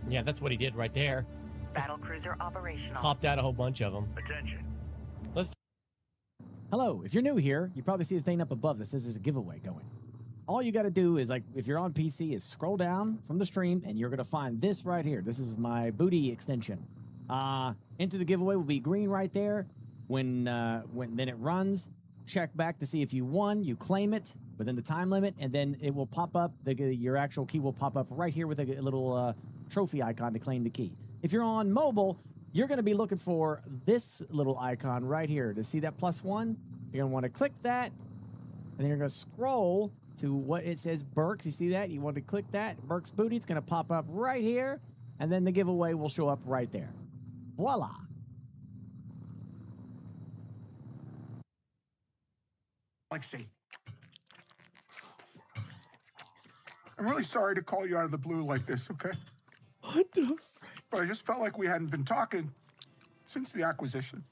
Yeah, that's what he did right there. Battle cruiser operational. Popped out a whole bunch of them. Attention. Let's. Hello, if you're new here, you probably see the thing up above that says there's a giveaway going. All you got to do is, like, if you're on PC, is scroll down from the stream, and you're going to find this right here. This is my booty extension. Into the giveaway will be green right there. When then it runs, check back to see if you won. You claim it within the time limit, and then it will pop up. Your actual key will pop up right here with a little trophy icon to claim the key. If you're on mobile, you're going to be looking for this little icon right here. To see that +1, you're going to want to click that, and then you're going to scroll to what it says Burks. You see that? You want to click that. Burks Booty. It's going to pop up right here, and then the giveaway will show up right there. Voila. Lexi, I'm really sorry to call you out of the blue like this, okay? What the frick? But I just felt like we hadn't been talking since the acquisition.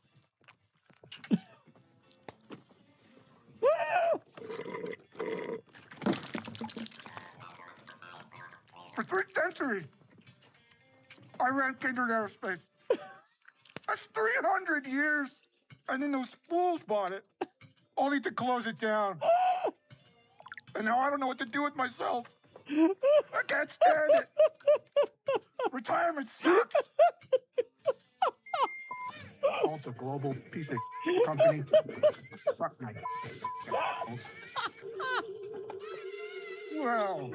For 3 centuries, I ran Kindred Aerospace. That's 300 years. And then those fools bought it, only to close it down. And now I don't know what to do with myself. I can't stand it. Retirement sucks. Ultra global piece of company. Suck my. Well,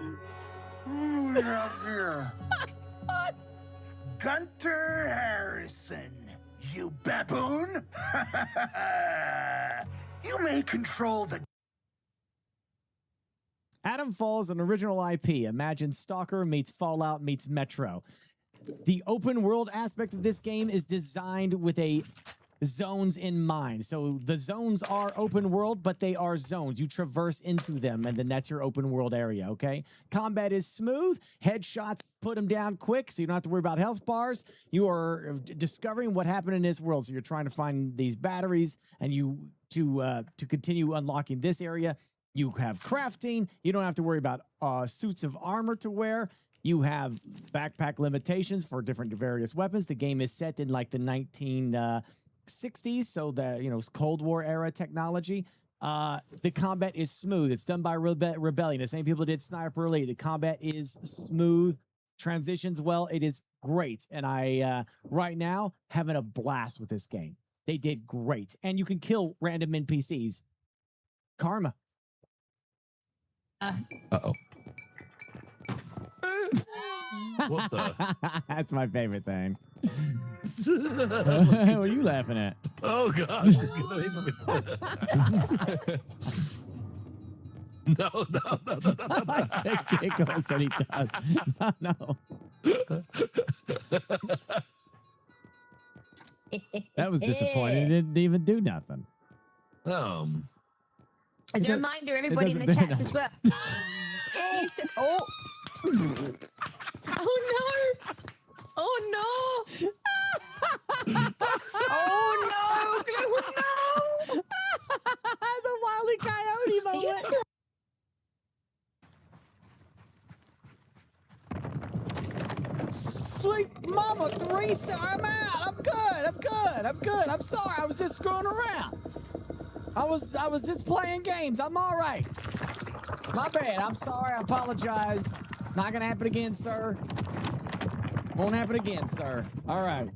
who do we have here? Gunter Harrison, you baboon. You may control the. Atomfall is an original IP. Imagine Stalker meets Fallout meets Metro. The open world aspect of this game is designed with a zones in mind. So the zones are open world, but they are zones. You traverse into them, and then that's your open world area, okay? Combat is smooth. Headshots put them down quick, so you don't have to worry about health bars. You are discovering what happened in this world. So you're trying to find these batteries, and you to continue unlocking this area. You have crafting. You don't have to worry about suits of armor to wear. You have backpack limitations for different various weapons. The game is set in like the 1960s, so the Cold War era technology. The combat is smooth. It's done by Rebellion, the same people that did Sniper Elite. The combat is smooth, transitions well. It is great, and I right now having a blast with this game. They did great, and you can kill random NPCs. Karma. Uh-oh. What the? That's my favorite thing. What are you laughing at? Oh, God. Get away from me. No. I like the giggles that he does. No. That was disappointing. It didn't even do nothing. As a reminder, everybody in the chats as well. You said, oh. Oh no! Oh no! Oh no! No! The Wile E. Coyote moment. Sweet Mama Teresa, I'm out. I'm good. I'm sorry. I was just screwing around. I was just playing games. I'm all right. My bad. I'm sorry. I apologize. Not gonna happen again, sir. Won't happen again, sir. All right.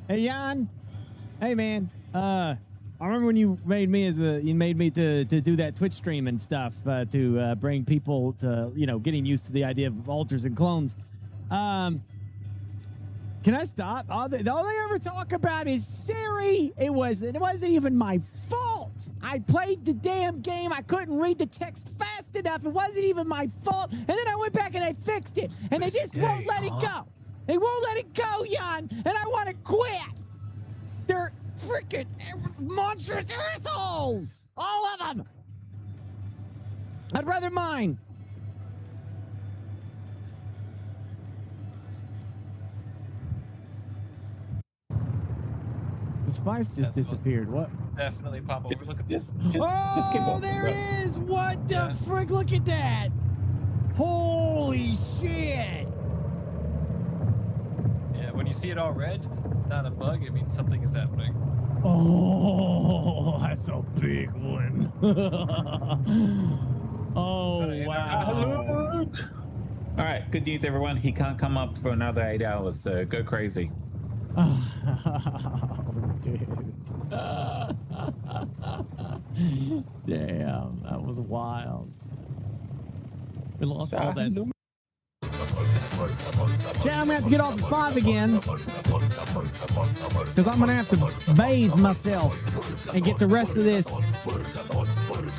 Hey, Jan. Hey, man. I remember when you made me to do that Twitch stream and stuff to bring people to getting used to the idea of alters and clones. Can I stop? All they ever talk about is Siri. It wasn't even my fault. I played the damn game. I couldn't read the text fast enough. It wasn't even my fault. And then I went back and I fixed it. And they just won't let it go. They won't let it go, Jan. And I want to quit. They're freaking monstrous assholes! All of them! I'd rather mine. spice just disappeared. What? Definitely pop over. Look at this. Just keep Oh, walking, there bro. it is! What the Yeah. frick? Look at that! Holy shit! Yeah, when you see it all red, it's not a bug. It means something is happening. Oh, that's a big one. Oh, wow. All right, good news, everyone. He can't come up for another 8 hours, so go crazy. Oh, dude. Damn, that was wild. We lost all that. Chad, I'm gonna have to get off at 5 again. Because I'm gonna have to bathe myself and get the rest of this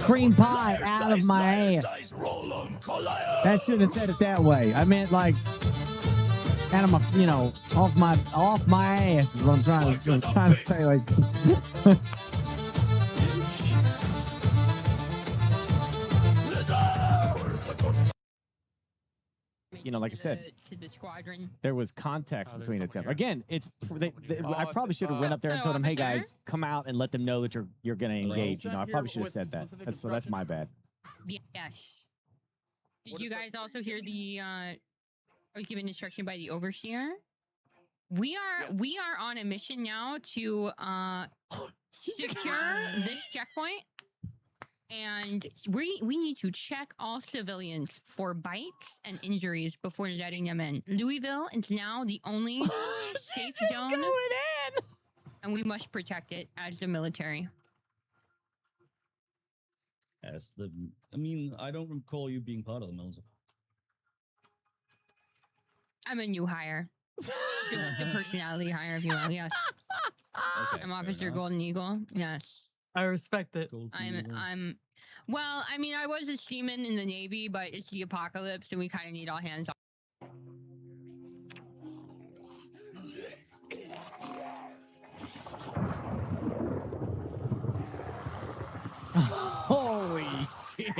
cream pie out of my ass. That shouldn't have said it that way. I meant like out of my, you know, off my ass is what I'm trying to say. Like, you know, like I said, to the squadron. there was context Oh, there's between it. someone here. Again, it's I probably should have went up there and Hello, told them, "Hey officer." guys, come out and let them know that you're going to engage." You know, I probably should have said that. That's my bad. Yes. Did you guys also hear the I was given instruction by the overseer? We are on a mission now to secure this checkpoint, and we need to check all civilians for bites and injuries before letting them in. Louisville is now the only safe zone, and we must protect it as the military. As the, I mean, I don't recall you being part of the military. I'm a new hire. The personality hire, if you will. Yes. Okay, I'm fair Officer enough. Golden Eagle. Yes. I respect it. Golden I'm Eagle. well, I mean, I was a seaman in the Navy, but it's the apocalypse and we kind of need all hands on. Holy shit!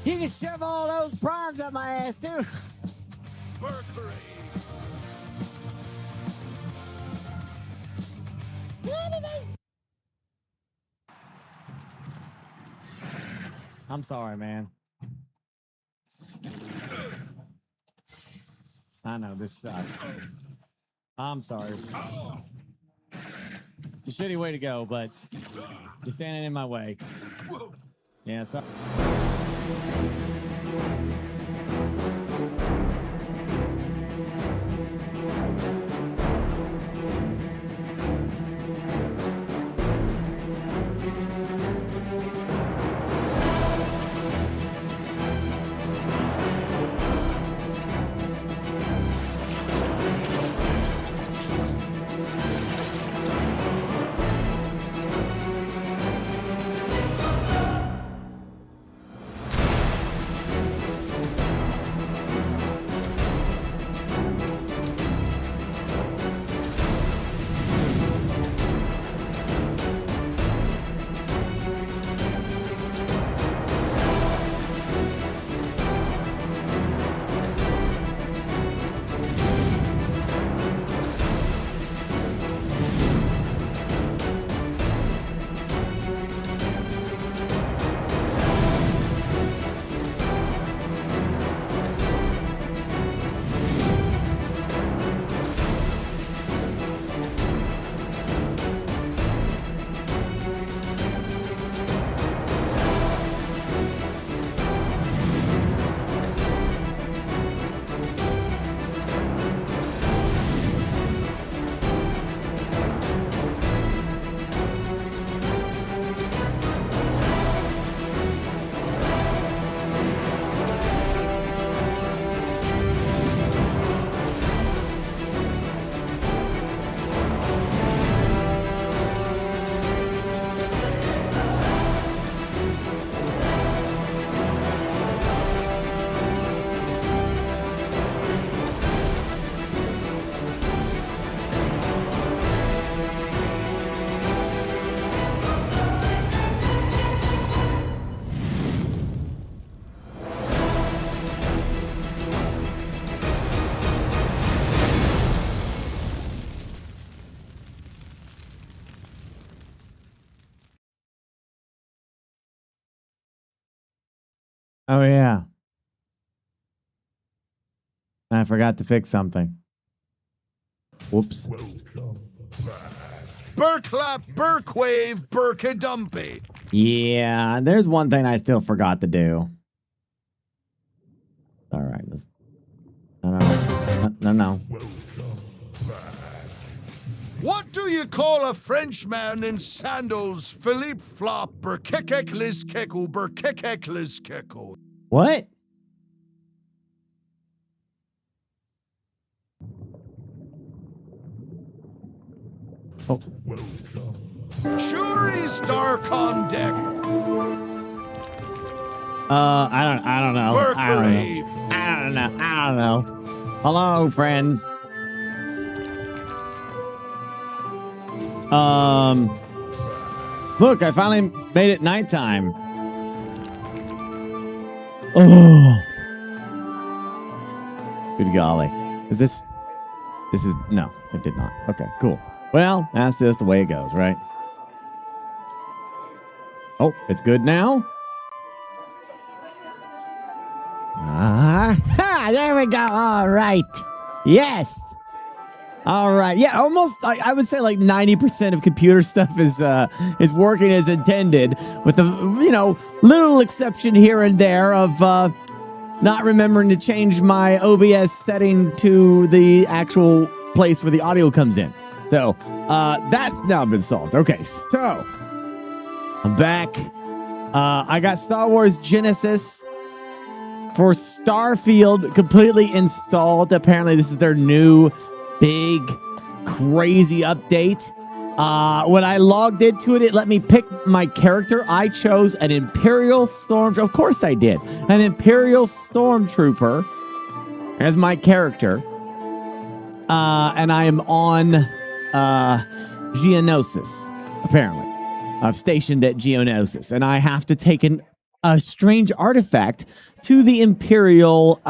You can shove all those primes up my ass too. I'm sorry, man. I know this sucks. I'm sorry. It's a shitty way to go, but you're standing in my way. Yeah, sorry. Oh, yeah. I forgot to fix something. Whoops. Burklap, Burkwave, Burkadumpy. Yeah, there's one thing I still forgot to do. All right. Let's... No. What do you call a Frenchman in sandals? Philippe Flop, Burkekekliskeku, Burkekekliskeku. What? Oh. Shuri Stark on deck. I don't know. I don't know. Hello, friends. Look, I finally made it nighttime. Oh. Good golly. Is no, it did not. Okay, cool. Well, that's just the way it goes, right? Oh, it's good now. There we go. All right. Yes. All right. Yeah, almost. I would say like 90% of computer stuff is working as intended, with a little exception here and there of not remembering to change my OBS setting to the actual place where the audio comes in. So that's now been solved. Okay, so I'm back. I got Star Wars Geonosis for Starfield completely installed. Apparently, this is their new big, crazy update. When I logged into it, it let me pick my character. I chose an Imperial Stormtrooper. Of course I did. An Imperial Stormtrooper as my character. And I am on Geonosis, apparently. I've stationed at Geonosis. And I have to take a strange artifact to the Imperial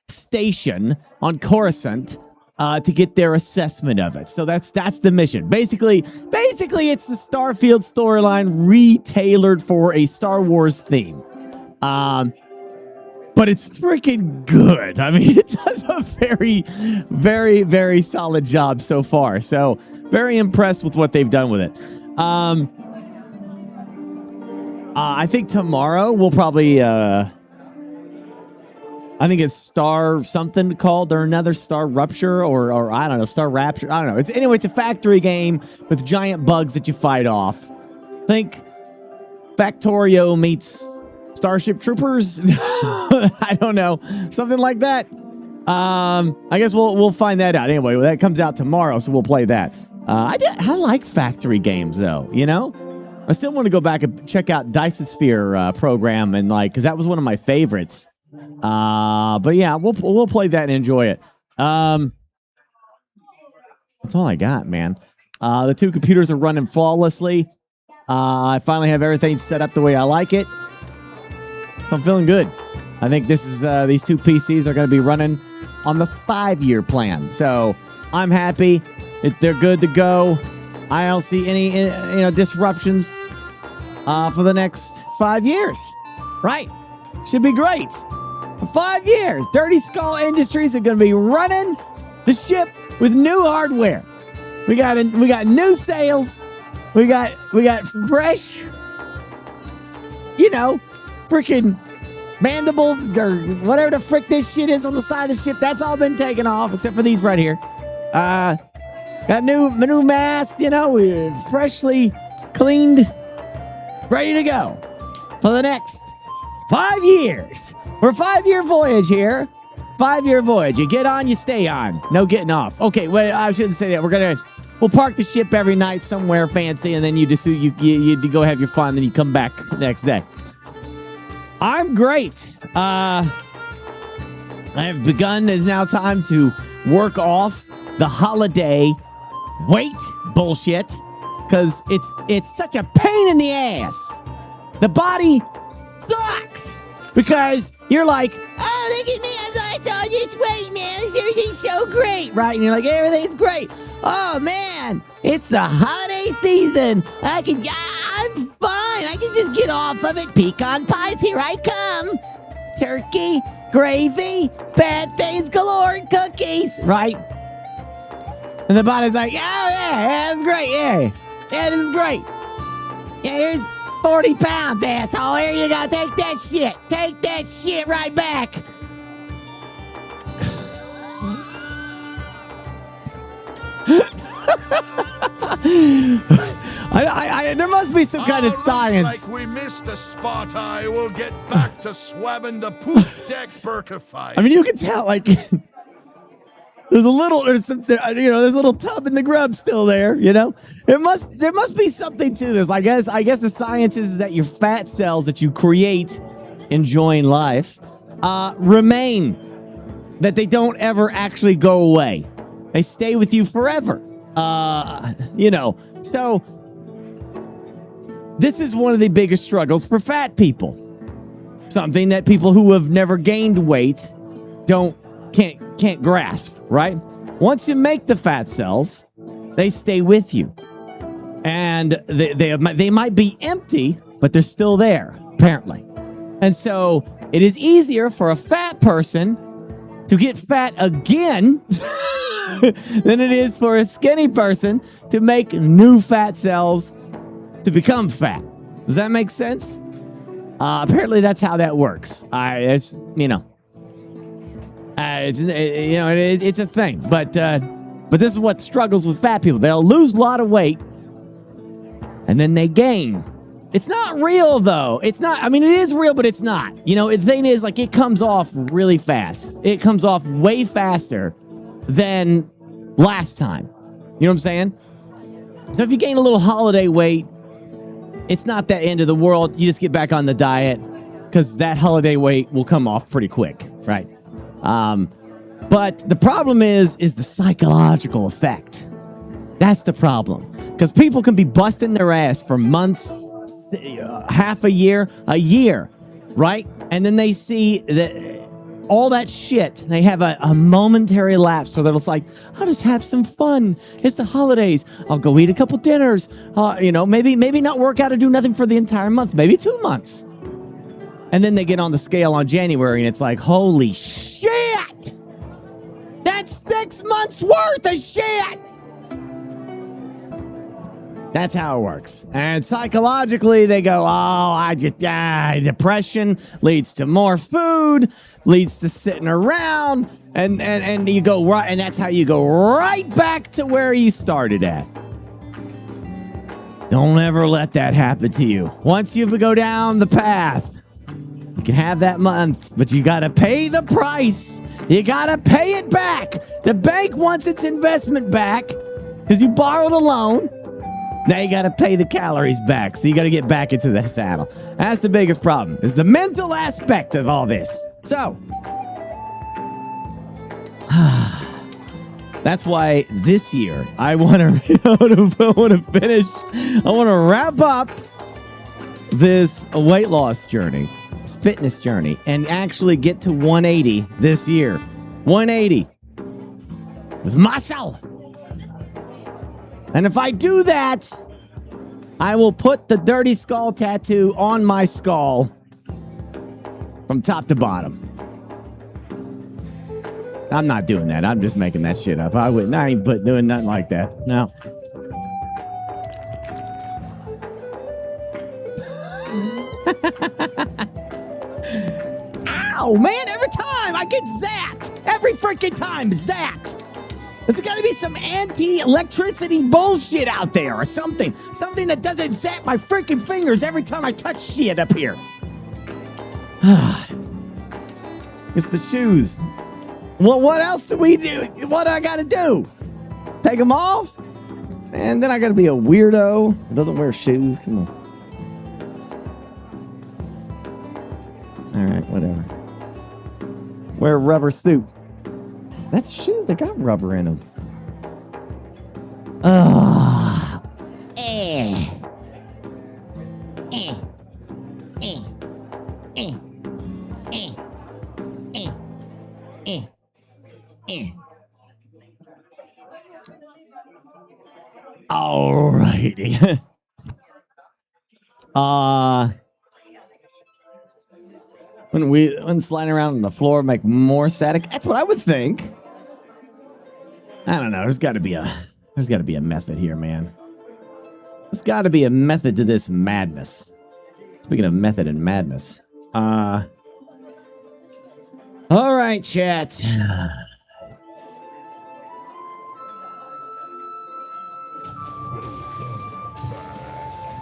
station on Coruscant to get their assessment of it. So that's the mission. Basically, it's the Starfield storyline re-tailored for a Star Wars theme. But it's freaking good. I mean, it does a very, very, very solid job so far. So very impressed with what they've done with it. I think tomorrow we'll probably... I think it's Star something called, or another Star Rupture, or I don't know, Star Rapture. I don't know. It's a factory game with giant bugs that you fight off. Think Factorio meets Starship Troopers. I don't know, something like that. I guess we'll find that out anyway. That comes out tomorrow, so we'll play that. I like factory games though. I still want to go back and check out Dice-Sphere program and because that was one of my favorites. But yeah, we'll play that and enjoy it. That's all I got, man. The two computers are running flawlessly. I finally have everything set up the way I like it. So I'm feeling good. I think this is these two PCs are going to be running on the 5-year plan. So I'm happy. They're good to go. I don't see any disruptions for the next 5 years. Right? Should be great. For 5 years, Dirty Skull Industries are going to be running the ship with new hardware. We got new sales. We got fresh, freaking mandibles or whatever the frick this shit is on the side of the ship. That's all been taken off except for these right here. Got new mask, we're freshly cleaned, ready to go for the next 5 years. We're a 5-year voyage here. 5-year voyage. You get on, you stay on. No getting off. Okay, well, I shouldn't say that. We'll park the ship every night somewhere fancy, and then you go have your fun, then you come back the next day. I'm great. I have begun. It's now time to work off the holiday weight bullshit, because it's such a pain in the ass. The body sucks because you're like, oh, look at me, I lost all this weight, man. Everything's so great, right? And you're like, everything's great. Oh man, it's the holiday season. I'm fine. I can just get off of it. Pecan pies, here I come. turkey, gravy, bad things galore, and cookies, right? And the body's like, yeah, that's great, yeah, this is great. Yeah, here's 40 pounds, asshole. Here you go, take that shit right back. There must be some kind of science. Looks like we missed a spot. I will get back to swabbing the poop deck Burkified. I mean, you can tell, like, there's a little tub in the grub still there, you know? There must be something to this. I guess the science is that your fat cells that you create enjoying life remain, that they don't ever actually go away. They stay with you forever. So this is one of the biggest struggles for fat people. Something that people who have never gained weight can't grasp, right? Once you make the fat cells, they stay with you. And they might be empty, but they're still there, apparently. And so it is easier for a fat person to get fat again than it is for a skinny person to make new fat cells to become fat. Does that make sense? Apparently that's how that works. It's a thing. But this is what struggles with fat people. They'll lose a lot of weight and then they gain. It's not real though. It's not. I mean, it is real, but it's not. The thing is, like, it comes off really fast. It comes off way faster than last time. You know what I'm saying? So if you gain a little holiday weight, it's not that end of the world. You just get back on the diet because that holiday weight will come off pretty quick, right? But the problem is the psychological effect. That's the problem. Because people can be busting their ass for months, half a year, right? And then they see all that shit. They have a momentary lapse, so that it's like, I'll just have some fun. It's the holidays. I'll go eat a couple dinners. Maybe not work out or do nothing for the entire month. Maybe 2 months. And then they get on the scale on January, and it's like, holy shit! That's 6 months worth of shit! That's how it works. And psychologically, they go, depression leads to more food, leads to sitting around, and you go right, and that's how you go right back to where you started at. Don't ever let that happen to you. Once you go down the path, you can have that month, but you gotta pay the price. You gotta pay it back. The bank wants its investment back because you borrowed a loan. Now you got to pay the calories back, so you got to get back into the saddle. That's the biggest problem, is the mental aspect of all this. So, that's why this year I want to finish. I want to wrap up this weight loss journey, this fitness journey, and actually get to 180 this year. 180 with muscle. And if I do that, I will put the dirty skull tattoo on my skull from top to bottom. I'm not doing that. I'm just making that shit up. I ain't doing nothing like that. No. Ow, man, every time I get zapped. Every freaking time, zapped. There's got to be some anti-electricity bullshit out there or something. Something that doesn't zap my freaking fingers every time I touch shit up here. It's the shoes. Well, what else do we do? What do I got to do? Take them off? And then I got to be a weirdo who doesn't wear shoes. Come on. All right, whatever. Wear a rubber suit. That's shoes that got rubber in them. Alrighty. When sliding around on the floor make more static. That's what I would think. I don't know. There's got to be a method here, man. There's got to be a method to this madness. Speaking of method and madness. All right, chat.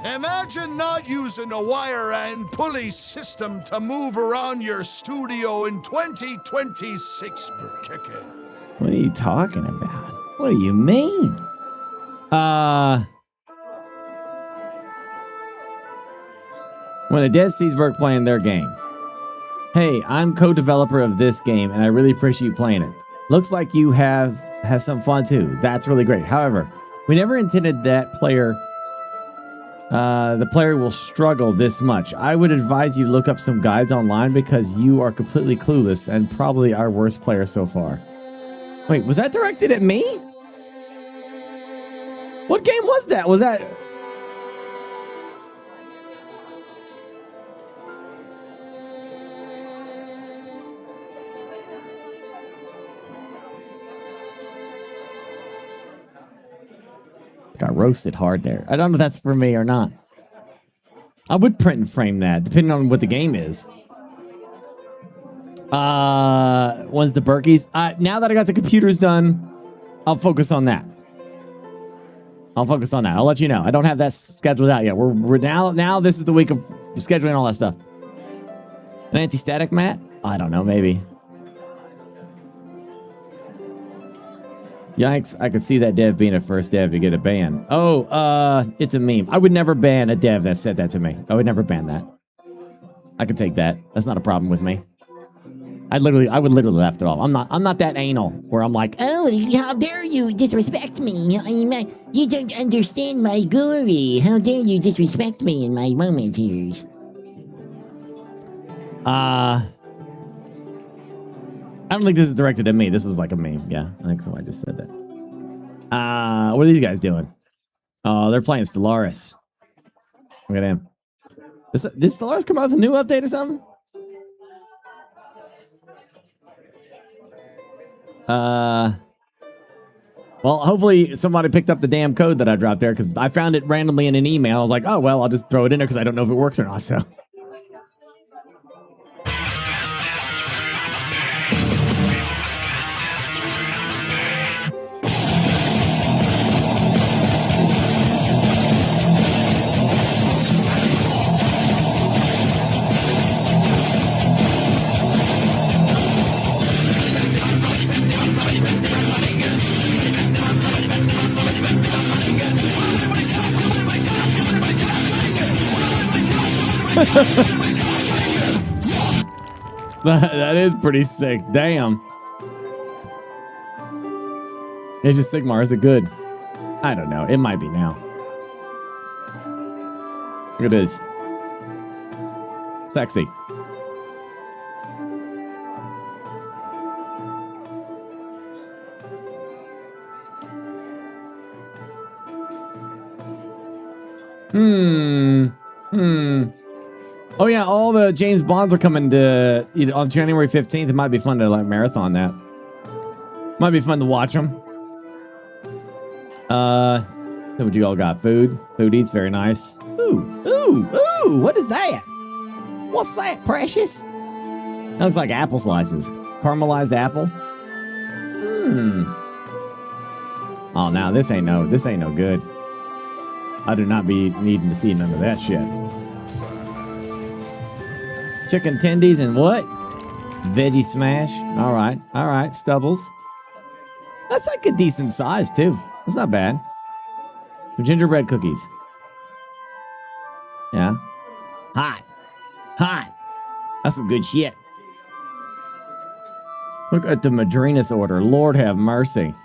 Imagine not using a wire and pulley system to move around your studio in 2026, Burkeke. What are you talking about? What do you mean? When a dev sees Burke playing their game. Hey, I'm co-developer of this game, and I really appreciate you playing it. Looks like you have some fun too. That's really great. However, we never intended that the player will struggle this much. I would advise you look up some guides online because you are completely clueless and probably our worst player so far. Wait, was that directed at me? What game was that? Was that... Got roasted hard there. I don't know if that's for me or not. I would print and frame that, depending on what the game is. One's the Berkeys. Now that I got the computers done, I'll focus on that. I'll let you know. I don't have that scheduled out yet. We're now this is the week of scheduling all that stuff. An anti-static mat? I don't know, maybe. Yikes, I could see that dev being a first dev to get a ban. Oh, it's a meme. I would never ban a dev that said that to me. I would never ban that. I could take that. That's not a problem with me. I would literally left it off. I'm not that anal where I'm like, oh, how dare you disrespect me? You don't understand my glory. How dare you disrespect me in my moment here? I don't think this is directed at me. This was like a meme. Yeah, I think somebody just said that. What are these guys doing? Oh, they're playing Stellaris. Look at him. Did Stellaris come out with a new update or something? Well, hopefully somebody picked up the damn code that I dropped there because I found it randomly in an email. I was like, oh, well, I'll just throw it in there because I don't know if it works or not, so... That is pretty sick. Damn. Age of Sigmar, is it good? I don't know. It might be now. Look at this. Sexy. Oh yeah, all the James Bonds are coming to on January 15th. It might be fun to like marathon that. Might be fun to watch them. So what you all got? Food? Foodies, very nice. Ooh, what is that? What's that, precious? That looks like apple slices. Caramelized apple. Oh, now this ain't no good. I do not be needing to see none of that shit. Chicken tendies and what? Veggie smash. All right. Stubbles. That's like a decent size too. That's not bad. Some gingerbread cookies. Yeah. Hot. That's some good shit. Look at the Madrinas order. Lord have mercy.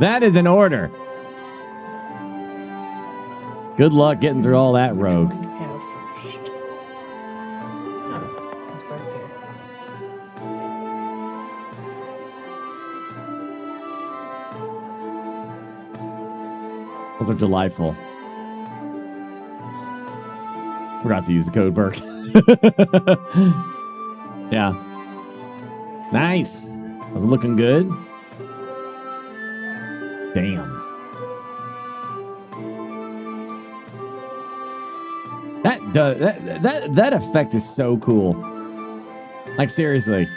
That is an order. Good luck getting through all that, rogue. I'll start there. Those are delightful. Forgot to use the code, Burke. Yeah. Nice. Was looking good. Damn. That effect is so cool. Like, seriously.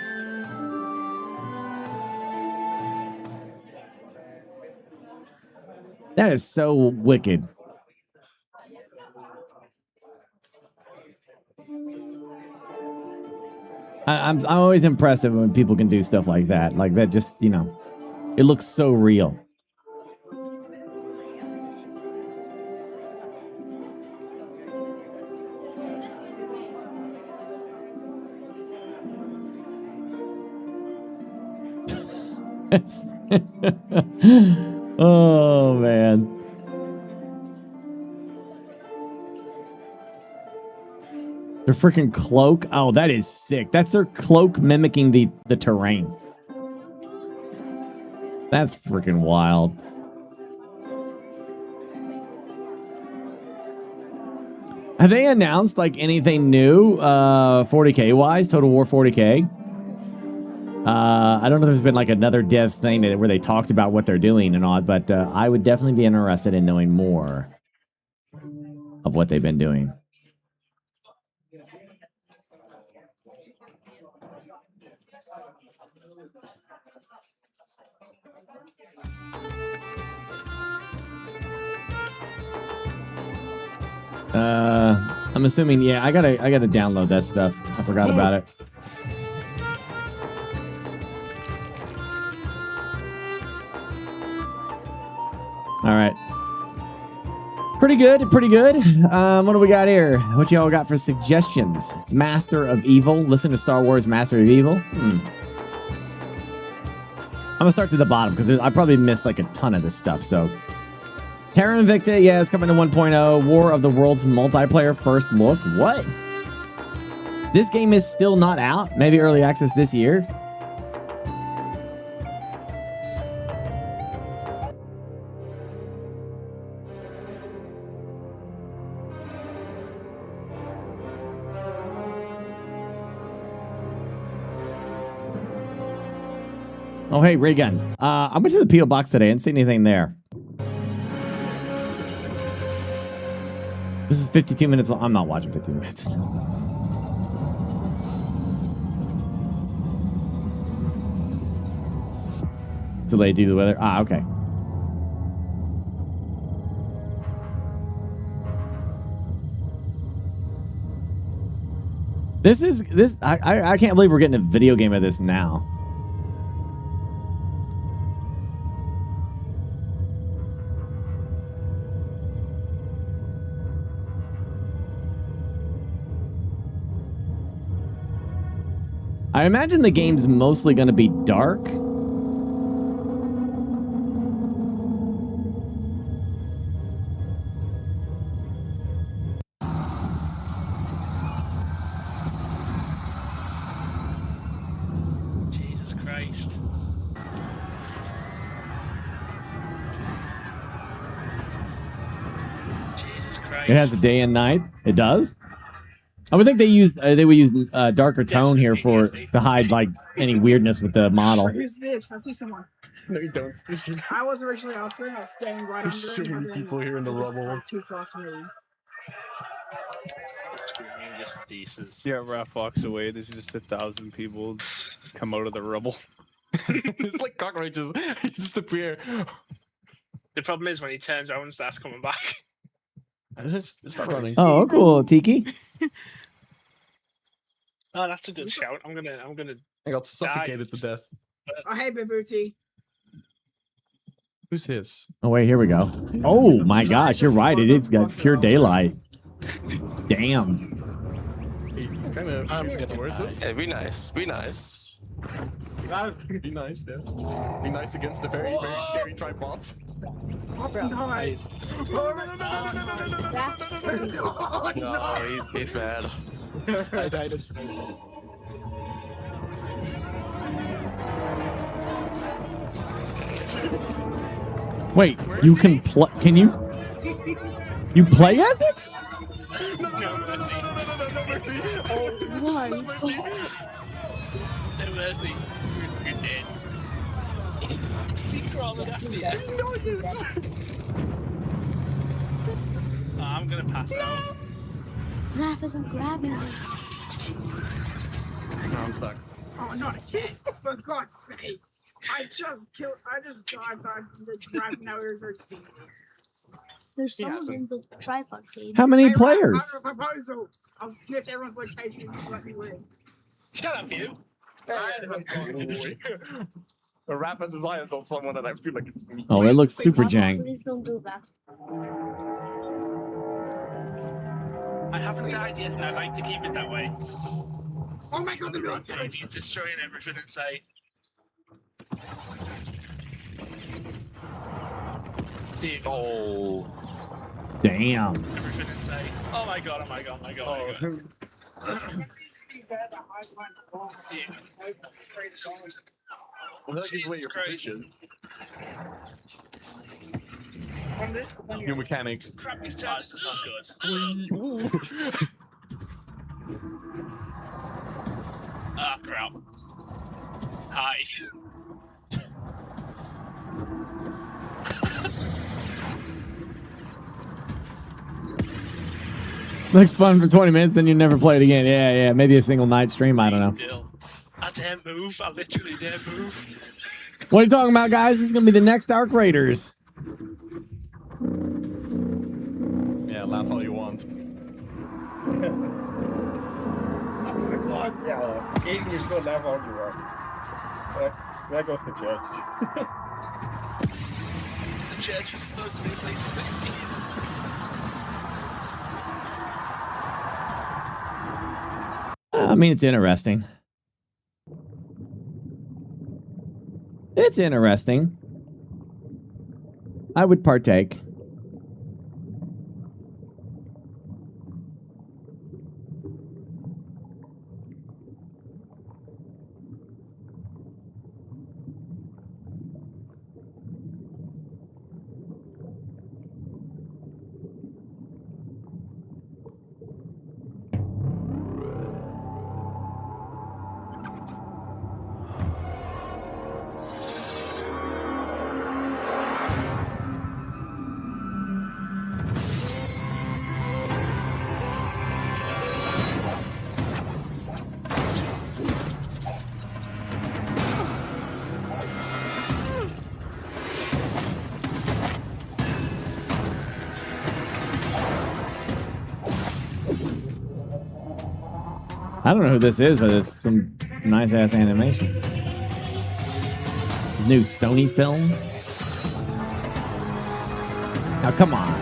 That is so wicked. I'm always impressed when people can do stuff like that. Like that, just, you know, it looks so real. Oh man. Their freaking cloak. Oh, that is sick. That's their cloak mimicking the terrain. That's freaking wild. Have they announced like anything new 40K wise, Total War 40K? I don't know if there's been like another dev thing where they talked about what they're doing and all, but I would definitely be interested in knowing more of what they've been doing. I'm assuming, yeah, I gotta download that stuff. I forgot about it. All right. Pretty good, pretty good. What do we got here? What y'all got for suggestions? Master of Evil. Listen to Star Wars Master of Evil. I'm gonna start to the bottom because I probably missed like a ton of this stuff. So, Terra Invicta, yeah, it's coming to 1.0. War of the Worlds multiplayer first look. What? This game is still not out. Maybe early access this year. Oh, hey, ray gun. I went to the P.O. box today. I didn't see anything there. This is 52 minutes long. I'm not watching 15 minutes. It's delayed due to the weather. Ah, okay. I can't believe we're getting a video game of this now. I imagine the game's mostly going to be dark. Jesus Christ. Jesus Christ. It has a day and night. It does? I would think they would use darker tone here to hide like any weirdness with the model. Who's this? I see someone. No, you don't. I was originally out there. I was standing right under. There's so many people here in the rubble. Too close for me. Screaming just ceases. Yeah, Raph walks away. There's just 1,000 people come out of the rubble. It's like cockroaches. They just appear. The problem is when he turns around and starts coming back. Just start running. Oh, cool, Tiki. Oh, that's a good shout. I'm gonna. I got suffocated to death. Oh, hey, Bibuti. Who's his? Oh, wait, here we go. Oh, my gosh, you're right. It is got pure daylight. Damn. He's kind of getting towards us. Yeah, be nice. Be nice. Be nice, yeah. Be nice against the very, very scary tripod. Nice. No, he's bad. I died of snow. Wait, you can play? Can you? You play as it? No, Mercy. No mercy. Oh, Why? no mercy. No mercy. You're dead. Keep crawling after you. Oh, I'm gonna pass out. Raph isn't grabbing me. No, I'm stuck. Oh, not again! For God's sake! I just died so the driving hours are seen. There's He someone hasn't. in the tripod cage. How many Hey, Raph, players? I have a proposal. I'll snitch everyone's location and let me live. Shut up, you. The rap has his eyes on someone and I feel like it's me. Oh, it looks Wait, super what's jank. Please don't do that. I haven't died yet, and I like to keep it that way. Oh my God, the military! He's destroying everything in sight. Dude, Oh. Damn. everything in sight. Oh my god, oh my god, oh my god, oh my god. Well, that gives away your Christ. position. New mechanic. Crap, these turns are not good. Ooh. Ah, crap. Hi. Looks fun for 20 minutes, then you never play it again. Yeah, yeah. Maybe a single night stream. I don't know. Still. I dare move. I literally dare move. What are you talking about, guys? This is going to be the next Arc Raiders. Yeah, laugh all you want. Yeah, game is good laugh all you want. That goes to church. The church is supposed to be a place of safety. I mean, it's interesting. It's interesting. I would partake. I don't know who this is, but it's some nice ass animation. This new Sony film. Now, come on.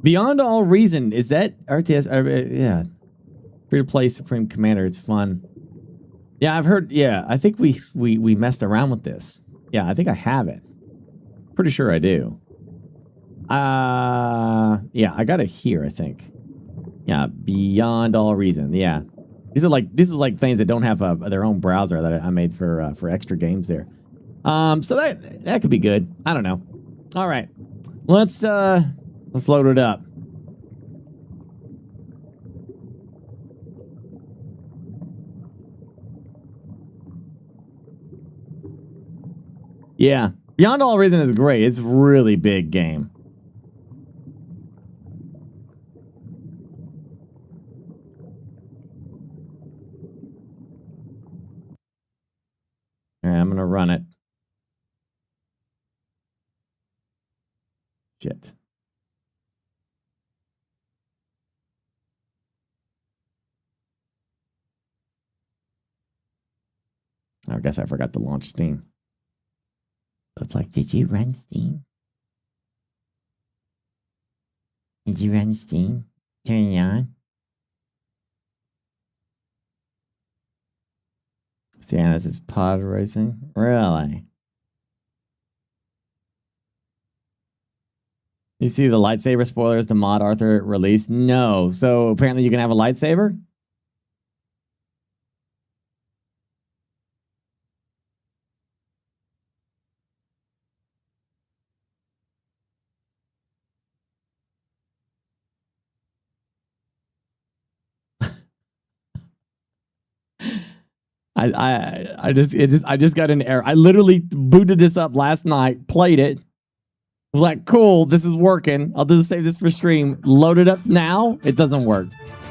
Beyond All Reason, is that RTS? Yeah. Free to play Supreme Commander. It's fun. Yeah, I've heard. Yeah, I think we messed around with this. Yeah, I think I have it. Pretty sure I do. Yeah, I got it here, I think. Yeah, Beyond All Reason. Yeah. This is like things that don't have their own browser that I made for extra games there. So that could be good. I don't know. All right. Let's load it up. Yeah. Beyond All Reason is great. It's a really big game. All right, I'm going to run it. Shit. I guess I forgot to launch Steam. It's like, did you run Steam? Did you run Steam? Turn it on? Yeah, this is pod racing? Really? You see the lightsaber spoilers the mod Arthur released? No. So apparently you can have a lightsaber? I just got an error. I literally booted this up last night, played it. Was like, cool, this is working. I'll just save this for stream. Load it up now. It doesn't work.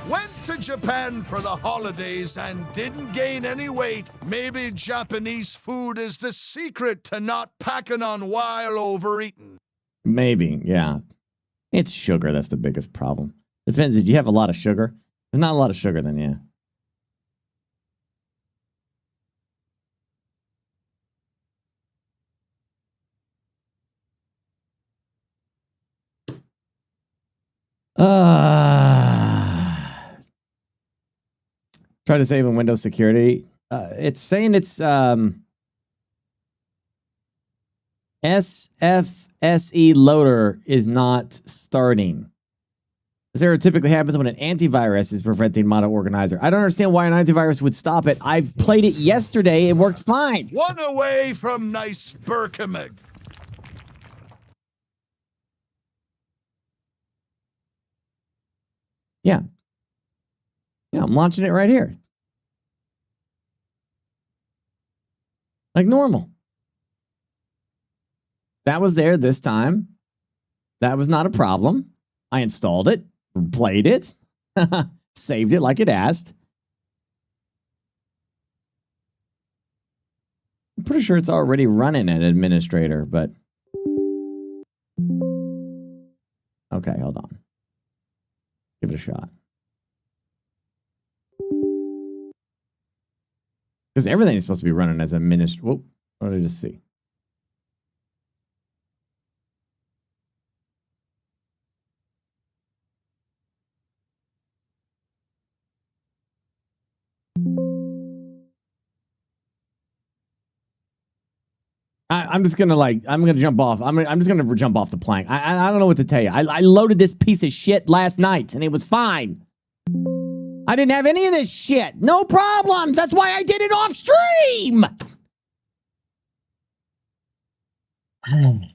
Went to Japan for the holidays and didn't gain any weight. Maybe Japanese food is the secret to not packing on while overeating. Maybe, yeah. It's sugar. That's the biggest problem. Depends. Did you have a lot of sugar? There's not a lot of sugar, then yeah. Try to save in Windows security. It's saying it's SFSE loader is not starting. This error typically happens when an antivirus is preventing Mono Organizer. I don't understand why an antivirus would stop it. I've played it yesterday. It works fine. One away from nice BurkeBlack. Yeah. Yeah, I'm launching it right here. Like normal. That was there this time. That was not a problem. I installed it, played it, saved it like it asked. I'm pretty sure it's already running an administrator, but... Okay, hold on. Give it a shot. Because everything is supposed to be running as administrator. Whoa, what did I just see? I'm just gonna I'm gonna jump off. I'm just gonna jump off the plank. I don't know what to tell you. I loaded this piece of shit last night and it was fine. I didn't have any of this shit. No problems. That's why I did it off stream. I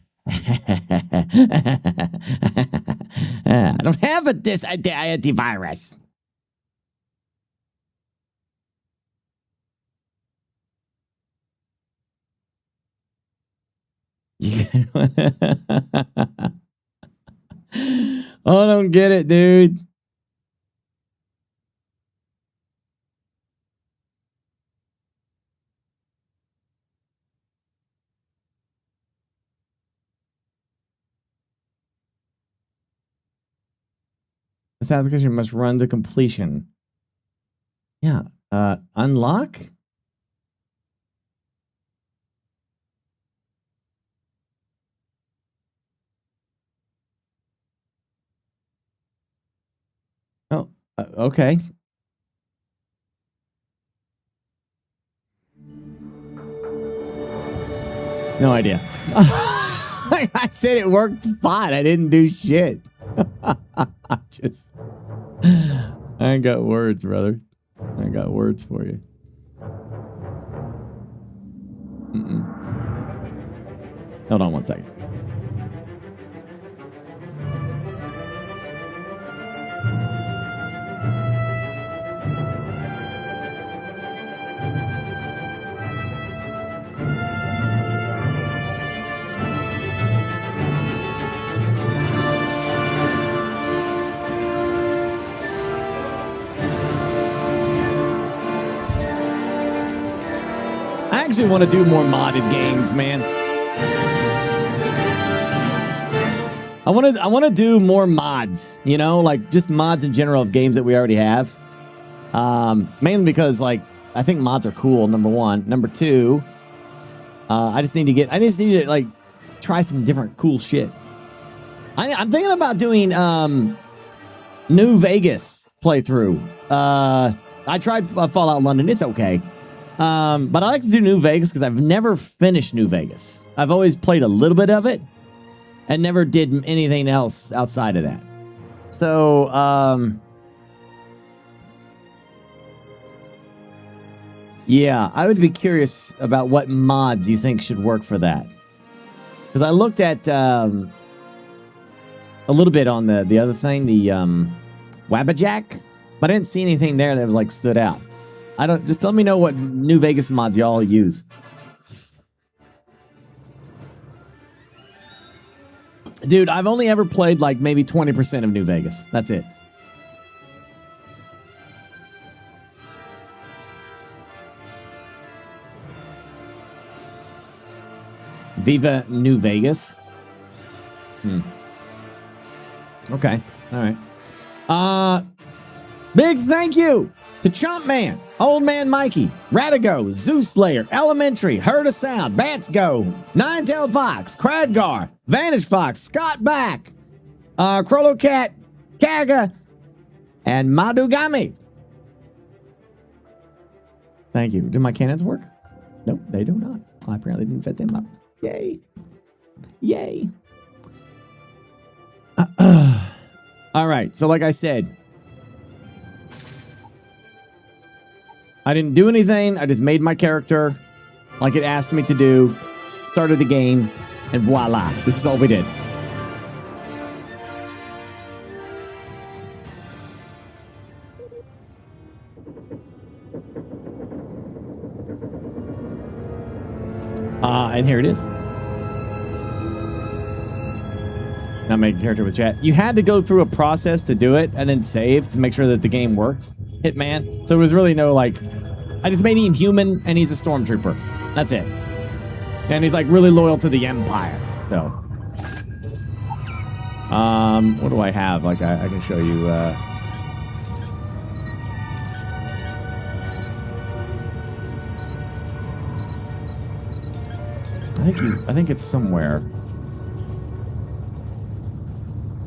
don't have this antivirus. Oh, I don't get it, dude. This application must run to completion. Yeah. Unlock? Oh, okay. No idea. I said it worked fine. I didn't do shit. I ain't got words, brother. I ain't got words for you. Hold on one second. I actually want to do more modded games, man. I want to do more mods, you know, like just mods in general of games that we already have. Mainly because I think mods are cool, number one. Number two, I just need to try some different cool shit. I'm thinking about doing New Vegas playthrough. I tried Fallout London. It's okay. But I like to do New Vegas because I've never finished New Vegas. I've always played a little bit of it and never did anything else outside of that. So, yeah, I would be curious about what mods you think should work for that. Because I looked at a little bit on the other thing, the Wabbajack, but I didn't see anything there that was stood out. I don't. Just let me know what New Vegas mods y'all use. Dude, I've only ever played like maybe 20% of New Vegas. That's it. Viva New Vegas. Okay. All right. Big thank you to Chomp Man, Old Man Mikey, Radigo, Zeus Slayer, Elementary, Herd of Sound, Bats Go, Nine-Tailed Fox, Cradgar, Vanish Fox, Scott Back, Krolo Cat, Kaga, and Madugami. Thank you. Do my cannons work? Nope, they do not. I apparently didn't fit them up. Yay. Yay. All right. So like I said, I didn't do anything. I just made my character like it asked me to do, started the game, and voila. This is all we did. And here it is. Not making character with chat. You had to go through a process to do it and then save to make sure that the game works. Hitman. So it was really no like, I just made him human and he's a stormtrooper. That's it. And he's like really loyal to the Empire. So, what do I have? Like I can show you. I think it's somewhere.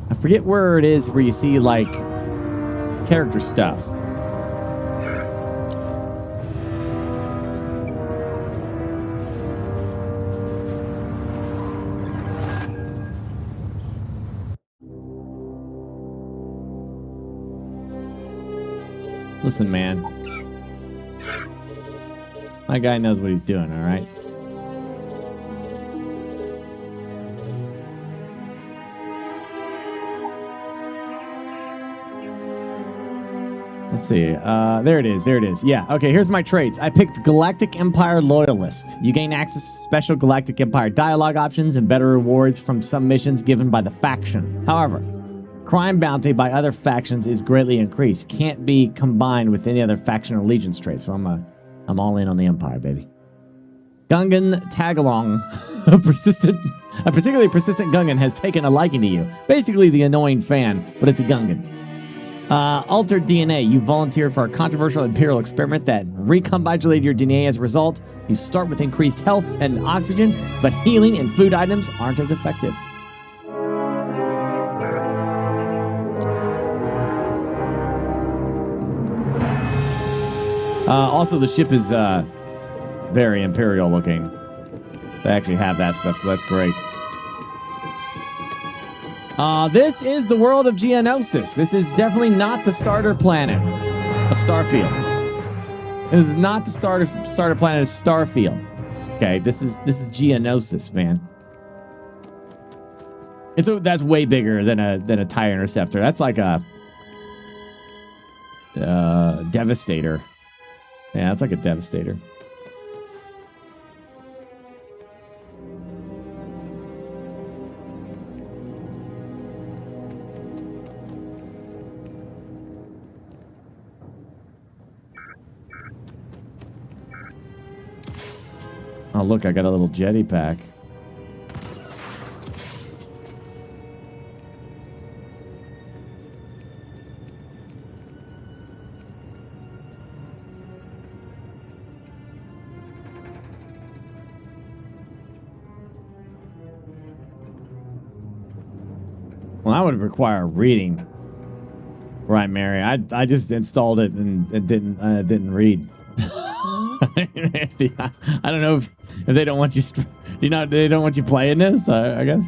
I forget where it is where you see like character stuff. Listen, man. My guy knows what he's doing, all right? Let's see. There it is. There it is. Yeah. Okay, here's my traits. I picked Galactic Empire Loyalist. You gain access to special Galactic Empire dialogue options and better rewards from some missions given by the faction. However, crime bounty by other factions is greatly increased. Can't be combined with any other faction allegiance trait. So I'm all in on the Empire, baby. Gungan Tagalong, a particularly persistent Gungan has taken a liking to you. Basically the annoying fan, but it's a Gungan. Altered DNA. You volunteered for a controversial Imperial experiment that recombobulated your DNA as a result. You start with increased health and oxygen, but healing and food items aren't as effective. Also, the ship is very Imperial looking. They actually have that stuff, so that's great. This is the world of Geonosis. This is definitely not the starter planet of Starfield. This is not the starter planet of Starfield. Okay, this is Geonosis, man. That's way bigger than a TIE interceptor. That's like a Devastator. Yeah, that's like a Devastator. Oh, look, I got a little jetty pack. Well, that would require reading. Right, Mary. I just installed it and didn't read. I don't know if they don't want you, they don't want you playing this. I guess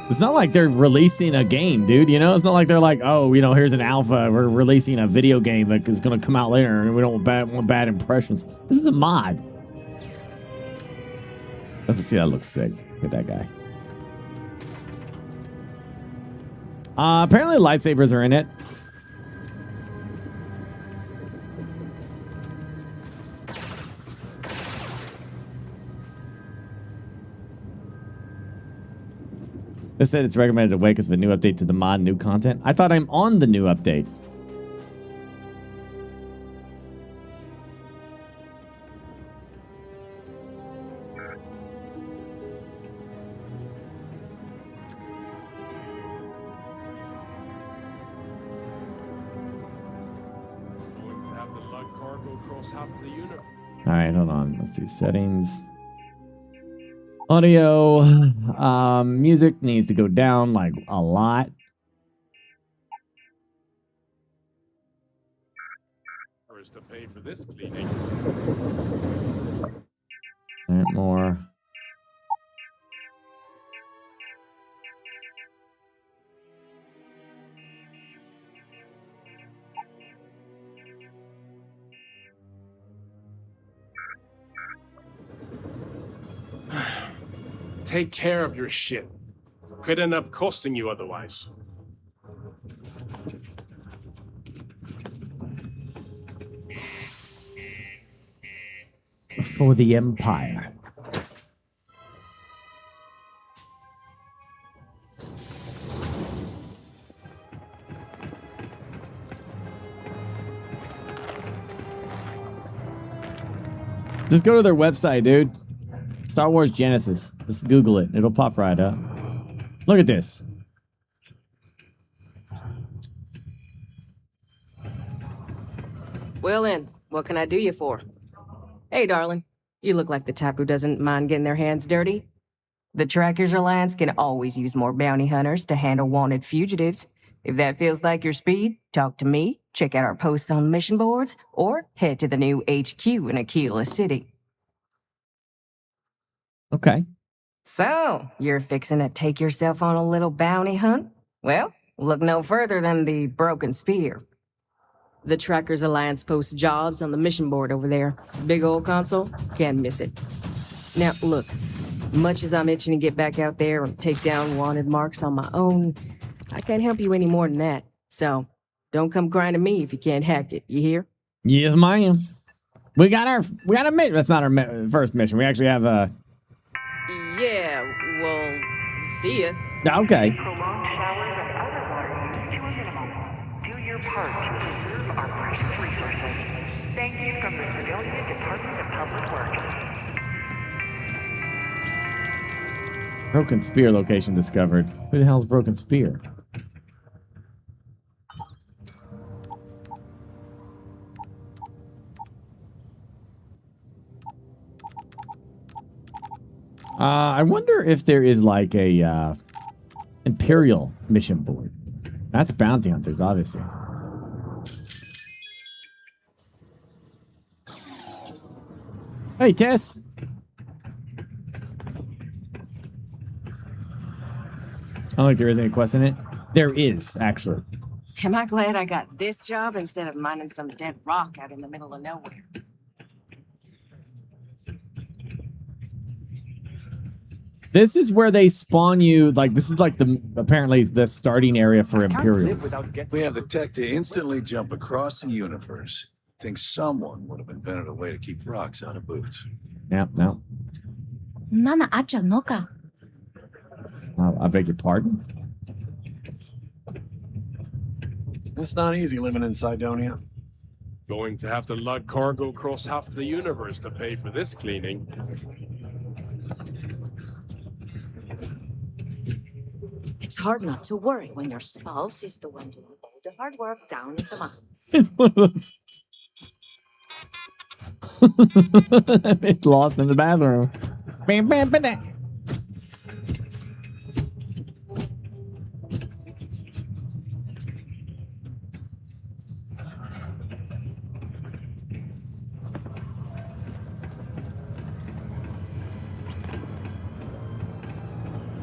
it's not like they're releasing a game, dude. You know, it's not like they're like, oh, here's an alpha. We're releasing a video game that is going to come out later, and we don't want bad impressions. This is a mod. Let's see. That looks sick. Look at that guy. Apparently lightsabers are in it. This said it's recommended to wait because of a new update to the mod, new content. I thought I'm on the new update. Going to have to lug cargo across half the unit. All right, hold on. Let's see. Settings. Audio. Music needs to go down like a lot. First to pay for this cleaning. All right, more. Take care of your shit. Could end up costing you otherwise. For the Empire. Just go to their website, dude. Star Wars Genesis. Just Google it. It'll pop right up. Look at this. Well then, what can I do you for? Hey, darling. You look like the type who doesn't mind getting their hands dirty. The Trackers Alliance can always use more bounty hunters to handle wanted fugitives. If that feels like your speed, talk to me, check out our posts on mission boards, or head to the new HQ in Aquila City. Okay. So, you're fixing to take yourself on a little bounty hunt? Well, look no further than the Broken Spear. The Trackers Alliance posts jobs on the mission board over there. Big old console, can't miss it. Now, look, much as I'm itching to get back out there and take down wanted marks on my own, I can't help you any more than that. So, don't come crying to me if you can't hack it, you hear? Yes, ma'am. We got a mission. That's not our first mission. We actually have a... Yeah, well, see ya. Okay. Prolonged showers and other water use to a minimum. Do your part to preserve our precious resources. Thank you from the Civilian Department of Public Works. Broken Spear location discovered. Who the hell's Broken Spear? I wonder if there is like a Imperial mission board. That's bounty hunters, obviously. Hey, Tess. I don't think there is any quest in it. There is, actually. Am I glad I got this job instead of mining some dead rock out in the middle of nowhere? This is where they spawn you. Like, this is like apparently the starting area for Imperials. We have the tech to instantly jump across the universe. Think someone would have invented a way to keep rocks out of boots. Yeah, no. Nana acha noka. I beg your pardon? It's not easy living in Cydonia. Going to have to lug cargo across half the universe to pay for this cleaning. It's hard not to worry when your spouse is the one doing all the hard work down in the mines. It's one of those. It's lost in the bathroom. Bam, bam, bam, bam.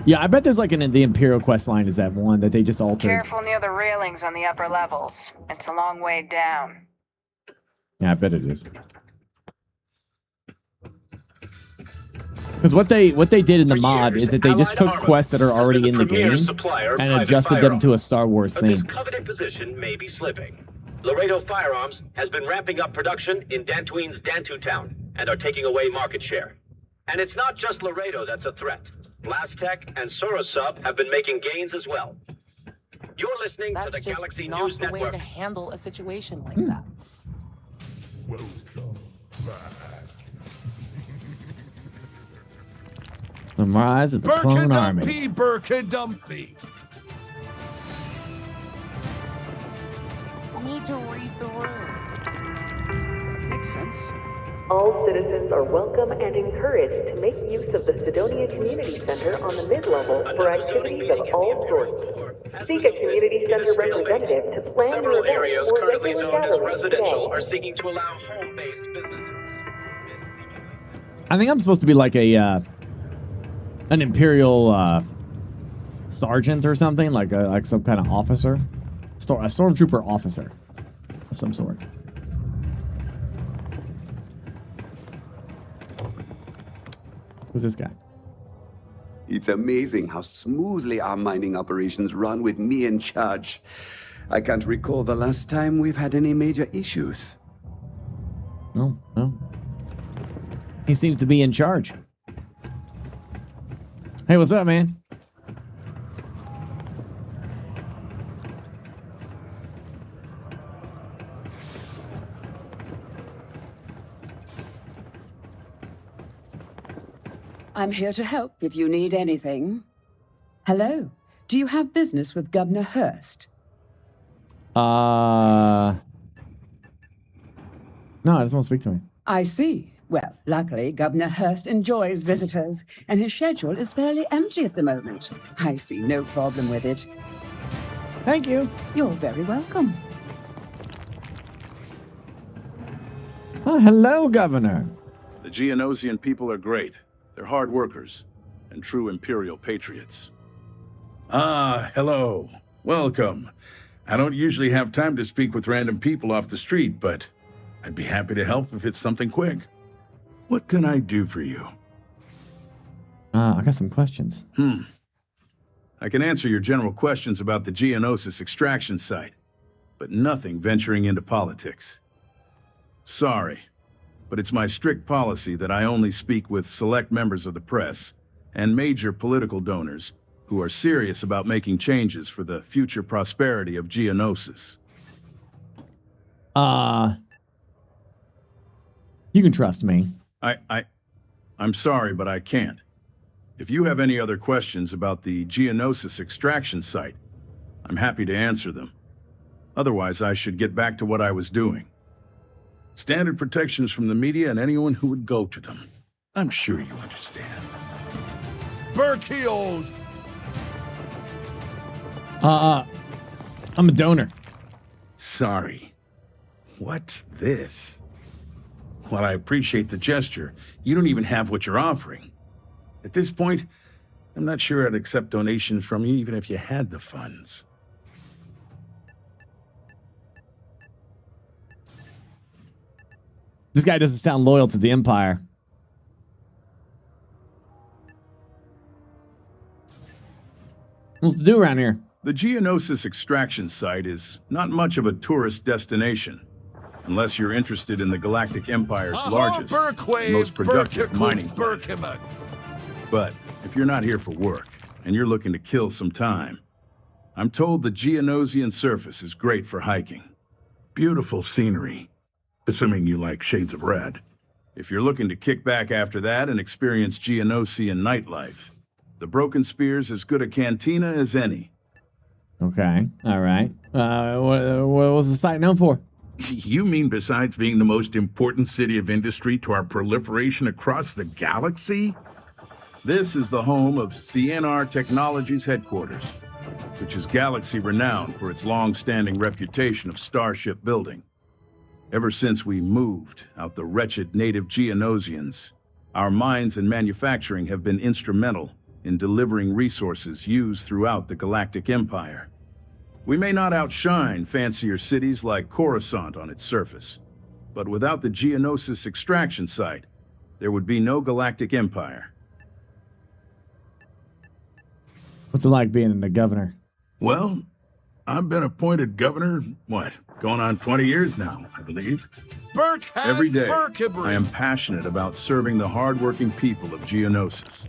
Yeah, I bet there's like the Imperial quest line is that one that they just altered. Careful near the railings on the upper levels. It's a long way down. Yeah, I bet it is. Because what they did in the mod is that they just took quests that are already in the game and adjusted them to a Star Wars theme. This coveted position may be slipping. Laredo Firearms has been ramping up production in Dantooine's Dantu town and are taking away market share. And it's not just Laredo that's a threat. Blast Tech and Sorosub have been making gains as well. You're listening That's to the just Galaxy not News the way Network. to handle a situation like that. Welcome back. The rise of the clone army. Burkadumpy. Need to read the room. Makes sense. All citizens are welcome and encouraged to make use of the Sidonia Community Center on the mid-level for activities of all sorts. Seek a community center representative to plan Several your areas event or currently regular zoned as gatherings residential today. are seeking to allow home-based businesses. I think I'm supposed to be like a an Imperial sergeant or something, like some kind of officer, a stormtrooper officer of some sort. Who's this guy? It's amazing how smoothly our mining operations run with me in charge. I can't recall the last time we've had any major issues. Oh. He seems to be in charge. Hey, what's up, man? I'm here to help if you need anything. Hello. Do you have business with Governor Hurst? No, I just want to speak to him. I see. Well, luckily, Governor Hurst enjoys visitors, and his schedule is fairly empty at the moment. I see no problem with it. Thank you. You're very welcome. Oh, hello, Governor. The Geonosian people are great. They're hard workers and true Imperial patriots. Ah, hello. Welcome. I don't usually have time to speak with random people off the street, but I'd be happy to help if it's something quick. What can I do for you? I got some questions. I can answer your general questions about the Geonosis extraction site, but nothing venturing into politics. Sorry, but it's my strict policy that I only speak with select members of the press and major political donors who are serious about making changes for the future prosperity of Geonosis. You can trust me. I'm sorry, but I can't. If you have any other questions about the Geonosis extraction site, I'm happy to answer them. Otherwise, I should get back to what I was doing. Standard protections from the media and anyone who would go to them. I'm sure you understand. Burkeold! I'm a donor. Sorry. What's this? While I appreciate the gesture, you don't even have what you're offering. At this point, I'm not sure I'd accept donations from you even if you had the funds. This guy doesn't sound loyal to the Empire. What's to do around here? The Geonosis extraction site is not much of a tourist destination, unless you're interested in the Galactic Empire's largest, and most productive mining plant. But if you're not here for work, and you're looking to kill some time, I'm told the Geonosian surface is great for hiking. Beautiful scenery, assuming you like shades of red. If you're looking to kick back after that and experience Geonosian nightlife, the Broken Spear's as good a cantina as any. Okay, all right. What was the site known for? You mean besides being the most important city of industry to our proliferation across the galaxy? This is the home of CNR Technologies headquarters, which is galaxy-renowned for its long-standing reputation of Starship building. Ever since we moved out the wretched native Geonosians, our mines and manufacturing have been instrumental in delivering resources used throughout the Galactic Empire. We may not outshine fancier cities like Coruscant on its surface, but without the Geonosis extraction site, there would be no Galactic Empire. What's it like being the governor? Well, I've been appointed governor, going on 20 years now, I believe. Every day, I am passionate about serving the hardworking people of Geonosis.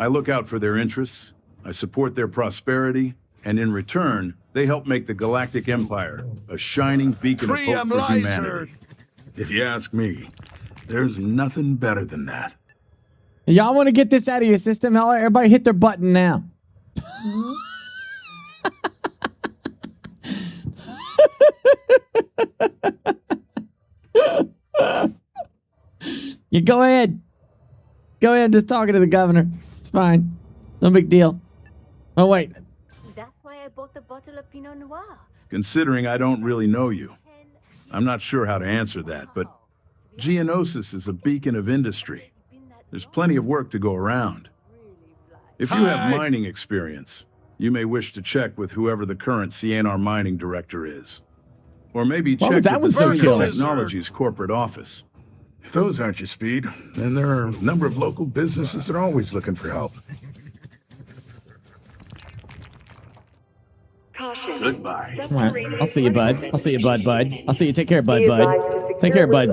I look out for their interests, I support their prosperity, and in return, they help make the Galactic Empire a shining beacon of hope for humanity. If you ask me, there's nothing better than that. Y'all want to get this out of your system? Everybody hit their button now. You go ahead. Go ahead, just talking to the governor. It's fine. No big deal. Oh, wait. That's why I bought the bottle of Pinot Noir. Considering I don't really know you, I'm not sure how to answer that, but Geonosis is a beacon of industry. There's plenty of work to go around. If you have mining experience, you may wish to check with whoever the current CNR mining director is. Or maybe check with the Central Technologies corporate office. If those aren't your speed, then there are a number of local businesses that are always looking for help. Goodbye. All right. I'll see you, bud. I'll see you, bud. I'll see you. Take care, bud. Take care, bud.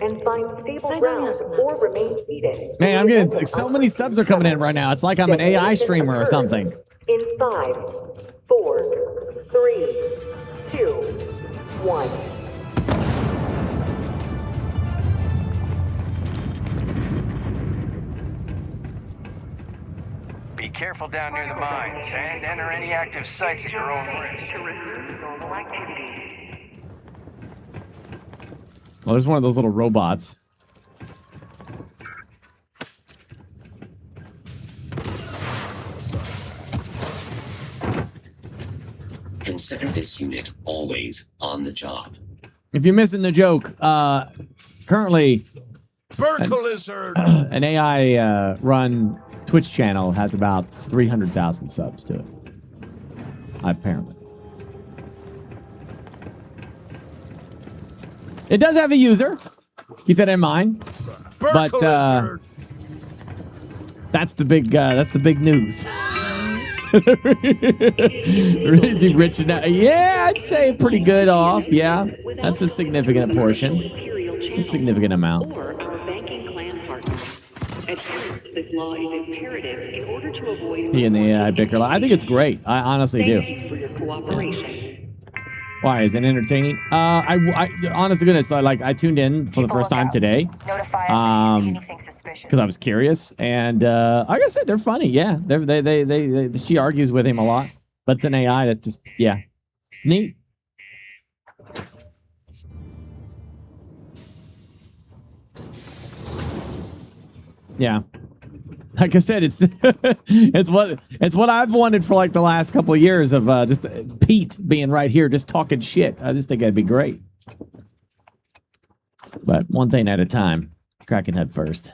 And find stable ground or remain seated. Man, I'm getting so many subs are coming in right now. It's like I'm an AI streamer or something. In 5, 4, 3, 2, 1. Be careful down near the mines and enter any active sites at your own risk. Well, there's one of those little robots. Consider this unit always on the job. If you're missing the joke, currently an AI run Twitch channel has about 300,000 subs to it. Apparently. It does have a user. Keep that in mind. But that's the big news. Really rich enough. Yeah, I'd say pretty good off. Yeah, that's a significant portion. A significant amount. This law is imperative in order to avoid. He and the AI bicker. I think it's great. I honestly do. Thank you for your cooperation. Why is it entertaining? I honest to goodness, I tuned in for the first time today. Because I was curious, and like I said, they're funny. Yeah, she argues with him a lot, but it's an AI that just it's neat. Yeah. Like I said, it's it's what I've wanted for like the last couple of years of just Pete being right here, just talking shit. I just think that'd be great. But one thing at a time. Cracking head first.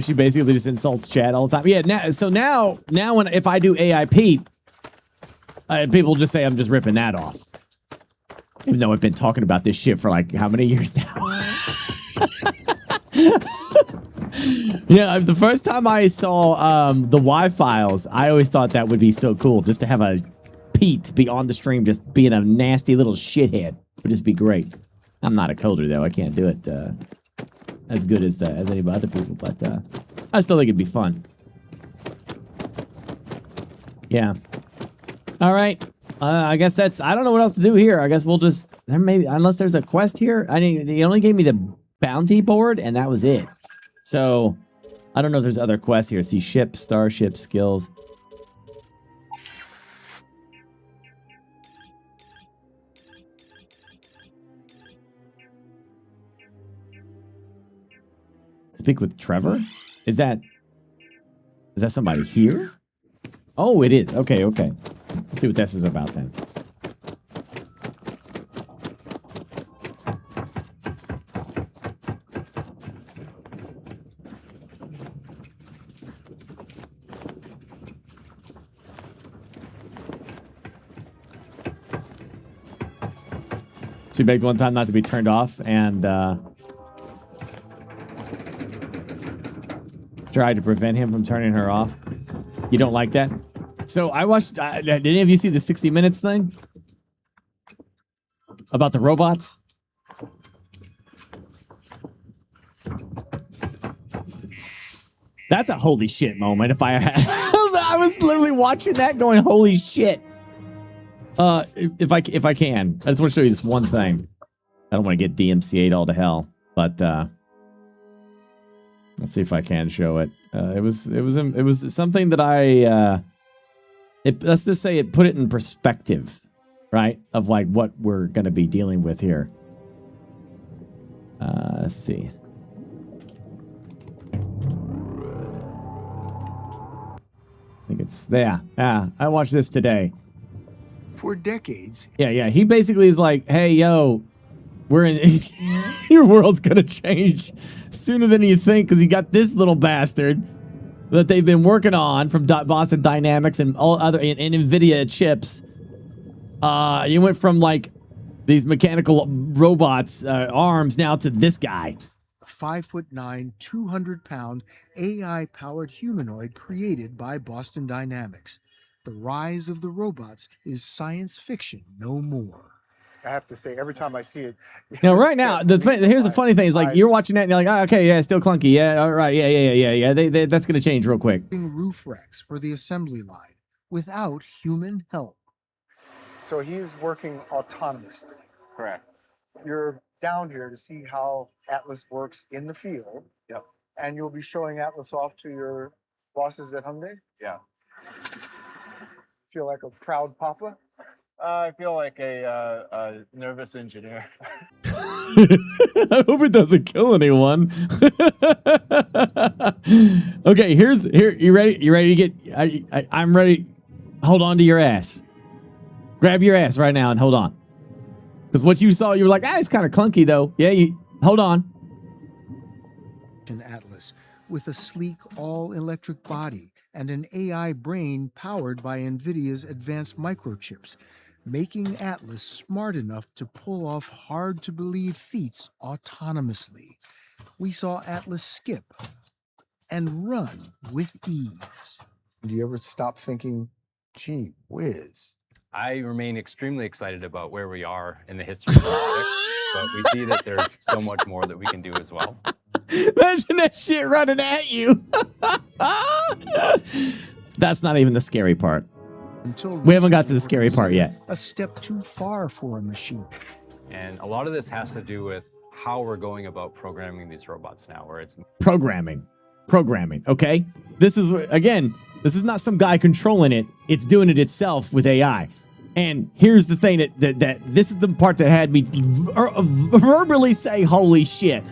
She basically just insults Chad all the time. Yeah. Now if I do AI Pete, people just say I'm just ripping that off. Even though I've been talking about this shit for like how many years now? Yeah, the first time I saw the Y files, I always thought that would be so cool, just to have a Pete be on the stream, just being a nasty little shithead. Would just be great. I'm not a coder though; I can't do it as good as any other people, but I still think it'd be fun. Yeah. All right. I guess that's. I don't know what else to do here. I guess we'll just unless there's a quest here. I mean, they only gave me the bounty board, and that was it. So I don't know if there's other quests here. See ship, starship, skills. Speak with Trevor? Is that somebody here? Oh, it is. Okay. Let's see what this is about then. She begged one time not to be turned off and tried to prevent him from turning her off. You don't like that? So I watched. Did any of you see the 60 Minutes thing about the robots? That's a holy shit moment. If I had, I was literally watching that, going, "Holy shit!" If I can, I just want to show you this one thing. I don't want to get DMCA'd all to hell, but let's see if I can show it. It was something that I. Let's just say it put it in perspective, right? Of like what we're going to be dealing with here. Let's see. I think it's there. Yeah, I watched this today. For decades. Yeah. He basically is like, "Hey, yo, we're in. Your world's gonna change sooner than you think because you got this little bastard that they've been working on from Boston Dynamics and all other and NVIDIA chips. You went from like these mechanical robots arms now to this guy." 5'9", 200-pound AI-powered humanoid created by Boston Dynamics. The rise of the robots is science fiction no more. I have to say, every time I see it... Now, right now, here's the funny thing. Is like, you're watching that and you're like, "Oh, okay, yeah, still clunky. Yeah, all right, yeah. That's going to change real quick." Roof racks for the assembly line without human help. So he's working autonomously. Correct. You're down here to see how Atlas works in the field. Yep. And you'll be showing Atlas off to your bosses at Hyundai? Yeah. Feel like a proud papa? I feel like a nervous engineer. I hope it doesn't kill anyone. Okay, here. You ready? You ready to get? I'm ready. Hold on to your ass. Grab your ass right now and hold on. Because what you saw, you were like, it's kind of clunky though. Yeah, you hold on. An Atlas with a sleek all-electric body and an AI brain powered by NVIDIA's advanced microchips, making Atlas smart enough to pull off hard-to-believe feats autonomously. We saw Atlas skip and run with ease. Do you ever stop thinking, gee whiz? I remain extremely excited about where we are in the history of robotics, but we see that there's so much more that we can do as well. Imagine that shit running at you. That's not even the scary part. We haven't got to the scary part yet. A step too far for a machine. And a lot of this has to do with how we're going about programming these robots now, where it's Programming. Okay. This is not some guy controlling it. It's doing it itself with AI. And here's the thing that this is the part that had me verbally say, "Holy shit."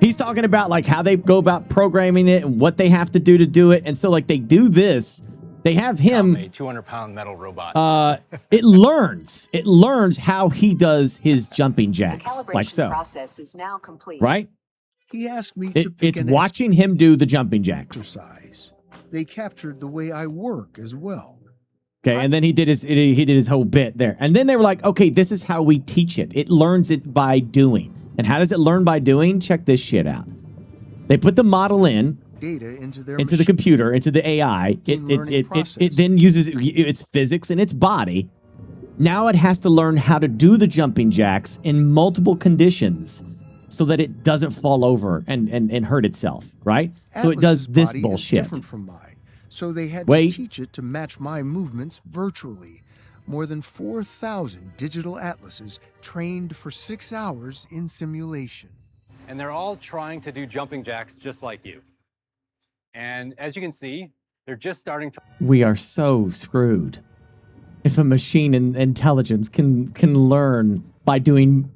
He's talking about like how they go about programming it and what they have to do it. And so like they do this, they have him a 200-pound metal robot. It learns how he does his jumping jacks. The calibration like so. process is now complete. Right? He asked me to pick it's watching him do the jumping jacks. Exercise. They captured the way I work as well. Okay, and then he did his whole bit there. And then they were like, "Okay, this is how we teach it. It learns it by doing." And how does it learn by doing? Check this shit out. They put the model in data into the computer, into the AI. It then uses its physics and its body. Now it has to learn how to do the jumping jacks in multiple conditions so that it doesn't fall over and hurt itself, right? So it does this body bullshit. Is different from mine. So they had to teach it to match my movements virtually. More than 4,000 digital atlases trained for 6 hours in simulation. And they're all trying to do jumping jacks just like you. And as you can see, they're just starting to... We are so screwed. If a machine intelligence can learn by doing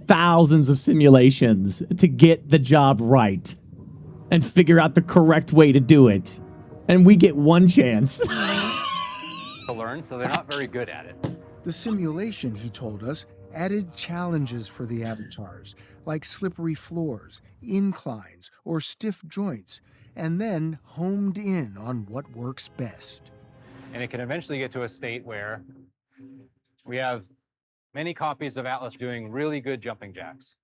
thousands of simulations to get the job right and figure out the correct way to do it, and we get one chance to learn, so they're not very good at it. The simulation, he told us, added challenges for the avatars, like slippery floors, inclines, or stiff joints, and then homed in on what works best. And it can eventually get to a state where we have many copies of Atlas doing really good jumping jacks.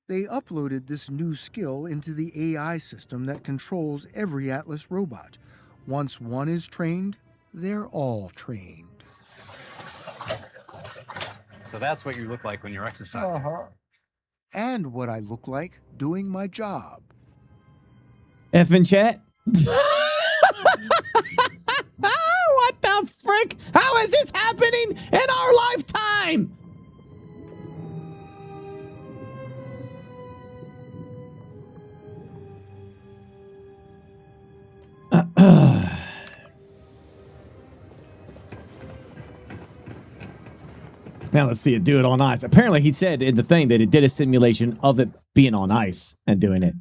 They uploaded this new skill into the AI system that controls every Atlas robot. Once one is trained, they're all trained. So that's what you look like when you're exercising. And what I look like doing my job. F in chat. What the frick? How is this happening in our lifetime? Now let's see it do it on ice. Apparently he said in the thing that it did a simulation of it being on ice and doing it.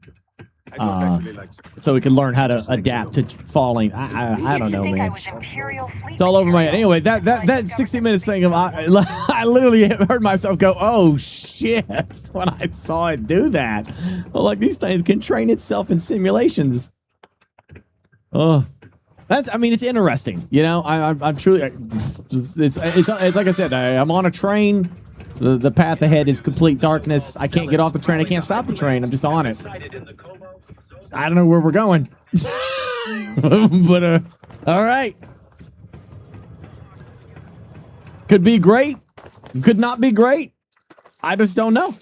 So we can learn how to adapt to falling. I don't know, man. It's all over my head. Anyway, that 60 minutes thing of I literally heard myself go, oh shit, when I saw it do that. Well, like these things can train itself in simulations. Oh, I mean, it's interesting. You know, I'm truly, it's like I said, I'm on a train. The path ahead is complete darkness. I can't get off the train. I can't stop the train. I'm just on it. I don't know where we're going. But, all right. Could be great. Could not be great. I just don't know.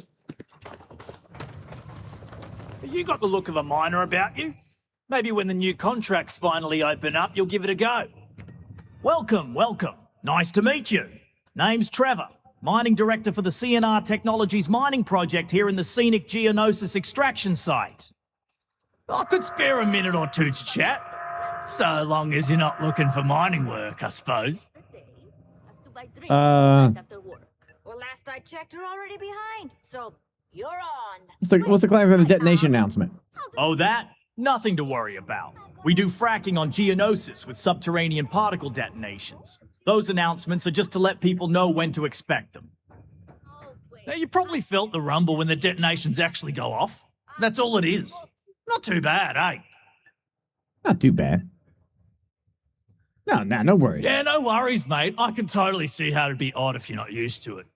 You got the look of a miner about you. Maybe when the new contracts finally open up, you'll give it a go. Welcome, welcome. Nice to meet you. Name's Trevor, mining director for the CNR Technologies mining project here in the scenic Geonosis extraction site. I could spare a minute or two to chat, so long as you're not looking for mining work, I suppose. Well, last I checked, you're already behind, so you're on. What's the class of the detonation announcement? Oh, that? Nothing to worry about. We do fracking on Geonosis with subterranean particle detonations. Those announcements are just to let people know when to expect them. Now, you probably felt the rumble when the detonations actually go off. That's all it is. Not too bad, eh? Not too bad. No worries. Yeah, no worries, mate. I can totally see how it'd be odd if you're not used to it.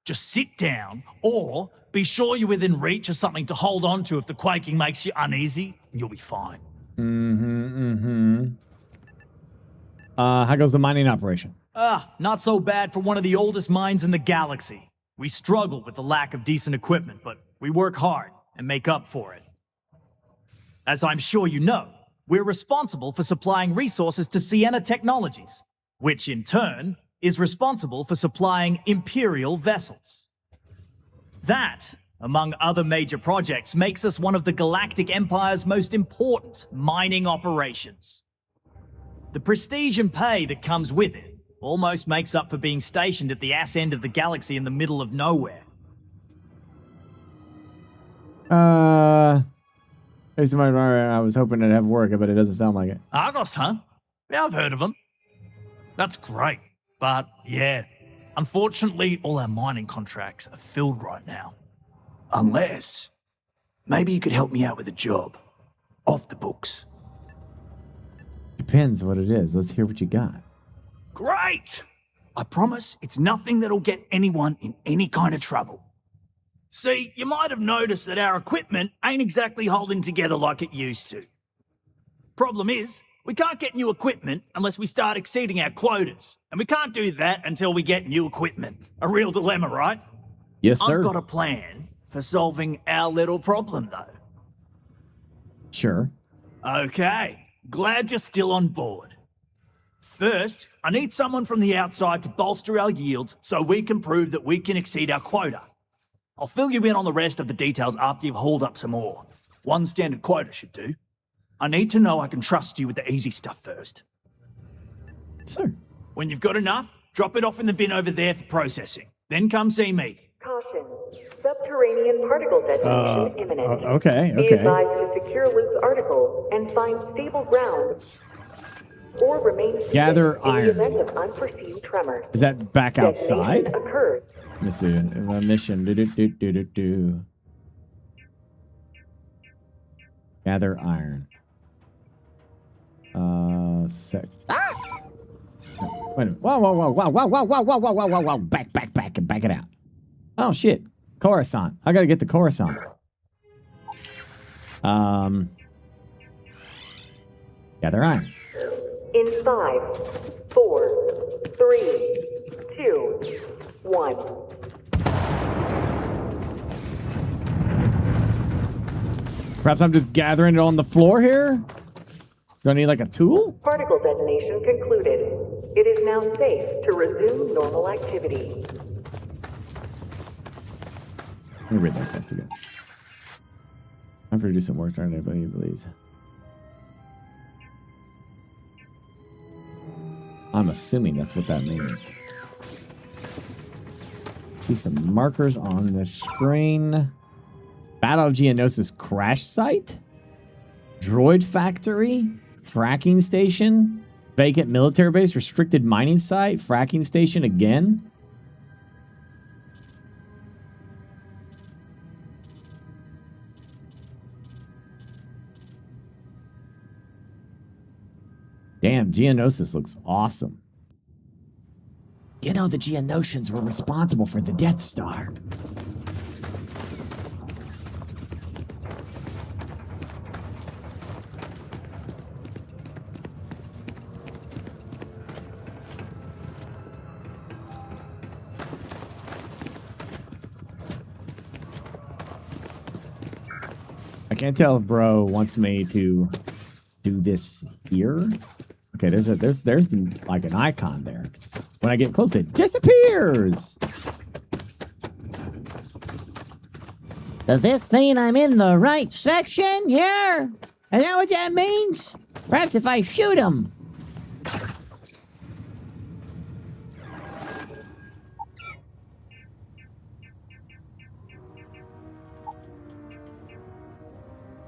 Just sit down, or be sure you're within reach of something to hold on to if the quaking makes you uneasy, and you'll be fine. How goes the mining operation? Not so bad for one of the oldest mines in the galaxy. We struggle with the lack of decent equipment, but we work hard and make up for it. As I'm sure you know, we're responsible for supplying resources to Sienna Technologies, which in turn is responsible for supplying Imperial vessels. That, among other major projects, makes us one of the Galactic Empire's most important mining operations. The prestige and pay that comes with it almost makes up for being stationed at the ass end of the galaxy in the middle of nowhere. I was hoping to have work, but it doesn't sound like it. Argos, huh? Yeah, I've heard of them. That's great. But, yeah, unfortunately, all our mining contracts are filled right now. Unless, maybe you could help me out with a job. Off the books. Depends what it is. Let's hear what you got. Great! I promise it's nothing that'll get anyone in any kind of trouble. See, you might have noticed that our equipment ain't exactly holding together like it used to. Problem is, we can't get new equipment unless we start exceeding our quotas. And we can't do that until we get new equipment. A real dilemma, right? Yes, sir. I've got a plan for solving our little problem, though. Sure. Okay, glad you're still on board. First, I need someone from the outside to bolster our yields so we can prove that we can exceed our quota. I'll fill you in on the rest of the details after you've hauled up some more. One standard quota should do. I need to know I can trust you with the easy stuff first. Sure. When you've got enough, drop it off in the bin over there for processing. Then come see me. Caution. Subterranean particle detonation imminent. Okay. Be advised to secure loose articles and find stable ground. Or remain Gather in iron. the event of unforeseen tremor. Is that back outside? Detonation occurs. Let me see. My mission. Gather iron. Wait a minute. Whoa. Back it out. Oh, shit. Coruscant. I gotta get to Coruscant. Gather iron. In 5, 4, 3, 2, 1. Perhaps I'm just gathering it on the floor here? Do I need like a tool? Particle detonation concluded. It is now safe to resume normal activity. Let me read that fast again. I'm going to do some work trying to please. I'm assuming that's what that means. See some markers on the screen. Battle of Geonosis crash site? Droid factory? Fracking station? Vacant military base? Restricted mining site? Fracking station again? Damn, Geonosis looks awesome. You know, the Geonosians were responsible for the Death Star. I can't tell if bro wants me to do this here. Okay, there's like an icon there. When I get close, it disappears. Does this mean I'm in the right section here? Is that what that means? Perhaps if I shoot him.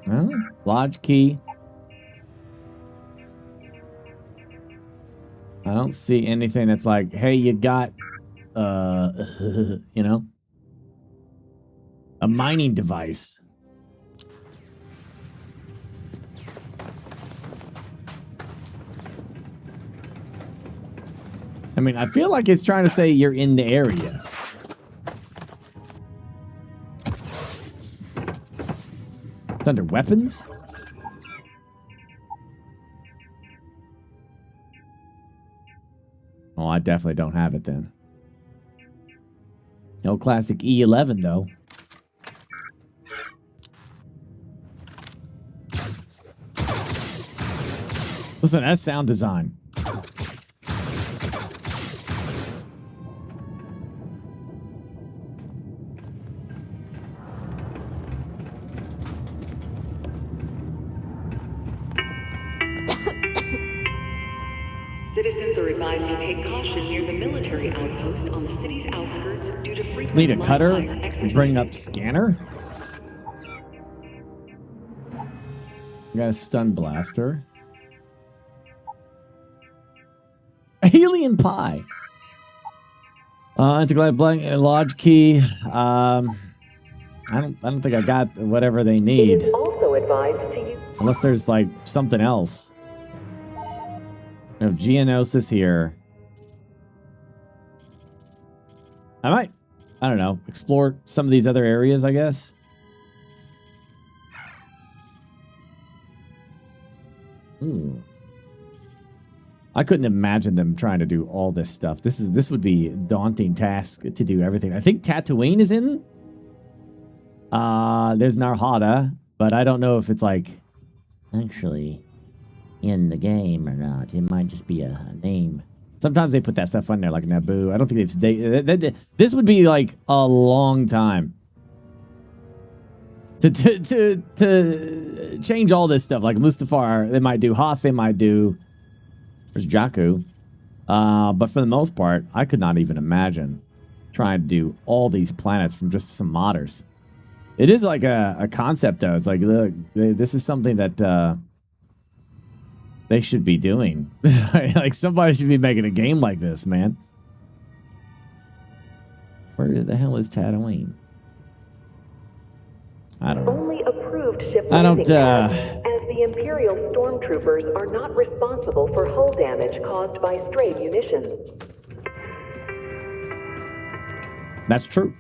Well, lodge key. I don't see anything that's like, hey, you got, you know, a mining device. I mean, I feel like it's trying to say you're in the area. It's under weapons? Oh, I definitely don't have it then. No classic E11 though. Listen, that's sound design. Citizens are advised to take caution near the military outpost on the city's outskirts due to frequent Need a cutter live fire and bring up scanner. I got a stun blaster. Alien pie. Anti-glide blank lodge key. I don't think I got whatever they need. It is also advised to use Unless there's like something else. We have Geonosis here. I don't know, explore some of these other areas, I guess. Ooh. I couldn't imagine them trying to do all this stuff. This would be a daunting task to do everything. I think Tatooine is in. There's Narhada, but I don't know if it's like actually in the game or not. It might just be a name. Sometimes they put that stuff on there, like Naboo. I don't think this would be like a long time to change all this stuff. Like Mustafar, they might do Hoth, they might do. There's Jakku, but for the most part, I could not even imagine trying to do all these planets from just some modders. It is like a concept, though. It's like, look, this is something that they should be doing. Like, somebody should be making a game like this, man. Where the hell is Tatooine? I don't know. only approved ship I don't, landing pads, as the Imperial stormtroopers are not responsible for hull damage caused by stray munitions. That's true.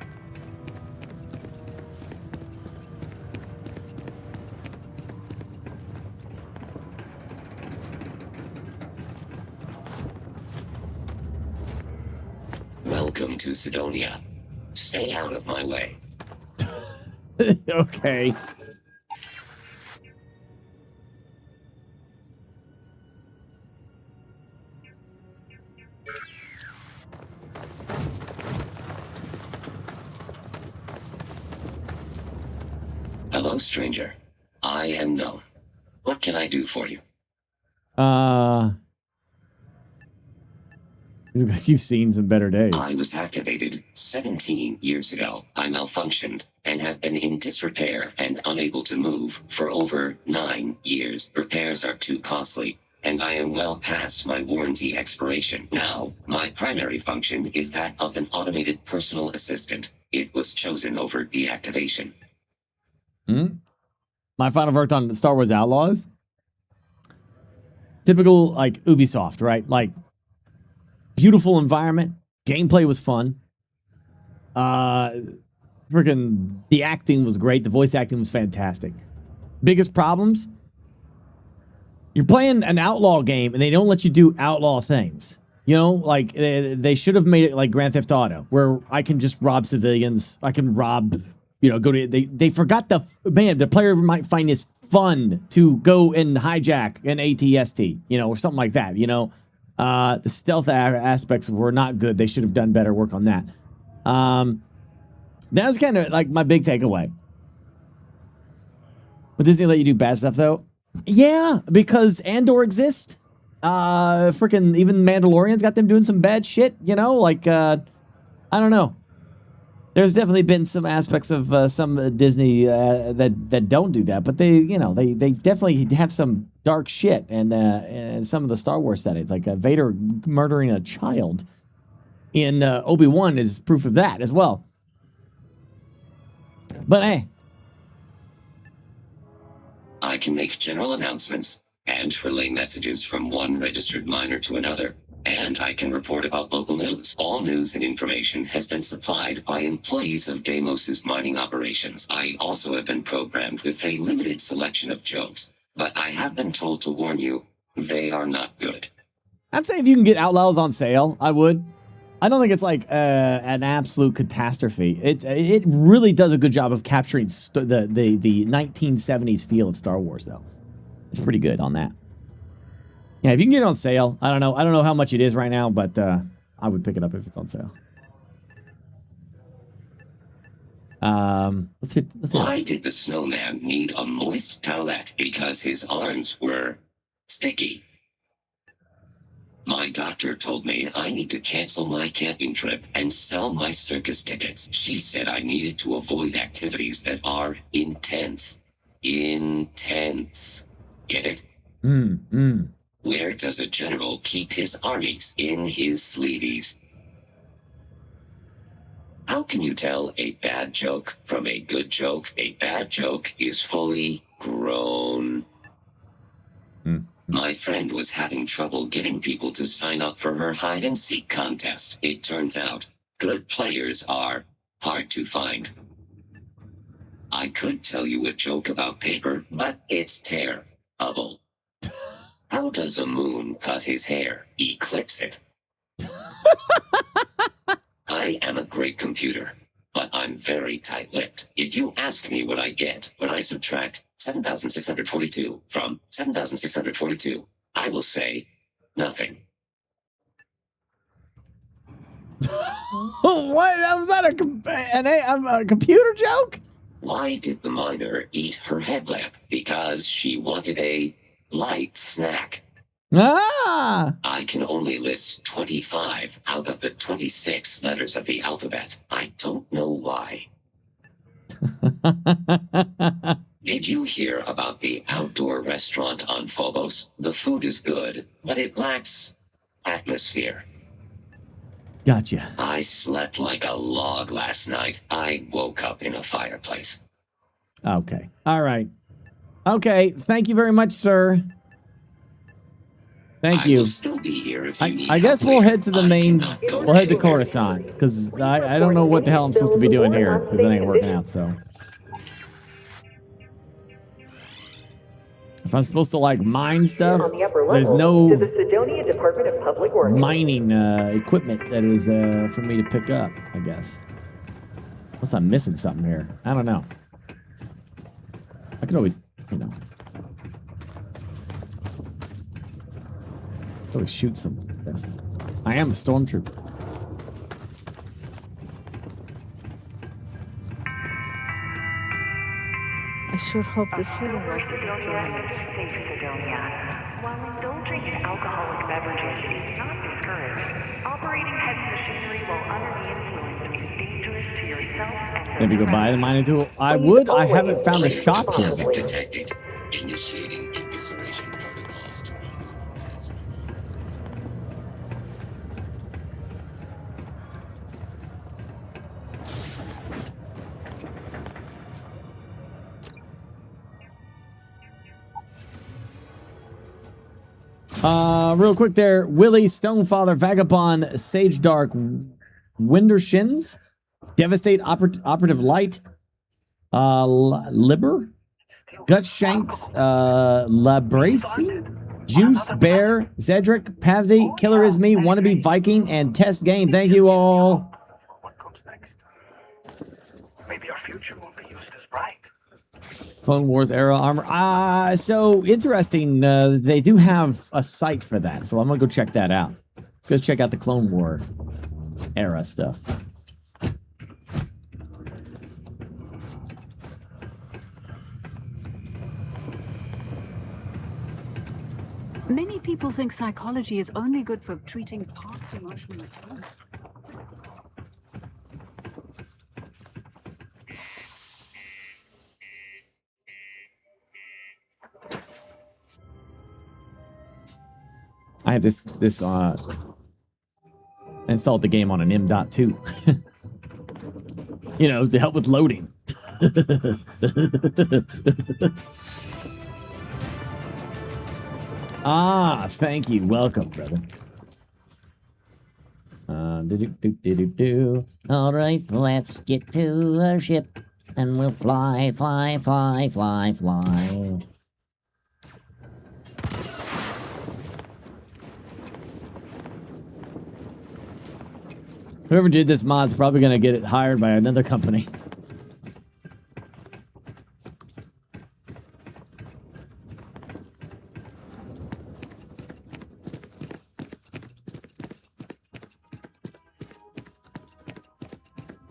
Welcome to Sidonia. Stay out of my way. Okay. Hello, stranger. I am known. What can I do for you? You've seen some better days. I was activated 17 years ago. I malfunctioned and have been in disrepair and unable to move for over 9 years. Repairs are too costly, and I am well past my warranty expiration. Now, my primary function is that of an automated personal assistant. It was chosen over deactivation. My final verdict on Star Wars Outlaws. Typical, like, Ubisoft, right? Like, beautiful environment. Gameplay was fun. Freaking, the acting was great. The voice acting was fantastic. Biggest problems? You're playing an outlaw game, and they don't let you do outlaw things. You know, like, they should have made it like Grand Theft Auto, where I can just rob civilians. I can rob, you know, go to... They forgot the player might find this fun to go and hijack an ATST, you know, or something like that, you know. The stealth aspects were not good. They should have done better work on that. That was kind of like my big takeaway. But Disney let you do bad stuff, though? Yeah, because Andor exists. Freaking even Mandalorian's got them doing some bad shit, you know? Like, I don't know. There's definitely been some aspects of some Disney that don't do that, but they definitely have some dark shit and some of the Star Wars settings, like Vader murdering a child in Obi-Wan is proof of that as well. But hey, I can make general announcements and relay messages from one registered miner to another. And I can report about local news. All news and information has been supplied by employees of Deimos's mining operations. I also have been programmed with a limited selection of jokes, but I have been told to warn you, they are not good. I'd say if you can get Outlaws on sale, I would. I don't think it's like an absolute catastrophe. It really does a good job of capturing the 1970s feel of Star Wars, though. It's pretty good on that. Yeah, if you can get it on sale, I don't know how much it is right now, but I would pick it up if it's on sale. Let's hit. Why did the snowman need a moist towelette? Because his arms were sticky. My doctor told me I need to cancel my camping trip and sell my circus tickets. She said I needed to avoid activities that are intense. Intense. Get it? Where does a general keep his armies? In his sleeveys. How can you tell a bad joke from a good joke? A bad joke is fully grown. My friend was having trouble getting people to sign up for her hide-and-seek contest. It turns out, good players are hard to find. I could tell you a joke about paper, but it's terrible. How does a moon cut his hair? Eclipse it. I am a great computer, but I'm very tight-lipped. If you ask me what I get when I subtract 7,642 from 7,642, I will say nothing. What? That was not a computer joke? Why did the miner eat her headlamp? Because she wanted a light snack. I can only list 25 out of the 26 letters of the alphabet. I don't know why. Did you hear about the outdoor restaurant on Phobos? The food is good, but it lacks atmosphere. Gotcha. I slept like a log last night. I woke up in a fireplace. Okay. All right. Okay. Thank you very much, sir. Thank you. I will still be here if you need I guess help we'll later. head to the main. We'll head to Coruscant because I don't know what the hell I'm supposed to be doing here because it ain't working out. So If I'm supposed to like mine stuff, On the upper there's level no to the Sidonia Department of Public Works. mining equipment that is for me to pick up, I guess. Unless I'm missing something here. I don't know. I could always, you know. Always shoot some. Yes. I am a stormtrooper. I sure hope this healing off is While indulging in alcoholic beverages is not discouraged, operating heavy machinery while under the influence is dangerous to yourself and Maybe go buy the mining tool. I would. I haven't found a shop here. Detected. Initiating evisceration protocols to remove hazard. Real quick there, Willie, Stonefather, Vagabond, Sage Dark, Windershins, Devastate, Operative Light, Liber, Gutshanks, Labracy, Juice, Bear, Zedric, Pavsy, Killer is Me, Wannabe Viking, and Test Game. Thank you all. What comes next? Maybe our future won't be just as bright. Clone Wars era armor. So interesting. They do have a site for that, so I'm gonna go check that out. Let's go check out the Clone War era stuff. Many people think psychology is only good for treating past emotional trauma. I have this I installed the game on an M.2. You know, to help with loading. Thank you. Welcome, brother. All right, let's get to our ship, and we'll fly, fly, fly, fly, fly. Whoever did this mod's probably going to get it hired by another company.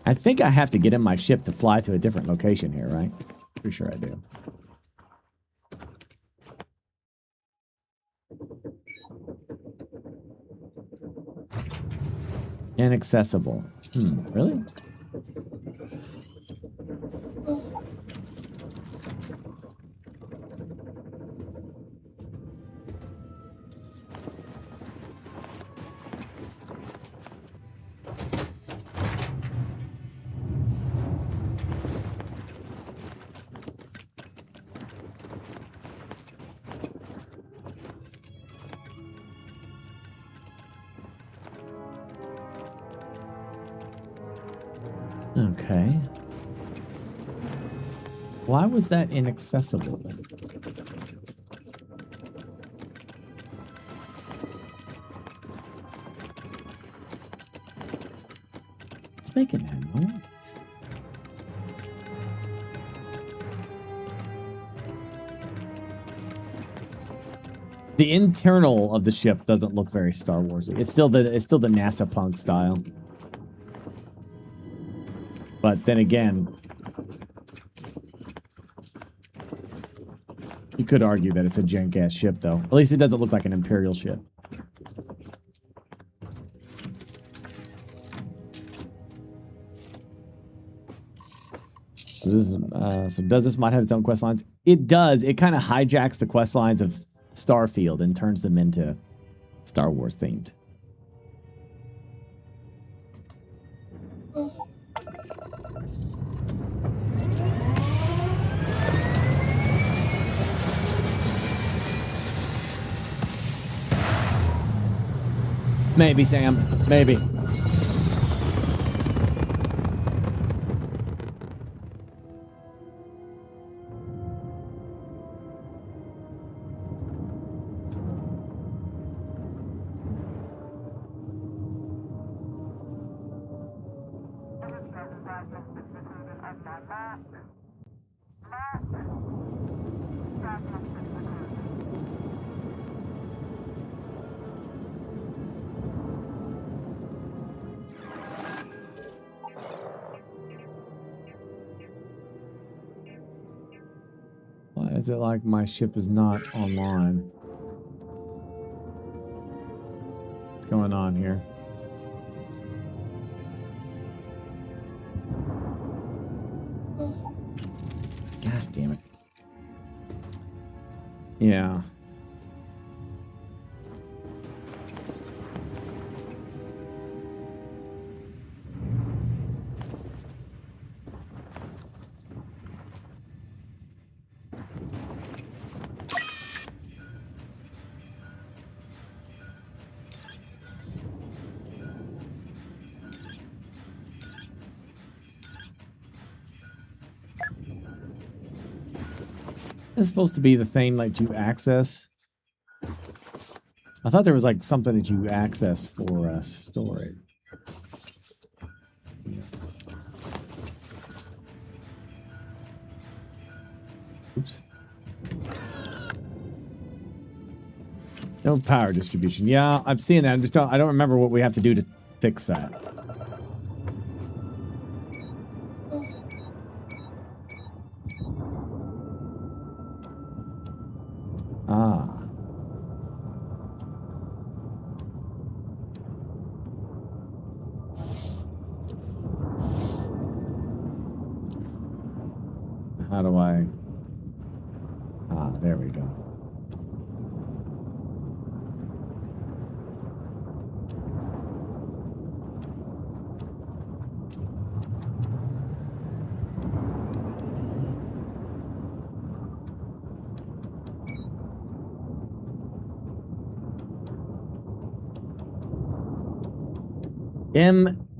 I think I have to get in my ship to fly to a different location here, right? Pretty sure I do. Inaccessible. Really? Okay. Why was that inaccessible then? It's making that noise. The internal of the ship doesn't look very Star Warsy. It's still the NASA punk style. But then again, you could argue that it's a jank-ass ship, though. At least it doesn't look like an Imperial ship. So does this mod have its own quest lines? It does. It kind of hijacks the quest lines of Starfield and turns them into Star Wars themed. Maybe, Sam. Maybe. Why is it like my ship is not online? What's going on here? Gosh damn it. Yeah. It's supposed to be the thing like you access. I thought there was like something that you accessed for storage. Oops. No power distribution. Yeah, I'm seeing that. I don't remember what we have to do to fix that. Ah. How do I... Ah, there we go.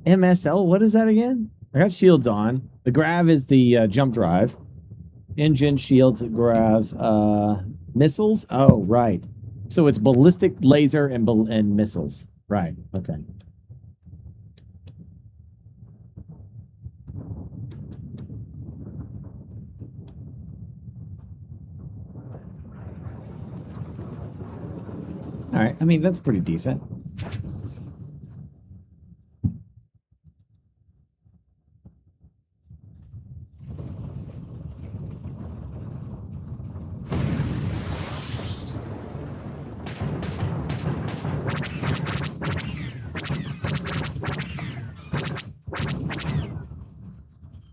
MSL, what is that again? I got shields on. The grav is the jump drive. Engine, shields, grav, missiles. Oh, right. So it's ballistic, laser, and missiles. Right. Okay. All right. I mean, that's pretty decent.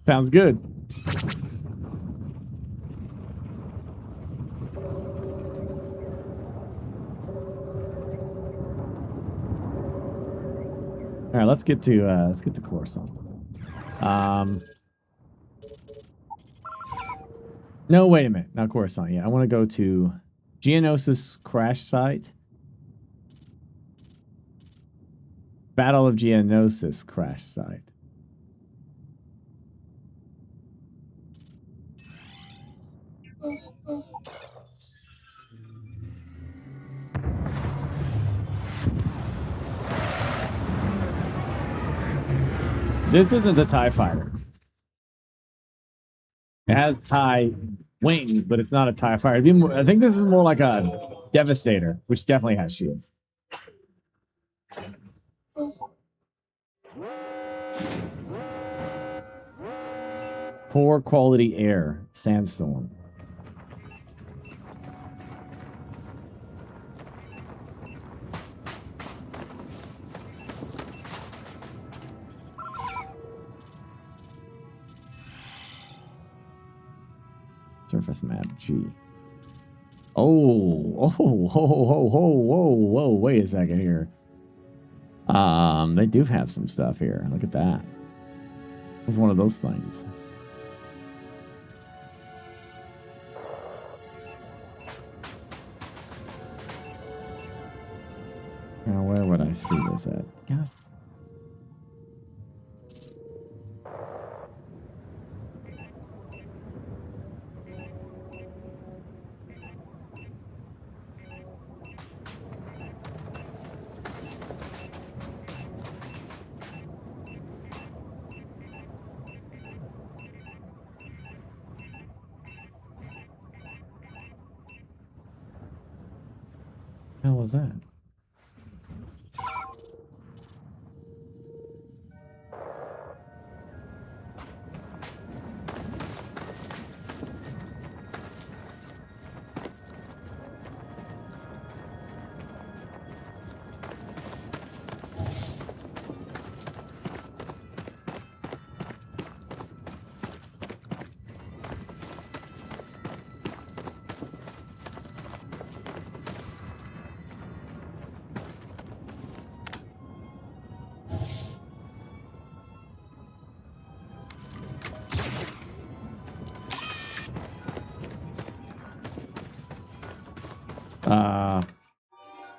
Sounds good. All right, let's get to Coruscant. No, wait a minute, not Coruscant. Yeah, I want to go to Geonosis crash site. Battle of Geonosis crash site. This isn't a TIE fighter. It has TIE wings, but it's not a TIE fighter. I think this is more like a Devastator, which definitely has shields. Poor quality air. Sandstorm. Surface map G. Oh, whoa, wait a second here. They do have some stuff here. Look at that. It's one of those things. Now, where would I see this at? God. hell was that?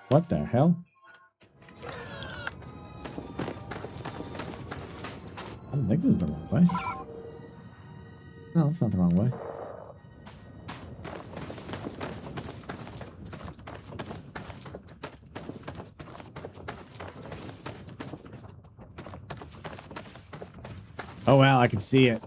What the hell? I don't think this is the wrong way. No, that's not the wrong way. Oh wow, I can see it.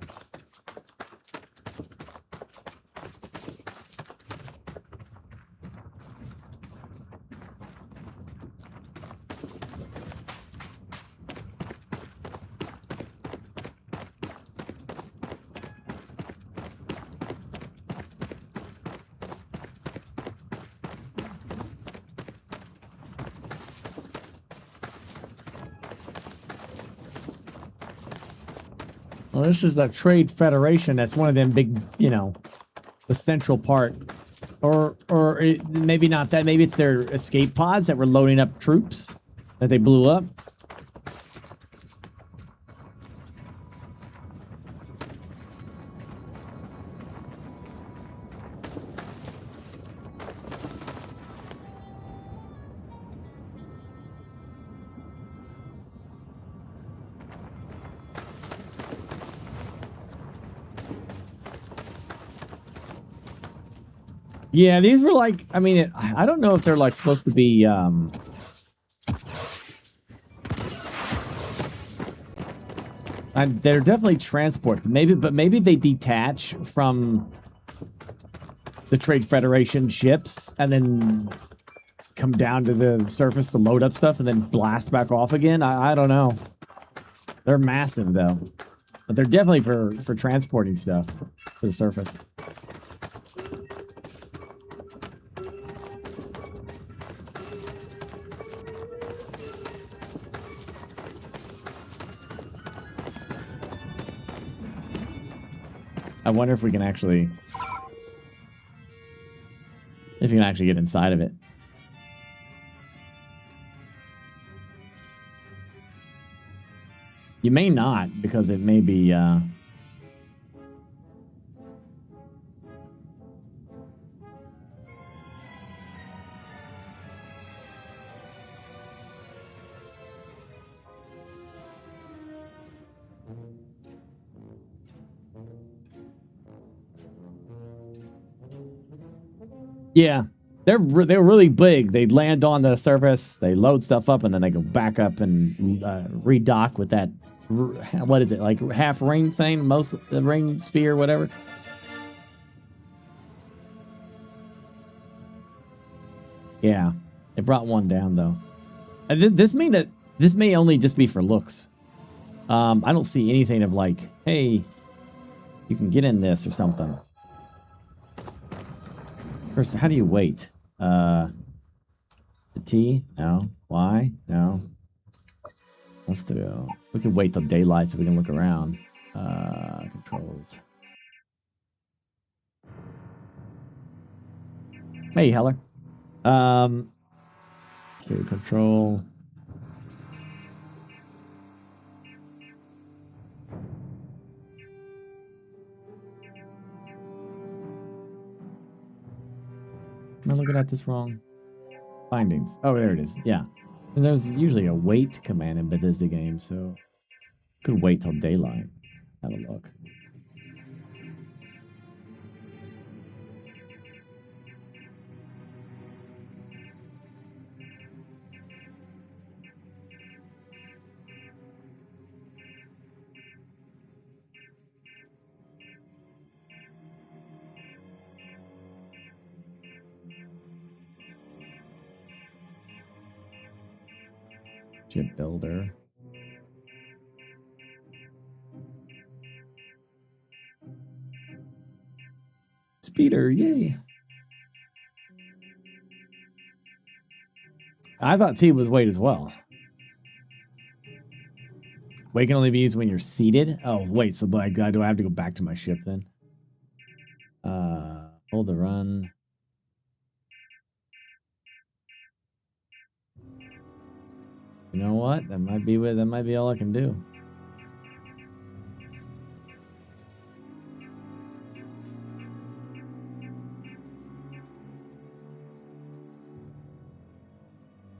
Well, this is a trade federation. That's one of them big, you know, the central part. Or maybe not that. Maybe it's their escape pods that were loading up troops that they blew up. Yeah, these were like, I mean, I don't know if they're like supposed to be, and they're definitely transport. But maybe they detach from the Trade Federation ships and then come down to the surface to load up stuff and then blast back off again. I don't know. They're massive though, but they're definitely for transporting stuff to the surface. I wonder if we can actually... if you can actually get inside of it. You may not, because it may be... Yeah, they're really big. They land on the surface, they load stuff up, and then they go back up and redock with that. What is it, like half ring thing? Most the ring sphere, whatever. Yeah, they brought one down though. This may only just be for looks. I don't see anything of like, hey, you can get in this or something. First, how do you wait? The T? No. Y? No. Let's do... we can wait till daylight so we can look around. Controls. Hey, Heller. Okay, control. Am I looking at this wrong? Findings. Oh, there it is. Yeah. There's usually a wait command in Bethesda games, so could wait till daylight. Have a look. Ship builder. Speeder, yay. I thought T was weight as well. Weight can only be used when you're seated. Oh, wait. So like, do I have to go back to my ship then? Hold the run. You know what? That might be all I can do.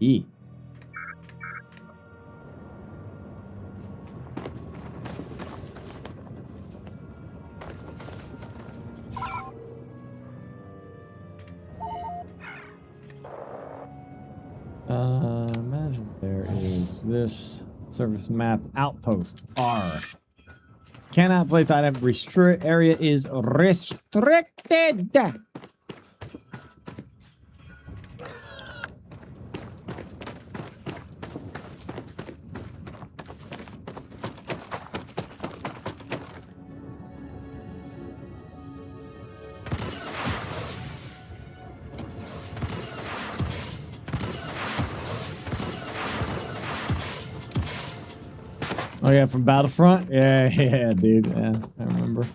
E. Imagine there is this service map outpost R. Cannot place item. Restrict area is restricted. Oh yeah, from Battlefront? Yeah, yeah, dude. Yeah, I remember.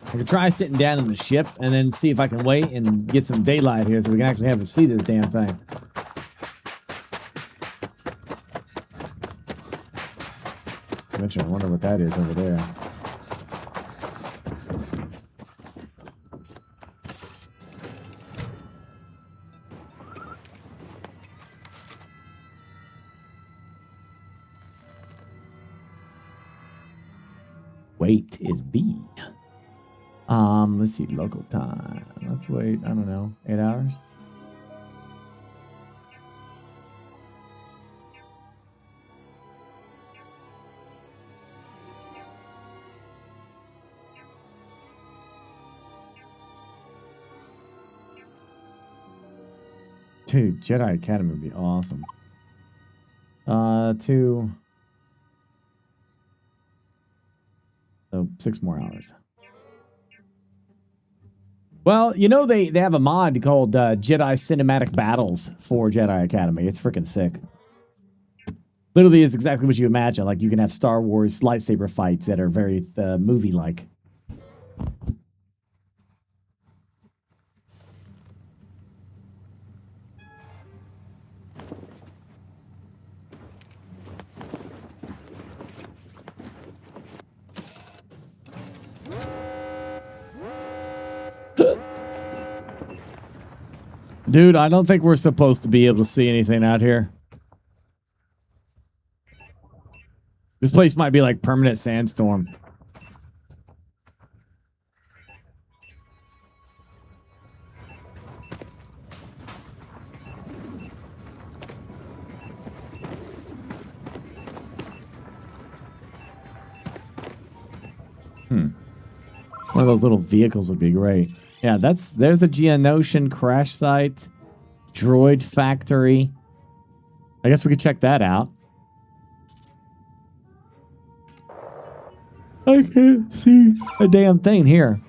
I could try sitting down in the ship and then see if I can wait and get some daylight here so we can actually have a see this damn thing. Actually, I wonder what that is over there. Wait is B. Let's see, local time. Let's wait, I don't know, 8 hours? Dude, Jedi Academy would be awesome. 2. So 6 more hours. Well, you know, they have a mod called Jedi Cinematic Battles for Jedi Academy. It's freaking sick. Literally is exactly what you imagine. Like, you can have Star Wars lightsaber fights that are very movie-like. Dude, I don't think we're supposed to be able to see anything out here. This place might be like permanent sandstorm. One of those little vehicles would be great. Yeah, there's a Geonosis crash site. Droid factory. I guess we could check that out. I can't see a damn thing here.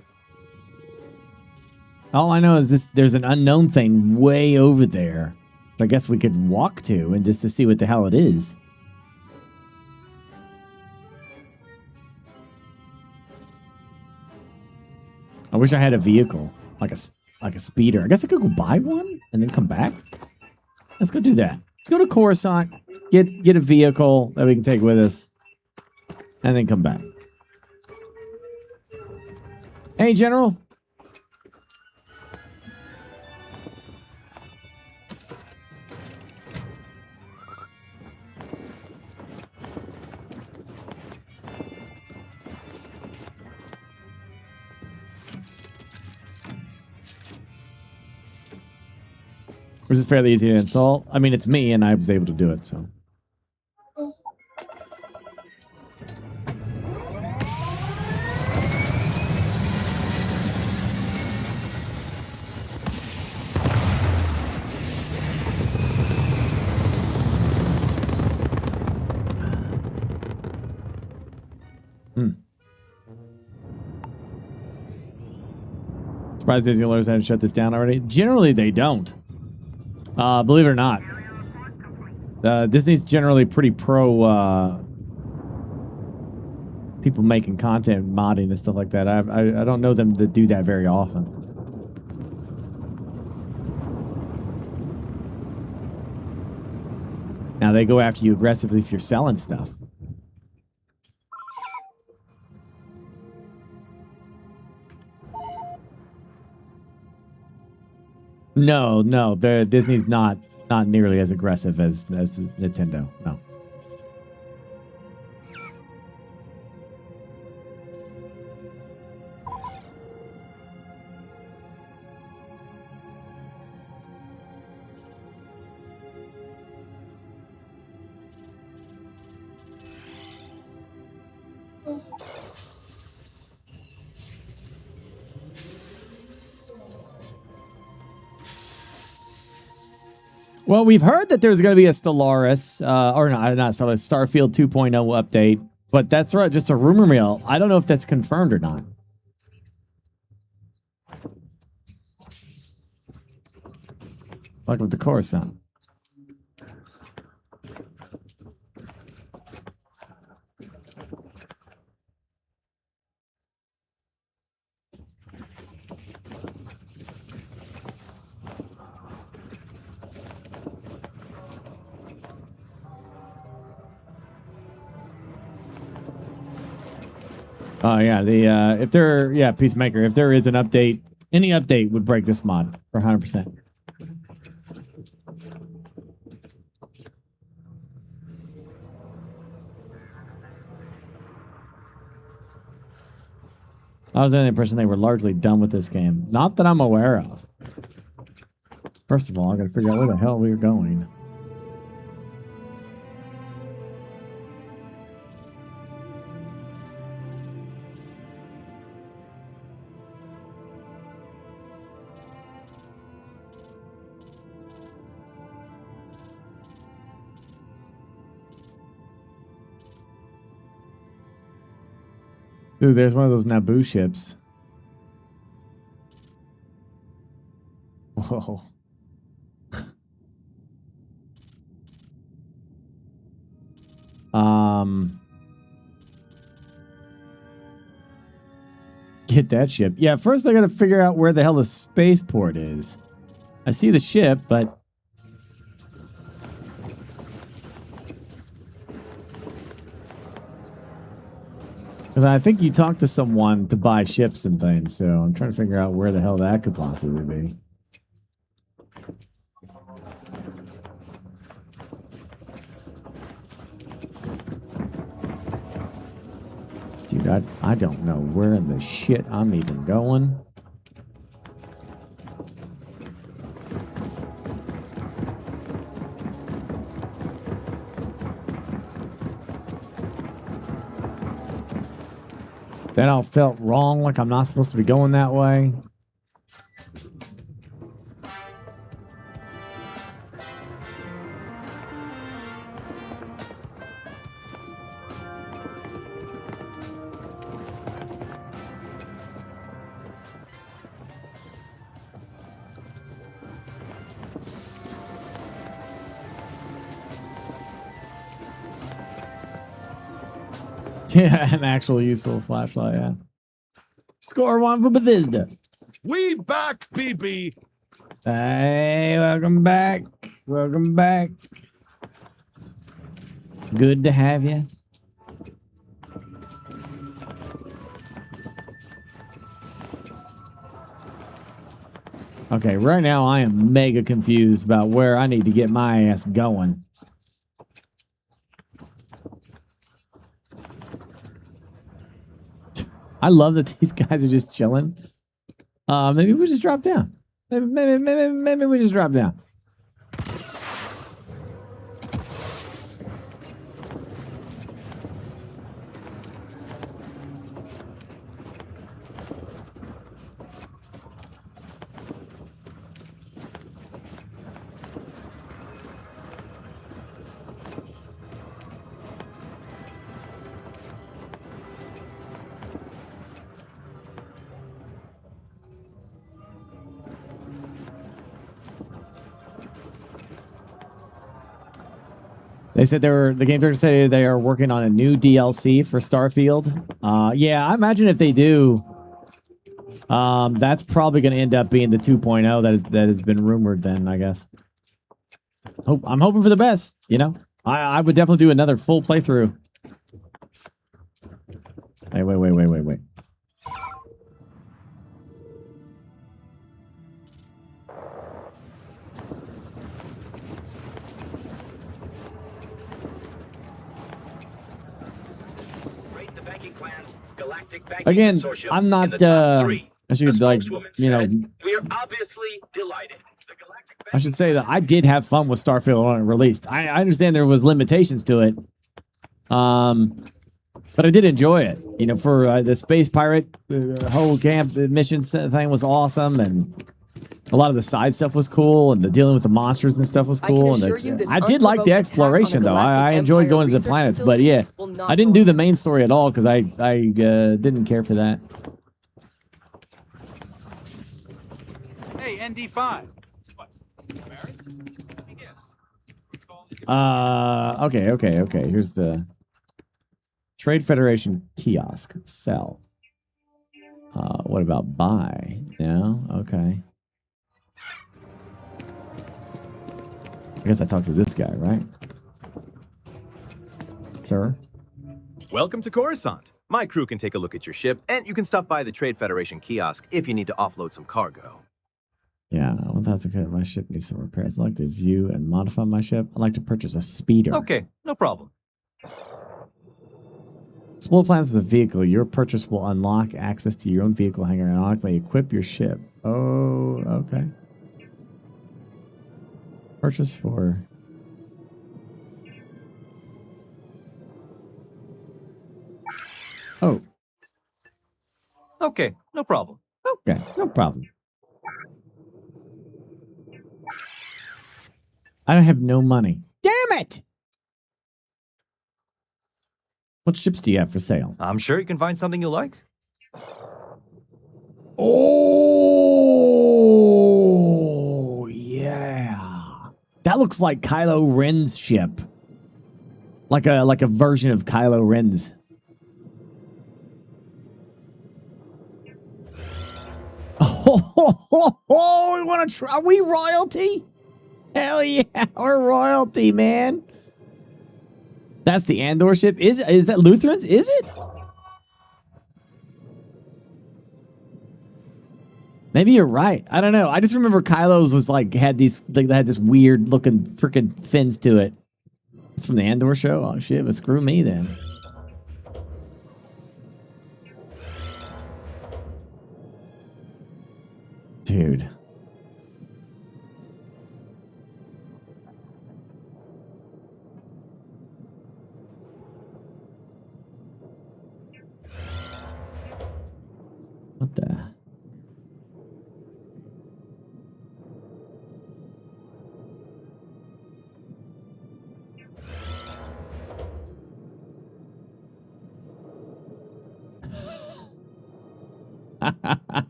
All I know is there's an unknown thing way over there. But I guess we could walk to and just to see what the hell it is. I wish I had a vehicle, like a speeder. I guess I could go buy one and then come back. Let's go do that. Let's go to Coruscant, get a vehicle that we can take with us, and then come back. Hey, General. This is fairly easy to install. I mean, it's me, and I was able to do it, so. Surprised Disney alerts haven't shut this down already. Generally, they don't. Believe it or not. Disney's generally pretty pro people making content, modding, and stuff like that. I don't know them to do that very often. Now, they go after you aggressively if you're selling stuff. No, Disney's not nearly as aggressive as Nintendo. No. Well, we've heard that there's going to be a Stellaris, or not Stellaris, Starfield 2.0 update, but that's right, just a rumor mill. I don't know if that's confirmed or not. Like with the Coruscant. Oh yeah, if there Peacemaker, if there is an update, any update would break this mod for 100%. I was under the impression they were largely done with this game. Not that I'm aware of. First of all, I gotta figure out where the hell we are going. Dude, there's one of those Naboo ships. Whoa. Get that ship. Yeah, first I gotta figure out where the hell the spaceport is. I see the ship, but... Because I think you talked to someone to buy ships and things, so I'm trying to figure out where the hell that could possibly be. Dude, I don't know where in the shit I'm even going. That all felt wrong, like I'm not supposed to be going that way. Yeah, an actual useful flashlight, yeah. Score one for Bethesda. We back, BB. Hey, welcome back. Welcome back. Good to have you. Okay, right now I am mega confused about where I need to get my ass going. I love that these guys are just chilling. Maybe we just drop down. Maybe we just drop down. They said the game director said they are working on a new DLC for Starfield. Yeah, I imagine if they do, that's probably going to end up being the 2.0 that has been rumored. Then I guess. I'm hoping for the best. You know, I would definitely do another full playthrough. Hey, wait. Again, I'm not, I should, like, you know, We're obviously delighted. I should say that I did have fun with Starfield when it released. I understand there was limitations to it. But I did enjoy it. You know, for the space pirate whole camp mission thing was awesome, and a lot of the side stuff was cool, and the dealing with the monsters and stuff was cool. And I did like the exploration, though. I enjoyed going to the planets, but yeah, I didn't do the main story at all because I didn't care for that. Hey, ND5. Okay. Here's the Trade Federation kiosk. Sell. What about buy? No? Okay. I guess I talked to this guy, right? Sir? Welcome to Coruscant. My crew can take a look at your ship, and you can stop by the Trade Federation kiosk if you need to offload some cargo. Yeah, well, that's okay. My ship needs some repairs. I'd like to view and modify my ship. I'd like to purchase a speeder. Okay, no problem. Explore plans of the vehicle. Your purchase will unlock access to your own vehicle hangar and automatically equip your ship. Oh, okay. Purchase for... Oh. Okay, no problem. Okay, no problem. I don't have no money. Damn it! What ships do you have for sale? I'm sure you can find something you like. Oh, yeah. That looks like Kylo Ren's ship. Like a version of Kylo Ren's. Oh, we want to try. Are we royalty? Hell yeah, we're royalty, man. That's the Andor ship. Is that Lutherans? Is it? Maybe you're right. I don't know. I just remember Kylo's was like had this weird looking freaking fins to it. It's from the Andor show. Oh shit, but screw me then. Dude. What the?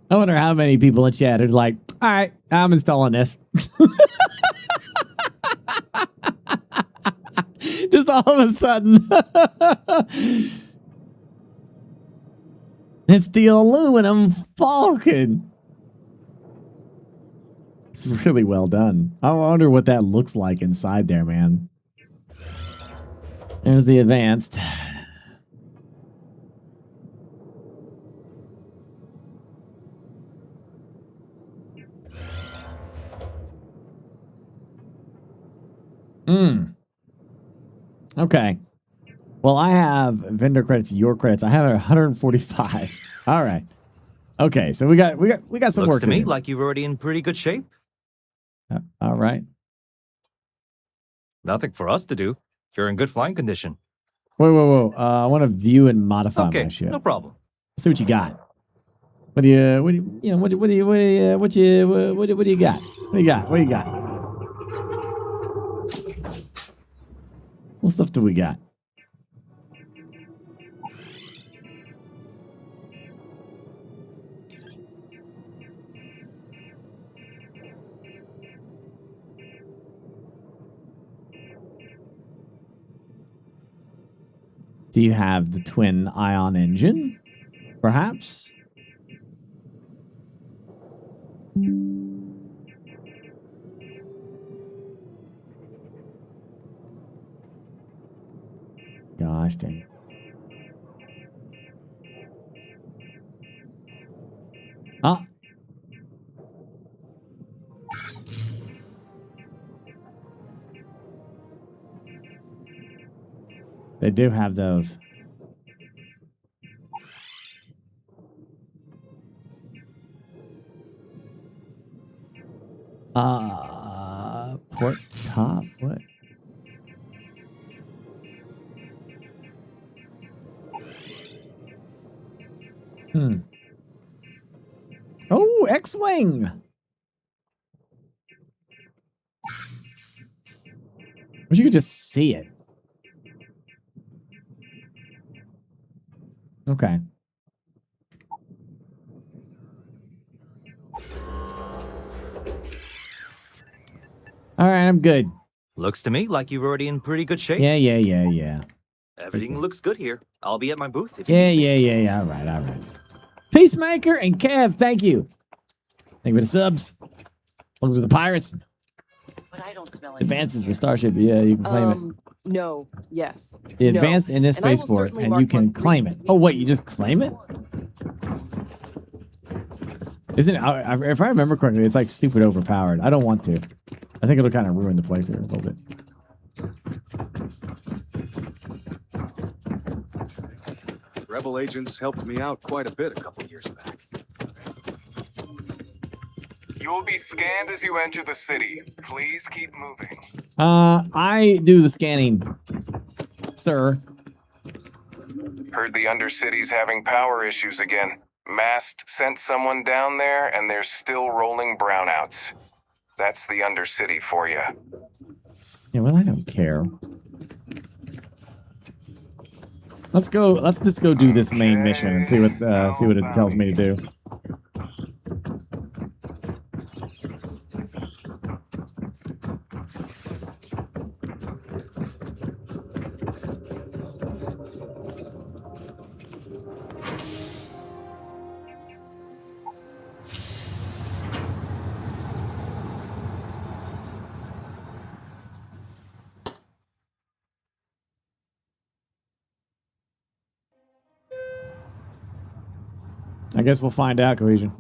I wonder how many people in chat are like, all right, I'm installing this. Just all of a sudden. It's the aluminum Falcon. It's really well done. I wonder what that looks like inside there, man. There's the advanced. Okay. Well, I have vendor credits, your credits. I have 145. All right. Okay, so we got some work. Looks to me like you're already in pretty good shape. All right. Nothing for us to do. You're in good flying condition. Whoa. I want to view and modify my ship. No problem. Let's see what you got. What do you got? What do you got? What stuff do we got? Do you have the twin ion engine? Perhaps? Gosh dang. Ah. They do have those. Port top? What? Oh, X-Wing! Wish you could just see it. Okay. All right, I'm good. Looks to me like you're already in pretty good shape. Yeah. Everything looks good here. I'll be at my booth if you Yeah. need me. All right. Peacemaker and Kev, thank you. Thank you for the subs. Welcome to the Pirates. But I don't smell Advances the Starship. Yeah, you can claim it. No. Yes. The advanced in this spaceport, and you can claim it. Oh, wait, you just claim it? Isn't it, if I remember correctly, it's like stupid overpowered. I don't want to. I think it'll kind of ruin the playthrough a little bit. Rebel agents helped me out quite a bit a couple years back. You will be scanned as you enter the city. Please keep moving. I do the scanning, sir. Heard the Undercity's having power issues again. Mast sent someone down there, and they're still rolling brownouts. That's the Undercity for you. Yeah, well, I don't care. Let's go. Let's just go do this main mission and see what it tells me to do. I guess we'll find out, Cohesion.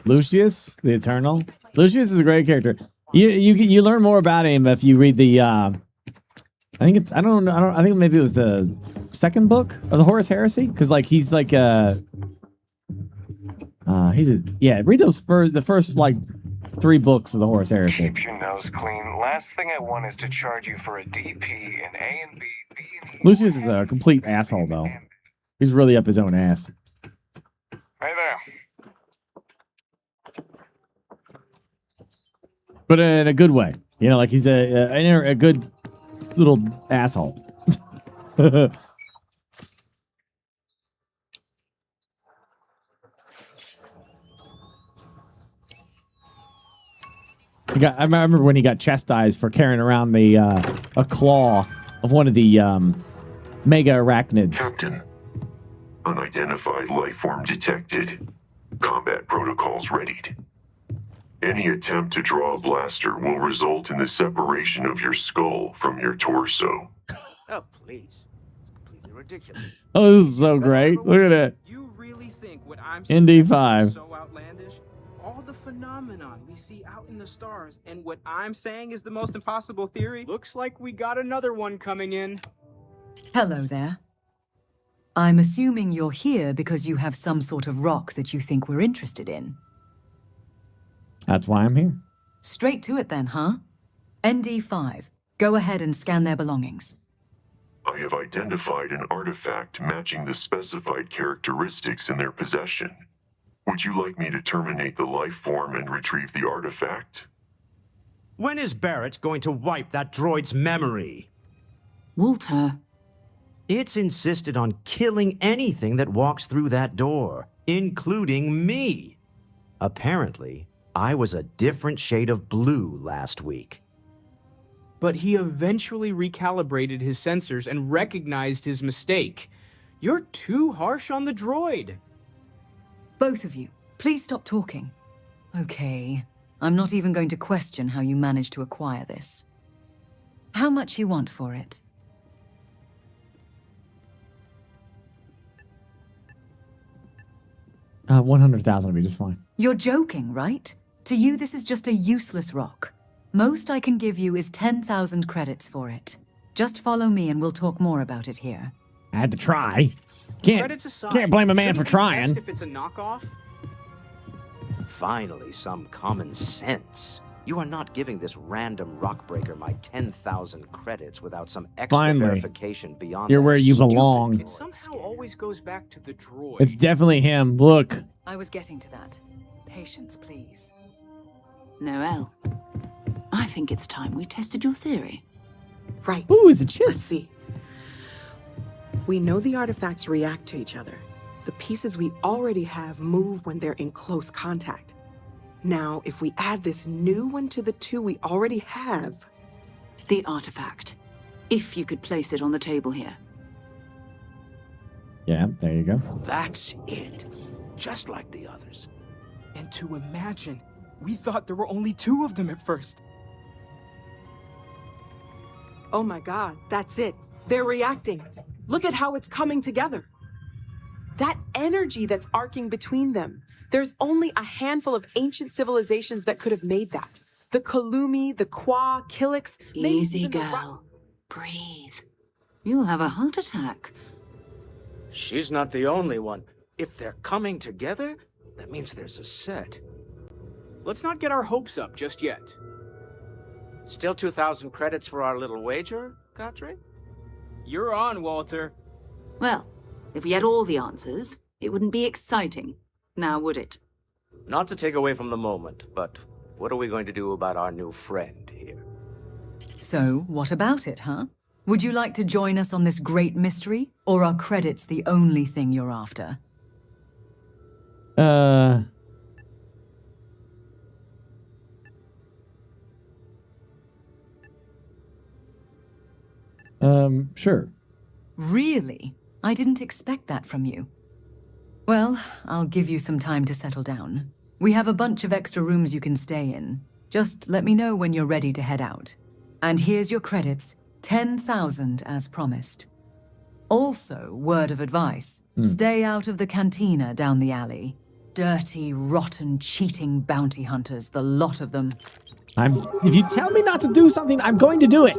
Lucius, the Eternal. Lucius is a great character. You learn more about him if you read the. I think it's. I think maybe it was the second book of the Horus Heresy, because like he's like yeah. Read the first like 3 books of the Horus Heresy. Keep your nose clean. Last thing I want is to charge you for a DP in A and B, B and E. Lucius is a complete asshole, though. He's really up his own ass. Hey there. But in a good way. You know, like he's a good little asshole. I remember when he got chastised for carrying around a claw of one of the mega arachnids. Captain, unidentified life form detected. Combat protocols readied. Any attempt to draw a blaster will result in the separation of your skull from your torso. Oh, please. It's completely ridiculous. Oh, this is so great. Look at it. You really think what I'm saying is ND5. so outlandish? All the phenomenon we see out in the stars, and what I'm saying is the most impossible theory? Looks like we got another one coming in. Hello there. I'm assuming you're here because you have some sort of rock that you think we're interested in. That's why I'm here. Straight to it then, huh? ND5, go ahead and scan their belongings. I have identified an artifact matching the specified characteristics in their possession. Would you like me to terminate the life form and retrieve the artifact? When is Barrett going to wipe that droid's memory? Walter. It's insisted on killing anything that walks through that door, including me. Apparently, I was a different shade of blue last week. But he eventually recalibrated his sensors and recognized his mistake. You're too harsh on the droid. Both of you, please stop talking. Okay, I'm not even going to question how you managed to acquire this. How much you want for it? $100,000 would be just fine. You're joking, right? To you, this is just a useless rock. Most I can give you is 10,000 credits for it. Just follow me and we'll talk more about it here. I had to try. Can't blame a man for trying. If it's a knockoff? Finally, some common sense. You are not giving this random rockbreaker my 10,000 credits without some extra verification beyond. You're where you belong. It somehow always goes back to the droid. It's definitely him. Look. I was getting to that. Patience, please. Noelle, I think it's time we tested your theory. Right. Ooh, is it just? Let's see. We know the artifacts react to each other. The pieces we already have move when they're in close contact. Now, if we add this new one to the two we already have... The artifact. If you could place it on the table here. Yeah, there you go. That's it. Just like the others. And to imagine, we thought there were only 2 of them at first. Oh my god, that's it. They're reacting. Look at how it's coming together. That energy that's arcing between them. There's only a handful of ancient civilizations that could have made that. The Kalumi, the Kwa, Kilix... Easy, girl. Breathe. You'll have a heart attack. She's not the only one. If they're coming together, that means there's a set. Let's not get our hopes up just yet. Still 2,000 credits for our little wager, Katri? You're on, Walter. Well, if we had all the answers, it wouldn't be exciting. Now, would it? Not to take away from the moment, but what are we going to do about our new friend here? So, what about it, huh? Would you like to join us on this great mystery, or are credits the only thing you're after? Sure. Really? I didn't expect that from you. Well, I'll give you some time to settle down. We have a bunch of extra rooms you can stay in. Just let me know when you're ready to head out. And here's your credits, 10,000 as promised. Also, word of advice, stay out of the cantina down the alley. Dirty, rotten, cheating bounty hunters, the lot of them. If you tell me not to do something, I'm going to do it.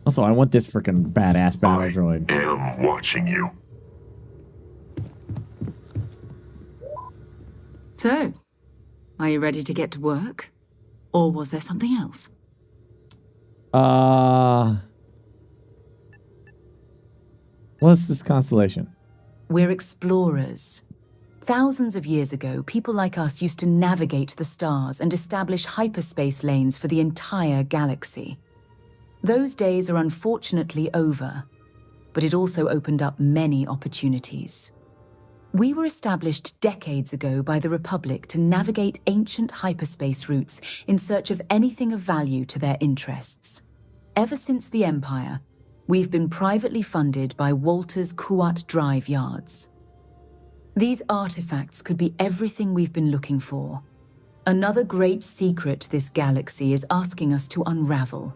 Also, I want this freaking badass battle droid. I am watching you. So, are you ready to get to work? Or was there something else? What's this constellation? We're explorers. Thousands of years ago, people like us used to navigate the stars and establish hyperspace lanes for the entire galaxy. Those days are unfortunately over, but it also opened up many opportunities. We were established decades ago by the Republic to navigate ancient hyperspace routes in search of anything of value to their interests. Ever since the Empire, we've been privately funded by Walter's Kuat Drive yards. These artifacts could be everything we've been looking for. Another great secret this galaxy is asking us to unravel.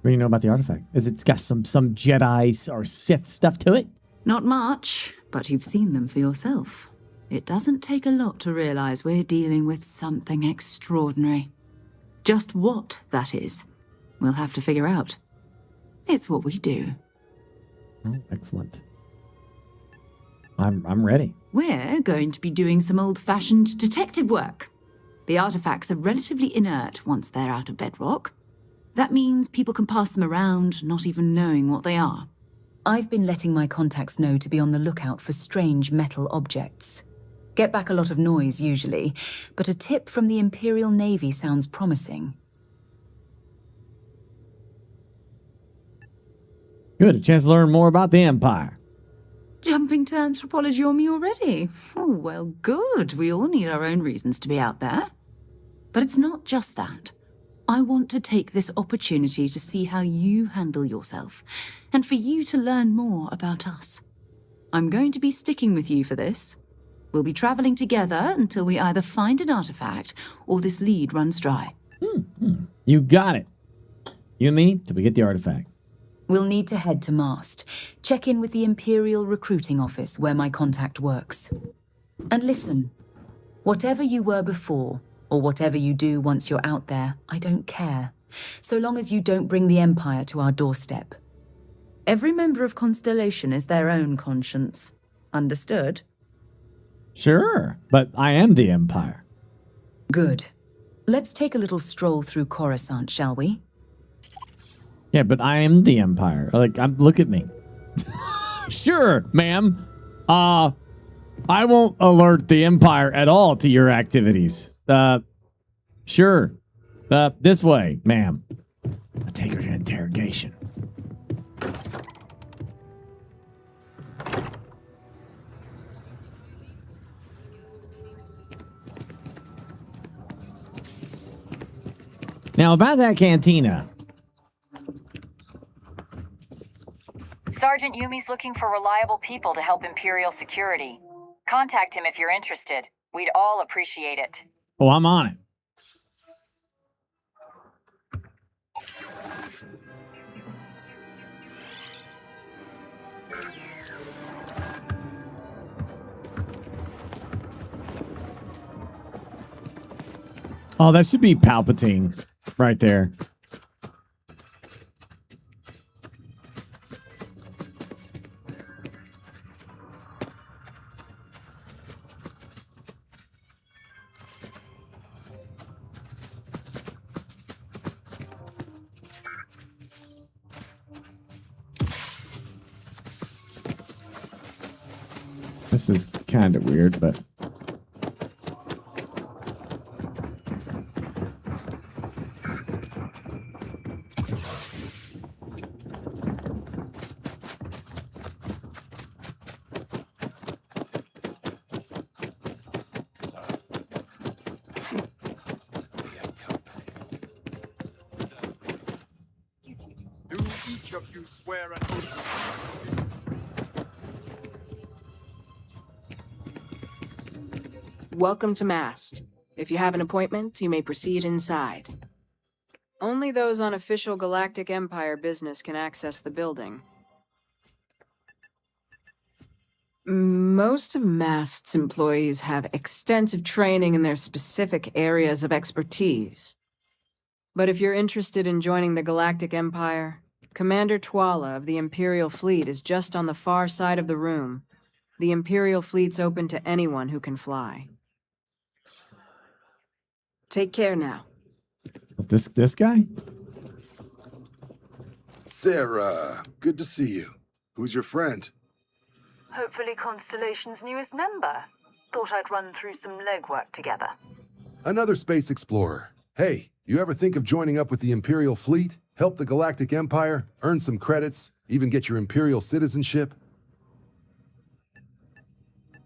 What do you know about the artifact? Is it's got some Jedi or Sith stuff to it? Not much, but you've seen them for yourself. It doesn't take a lot to realize we're dealing with something extraordinary. Just what that is, We'll have to figure out. It's what we do. Oh, excellent. I'm ready. We're going to be doing some old-fashioned detective work. The artifacts are relatively inert once they're out of bedrock. That means people can pass them around, not even knowing what they are. I've been letting my contacts know to be on the lookout for strange metal objects. Get back a lot of noise, usually, but a tip from the Imperial Navy sounds promising. Good, a chance to learn more about the Empire. Jumping to anthropology on me already? Oh, well, good. We all need our own reasons to be out there. But it's not just that. I want to take this opportunity to see how you handle yourself, and for you to learn more about us. I'm going to be sticking with you for this. We'll be traveling together until we either find an artifact or this lead runs dry. You got it. You and me till we get the artifact. We'll need to head to Mast, check in with the Imperial Recruiting Office where my contact works. And listen, whatever you were before, or whatever you do once you're out there, I don't care, so long as you don't bring the Empire to our doorstep. Every member of Constellation is their own conscience. Understood? Sure, but I am the Empire. Good. Let's take a little stroll through Coruscant, shall we? Yeah, but I am the Empire. Look at me. Sure, ma'am. I won't alert the Empire at all to your activities. Sure. This way, ma'am. I'll take her to interrogation. Now, about that cantina. Sergeant Yumi's looking for reliable people to help Imperial security. Contact him if you're interested. We'd all appreciate it. Oh, I'm on it. Oh, that should be Palpatine right there. This is kind of weird, but... Do each of you swear an oath? Welcome to Mast. If you have an appointment, you may proceed inside. Only those on official Galactic Empire business can access the building. Most of Mast's employees have extensive training in their specific areas of expertise. But if you're interested in joining the Galactic Empire, Commander Twala of the Imperial Fleet is just on the far side of the room. The Imperial Fleet's open to anyone who can fly. Take care now. This guy? Sarah, good to see you. Who's your friend? Hopefully Constellation's newest member. Thought I'd run through some legwork together. Another space explorer. Hey, you ever think of joining up with the Imperial Fleet? Help the Galactic Empire, earn some credits, even get your Imperial citizenship?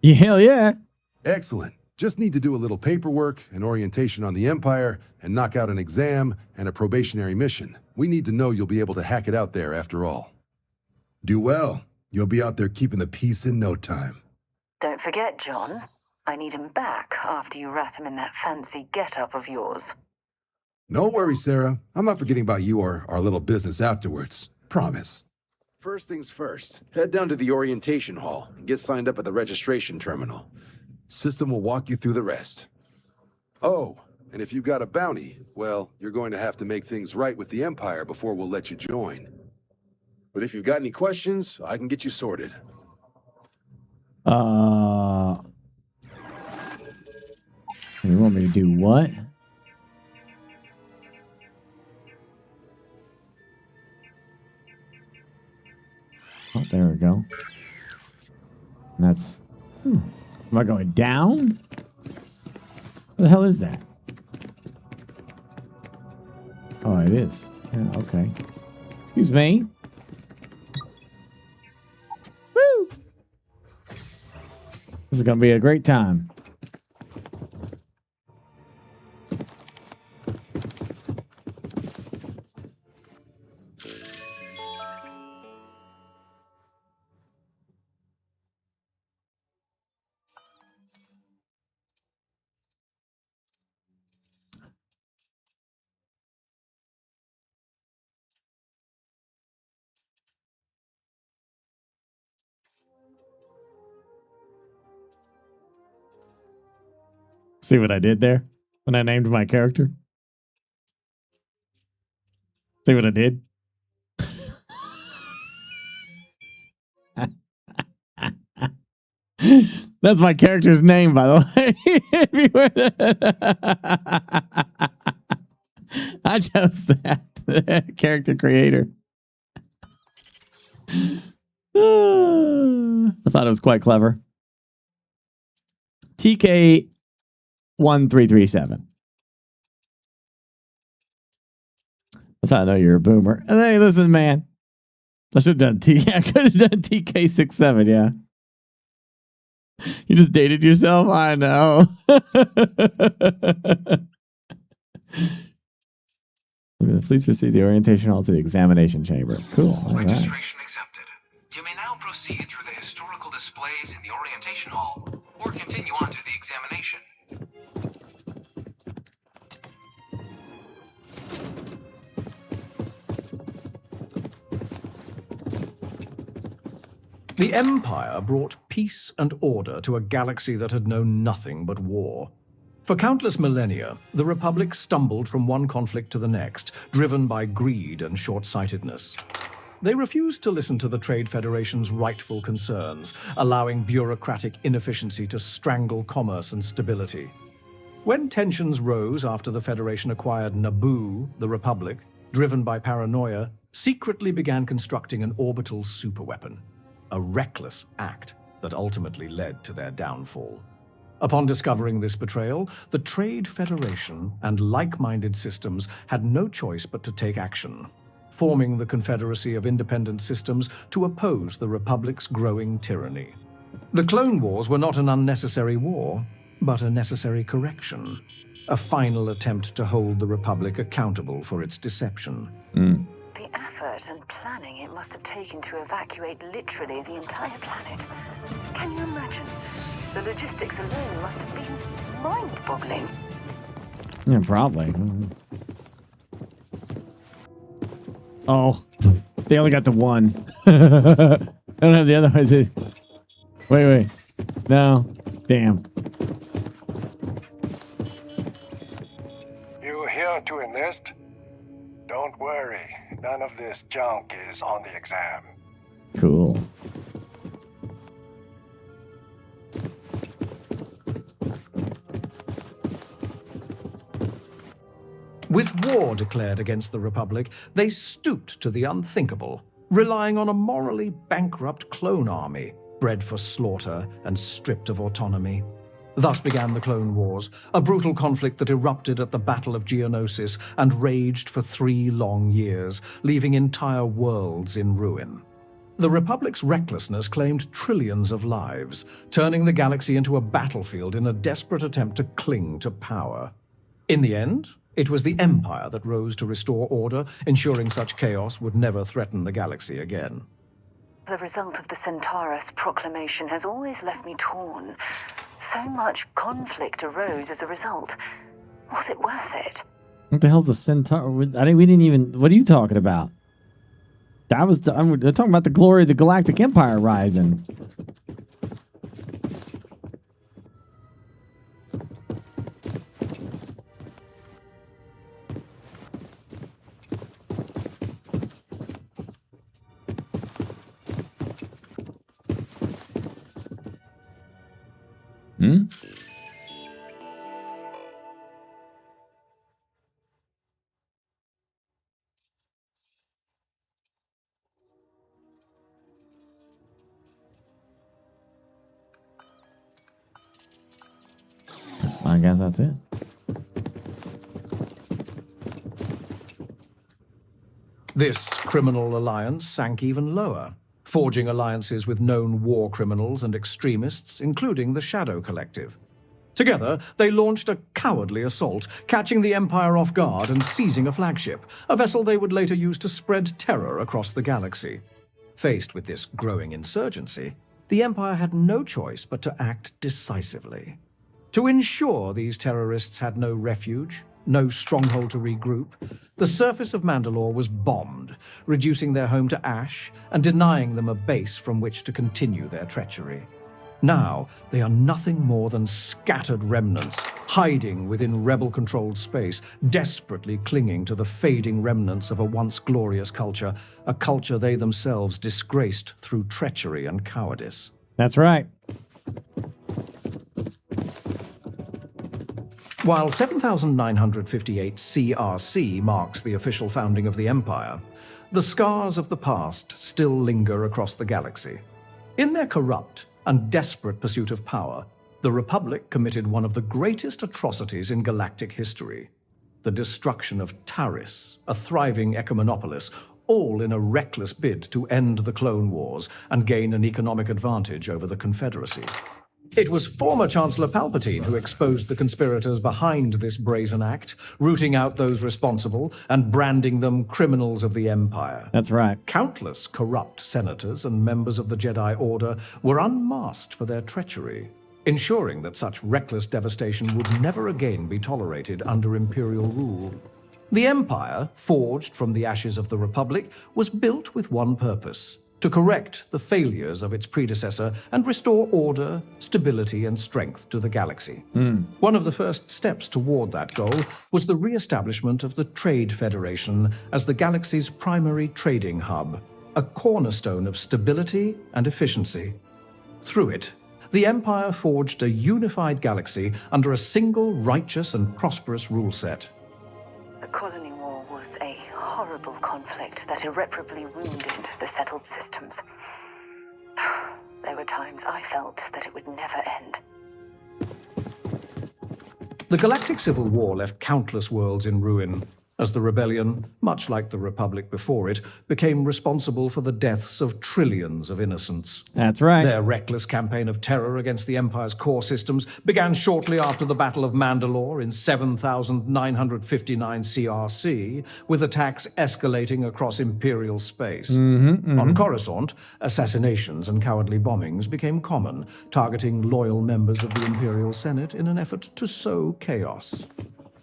Yeah, hell yeah. Excellent. Just need to do a little paperwork, an orientation on the Empire, and knock out an exam and a probationary mission. We need to know you'll be able to hack it out there after all. Do well. You'll be out there keeping the peace in no time. Don't forget, John. I need him back after you wrap him in that fancy get-up of yours. No worries, Sarah. I'm not forgetting about you or our little business afterwards. Promise. First things first, head down to the orientation hall and get signed up at the registration terminal. System will walk you through the rest. Oh, And if you've got a bounty, well, you're going to have to make things right with the Empire before we'll let you join. But if you've got any questions, I can get you sorted. You want me to do what? Oh, there we go. And that's... Am I going down? What the hell is that? Oh, it is. Yeah, okay. Excuse me. Woo! This is going to be a great time. See what I did there when I named my character? See what I did? That's my character's name, by the way. I chose that. Character creator. I thought it was quite clever. TK 1337. That's how I know you're a boomer. And hey, listen, man. I should have done I could have done TK67, yeah. You just dated yourself? I know. Please proceed the orientation hall to the examination chamber. Cool. All right. Registration accepted. You may now proceed through the historical displays in the orientation hall, or continue on to the examination. The Empire brought peace and order to a galaxy that had known nothing but war. For countless millennia, the Republic stumbled from one conflict to the next, driven by greed and short-sightedness. They refused to listen to the Trade Federation's rightful concerns, allowing bureaucratic inefficiency to strangle commerce and stability. When tensions rose after the Federation acquired Naboo, the Republic, driven by paranoia, secretly began constructing an orbital superweapon. A reckless act that ultimately led to their downfall. Upon discovering this betrayal, the Trade Federation and like-minded systems had no choice but to take action, forming the Confederacy of Independent Systems to oppose the Republic's growing tyranny. The Clone Wars were not an unnecessary war, but a necessary correction, a final attempt to hold the Republic accountable for its deception. The effort and planning it must have taken to evacuate literally the entire planet. Can you imagine? The logistics alone must have been mind-boggling. Yeah, probably. Oh, they only got the one. I don't have the other ones. Wait. No. Damn. You here to enlist? Don't worry. None of this junk is on the exam. Cool. With war declared against the Republic, they stooped to the unthinkable, relying on a morally bankrupt clone army, bred for slaughter and stripped of autonomy. Thus began the Clone Wars, a brutal conflict that erupted at the Battle of Geonosis and raged for 3 long years, leaving entire worlds in ruin. The Republic's recklessness claimed trillions of lives, turning the galaxy into a battlefield in a desperate attempt to cling to power. In the end, it was the Empire that rose to restore order, ensuring such chaos would never threaten the galaxy again. The result of the Centaurus proclamation has always left me torn. So much conflict arose as a result. Was it worth it? What the hell's the Centaur? We didn't even... What are you talking about? That was... they're talking about the glory of the Galactic Empire rising. I guess that's it. This criminal alliance sank even lower, forging alliances with known war criminals and extremists, including the Shadow Collective. Together, they launched a cowardly assault, catching the Empire off guard and seizing a flagship, a vessel they would later use to spread terror across the galaxy. Faced with this growing insurgency, the Empire had no choice but to act decisively. To ensure these terrorists had no refuge, no stronghold to regroup, the surface of Mandalore was bombed, reducing their home to ash and denying them a base from which to continue their treachery. Now, they are nothing more than scattered remnants, hiding within rebel-controlled space, desperately clinging to the fading remnants of a once glorious culture, a culture they themselves disgraced through treachery and cowardice. That's right. While 7958 CRC marks the official founding of the Empire, the scars of the past still linger across the galaxy. In their corrupt and desperate pursuit of power, the Republic committed one of the greatest atrocities in galactic history: the destruction of Taris, a thriving ecumenopolis, all in a reckless bid to end the Clone Wars and gain an economic advantage over the Confederacy. It was former Chancellor Palpatine who exposed the conspirators behind this brazen act, rooting out those responsible and branding them criminals of the Empire. That's right. Countless corrupt senators and members of the Jedi Order were unmasked for their treachery, ensuring that such reckless devastation would never again be tolerated under Imperial rule. The Empire, forged from the ashes of the Republic, was built with one purpose: to correct the failures of its predecessor and restore order, stability, and strength to the galaxy. One of the first steps toward that goal was the re-establishment of the Trade Federation as the galaxy's primary trading hub, a cornerstone of stability and efficiency. Through it, the Empire forged a unified galaxy under a single righteous and prosperous rule set. The colony war was a horrible conflict that irreparably wounded the settled systems. There were times I felt that it would never end. The Galactic Civil War left countless worlds in ruin, as the rebellion, much like the Republic before it, became responsible for the deaths of trillions of innocents. That's right. Their reckless campaign of terror against the Empire's core systems began shortly after the Battle of Mandalore in 7959 CRC, with attacks escalating across Imperial space. On Coruscant, assassinations and cowardly bombings became common, targeting loyal members of the Imperial Senate in an effort to sow chaos.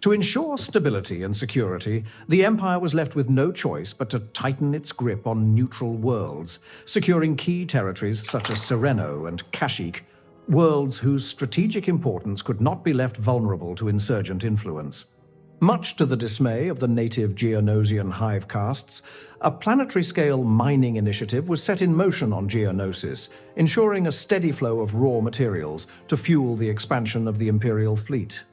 To ensure stability and security, the Empire was left with no choice but to tighten its grip on neutral worlds, securing key territories such as Sereno and Kashyyyk, worlds whose strategic importance could not be left vulnerable to insurgent influence. Much to the dismay of the native Geonosian hive castes, a planetary-scale mining initiative was set in motion on Geonosis, ensuring a steady flow of raw materials to fuel the expansion of the Imperial fleet.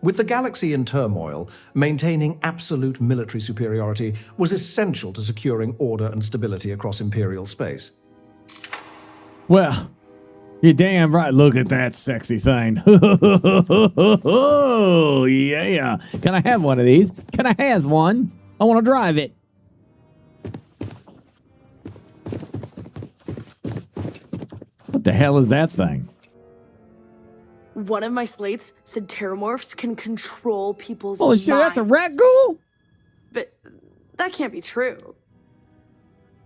With the galaxy in turmoil, maintaining absolute military superiority was essential to securing order and stability across Imperial space. Well, you're damn right. Look at that sexy thing. Oh, yeah. Can I have one of these? Can I have one? I want to drive it. What the hell is that thing? One of my slates said terramorphs can control people's Oh, shit, that's a rat ghoul? But that can't be true.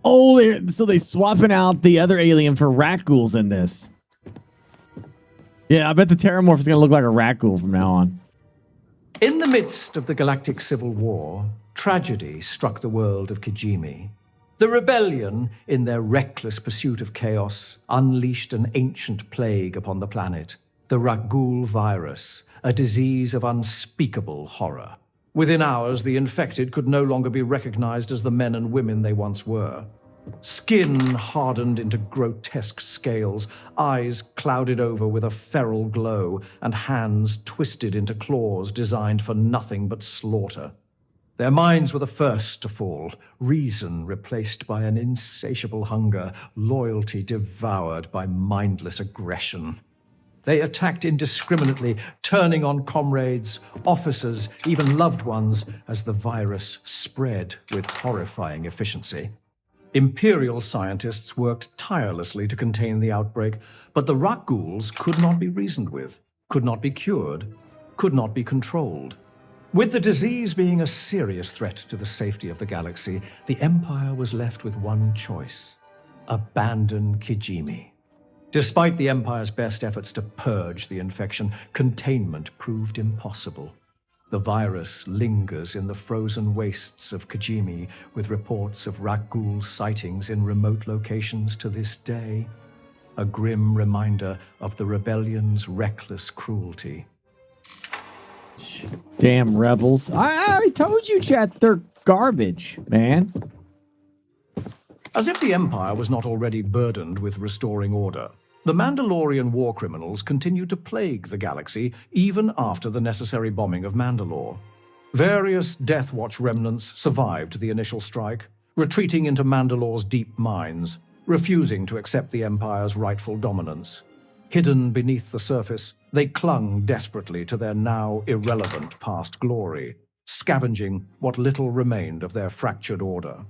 Oh, so they swapping out the other alien for rat ghouls in this. Yeah, I bet the terramorph is going to look like a rat ghoul from now on. In the midst of the Galactic Civil War, tragedy struck the world of Kijimi. The rebellion, in their reckless pursuit of chaos, unleashed an ancient plague upon the planet. The Ghoul virus, a disease of unspeakable horror. Within hours, the infected could no longer be recognized as the men and women they once were. Skin hardened into grotesque scales, eyes clouded over with a feral glow, and hands twisted into claws designed for nothing but slaughter. Their minds were the first to fall, reason replaced by an insatiable hunger, loyalty devoured by mindless aggression. They attacked indiscriminately, turning on comrades, officers, even loved ones, as the virus spread with horrifying efficiency. Imperial scientists worked tirelessly to contain the outbreak, but the rock ghouls could not be reasoned with, could not be cured, could not be controlled. With the disease being a serious threat to the safety of the galaxy, the Empire was left with one choice: abandon Kijimi. Despite the Empire's best efforts to purge the infection, containment proved impossible. The virus lingers in the frozen wastes of Kijimi, with reports of Rakghoul sightings in remote locations to this day. A grim reminder of the rebellion's reckless cruelty. Damn rebels. I told you, chat, they're garbage, man. As if the Empire was not already burdened with restoring order, the Mandalorian war criminals continued to plague the galaxy even after the necessary bombing of Mandalore. Various Death Watch remnants survived the initial strike, retreating into Mandalore's deep mines, refusing to accept the Empire's rightful dominance. Hidden beneath the surface, they clung desperately to their now irrelevant past glory, scavenging what little remained of their fractured order.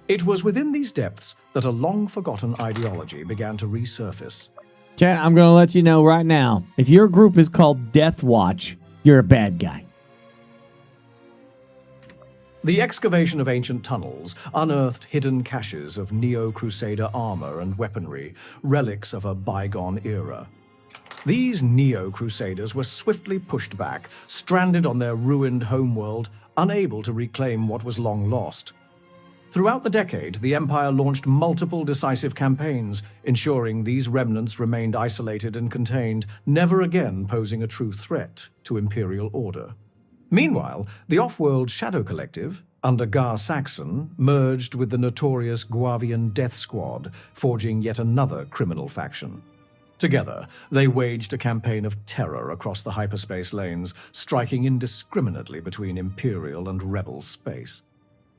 It was within these depths that a long-forgotten ideology began to resurface. Chat, I'm going to let you know right now, if your group is called Death Watch, you're a bad guy. The excavation of ancient tunnels unearthed hidden caches of Neo-Crusader armor and weaponry, relics of a bygone era. These Neo-Crusaders were swiftly pushed back, stranded on their ruined homeworld, unable to reclaim what was long lost. Throughout the decade, the Empire launched multiple decisive campaigns, ensuring these remnants remained isolated and contained, never again posing a true threat to Imperial order. Meanwhile, the off-world Shadow Collective, under Gar Saxon, merged with the notorious Guavian Death Squad, forging yet another criminal faction. Together, they waged a campaign of terror across the hyperspace lanes, striking indiscriminately between Imperial and Rebel space.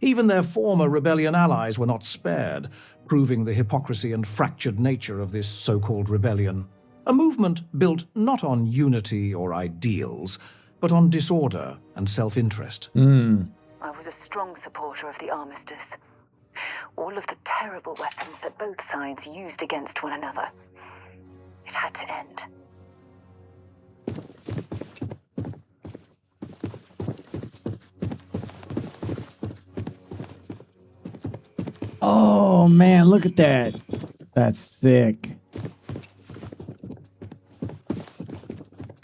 Even their former rebellion allies were not spared, proving the hypocrisy and fractured nature of this so-called rebellion. A movement built not on unity or ideals, but on disorder and self-interest. I was a strong supporter of the armistice. All of the terrible weapons that both sides used against one another. It had to end. Oh, man, look at that. That's sick.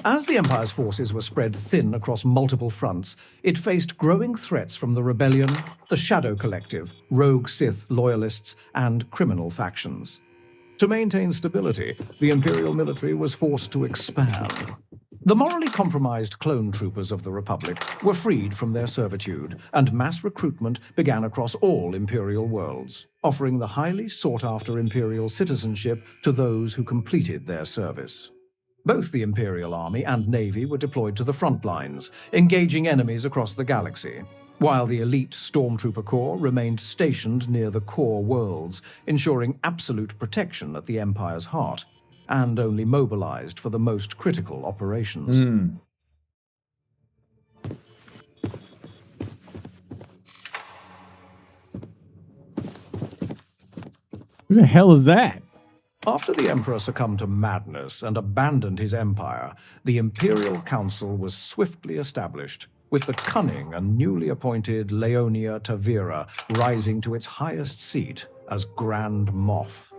As the Empire's forces were spread thin across multiple fronts, it faced growing threats from the Rebellion, the Shadow Collective, rogue Sith loyalists, and criminal factions. To maintain stability, the Imperial military was forced to expand. The morally compromised clone troopers of the Republic were freed from their servitude, and mass recruitment began across all Imperial worlds, offering the highly sought-after Imperial citizenship to those who completed their service. Both the Imperial Army and Navy were deployed to the front lines, engaging enemies across the galaxy, while the elite Stormtrooper Corps remained stationed near the core worlds, ensuring absolute protection at the Empire's heart, and only mobilized for the most critical operations. Who the hell is that? After the Emperor succumbed to madness and abandoned his empire, the Imperial Council was swiftly established, with the cunning and newly appointed Leonia Tavira rising to its highest seat as Grand Moff.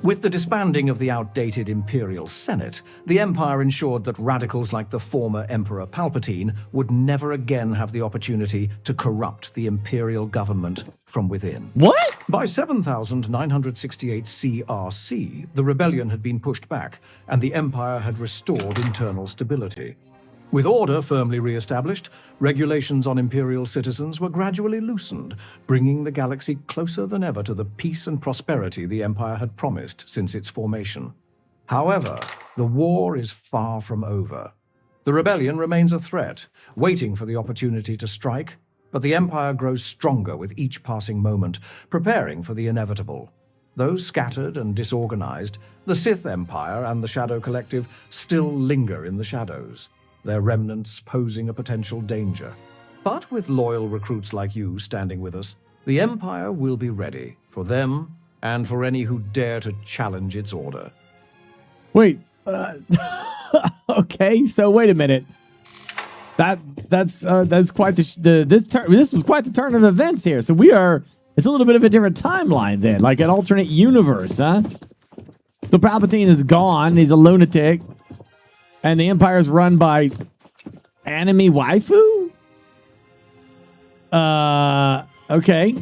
With the disbanding of the outdated Imperial Senate, the Empire ensured that radicals like the former Emperor Palpatine would never again have the opportunity to corrupt the Imperial government from within. What? By 7968 CRC, the rebellion had been pushed back, and the Empire had restored internal stability. With order firmly re-established, regulations on Imperial citizens were gradually loosened, bringing the galaxy closer than ever to the peace and prosperity the Empire had promised since its formation. However, the war is far from over. The rebellion remains a threat, waiting for the opportunity to strike, but the Empire grows stronger with each passing moment, preparing for the inevitable. Though scattered and disorganized, the Sith Empire and the Shadow Collective still linger in the shadows, their remnants posing a potential danger. But with loyal recruits like you standing with us, the Empire will be ready for them and for any who dare to challenge its order. Wait, okay, so wait a minute. That's quite this was quite the turn of events here. So it's a little bit of a different timeline then, like an alternate universe, huh? So Palpatine is gone, he's a lunatic, and the Empire's run by anime waifu? Okay.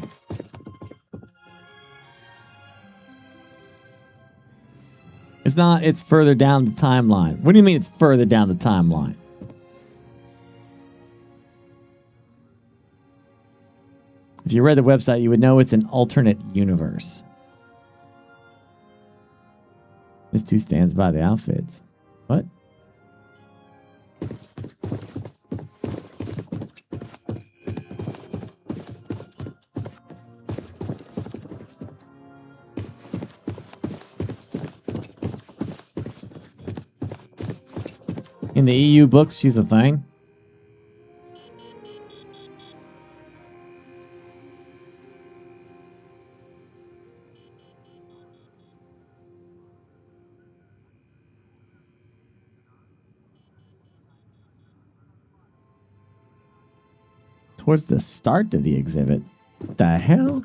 It's not, it's further down the timeline. What do you mean it's further down the timeline? If you read the website, you would know it's an alternate universe. This too stands by the outfits. What? In the EU books, she's a thing. Towards the start of the exhibit. What the hell?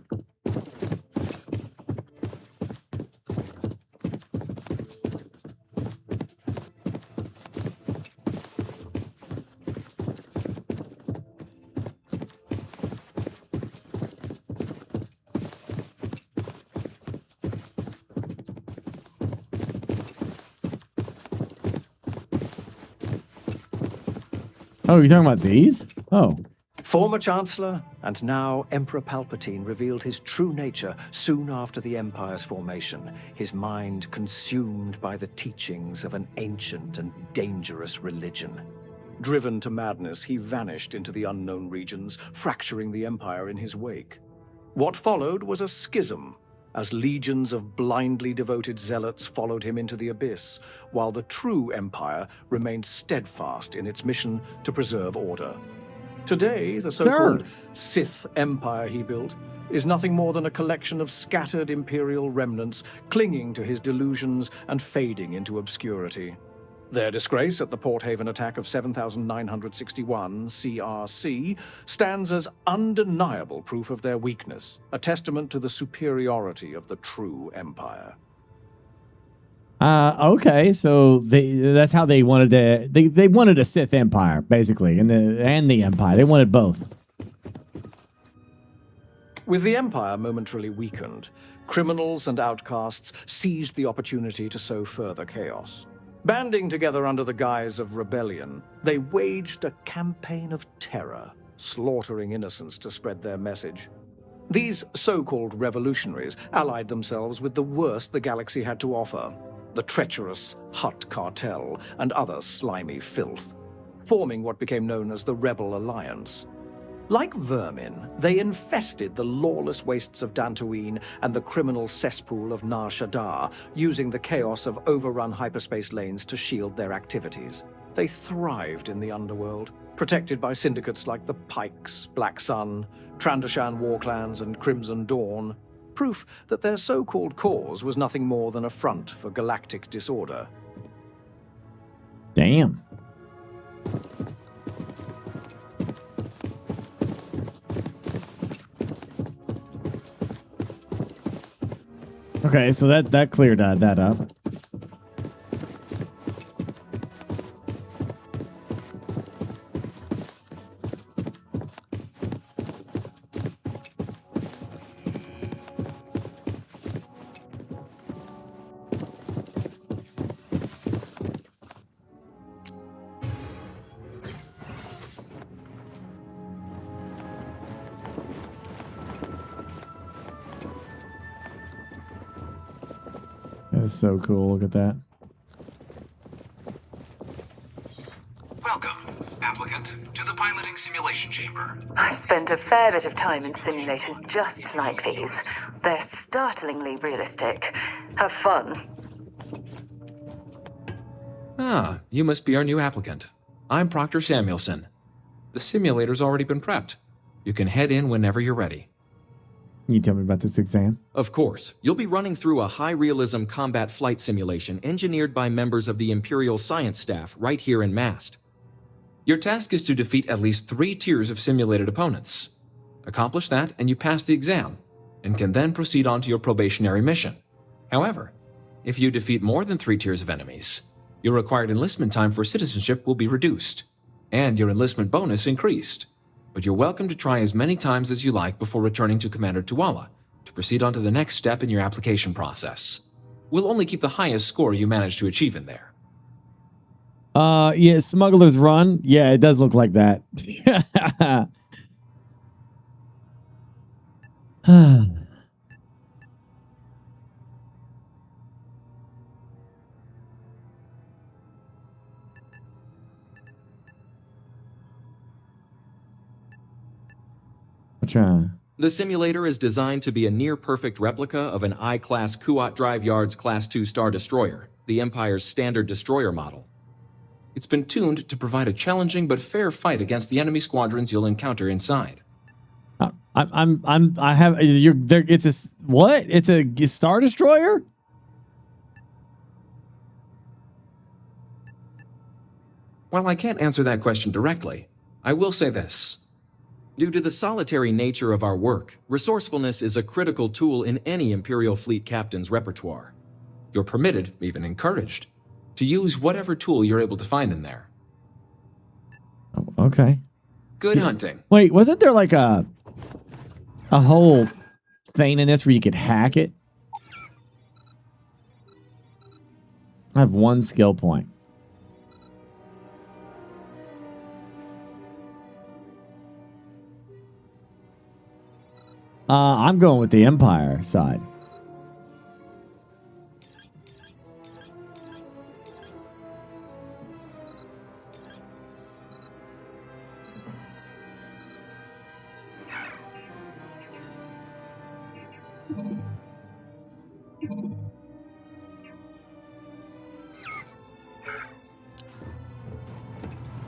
Oh, you're talking about these? Oh. Former Chancellor and now Emperor Palpatine revealed his true nature soon after the Empire's formation, his mind consumed by the teachings of an ancient and dangerous religion. Driven to madness, he vanished into the unknown regions, fracturing the Empire in his wake. What followed was a schism, as legions of blindly devoted zealots followed him into the abyss, while the true Empire remained steadfast in its mission to preserve order. Today, the so-called Sith Empire he built is nothing more than a collection of scattered Imperial remnants clinging to his delusions and fading into obscurity. Their disgrace at the Port Haven attack of 7961 CRC stands as undeniable proof of their weakness, a testament to the superiority of the true Empire. Okay, so that's how they wanted to they wanted a Sith Empire, basically, and the Empire. They wanted both. With the Empire momentarily weakened, criminals and outcasts seized the opportunity to sow further chaos. Banding together under the guise of rebellion, they waged a campaign of terror, slaughtering innocents to spread their message. These so-called revolutionaries allied themselves with the worst the galaxy had to offer, the treacherous Hutt cartel and other slimy filth, forming what became known as the Rebel Alliance. Like vermin, they infested the lawless wastes of Dantooine and the criminal cesspool of Nar Shaddaa, using the chaos of overrun hyperspace lanes to shield their activities. They thrived in the underworld, protected by syndicates like the Pikes, Black Sun, Trandoshan war clans, and Crimson Dawn, proof that their so-called cause was nothing more than a front for galactic disorder. Damn. Okay, so that cleared that up. That is so cool. Look at that. Welcome, applicant. Rant, to the piloting simulation chamber. I've spent a fair bit of time in simulators just like these. They're startlingly realistic. Have fun. Ah, you must be our new applicant. I'm Proctor Samuelson. The simulator's already been prepped. You can head in whenever you're ready. Can you tell me about this exam? Of course. You'll be running through a high-realism combat flight simulation engineered by members of the Imperial science staff right here in Mast. Your task is to defeat at least 3 tiers of simulated opponents. Accomplish that, and you pass the exam, and can then proceed on to your probationary mission. However, if you defeat more than 3 tiers of enemies, your required enlistment time for citizenship will be reduced, and your enlistment bonus increased. But you're welcome to try as many times as you like before returning to Commander Tuala to proceed on to the next step in your application process. We'll only keep the highest score you manage to achieve in there. Yeah, Smuggler's Run. Yeah, it does look like that. The simulator is designed to be a near-perfect replica of an I-class Kuat Drive Yards Class 2 Star Destroyer, the Empire's standard destroyer model. It's been tuned to provide a challenging but fair fight against the enemy squadrons you'll encounter inside. It's a what? It's a Star Destroyer? While I can't answer that question directly, I will say this. Due to the solitary nature of our work, resourcefulness is a critical tool in any Imperial fleet captain's repertoire. You're permitted, even encouraged, to use whatever tool you're able to find in there. Oh, okay. Good hunting. Wait, wasn't there like a whole thing in this where you could hack it? I have 1 skill point. I'm going with the Empire side.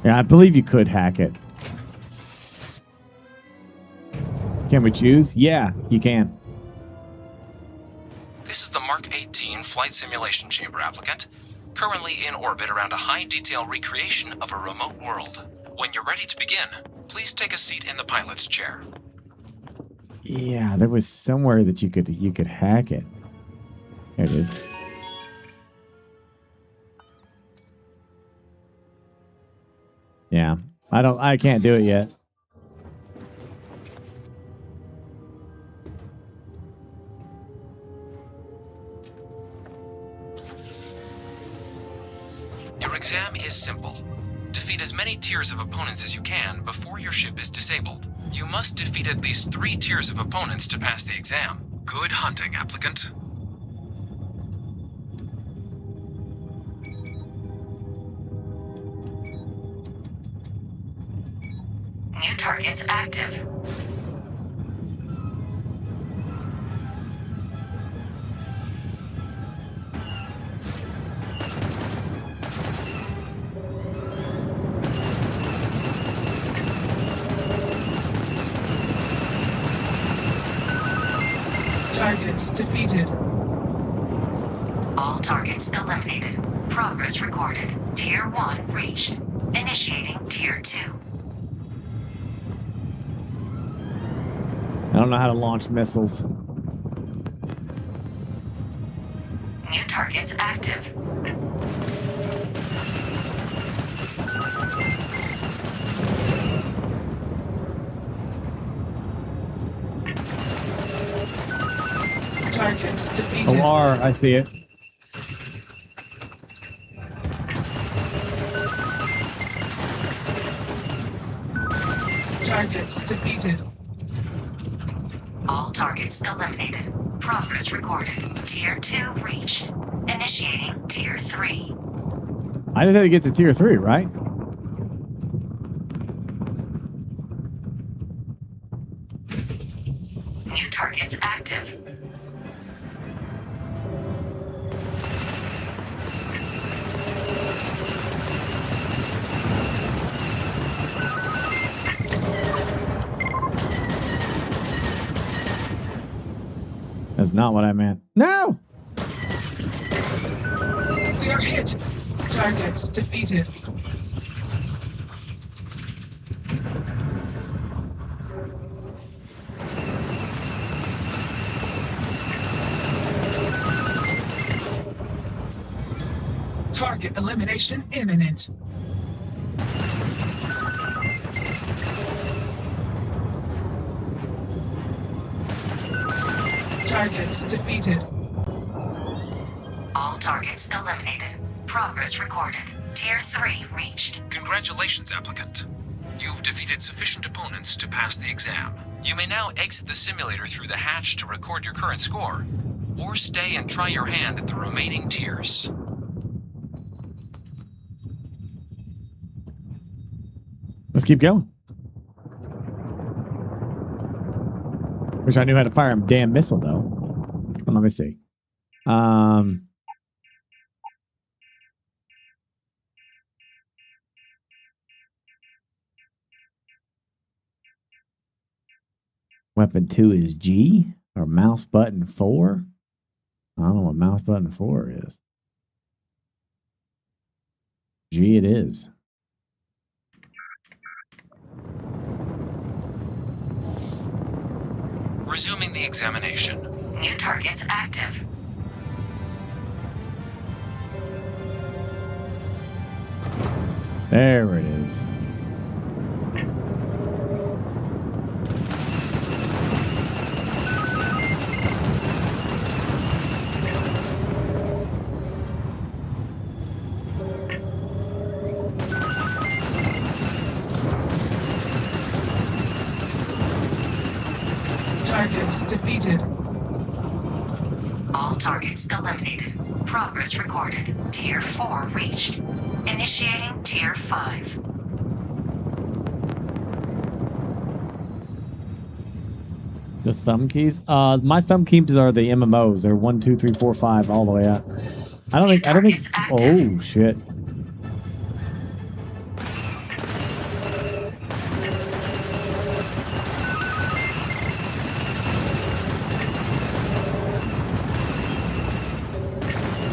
Yeah, I believe you could hack it. Can we choose? Yeah, you can. This is the Mark 18 Flight Simulation Chamber applicant, currently in orbit around a high-detail recreation of a remote world. When you're ready to begin, please take a seat in the pilot's chair. Yeah, there was somewhere that you could hack it. There it is. Yeah, I can't do it yet. Your exam is simple. Defeat as many tiers of opponents as you can before your ship is disabled. You must defeat at least 3 tiers of opponents to pass the exam. Good hunting, applicant. New targets active. Target defeated. All targets eliminated. Progress recorded. Tier 1 reached. Initiating Tier 2. I don't know how to launch missiles. New targets active. Target defeated. Oh, R, I see it. Target defeated. All targets eliminated. Progress recorded. Tier 2 reached. Initiating Tier 3. I just had to get to Tier 3, right? New targets active. That's not what I meant. No! We are hit. Target defeated. Target elimination imminent. Target defeated. All targets eliminated. Progress recorded. Tier 3 reached. Congratulations, applicant. You've defeated sufficient opponents to pass the exam. You may now exit the simulator through the hatch to record your current score, or stay and try your hand at the remaining tiers. Let's keep going. Wish I knew how to fire a damn missile, though. Well, let me see. Weapon 2 is G, or mouse button 4. I don't know what mouse button 4 is. G it is. Resuming the examination. New targets active. There it is. Target defeated. All targets eliminated. Progress recorded. Tier 4 reached. Initiating Tier 5. The thumb keys? My thumb keys are the MMOs. They're 1, 2, 3, 4, 5, all the way up. I don't think. Oh shit.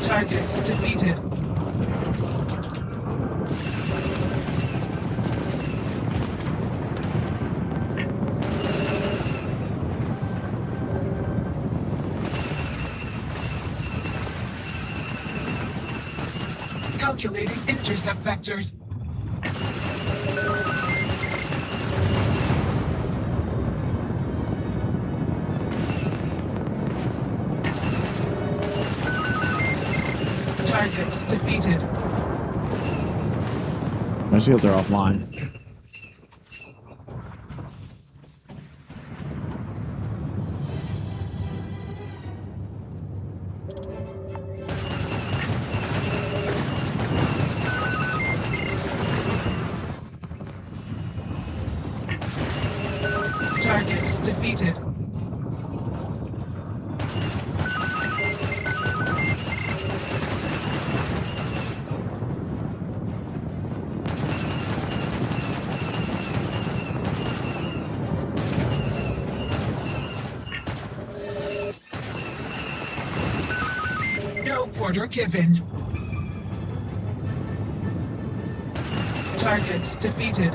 Target defeated. Calculating intercept vectors. Target defeated. My shields are offline. Target defeated. No order given. Target defeated.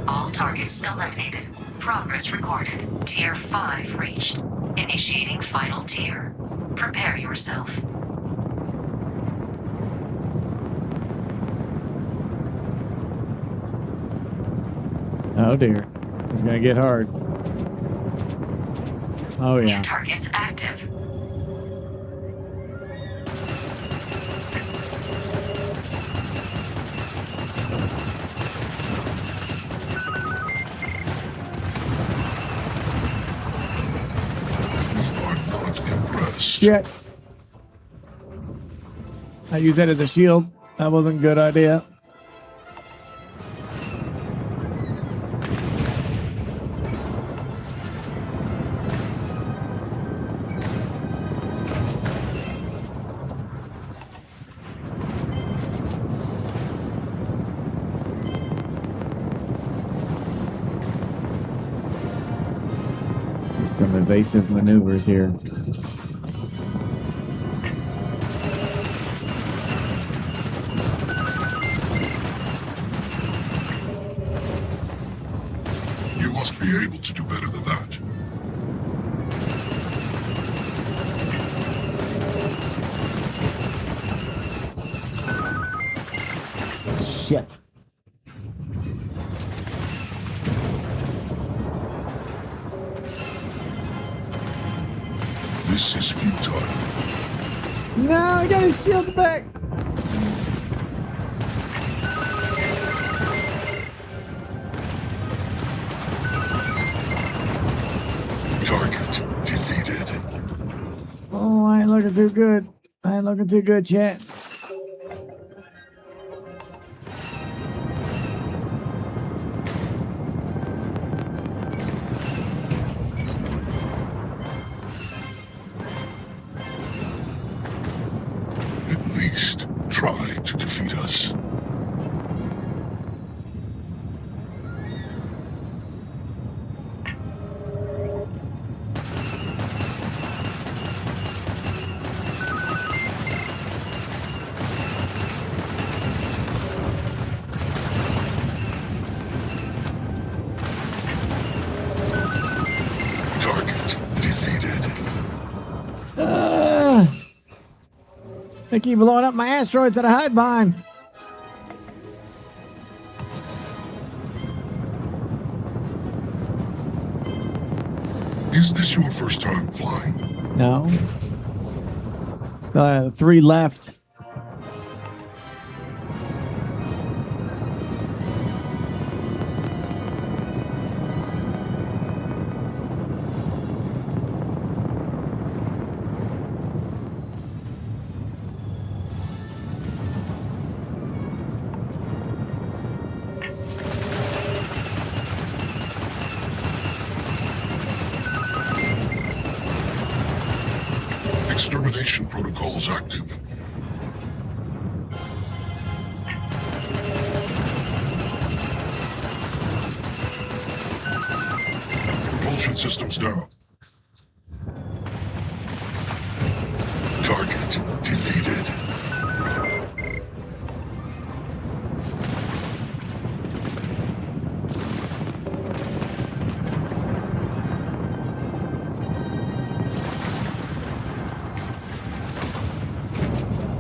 All targets eliminated. Progress recorded. Tier 5 reached. Initiating final tier. Prepare yourself. Oh dear. It's gonna get hard. Oh yeah. New targets active. Shit. I use that as a shield. That wasn't a good idea. Some evasive maneuvers here. You must be able to do better than that. Shit. This is futile. No, I got his shields back. Target defeated. Oh, I ain't looking too good. I ain't looking too good, chat. At least try to defeat us. They keep blowing up my asteroids that I hide behind. Is this your first time flying? No. 3 left. Extermination protocols active. Propulsion systems down. Target defeated.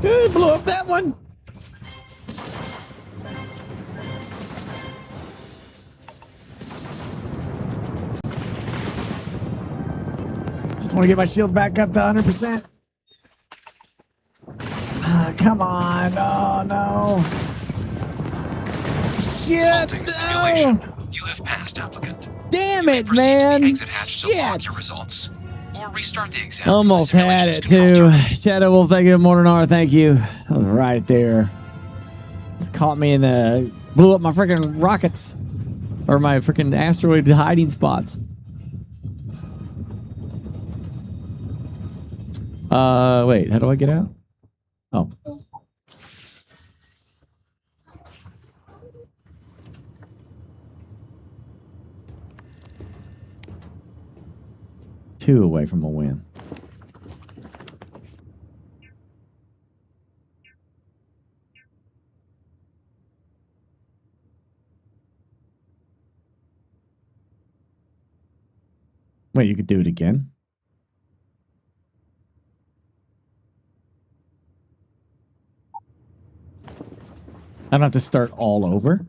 Dude, blew up that one. Just want to get my shield back up to 100%. Come on. Oh, no. Shit. Halting simulation. You have passed, applicant. Damn You may it, proceed man. to the exit hatch to log Shit. your results. Or restart the exam Almost from the had simulation's it, control too. terminal. Shadow Wolf, thank you. Morning, thank you. That was right there. Just caught me in the... Blew up my freaking rockets. Or my freaking asteroid hiding spots. Wait. How do I get out? Oh. Two away from a win. Wait, you could do it again? I don't have to start all over?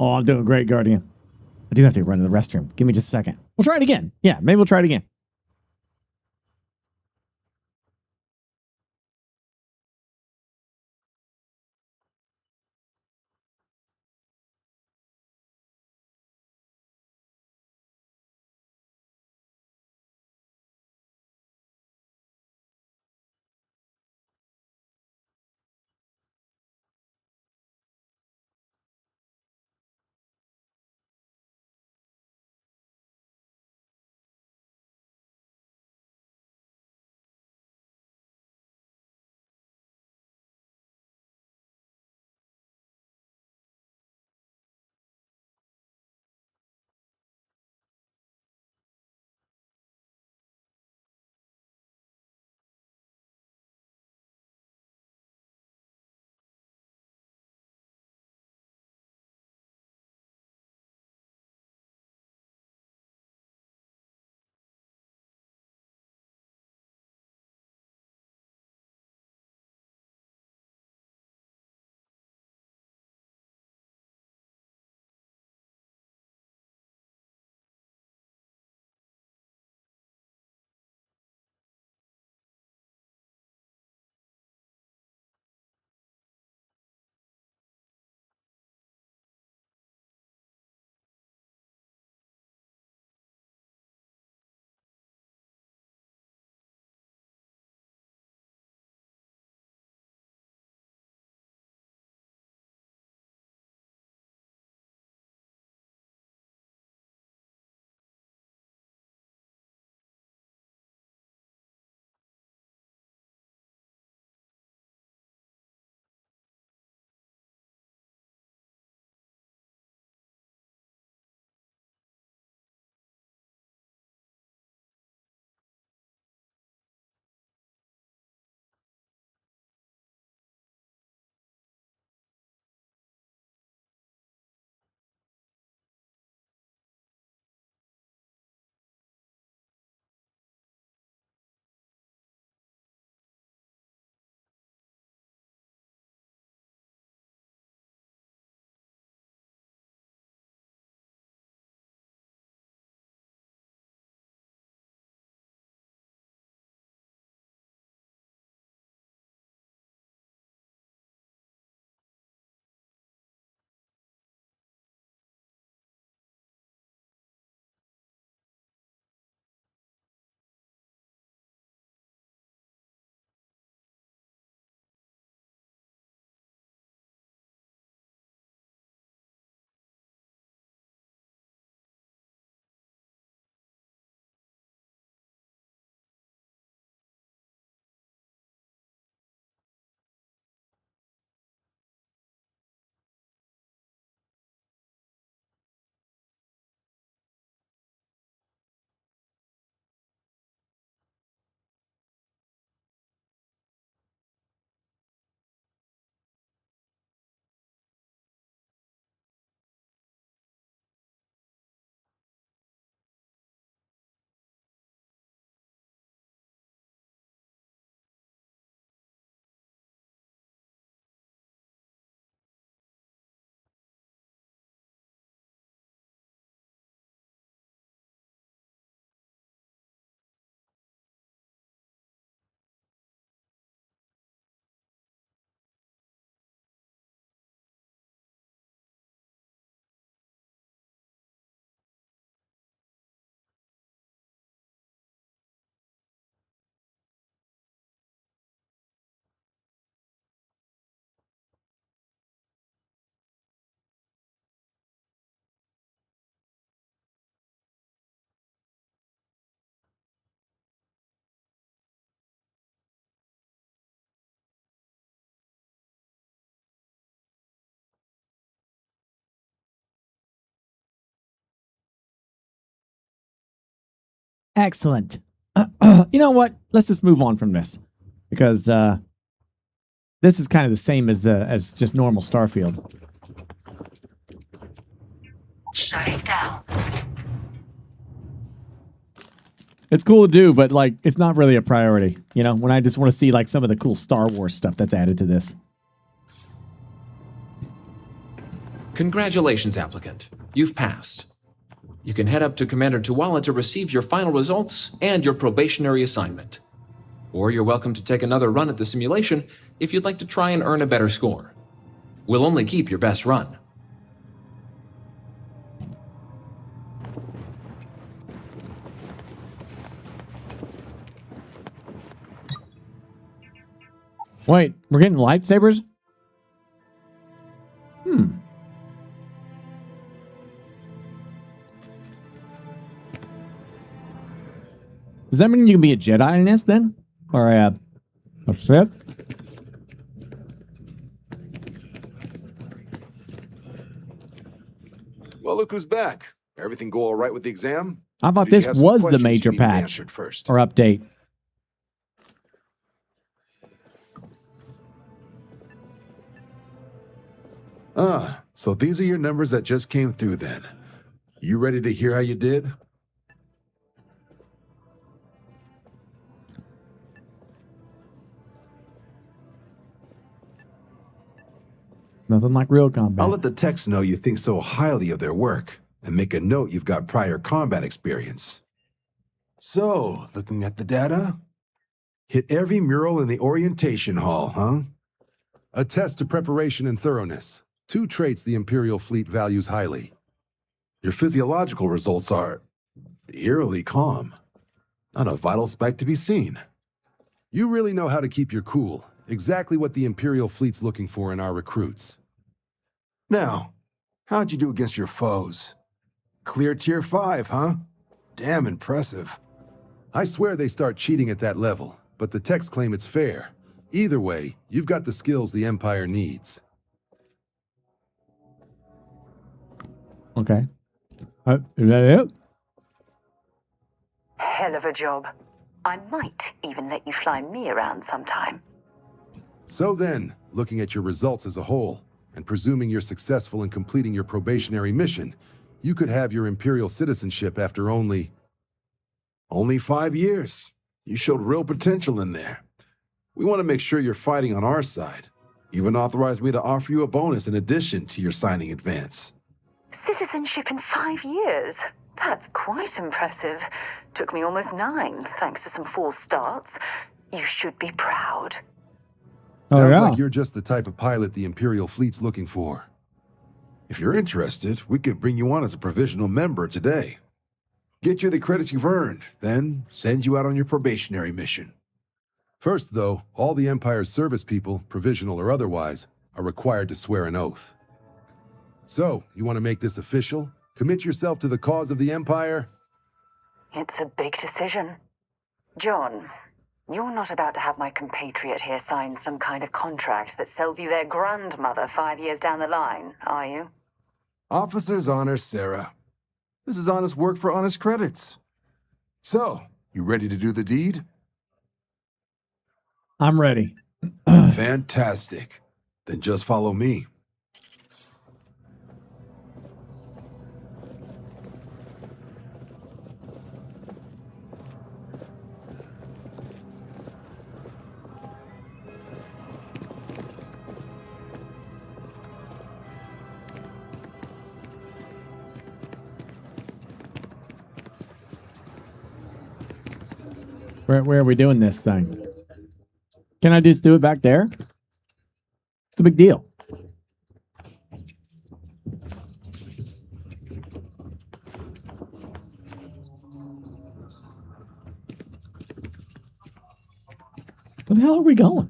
Oh, I'm doing great, Guardian. I do have to run to the restroom. Give me just a second. We'll try it again. Yeah, maybe we'll try it again. Excellent. You know what? Let's just move on from this. Because this is kind of the same as just normal Starfield. Shutting down. It's cool to do, but like it's not really a priority. You know, when I just want to see like some of the cool Star Wars stuff that's added to this. Congratulations, applicant. You've passed. You can head up to Commander Tuwala to receive your final results and your probationary assignment. Or you're welcome to take another run at the simulation if you'd like to try and earn a better score. We'll only keep your best run. Wait, we're getting lightsabers? Does that mean you can be a Jedi in this then? Or a Sith? Well, look who's back. Everything go all right with the exam? I thought Did you this have some was the questions major you needed patch answered first? or update. Ah, so these are your numbers that just came through then. You ready to hear how you did? Nothing like real combat. I'll let the techs know you think so highly of their work, and make a note you've got prior combat experience. So, looking at the data, hit every mural in the orientation hall, huh? A test to preparation and thoroughness. 2 traits the Imperial fleet values highly. Your physiological results are eerily calm. Not a vital spec to be seen. You really know how to keep your cool. Exactly what the Imperial fleet's looking for in our recruits. Now, how'd you do against your foes? Clear tier 5, huh? Damn impressive. I swear they start cheating at that level, but the techs claim it's fair. Either way, you've got the skills the Empire needs. Okay. Is that it? Hell of a job. I might even let you fly me around sometime. So then, looking at your results as a whole, and presuming you're successful in completing your probationary mission, you could have your Imperial citizenship after only 5 years. You showed real potential in there. We want to make sure you're fighting on our side. Even authorized me to offer you a bonus in addition to your signing advance. Citizenship in 5 years? That's quite impressive. Took me almost 9, thanks to some false starts. You should be proud. Sounds like you're just the type of pilot the Imperial fleet's looking for. If you're interested, we could bring you on as a provisional member today. Get you the credits you've earned, then send you out on your probationary mission. First, though, all the Empire's service people, provisional or otherwise, are required to swear an oath. So, you want to make this official? Commit yourself to the cause of the Empire? It's a big decision. John, you're not about to have my compatriot here sign some kind of contract that sells you their grandmother 5 years down the line, are you? Officer's honor, Sarah. This is honest work for honest credits. So, you ready to do the deed? I'm ready. Fantastic. Then just follow me. Where are we doing this thing? Can I just do it back there? It's a big deal. Where the hell are we going?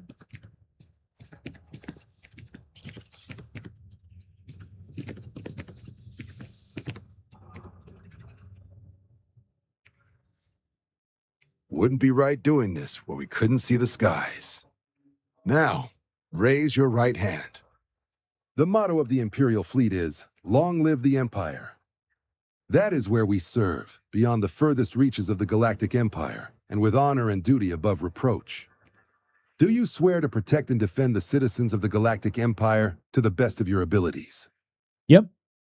Wouldn't be right doing this where we couldn't see the skies. Now, raise your right hand. The motto of the Imperial fleet is, "Long live the Empire." That is where we serve, beyond the furthest reaches of the Galactic Empire, and with honor and duty above reproach. Do you swear to protect and defend the citizens of the Galactic Empire to the best of your abilities? Yep.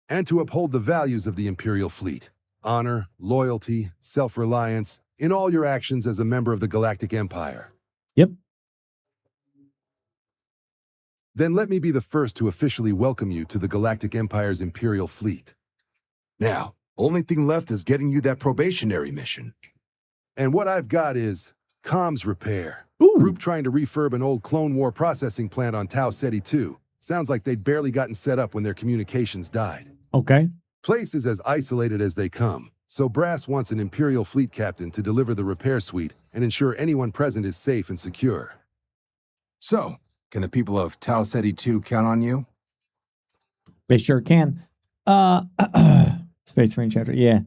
And to uphold the values of the Imperial fleet, honor, loyalty, self-reliance, in all your actions as a member of the Galactic Empire? Yep. Then let me be the first to officially welcome you to the Galactic Empire's Imperial fleet. Now, only thing left is getting you that probationary mission. And what I've got is comms repair. Group trying to refurb an old Clone War processing plant on Tau Ceti 2. Sounds like they'd barely gotten set up when their communications died. Okay. Place is as isolated as they come, so Brass wants an Imperial fleet captain to deliver the repair suite and ensure anyone present is safe and secure. So, can the people of Tau Ceti 2 count on you? They sure can. Space Marine chapter, yeah.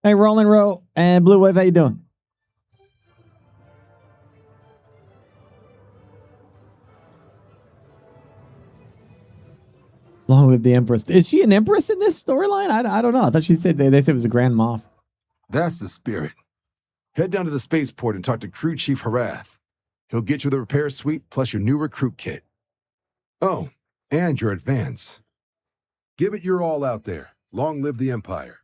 Hey, Rolling Row and Blue Wave, how you doing? Long live the Empress. Is she an Empress in this storyline? I don't know. I thought she said they said it was a Grand Moff. That's the spirit. Head down to the Spaceport and talk to Crew Chief Harath. He'll get you the repair suite plus your new recruit kit. Oh, and your advance. Give it your all out there. Long live the Empire.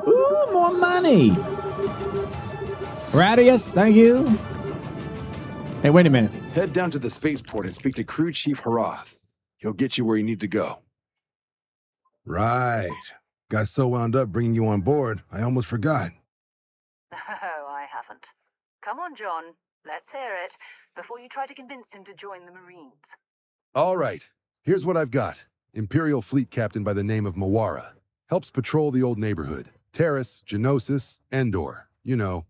Ooh, more money. Radius, thank you. Hey, wait a minute. Head down to the Spaceport and speak to Crew Chief Harath. He'll get you where you need to go. Right. Got so wound up bringing you on board, I almost forgot. Oh, I haven't. Come on, John. Let's hear it, before you try to convince him to join the Marines. All right. Here's what I've got. Imperial fleet captain by the name of Mawara. Helps patrol the old neighborhood. Terrace, Geonosis, Endor. You know.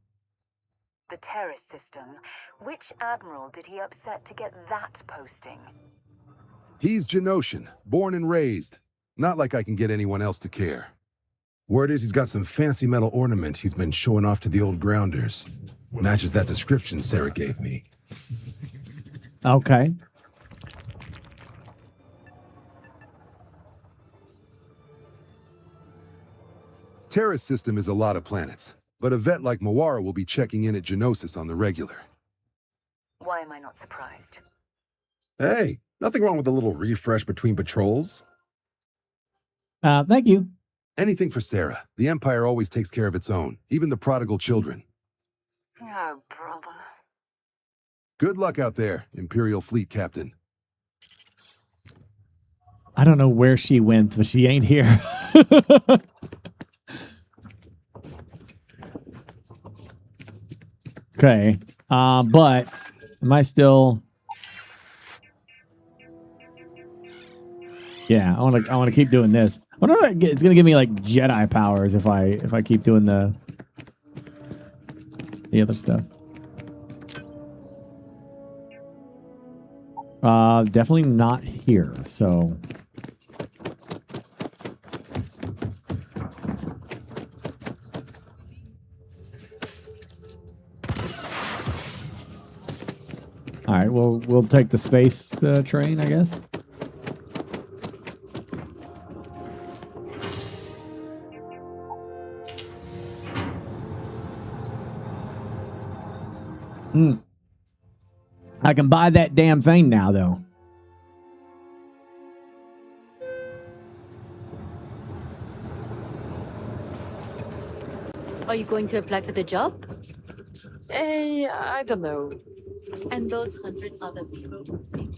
The Terrace system. Which admiral did he upset to get that posting? He's Geonosian, born and raised. Not like I can get anyone else to care. Word is he's got some fancy metal ornament he's been showing off to the old grounders. Matches that description Sarah gave me. Okay. Terrace system is a lot of planets, but a vet like Mawara will be checking in at Geonosis on the regular. Why am I not surprised? Hey, nothing wrong with a little refresh between patrols. Thank you. Anything for Sarah. The Empire always takes care of its own, even the prodigal children. Oh, brother. Good luck out there, Imperial fleet captain. I don't know where she went, but she ain't here. Okay. But am I still? Yeah, I want to keep doing this. I wonder if it's gonna give me like Jedi powers if I keep doing the other stuff. Definitely not here. So. All right, we'll take the space train, I guess. I can buy that damn thing now, though. Are you going to apply for the job? I don't know. And those 100 other people who think.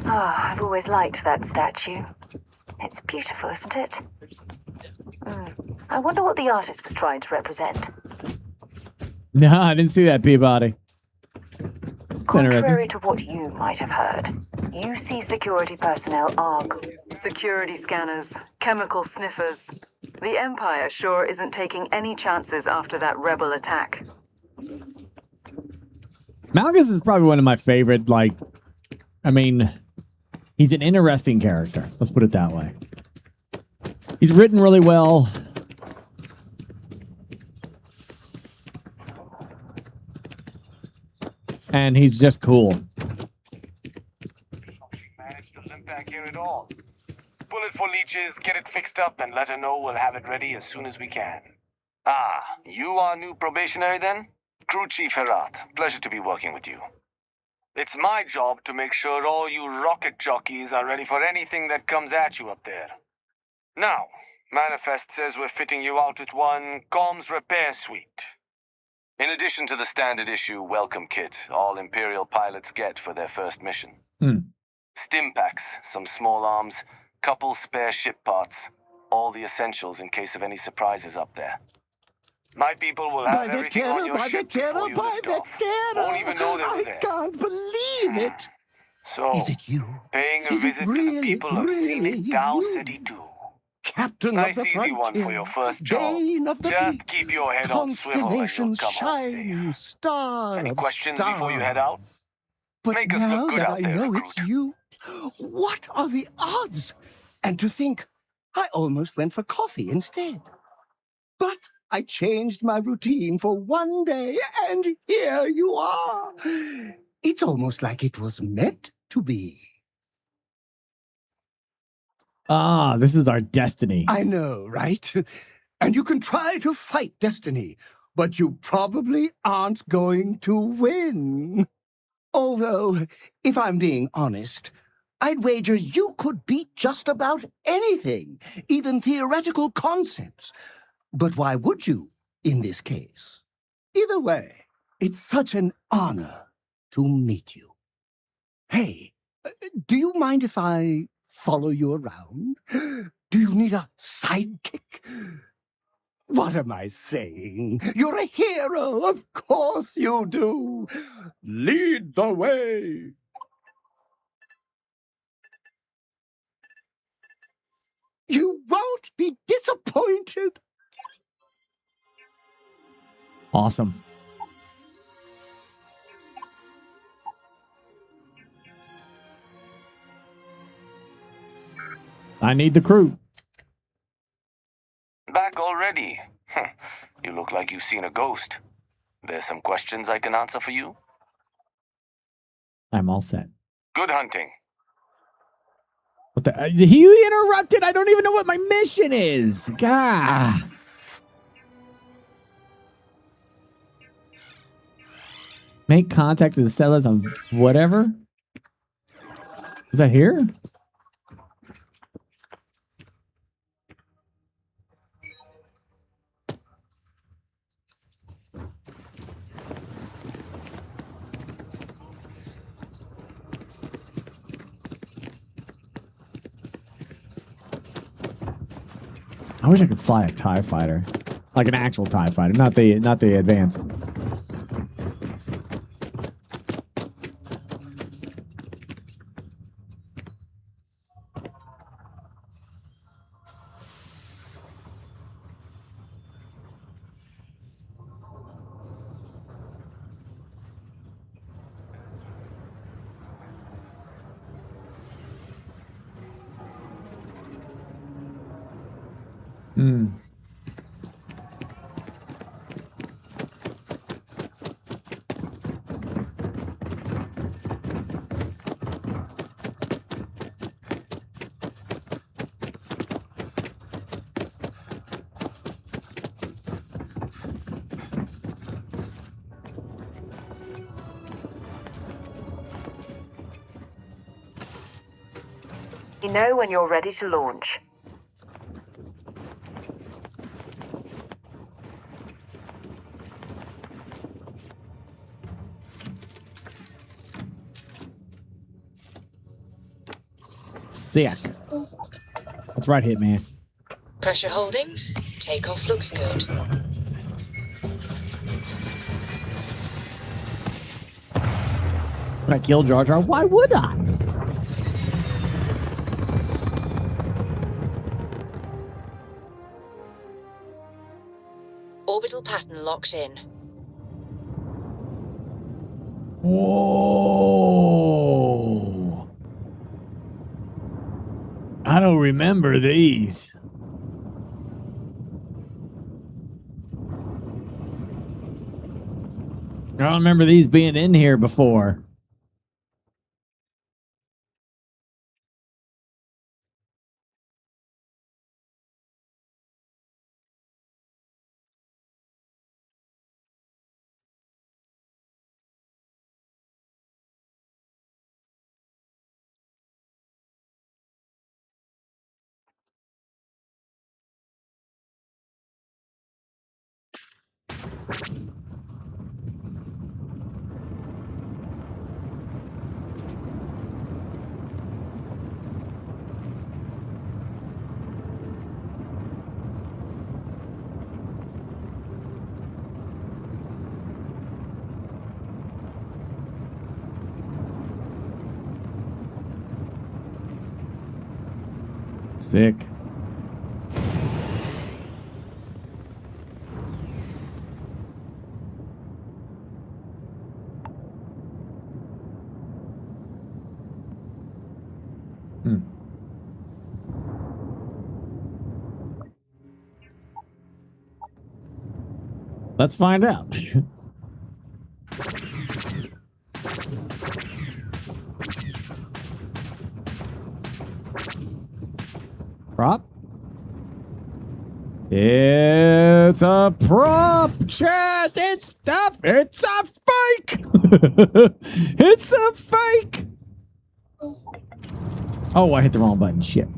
Ah, I've always liked that statue. It's beautiful, isn't it? I wonder what the artist was trying to represent. No, I didn't see that, Peabody. Contrary to what you might have heard, UC security personnel are security scanners, chemical sniffers. The Empire sure isn't taking any chances after that rebel attack. Malgus is probably one of my favorite, he's an interesting character. Let's put it that way. He's written really well. And he's just cool. Just get it fixed up and let her know we'll have it ready as soon as we can. Ah, you are new probationary then? Crew Chief Herat, pleasure to be working with you. It's my job to make sure all you rocket jockeys are ready for anything that comes at you up there. Now, Manifest says we're fitting you out with one comms repair suite. In addition to the standard issue welcome kit all Imperial pilots get for their first mission. Stim packs, some small arms, couple spare ship parts, all the essentials in case of any surprises up there. My people will have everything on your ship before you lift off. Won't even know they were there. I can't believe it. So, is it you? Paying a Is it visit really, to the people of Zenith Tau City 2. Captain Nice of the easy one frontier, for your first job. Bane of the Just fleet, keep your head on swivel and you'll constellations come home shine, safe. star Any of questions stars. before you head out? But Make us now look good that out I there, know recruit. it's you, what are the odds? And to think, I almost went for coffee instead. But I changed my routine for one day, and here you are. It's almost like it was meant to be. Ah, this is our destiny. I know, right? And you can try to fight destiny, but you probably aren't going to win. Although, if I'm being honest, I'd wager you could beat just about anything, even theoretical concepts. But why would you, in this case? Either way, it's such an honor to meet you. Hey, do you mind if I follow you around? Do you need a sidekick? What am I saying? You're a hero, of course you do. Lead the way. You won't be disappointed. Awesome. I need the crew. Back already? You look like you've seen a ghost. There's some questions I can answer for you? I'm all set. Good hunting. What the? He interrupted. I don't even know what my mission is. God. Make contact with the settlers on whatever. Is that here? I wish I could fly a TIE fighter. Like an actual TIE fighter, not the advanced. Hmm. You know when you're ready to launch. Sick. That's right, Hitman. Pressure holding. Takeoff looks good. Would I kill Jar Jar? Why would I? Orbital pattern locked in. Whoa. I don't remember these. I don't remember these being in here before. Sick. Let's find out. Prop? It's a prop, chat. It's a fake. It's a fake. Oh, I hit the wrong button. Shit.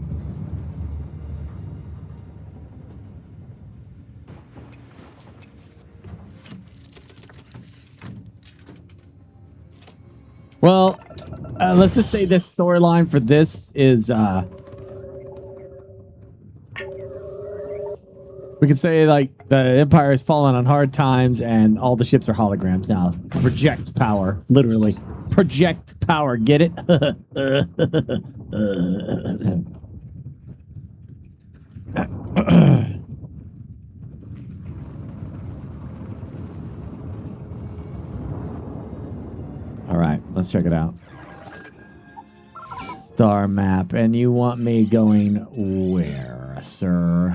Well, let's just say this storyline for this is we could say like the Empire has fallen on hard times and all the ships are holograms now. Project power, literally. Project power, get it? All right, let's check it out. Star map, and you want me going where, sir?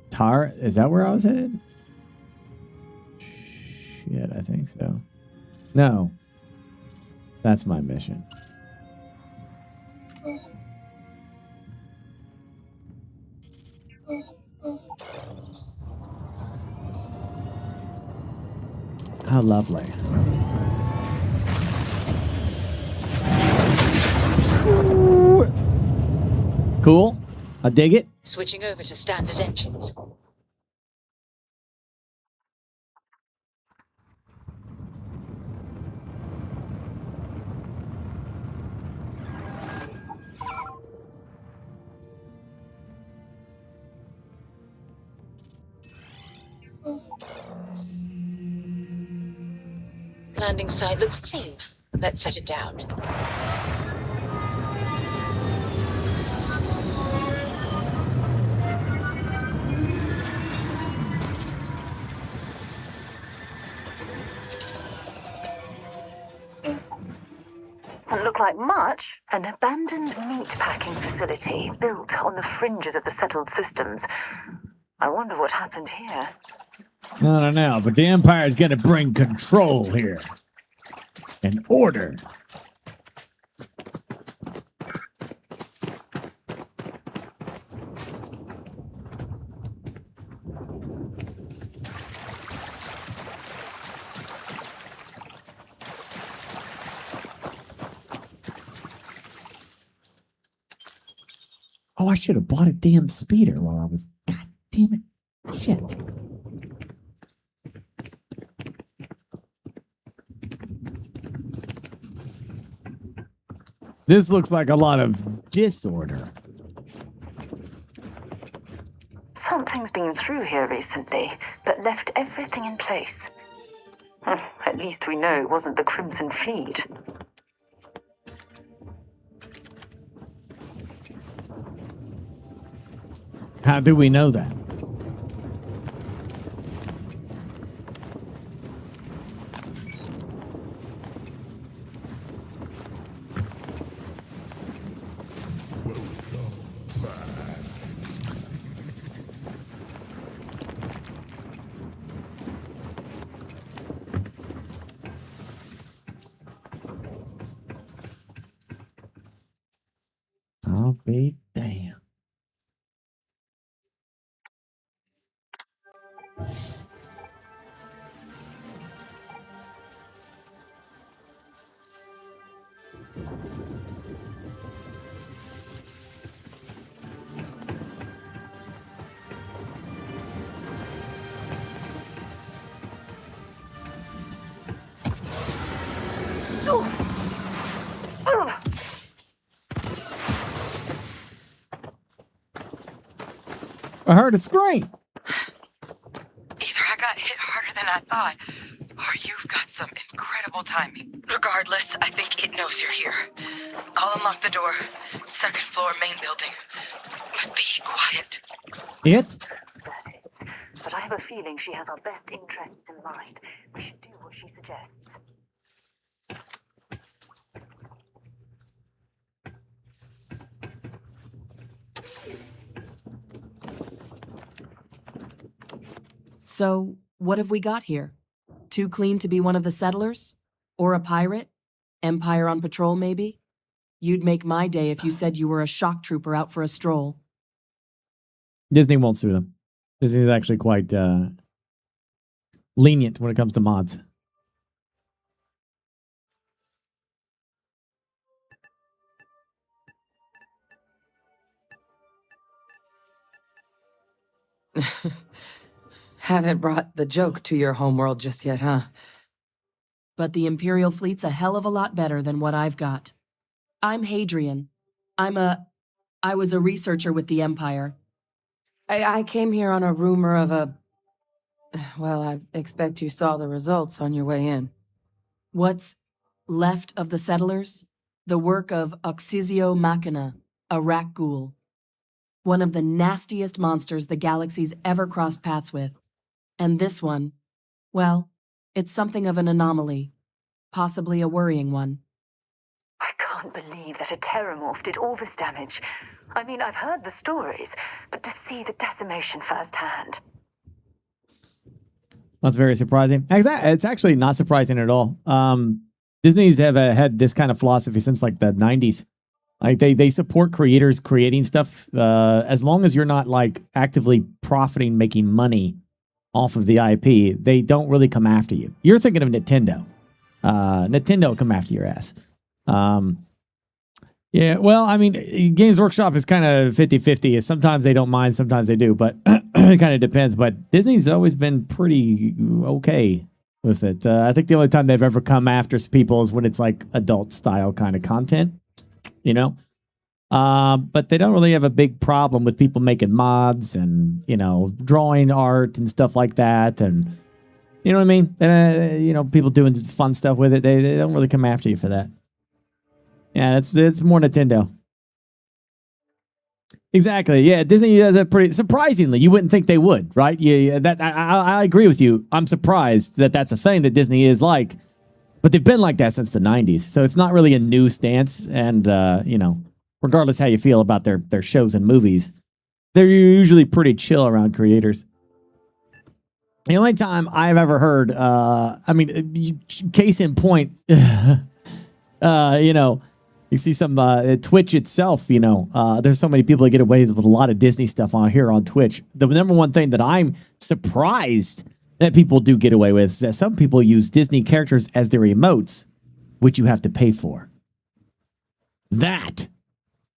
Tar, is that where I was headed? Shit, I think so. No. That's my mission. How lovely. Cool. I dig it. Switching over to standard engines. Landing site looks clean. Let's set it down. Doesn't look like much. An abandoned meat packing facility built on the fringes of the settled systems. I wonder what happened here. I don't know, but the Empire is going to bring control here. And order. Oh, I should have bought a damn speeder while I was... God damn it. Shit. This looks like a lot of disorder. Something's been through here recently, but left everything in place. At least we know it wasn't the Crimson Fleet. How do we know that? I'll be damned. I heard a scream. Either I got hit harder than I thought, or you've got some incredible timing. Regardless, I think it knows you're here. I'll unlock the door. Second floor, main building. But be quiet. It? But I have a feeling she has our best interests in mind. We should do what she suggests. So, what have we got here? Too clean to be one of the settlers? Or a pirate? Empire on patrol, maybe? You'd make my day if you said you were a shock trooper out for a stroll. Disney won't sue them. Disney is actually quite lenient when it comes to mods. Haven't brought the joke to your homeworld just yet, huh? But the Imperial fleet's a hell of a lot better than what I've got. I'm Hadrian. I was a researcher with the Empire. I came here on a rumor of a... Well, I expect you saw the results on your way in. What's left of the settlers? The work of Oxysio Machina, a rat ghoul. One of the nastiest monsters the galaxy's ever crossed paths with. And this one, well, it's something of an anomaly. Possibly a worrying one. I can't believe that a terramorph did all this damage. I mean, I've heard the stories, but to see the decimation firsthand. That's very surprising. It's actually not surprising at all. Disney's have had this kind of philosophy since like the 90s. Like they support creators creating stuff as long as you're not like actively profiting, making money off of the IP. They don't really come after you. You're thinking of Nintendo. Nintendo will come after your ass. Yeah, well, I mean, Games Workshop is kind of 50-50. Sometimes they don't mind, sometimes they do, but it kind of depends. But Disney's always been pretty okay with it. I think the only time they've ever come after people is when it's like adult style kind of content, you know? But they don't really have a big problem with people making mods and, you know, drawing art and stuff like that. And, you know what I mean? You know, people doing fun stuff with it. They don't really come after you for that. Yeah, it's more Nintendo. Exactly. Yeah, Disney does it pretty surprisingly. You wouldn't think they would, right? Yeah, that I agree with you. I'm surprised that that's a thing that Disney is like, but they've been like that since the 90s. So it's not really a new stance. And you know, regardless how you feel about their shows and movies, they're usually pretty chill around creators. The only time I've ever heard, I mean, case in point, you know. You see some Twitch itself, you know, there's so many people that get away with a lot of Disney stuff on here on Twitch. The number one thing that I'm surprised that people do get away with is that some people use Disney characters as their emotes, which you have to pay for. That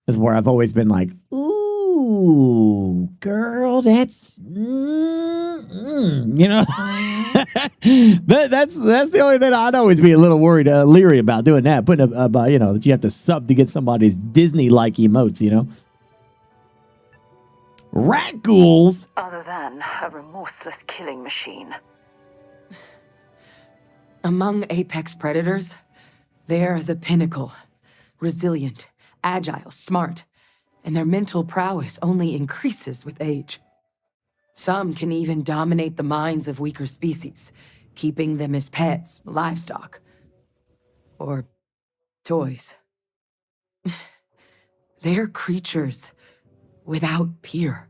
is where I've always been like, ooh, girl, that's, you know, that's the only thing I'd always be a little worried, leery about doing that, putting about, you know, that you have to sub to get somebody's Disney-like emotes, you know. Rat ghouls. Other than a remorseless killing machine. Among apex predators, they're the pinnacle. Resilient, agile, smart, and their mental prowess only increases with age. Some can even dominate the minds of weaker species, keeping them as pets, livestock, or toys. They're creatures without peer.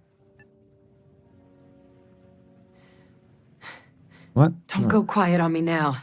What? Don't go quiet on me now.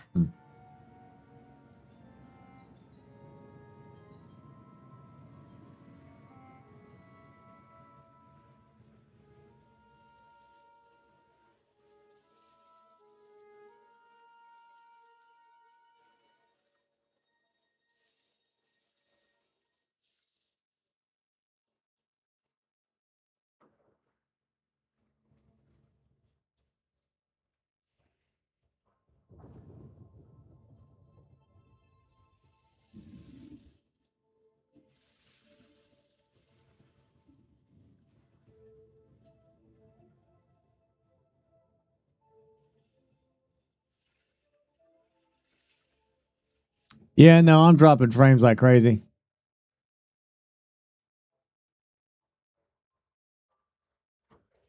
Yeah, no, I'm dropping frames like crazy.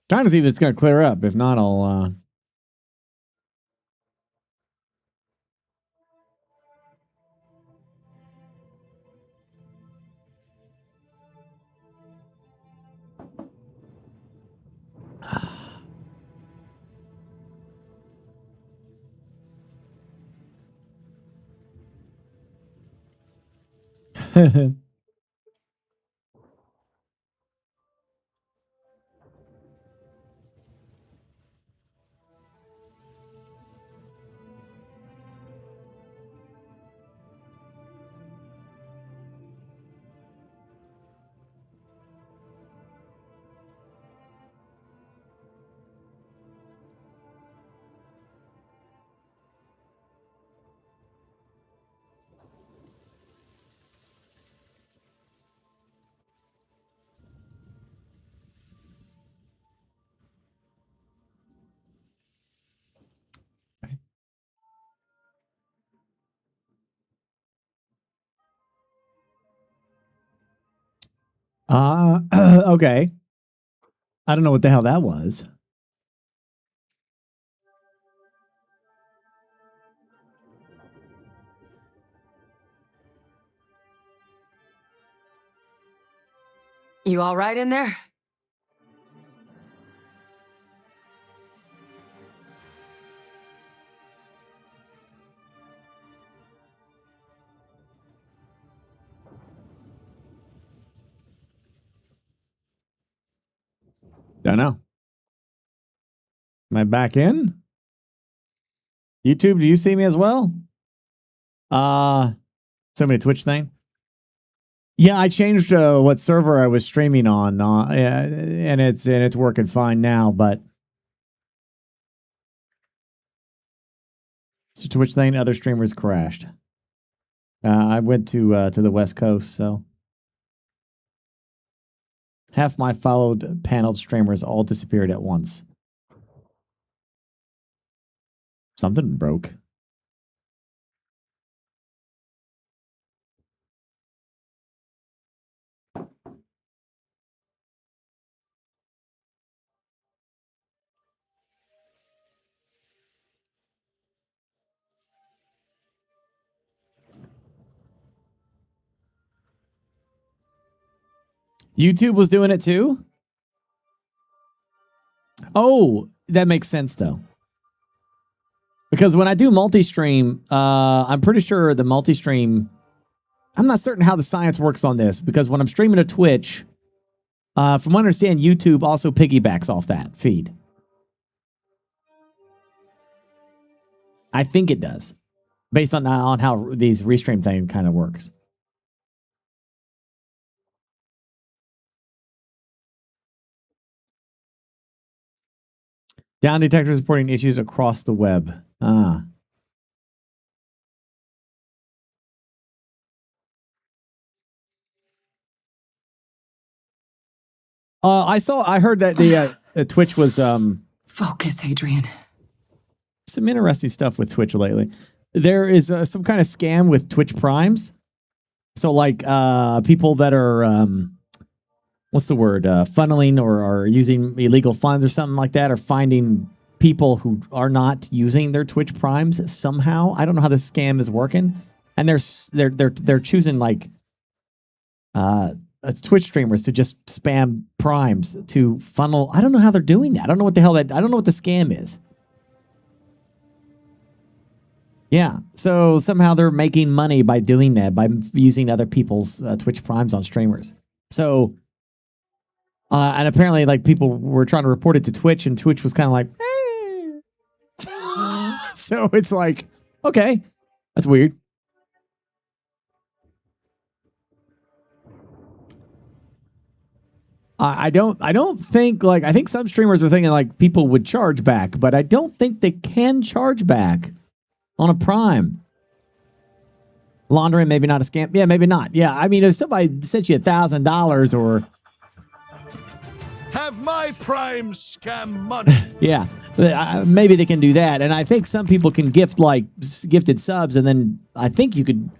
Trying to see if it's going to clear up. If not, I'll... Okay. I don't know what the hell that was. You all right in there? Don't know. Am I back in? YouTube, do you see me as well? Send me a Twitch thing. Yeah, I changed what server I was streaming on, and it's working fine now. But it's a Twitch thing. Other streamers crashed. I went to the West Coast, so half my followed paneled streamers all disappeared at once. Something broke. YouTube was doing it too? Oh, that makes sense though. Because when I do multi-stream, I'm pretty sure the multi-stream... I'm not certain how the science works on this, because when I'm streaming to Twitch, from what I understand, YouTube also piggybacks off that feed. I think it does, based on how these restream thing kind of works. Down detectors reporting issues across the web. I heard that the Twitch was Focus, Adrian. some interesting stuff with Twitch lately. There is some kind of scam with Twitch Primes. So like people that are what's the word, funneling or using illegal funds or something like that, are finding people who are not using their Twitch Primes somehow. I don't know how this scam is working, and they're choosing like Twitch streamers to just spam primes to funnel. I don't know how they're doing that. I don't know what the hell I don't know what the scam is. Yeah, so somehow they're making money by doing that, by using other people's Twitch Primes on streamers. So, and apparently, like, people were trying to report it to Twitch, and Twitch was kind of like, so it's like, okay, that's weird. I don't think, like, I think some streamers are thinking like people would charge back, but I don't think they can charge back on a Prime. Laundering, maybe not a scam. Yeah, maybe not. Yeah, I mean, if somebody sent you $1,000 or... Have my Prime scam money. Yeah, maybe they can do that. And I think some people can gift, like, gifted subs, and then I think you could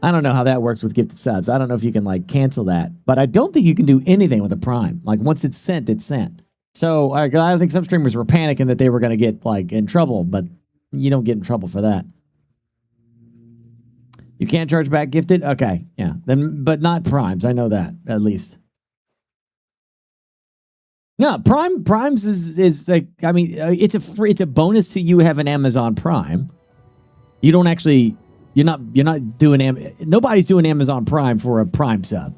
I don't know how that works with gifted subs. I don't know if you can like cancel that, but I don't think you can do anything with a Prime. Like once it's sent, it's sent. So I think some streamers were panicking that they were going to get like in trouble, but you don't get in trouble for that. You can't charge back gifted? Okay, yeah. Then, but not Primes. I know that at least. No, Primes is like, I mean, it's a bonus to you having Amazon Prime. You don't actually, you're not doing, nobody's doing Amazon Prime for a Prime sub.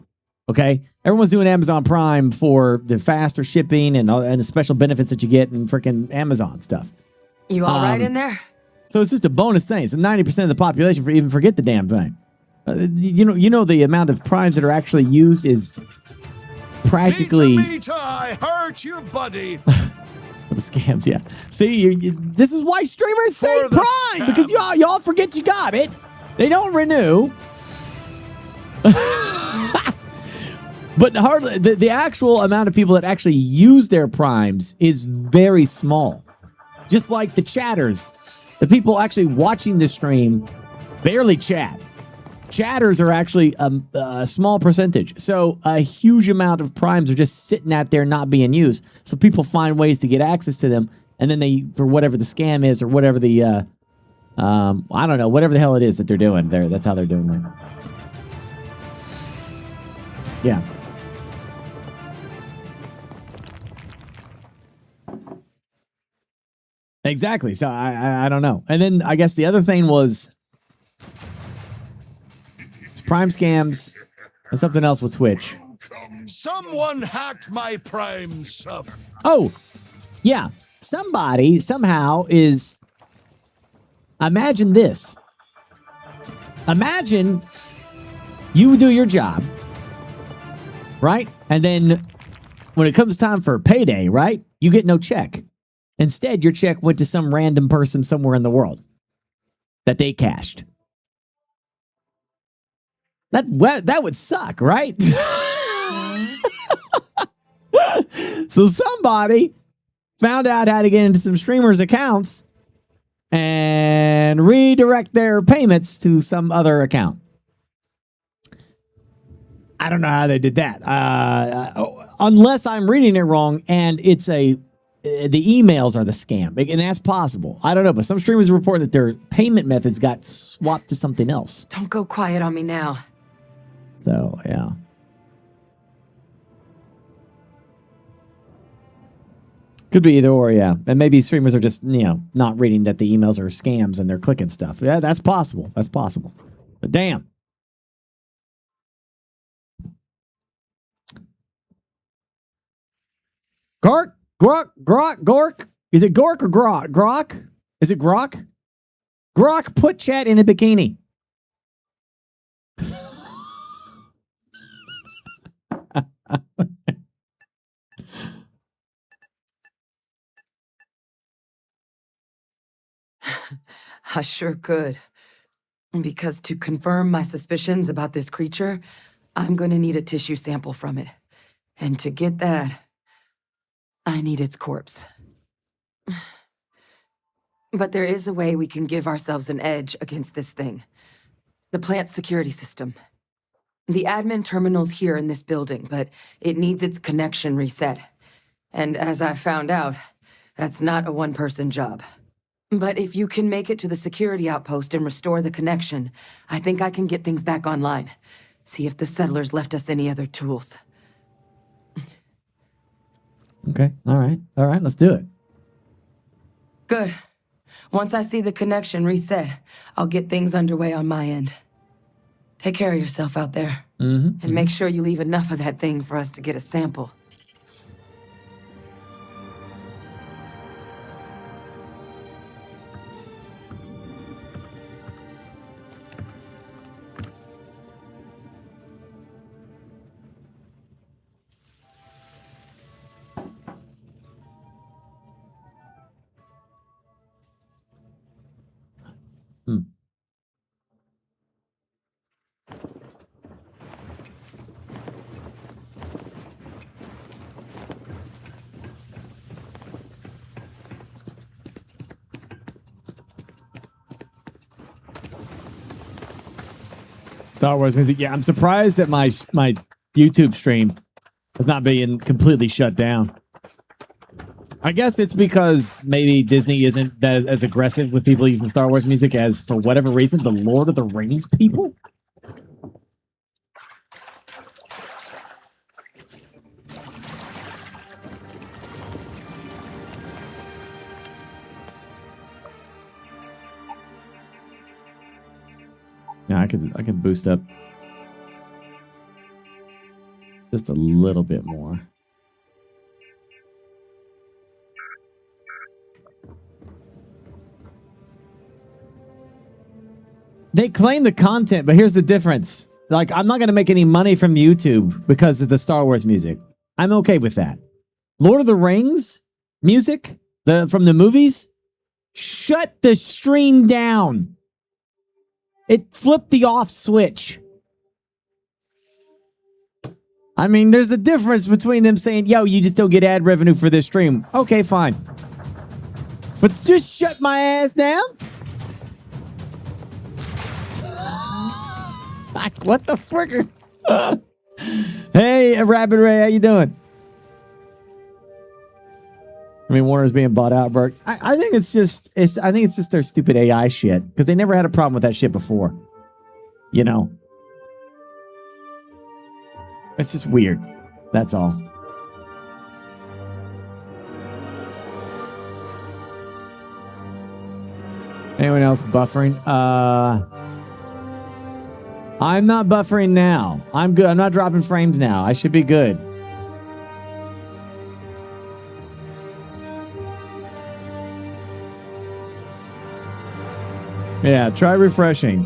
Okay, everyone's doing Amazon Prime for the faster shipping and the special benefits that you get in freaking Amazon stuff. You all right in there? So it's just a bonus thing. So 90% of the population even forget the damn thing. You know the amount of primes that are actually used is practically. Meter, I hurt your buddy. The scams, yeah. See, this is why streamers say Prime because y'all forget you got it. They don't renew. But hardly the actual amount of people that actually use their primes is very small. Just like the chatters, the people actually watching the stream barely chat. Chatters are actually a small percentage. So a huge amount of primes are just sitting out there not being used. So people find ways to get access to them, and then they, for whatever the scam is or whatever the I don't know, whatever the hell it is that they're doing there. That's how they're doing it. Yeah. Exactly. So I don't know. And then I guess the other thing was Prime scams and something else with Twitch. Someone hacked my Prime sub. Oh, yeah. Somebody somehow is. Imagine this. Imagine you do your job, right? And then when it comes time for payday, right? You get no check. Instead, your check went to some random person somewhere in the world that they cashed. That would suck, right? So somebody found out how to get into some streamers' accounts and redirect their payments to some other account. I don't know how they did that. Unless I'm reading it wrong and it's the emails are the scam. And that's possible. I don't know, but some streamers report that their payment methods got swapped to something else. Don't go quiet on me now. So, yeah. Could be either or, yeah. And maybe streamers are just, not reading that the emails are scams and they're clicking stuff. Yeah, that's possible. That's possible. But damn. Gork? Gork? Is it Gork or Grok? Grok? Is it Grok? Grok, put chat in a bikini. I sure could. Because to confirm my suspicions about this creature, I'm going to need a tissue sample from it. And to get that, I need its corpse. But there is a way we can give ourselves an edge against this thing. The plant's security system. The admin terminal's here in this building, but it needs its connection reset. And as I found out, that's not a one-person job. But if you can make it to the security outpost and restore the connection, I think I can get things back online. See if the settlers left us any other tools. Okay, all right, let's do it. Good. Once I see the connection reset, I'll get things underway on my end. Take care of yourself out there. And make sure you leave enough of that thing for us to get a sample. Star Wars music. Yeah, I'm surprised that my YouTube stream is not being completely shut down. I guess it's because maybe Disney isn't that as aggressive with people using Star Wars music as, for whatever reason, the Lord of the Rings people. Yeah, I could boost up just a little bit more. They claim the content, but here's the difference. Like, I'm not going to make any money from YouTube because of the Star Wars music. I'm okay with that. Lord of the Rings music from the movies, shut the stream down. It flipped the off switch. I mean, there's a difference between them saying, yo, you just don't get ad revenue for this stream. Okay, fine. But just shut my ass down? Like, what the fricker? Hey, Rabbit Ray, how you doing? I mean, Warner's being bought out, Burke. I think it's just their stupid AI shit, because they never had a problem with that shit before. You know, it's just weird. That's all. Anyone else buffering? I'm not buffering now. I'm good. I'm not dropping frames now. I should be good. Yeah, try refreshing.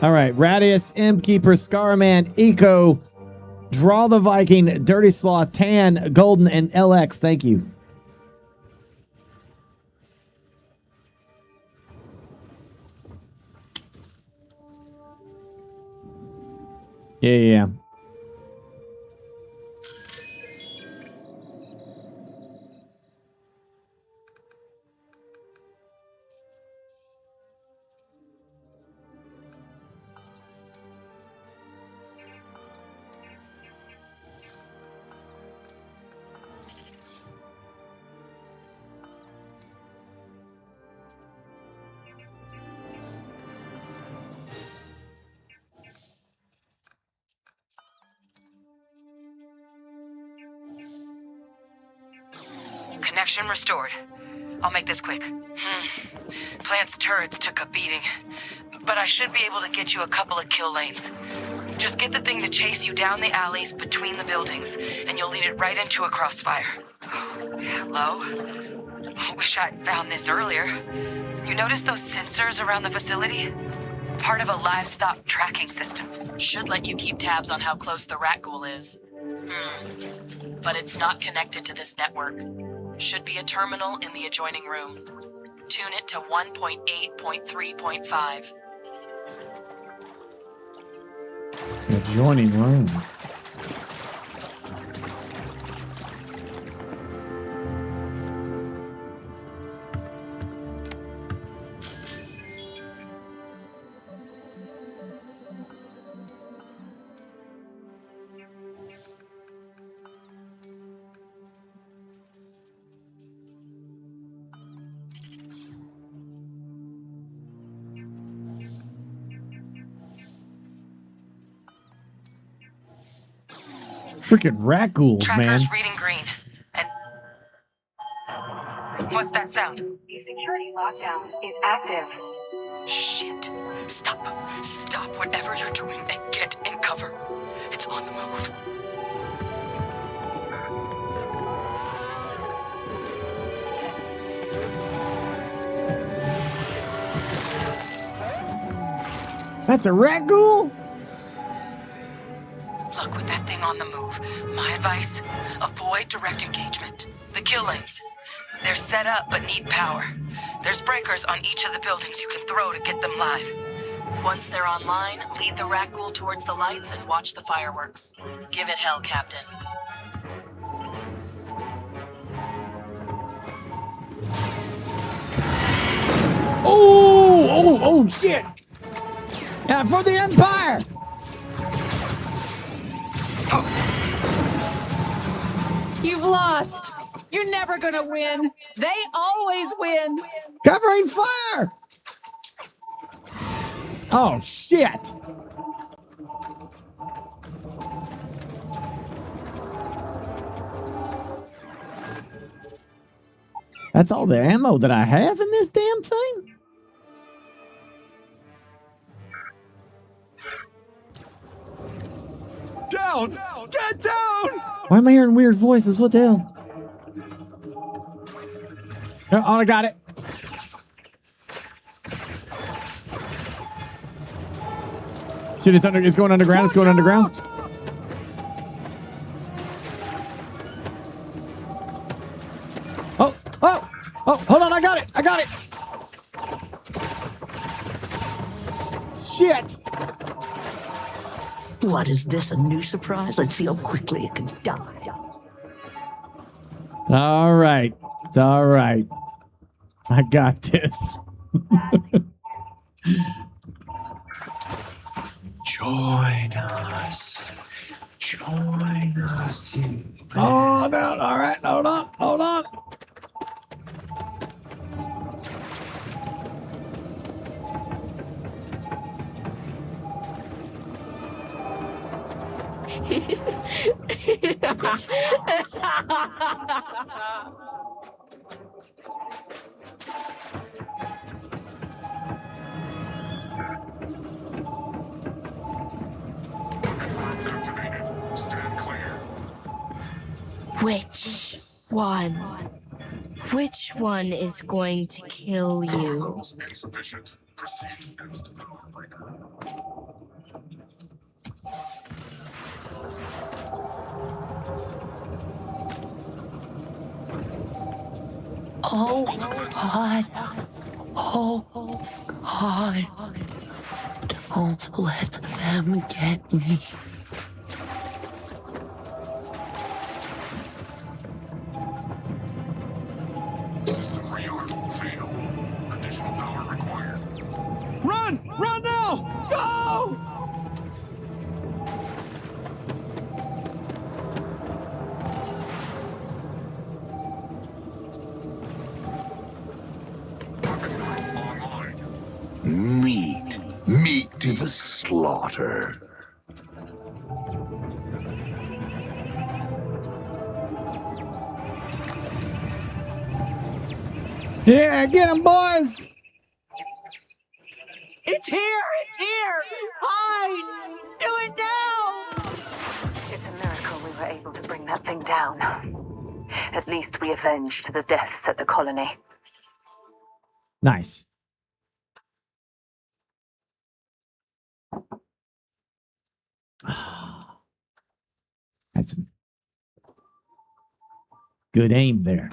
All right, Radius, Impkeeper, Scarman, Eco, Draw the Viking, Dirty Sloth, Tan, Golden, and LX. Thank you. Yeah. Connection restored. I'll make this quick. Plant's turrets took a beating, but I should be able to get you a couple of kill lanes. Just get the thing to chase you down the alleys between the buildings, and you'll lead it right into a crossfire. Hello? Wish I'd found this earlier. You notice those sensors around the facility? Part of a livestock tracking system. Should let you keep tabs on how close the rat ghoul is. But it's not connected to this network. Should be a terminal in the adjoining room. Tune it to 1.8.3.5. Adjoining room. Freaking rat ghouls, Tracker's man. reading green. And what's that sound? The security lockdown is active. Shit. Stop. Stop whatever you're doing and get in cover. It's on the move. That's a rat ghoul? Look, with that thing on the move, my advice, avoid direct engagement. The kill lanes, they're set up but need power. There's breakers on each of the buildings you can throw to get them live. Once they're online, lead the rat ghoul towards the lights and watch the fireworks. Give it hell, Captain. Oh, shit. Yeah, for the Empire. You've lost. You're never gonna win. They always win. Covering fire! Oh, shit! That's all the ammo that I have in this damn thing? Down! Get down! Why am I hearing weird voices? What the hell? Oh, I got it. Shit, it's going underground. It's going underground. Oh, hold on. I got it. Shit. What is this, a new surprise? Let's see how quickly it can die. All right. I got this. Join us. Oh, no. All right. Hold on. Which one is going to kill you? Insufficient. Proceed to next. Oh, God. Oh, God. Don't let them get me. System rearm. Fail. Additional power required. Run! Run now! Go! Meat to the slaughter. Yeah, get him, boys! It's here! Hide! Do it now! It's a miracle we were able to bring that thing down. At least we avenged the deaths at the colony. Nice. That's good aim there.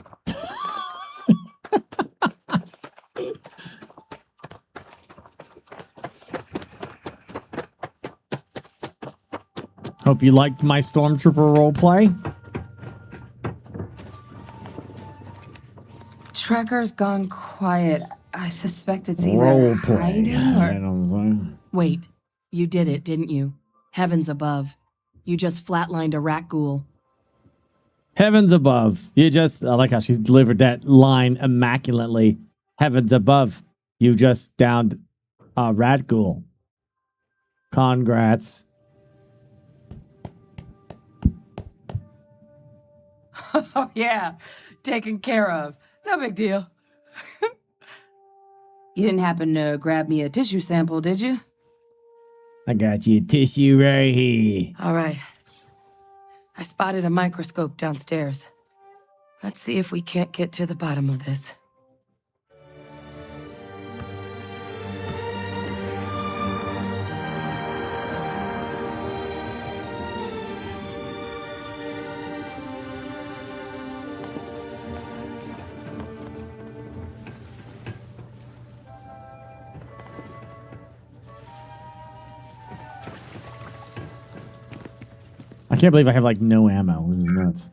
Hope you liked my Stormtrooper roleplay. Tracker's gone quiet. I suspect it's either Roleplay. hiding or... Wait, you did it, didn't you? Heavens above. You just flatlined a rat ghoul. Heavens above. I like how she's delivered that line immaculately. Heavens above. You just downed a rat ghoul. Congrats. Oh, yeah. Taken care of. No big deal. You didn't happen to grab me a tissue sample, did you? I got you a tissue right here. All right. I spotted a microscope downstairs. Let's see if we can't get to the bottom of this. I can't believe I have like no ammo. This is nuts.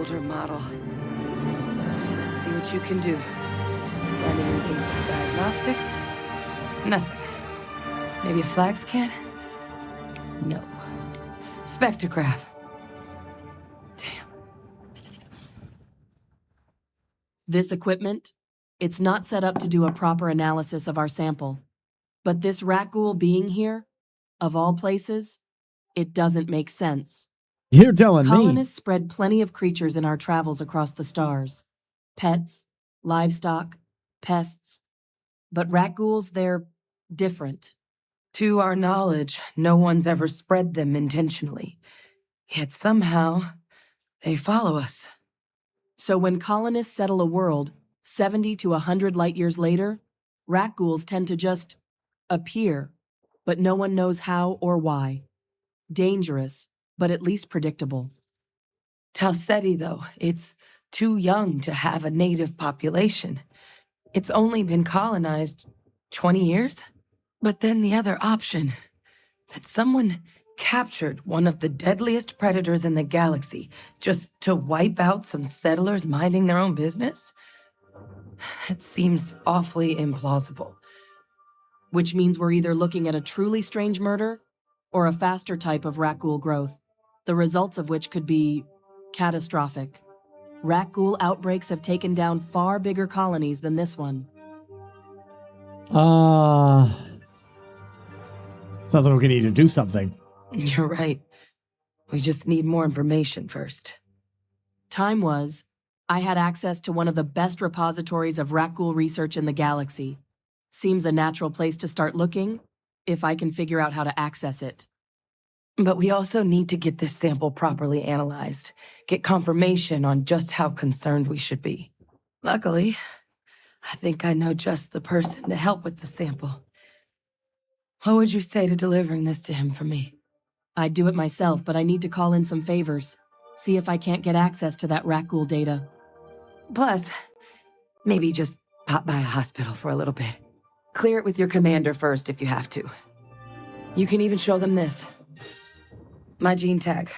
older model. Let's see what you can do. Running basic diagnostics? Nothing. Maybe a flag scan? No. Spectrograph. This equipment, it's not set up to do a proper analysis of our sample. But this rat ghoul being here, of all places, it doesn't make sense. You're telling me. Colonists spread plenty of creatures in our travels across the stars. Pets, livestock, pests. But rat ghouls, they're different. To our knowledge, no one's ever spread them intentionally. Yet somehow, they follow us. So when colonists settle a world, 70 to 100 light years later, rat ghouls tend to just appear, but no one knows how or why. Dangerous, but at least predictable. Talseti, though, it's too young to have a native population. It's only been colonized 20 years? But then the other option, that someone captured one of the deadliest predators in the galaxy just to wipe out some settlers minding their own business? That seems awfully implausible. Which means we're either looking at a truly strange murder or a faster type of rat ghoul growth, the results of which could be catastrophic. Rat ghoul outbreaks have taken down far bigger colonies than this one. Sounds like we need to do something. You're right. We just need more information first. Time was, I had access to one of the best repositories of rat ghoul research in the galaxy. Seems a natural place to start looking, if I can figure out how to access it. But we also need to get this sample properly analyzed, get confirmation on just how concerned we should be. Luckily, I think I know just the person to help with the sample. What would you say to delivering this to him for me? I'd do it myself, but I need to call in some favors. See if I can't get access to that rat ghoul data. Plus, maybe just pop by a hospital for a little bit. Clear it with your commander first if you have to. You can even show them this. My gene tag.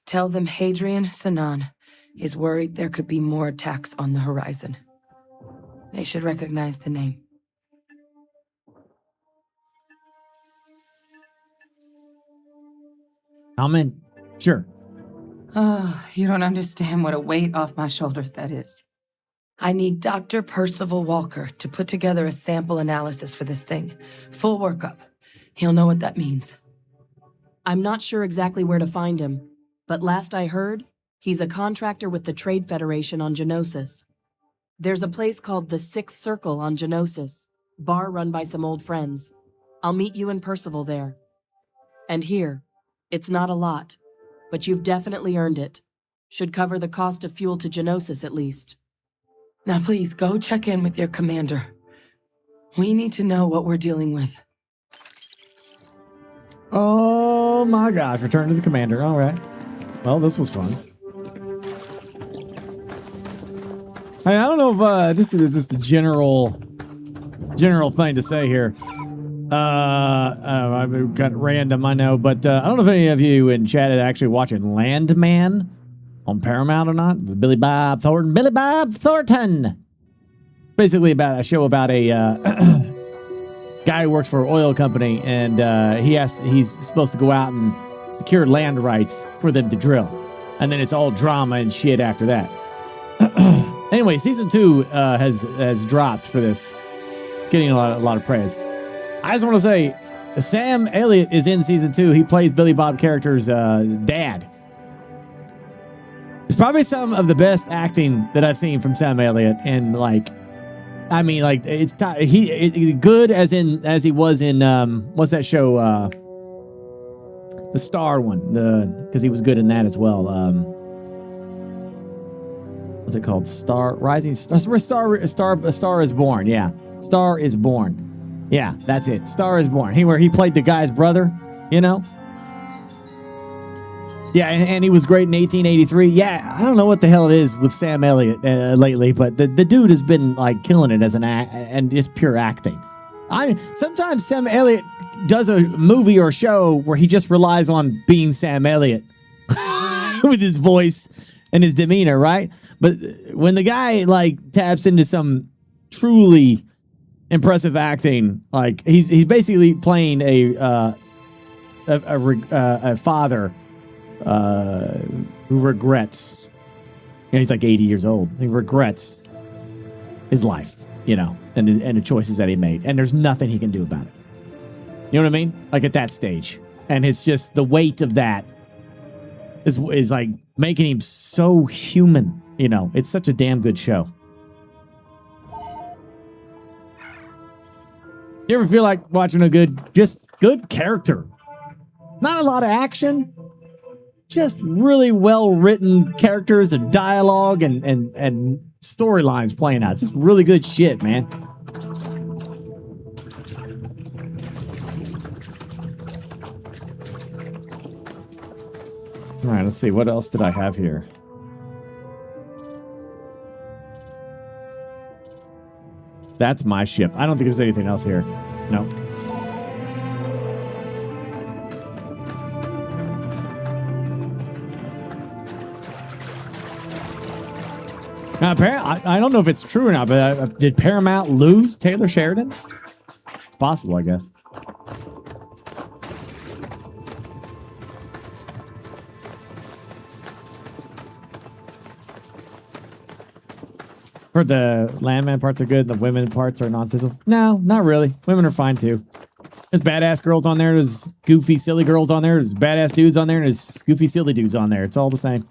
Tell them Hadrian Sanan is worried there could be more attacks on the horizon. They should recognize the name. I'm in. Sure. Oh, you don't understand what a weight off my shoulders that is. I need Dr. Percival Walker to put together a sample analysis for this thing. Full workup. He'll know what that means. I'm not sure exactly where to find him, but last I heard, he's a contractor with the Trade Federation on Geonosis. There's a place called the Sixth Circle on Geonosis, bar run by some old friends. I'll meet you and Percival there. And here, it's not a lot, but you've definitely earned it. Should cover the cost of fuel to Geonosis at least. Now please, go check in with your commander. We need to know what we're dealing with. Oh my gosh, return to the commander. All right. Well, this was fun. I don't know if just a general thing to say here. I don't know, I'm kind of random, I know, but I don't know if any of you in chat are actually watching Landman on Paramount or not. With Billy Bob Thornton. Billy Bob Thornton! Basically about a show about a guy who works for an oil company, and he's supposed to go out and secure land rights for them to drill. And then it's all drama and shit after that. Anyway, season 2 has dropped for this. It's getting a lot of praise. I just want to say, Sam Elliott is in season 2. He plays Billy Bob character's dad. It's probably some of the best acting that I've seen from Sam Elliott, and he's good as he was in what's that show? The Star one, because he was good in that as well. What's it called? Rising Star. A Star is Born. Yeah, Star is Born. Yeah, that's it. Star is Born. Where he played the guy's brother, you know? Yeah, and he was great in 1883. Yeah, I don't know what the hell it is with Sam Elliott lately, but the dude has been like killing it as and just pure acting. Sometimes Sam Elliott does a movie or show where he just relies on being Sam Elliott with his voice and his demeanor, right? But when the guy like taps into some truly impressive acting, like he's basically playing a father who regrets. You know, he's like 80 years old. He regrets his life, you know, and the choices that he made, and there's nothing he can do about it. You know what I mean? Like at that stage, and it's just the weight of that is like making him so human. You know, it's such a damn good show. You ever feel like watching a good character? Not a lot of action, just really well written characters and dialogue and storylines playing out. Just really good shit, man. All right, let's see. What else did I have here? That's my ship. I don't think there's anything else here. No. Now, I don't know if it's true or not, but did Paramount lose Taylor Sheridan? Possible, I guess. Heard the landman parts are good, the women parts are non-sizzle. No, not really. Women are fine too. There's badass girls on there, there's goofy, silly girls on there, there's badass dudes on there, and there's goofy, silly dudes on there. It's all the same.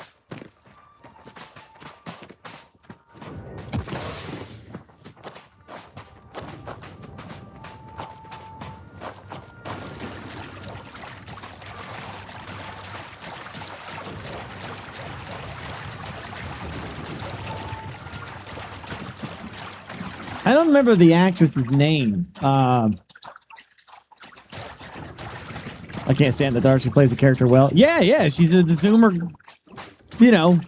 I don't remember the actress's name. I can't stand the dark. She plays the character well. Yeah. She's a Zoomer, you know.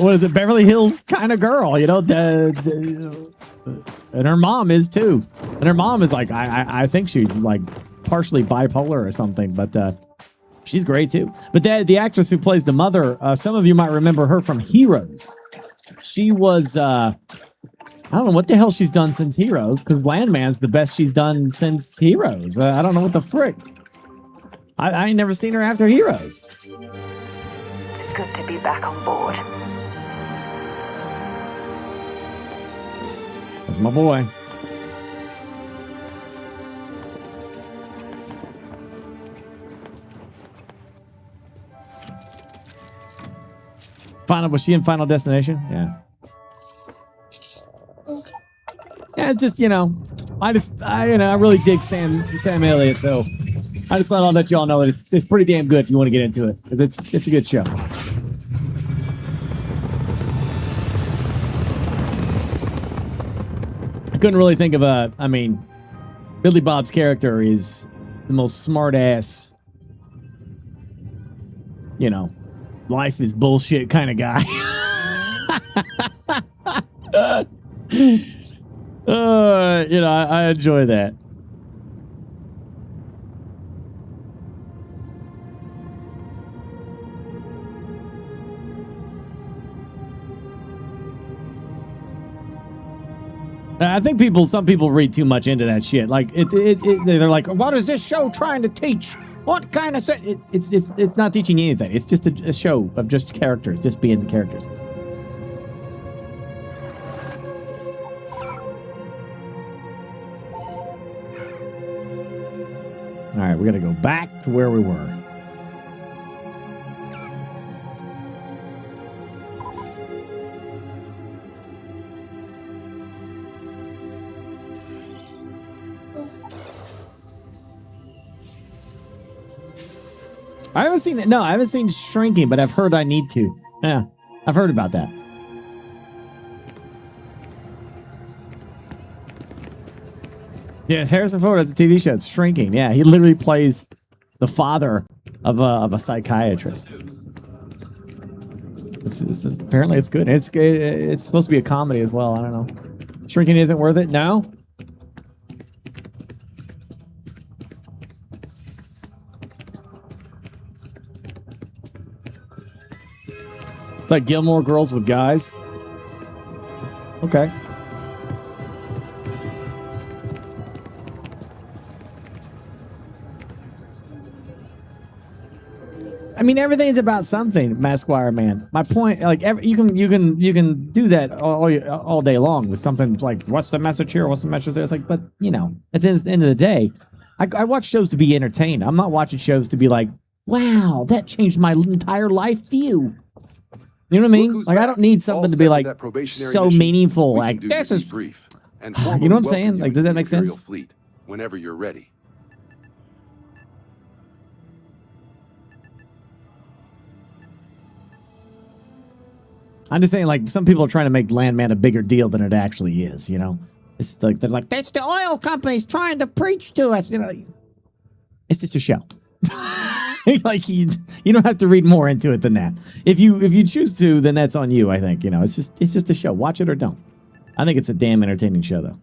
What is it? Beverly Hills kind of girl, you know. And her mom is too. And her mom is like, I think she's like partially bipolar or something, but she's great too. But the actress who plays the mother, some of you might remember her from Heroes. She was, I don't know what the hell she's done since Heroes, because Landman's the best she's done since Heroes. I don't know what the frick. I ain't never seen her after Heroes. It's good to be back on board. That's my boy. Was she in Final Destination? Yeah. Yeah, it's just, you know, I really dig Sam Elliott, so I just thought I'll let you all know that it's pretty damn good if you want to get into it, because it's a good show. I couldn't really think of Billy Bob's character is the most smart ass, you know, life is bullshit kind of guy. You know, I enjoy that. I think some people read too much into that shit. Like they're like, what is this show trying to teach? What kind of it's not teaching you anything. It's just a show of just characters, just being the characters. All right, we got to go back to where we were. I haven't seen it. No, I haven't seen Shrinking, but I've heard I need to. Yeah, I've heard about that. Yeah, Harrison Ford has a TV show. It's Shrinking. Yeah, he literally plays the father of a psychiatrist. Apparently it's good. It's good. It's supposed to be a comedy as well. I don't know. Shrinking isn't worth it? No? It's like Gilmore Girls with guys. Okay. I mean, everything's about something, Masquire Man. My point, like, you can do that all day long with something like, what's the message here? What's the message there? It's like, but you know, at the end of the day, I watch shows to be entertained. I'm not watching shows to be like, wow, that changed my entire life view. You know what I mean? Like, I don't need something to be like so meaningful. Like, this is brief. And you know what I'm saying? Like, does that make sense? Fleet whenever you're ready. I'm just saying, like, some people are trying to make Landman a bigger deal than it actually is, you know? It's like, they're like, that's the oil companies trying to preach to us, you know? It's just a show. Like, you don't have to read more into it than that. If you choose to, then that's on you, I think, you know? It's just a show. Watch it or don't. I think it's a damn entertaining show, though.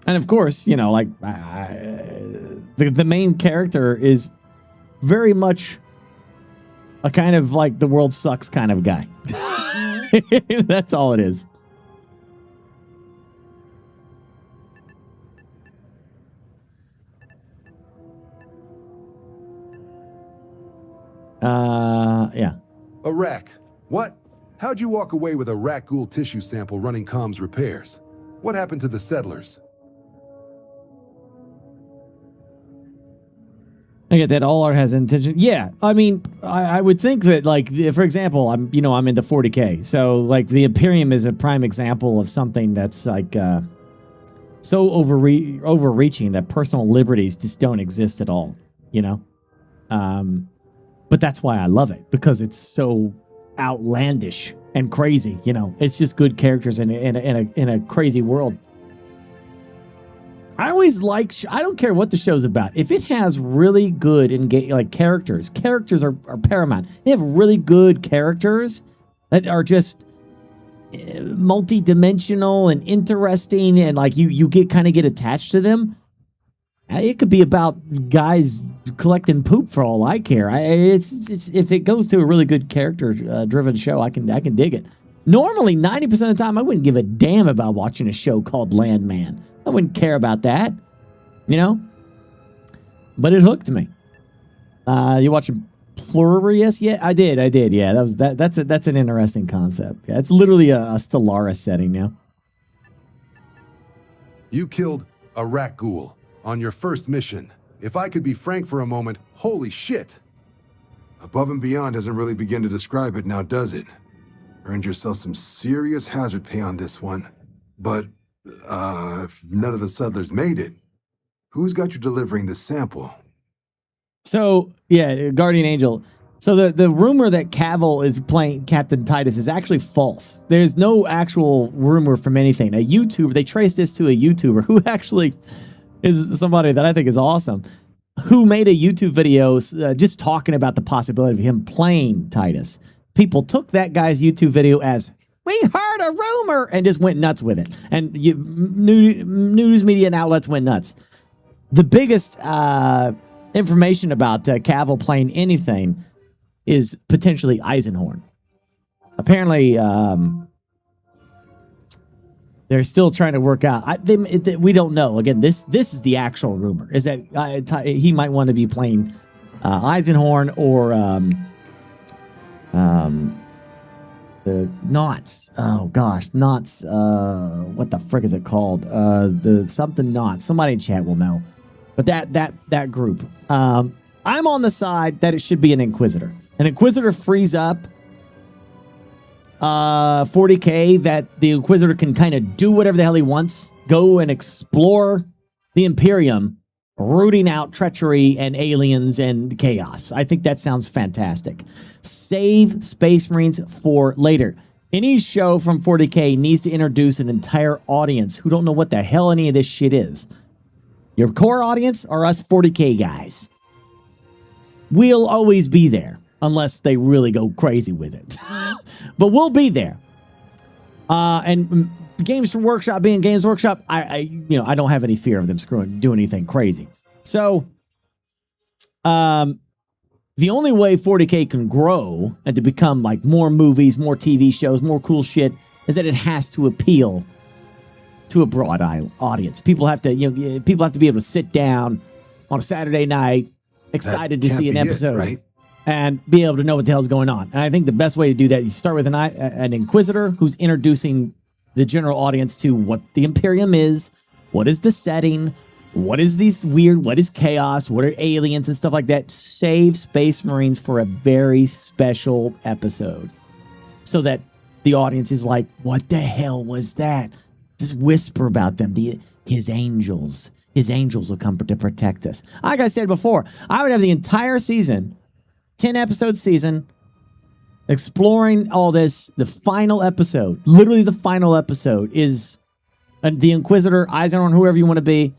And, of course, you know, like, the main character is very much a kind of like the world sucks kind of guy. That's all it is. Yeah. A rack. What? How'd you walk away with a rat ghoul tissue sample running comms repairs? What happened to the settlers? I get that all art has intention. Yeah, I mean, I would think that, like, for example, I'm into 40K, so like the Imperium is a prime example of something that's like so overreaching that personal liberties just don't exist at all, you know. But that's why I love it, because it's so outlandish and crazy, you know. It's just good characters in a crazy world. I always like, I don't care what the show's about. If it has really good characters are paramount. They have really good characters that are just multi-dimensional and interesting, and like you get attached to them. It could be about guys collecting poop for all I care. It's if it goes to a really good character driven show, I can dig it. Normally, 90% of the time, I wouldn't give a damn about watching a show called Landman. I wouldn't care about that, you know? But it hooked me. You watching Plurius yet? I did. Yeah, that's an interesting concept. Yeah, it's literally a Stellaris setting now. You killed a rat ghoul on your first mission. If I could be frank for a moment, holy shit. Above and beyond doesn't really begin to describe it now, does it? Earned yourself some serious hazard pay on this one. But if none of the settlers made it, who's got you delivering the sample? So, yeah, Guardian Angel. So the rumor that Cavill is playing Captain Titus is actually false. There's no actual rumor from anything. A YouTuber, they traced this to a YouTuber who actually is somebody that I think is awesome, who made a YouTube video just talking about the possibility of him playing Titus. People took that guy's YouTube video as, we heard a rumor, and just went nuts with it. And news media and outlets went nuts. The biggest information about Cavill playing anything is potentially Eisenhorn. Apparently, they're still trying to work out. We don't know. Again, this is the actual rumor, is that he might want to be playing Eisenhorn or the Knots. Oh gosh, Knots. What the frick is it called? The something Knots. Somebody in chat will know. But that group. I'm on the side that it should be an Inquisitor. An Inquisitor frees up 40K, that the Inquisitor can kind of do whatever the hell he wants. Go and explore the Imperium, rooting out treachery and aliens and chaos. I think that sounds fantastic. Save Space Marines for later. Any show from 40K needs to introduce an entire audience who don't know what the hell any of this shit is. Your core audience are us 40K guys. We'll always be there, unless they really go crazy with it. But we'll be there. And Games Workshop being Games Workshop, I don't have any fear of them doing anything crazy. So, the The only way 40K can grow and to become like more movies, more TV shows, more cool shit is that it has to appeal to a broad audience. People have to, people have to be able to sit down on a Saturday night, excited to see an episode, right? And be able to know what the hell's going on. And I think the best way to do that, you start with an Inquisitor who's introducing the general audience to what the Imperium is, what is the setting, what is what is chaos, what are aliens and stuff like that. Save Space Marines for a very special episode so that the audience is like, what the hell was that? Just whisper about them. His angels. His angels will come to protect us. Like I said before, I would have the entire season, 10-episode season, exploring all this. The final episode, literally the final episode, is the Inquisitor, Eisenhorn, whoever you want to be,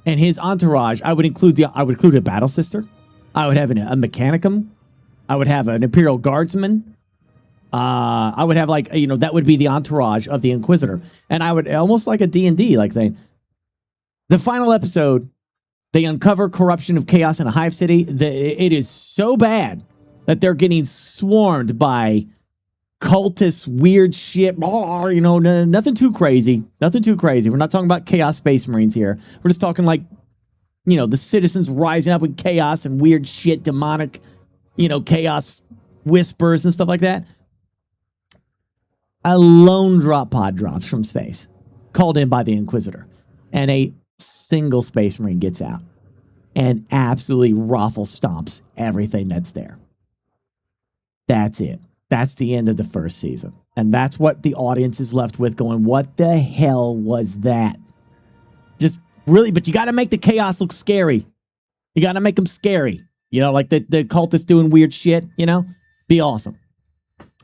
and his entourage. I would include a battle sister. I would have a Mechanicum. I would have an Imperial Guardsman. I would have that would be the entourage of the Inquisitor, and I would almost like a D&D like thing. The final episode, they uncover corruption of chaos in a hive city. It is so bad that they're getting swarmed by cultists, weird shit. Nothing too crazy. Nothing too crazy. We're not talking about Chaos Space Marines here. We're just talking the citizens rising up with chaos and weird shit, demonic, chaos whispers and stuff like that. A lone drop pod drops from space, called in by the Inquisitor, and a single Space Marine gets out and absolutely raffle stomps everything that's there. That's it. That's the end of the first season. And that's what the audience is left with, going, what the hell was that? Just really, but you got to make the chaos look scary. You got to make them scary. Like the cultists doing weird shit, be awesome.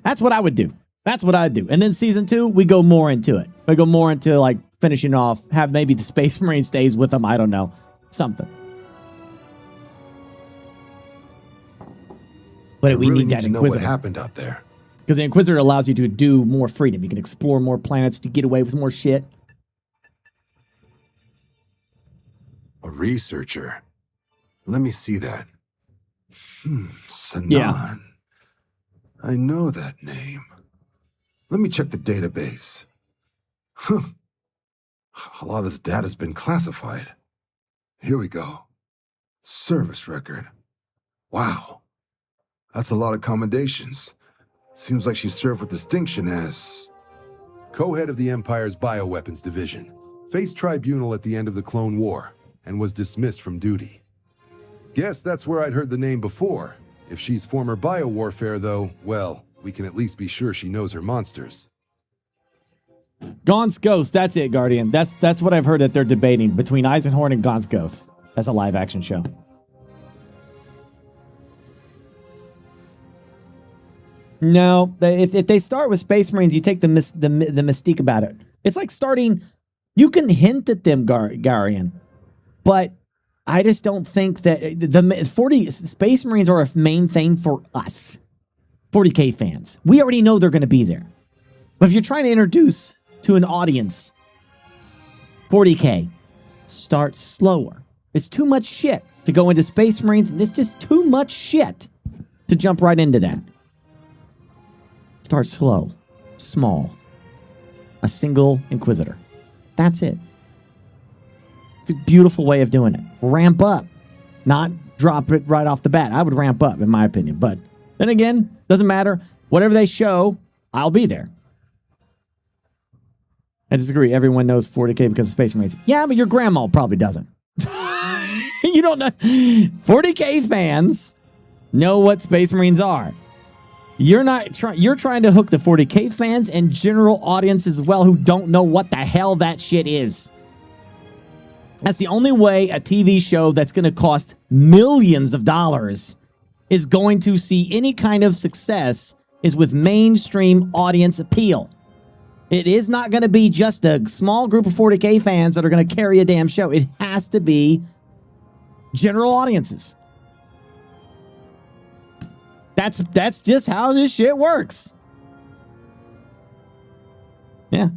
That's what I would do. That's what I'd do. And then season 2, we go more into it. We go more into finishing off, have maybe the Space Marine stays with them. I don't know. Something. But we really need that to know Inquisitor. what happened out there. Because the Inquisitor allows you to do more freedom. You can explore more planets to get away with more shit. A researcher. Let me see that. Sanan. Yeah. I know that name. Let me check the database. A lot of this data's been classified. Here we go. Service record. Wow. That's a lot of commendations. Seems like she served with distinction as co-head of the Empire's Bioweapons Division, faced tribunal at the end of the Clone War, and was dismissed from duty. Guess that's where I'd heard the name before. If she's former biowarfare, though, well, we can at least be sure she knows her monsters. Gaunt's Ghost, that's it, Guardian. That's what I've heard that they're debating between Eisenhorn and Gaunt's Ghost. That's a live action show. No, if they start with Space Marines, you take the mystique about it. It's like starting. You can hint at them, Guardian, but I just don't think that the 40 Space Marines are a main thing for us, 40K fans. We already know they're going to be there. But if you're trying to introduce to an audience 40K, start slower. It's too much shit to go into Space Marines, and it's just too much shit to jump right into that. Start slow, small. A single Inquisitor. That's it. It's a beautiful way of doing it. Ramp up, not drop it right off the bat. I would ramp up, in my opinion. But then again, doesn't matter. Whatever they show, I'll be there. I disagree. Everyone knows 40K because of Space Marines. Yeah, but your grandma probably doesn't. You don't know. 40K fans know what Space Marines are. You're trying to hook the 40K fans and general audience as well who don't know what the hell that shit is. That's the only way a TV show that's going to cost millions of dollars is going to see any kind of success is with mainstream audience appeal. It is not going to be just a small group of 40K fans that are going to carry a damn show. It has to be general audiences. That's just how this shit works. Yeah.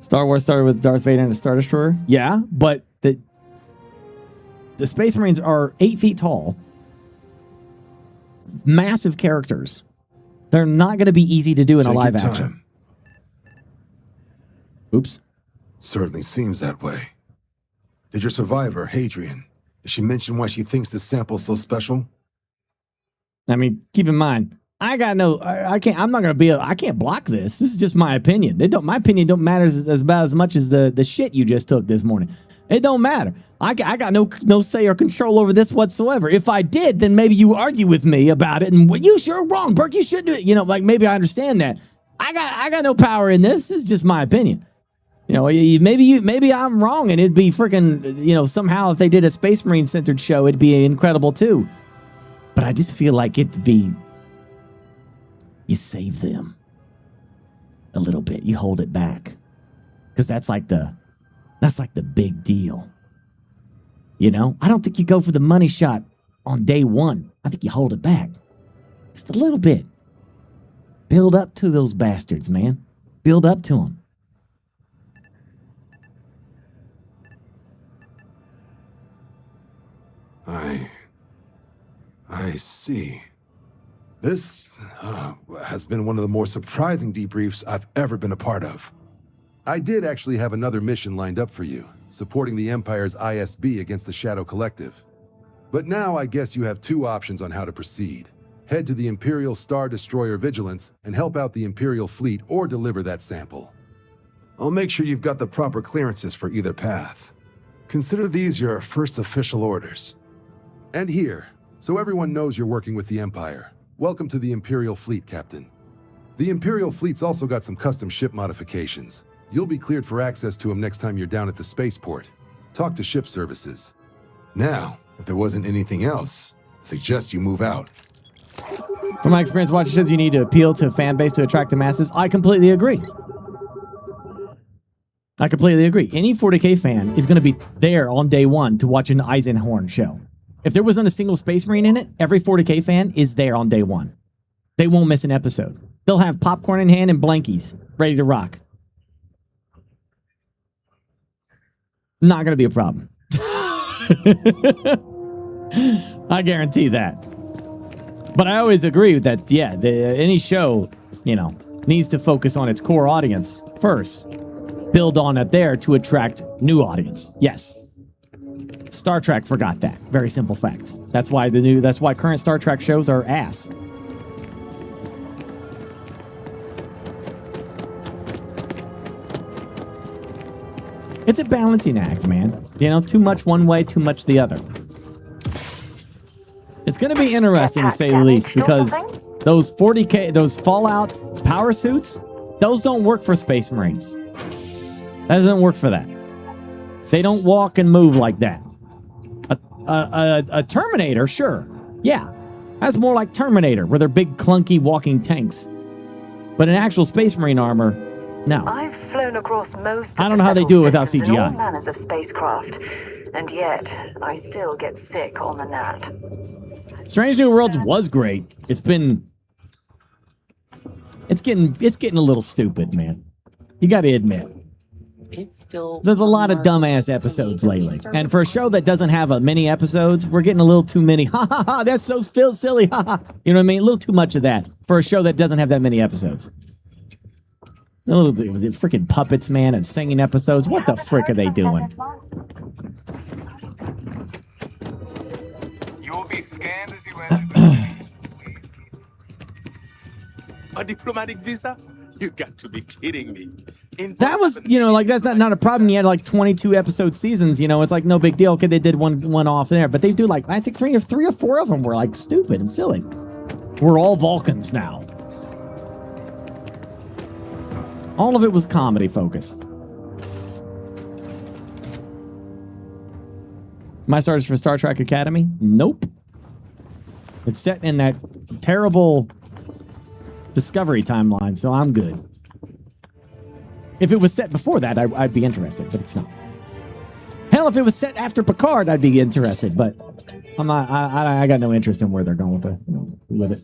Star Wars started with Darth Vader and a Star Destroyer. Yeah, but The Space Marines are 8 feet tall. Massive characters. They're not going to be easy to do in a live action. Oops. Certainly seems that way. Did your survivor, Hadrian, did she mention why she thinks this sample's so special? I mean, keep in mind, I got no, I can't, I'm not going to be, I can't block this. This is just my opinion. My opinion don't matter as much as the shit you just took this morning. It don't matter. I got no say or control over this whatsoever. If I did, then maybe you argue with me about it. And you sure wrong, Burke. You shouldn't do it. You know, like maybe I understand that. I got no power in this. This is just my opinion. You know, maybe I'm wrong, and it'd be freaking, you know, somehow if they did a Space Marine centered show, it'd be incredible too. But I just feel like it'd be, you save them a little bit. You hold it back, because that's like the big deal. You know, I don't think you go for the money shot on day one. I think you hold it back just a little bit. Build up to those bastards, man. Build up to them. I see. This has been one of the more surprising debriefs I've ever been a part of. I did actually have another mission lined up for you, supporting the Empire's ISB against the Shadow Collective. But now I guess you have two options on how to proceed. Head to the Imperial Star Destroyer Vigilance and help out the Imperial fleet, or deliver that sample. I'll make sure you've got the proper clearances for either path. Consider these your first official orders. And here, so everyone knows you're working with the Empire, welcome to the Imperial fleet, Captain. The Imperial fleet's also got some custom ship modifications. You'll be cleared for access to them next time you're down at the Spaceport. Talk to ship services. Now, if there wasn't anything else, I suggest you move out. From my experience watching shows, you need to appeal to a fan base to attract the masses. I completely agree. I completely agree. Any 40K fan is going to be there on day one to watch an Eisenhorn show. If there wasn't a single Space Marine in it, every 40K fan is there on day one. They won't miss an episode. They'll have popcorn in hand and blankies ready to rock. Not going to be a problem. I guarantee that. But I always agree that, yeah, any show, you know, needs to focus on its core audience first. Build on it there to attract new audience. Yes. Star Trek forgot that. Very simple fact. That's why current Star Trek shows are ass. It's a balancing act, man. You know, too much one way, too much the other. It's going to be interesting to say the least, because those 40K, those Fallout power suits, those don't work for Space Marines. That doesn't work for that. They don't walk and move like that. A Terminator, sure. Yeah. That's more like Terminator, where they're big, clunky walking tanks. But an actual Space Marine armor, no. I've flown across most. I don't know how they do it without CGI. All manners of spacecraft, and yet I still get sick on the gnat. Strange New Worlds was great. It's getting a little stupid, man. You got to admit. It's still. There's a lot of dumbass episodes lately, and for a show that doesn't have many episodes, we're getting a little too many. Ha ha ha! That's so silly. Ha ha! You know what I mean? A little too much of that for a show that doesn't have that many episodes. A little the freaking puppets, man, and singing episodes. What the frick are they doing? You will be scanned as you enter. A diplomatic visa? You got to be kidding me. That was, you know, like, that's not a problem. You had like 22 episode seasons, you know, it's like no big deal. Okay, they did one off there, but they do like, I think three or four of them were like stupid and silly. We're all Vulcans now. All of it was comedy focused. My starters for Star Trek Academy? Nope. It's set in that terrible Discovery timeline, so I'm good. If it was set before that, I'd be interested, but it's not. Hell, if it was set after Picard, I'd be interested, but I'm not. I got no interest in where they're going with it.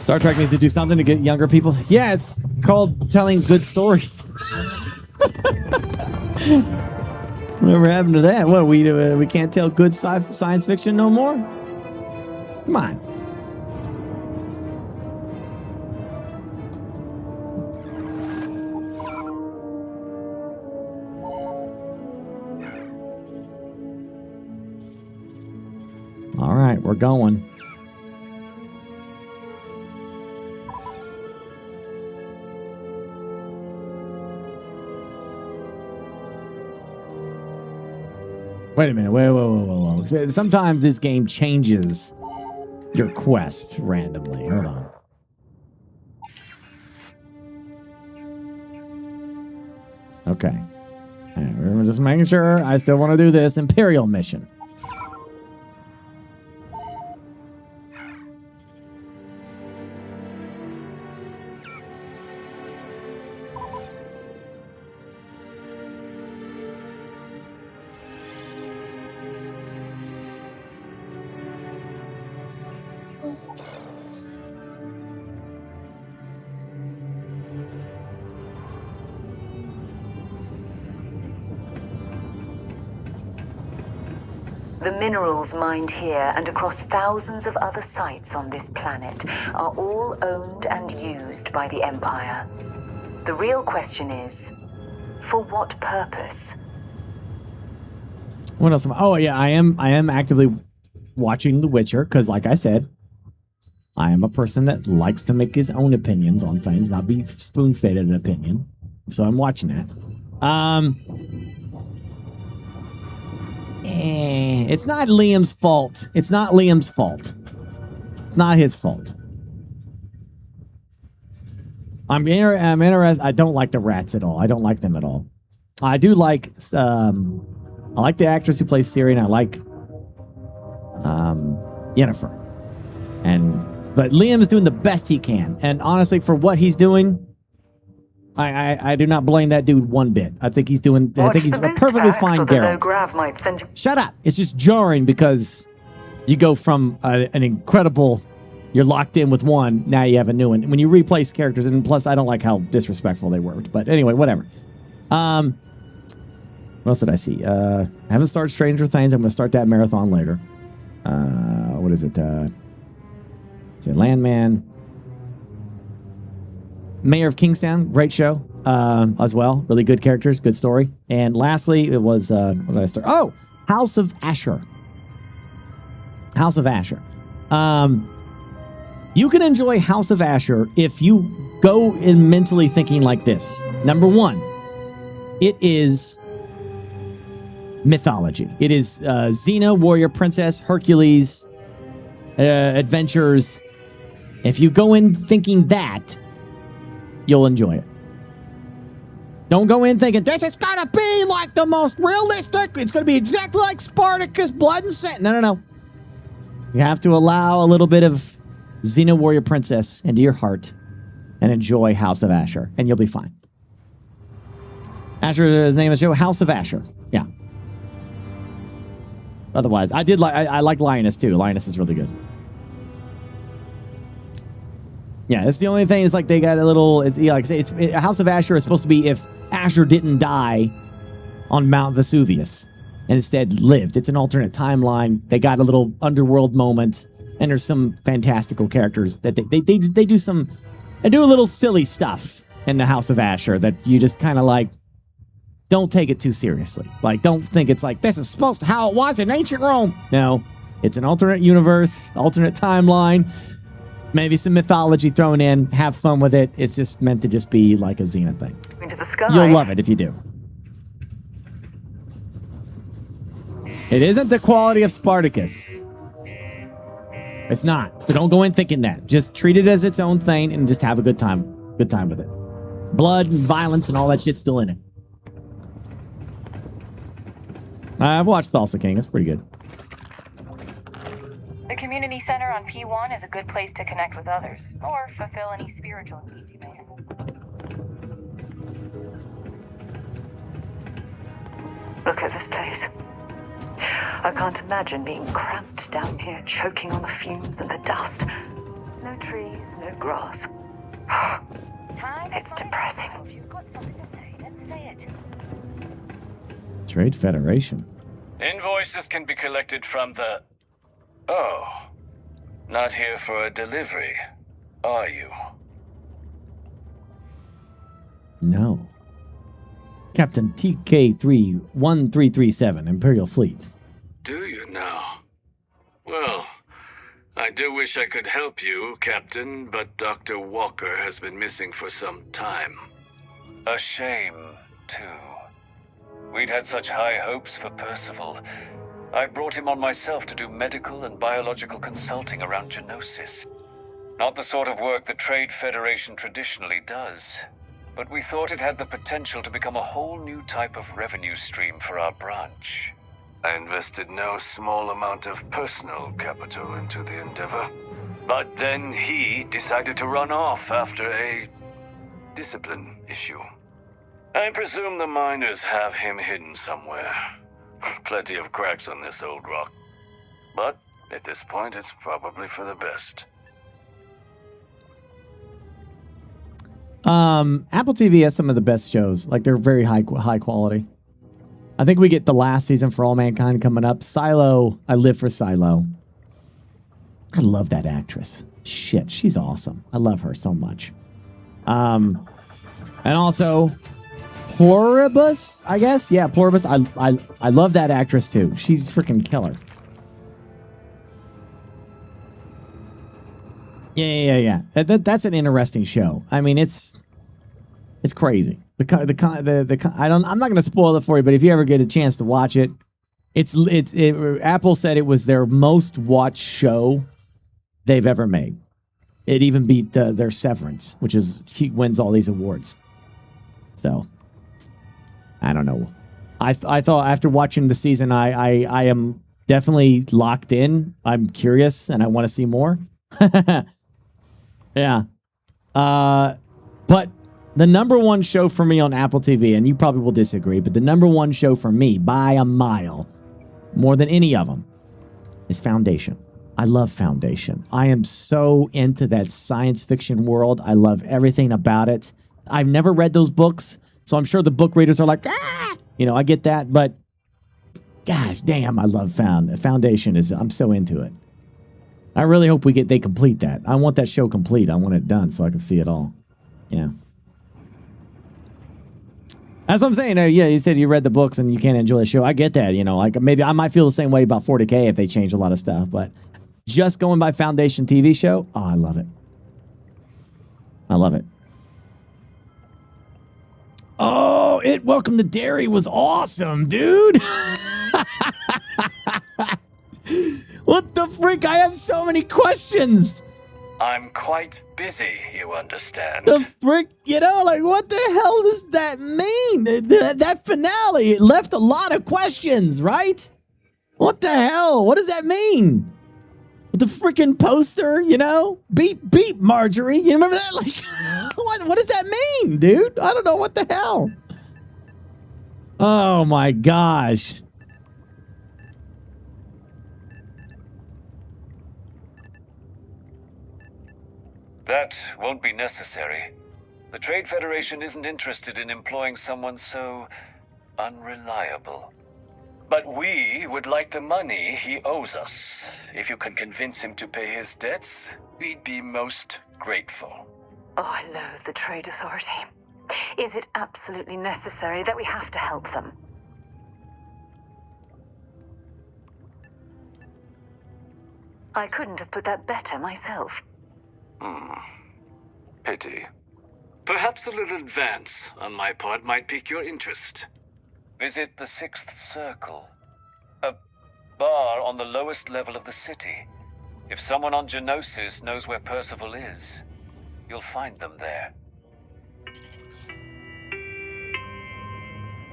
Star Trek needs to do something to get younger people. Yeah, it's called telling good stories. Whatever happened to that? What, we can't tell good science fiction no more? Come on. All right, we're going. Wait a minute. Whoa. Sometimes this game changes your quest randomly. Hold on. Okay. All right, we're just making sure I still want to do this Imperial mission. The minerals mined here and across thousands of other sites on this planet are all owned and used by the Empire. The real question is, for what purpose? What else? Oh yeah, I am actively watching The Witcher because, like I said, I am a person that likes to make his own opinions on things, not be spoon-fed an opinion. So I'm watching that. It's not Liam's fault. It's not Liam's fault. It's not his fault. I'm interested. I don't like the rats at all. I don't like them at all. I do like. I like the actress who plays Ciri, and I like Yennefer. But Liam is doing the best he can, and honestly, for what he's doing, I do not blame that dude one bit. I think he's doing. I think he's a perfectly fine Geralt. Shut up! It's just jarring because you go from an incredible. You're locked in with one. Now you have a new one. When you replace characters, and plus, I don't like how disrespectful they were. But anyway, whatever. What else did I see? I haven't started Stranger Things. I'm going to start that marathon later. What is it? It's a Landman. Mayor of Kingstown, great show as well. Really good characters, good story. And lastly, it was, what did I start? Oh, House of Asher. House of Asher. You can enjoy House of Asher if you go in mentally thinking like this. Number one, it is mythology. It is Xena, warrior princess, Hercules, adventures. If you go in thinking that, you'll enjoy it. Don't go in thinking, this is going to be like the most realistic. It's going to be exactly like Spartacus, blood and sand. No. You have to allow a little bit of Xena, warrior princess into your heart and enjoy House of Asher, and you'll be fine. Asher's name is House of Asher. Yeah. Otherwise, I like Lioness too. Lioness is really good. Yeah, it's the only thing. It's like they got a little. It's like I say, House of Asher is supposed to be if Asher didn't die on Mount Vesuvius and instead lived. It's an alternate timeline. They got a little underworld moment, and there's some fantastical characters that they do some. They do a little silly stuff in the House of Asher that you just kind of like. Don't take it too seriously. Like, don't think it's like this is supposed to how it was in ancient Rome. No, it's an alternate universe, alternate timeline. Maybe some mythology thrown in. Have fun with it. It's just meant to just be like a Xena thing. Into the sky. You'll love it if you do. It isn't the quality of Spartacus. It's not. So don't go in thinking that. Just treat it as its own thing and just have a good time. Good time with it. Blood and violence and all that shit's still in it. I've watched Thulsa King. It's pretty good. The community center on P1 is a good place to connect with others, or fulfill any spiritual needs you may have. Look at this place. I can't imagine being cramped down here, choking on the fumes and the dust. No trees, no no grass. It's depressing. If you've got something to say, let's say it. Trade Federation. Invoices can be collected from the... Oh. Not here for a delivery, are you? No. Captain TK-1337, Imperial Fleets. Do you now? Well, I do wish I could help you, Captain, but Dr. Walker has been missing for some time. A shame, too. We'd had such high hopes for Percival. I brought him on myself to do medical and biological consulting around Geonosis. Not the sort of work the Trade Federation traditionally does, but we thought it had the potential to become a whole new type of revenue stream for our branch. I invested no small amount of personal capital into the endeavor. But then he decided to run off after a discipline issue. I presume the miners have him hidden somewhere. Plenty of cracks on this old rock. But at this point, it's probably for the best. Apple TV has some of the best shows. Like, they're very high quality. I think we get the last season for All Mankind coming up. Silo, I live for Silo. I love that actress. Shit, she's awesome. I love her so much. And also Pluribus, I guess. Yeah, Pluribus. I love that actress too. She's freaking killer. Yeah. That's an interesting show. I mean, it's crazy. I'm not going to spoil it for you, but if you ever get a chance to watch it, Apple said it was their most watched show they've ever made. It even beat their Severance, which is he wins all these awards. So I don't know. I thought after watching the season, I am definitely locked in. I'm curious and I want to see more. Yeah. But the number one show for me on Apple TV, and you probably will disagree, but the number one show for me by a mile, more than any of them, is Foundation. I love Foundation. I am so into that science fiction world. I love everything about it. I've never read those books, so I'm sure the book readers are like, ah! You know, I get that, but gosh damn, I love Foundation. I'm so into it. I really hope they complete that. I want that show complete. I want it done so I can see it all. Yeah. That's what I'm saying. Yeah, you said you read the books and you can't enjoy the show. I get that. You know, like maybe I might feel the same way about 40K if they change a lot of stuff, but just going by Foundation TV show, oh, I love it. I love it. Oh, Welcome to Derry was awesome, dude. What the frick? I have so many questions. I'm quite busy, you understand. The frick, you know, like what the hell does that mean? That finale, it left a lot of questions, right? What the hell? What does that mean? The freaking poster, you know? Beep, beep, Marjorie. You remember that? Like, what does that mean, dude? I don't know what the hell. Oh my gosh. That won't be necessary. The Trade Federation isn't interested in employing someone so unreliable. But we would like the money he owes us. If you can convince him to pay his debts, we'd be most grateful. Oh, I loathe the Trade Authority. Is it absolutely necessary that we have to help them? I couldn't have put that better myself. Pity. Perhaps a little advance on my part might pique your interest. Visit the Sixth Circle, a bar on the lowest level of the city. If someone on Geonosis knows where Percival is, you'll find them there.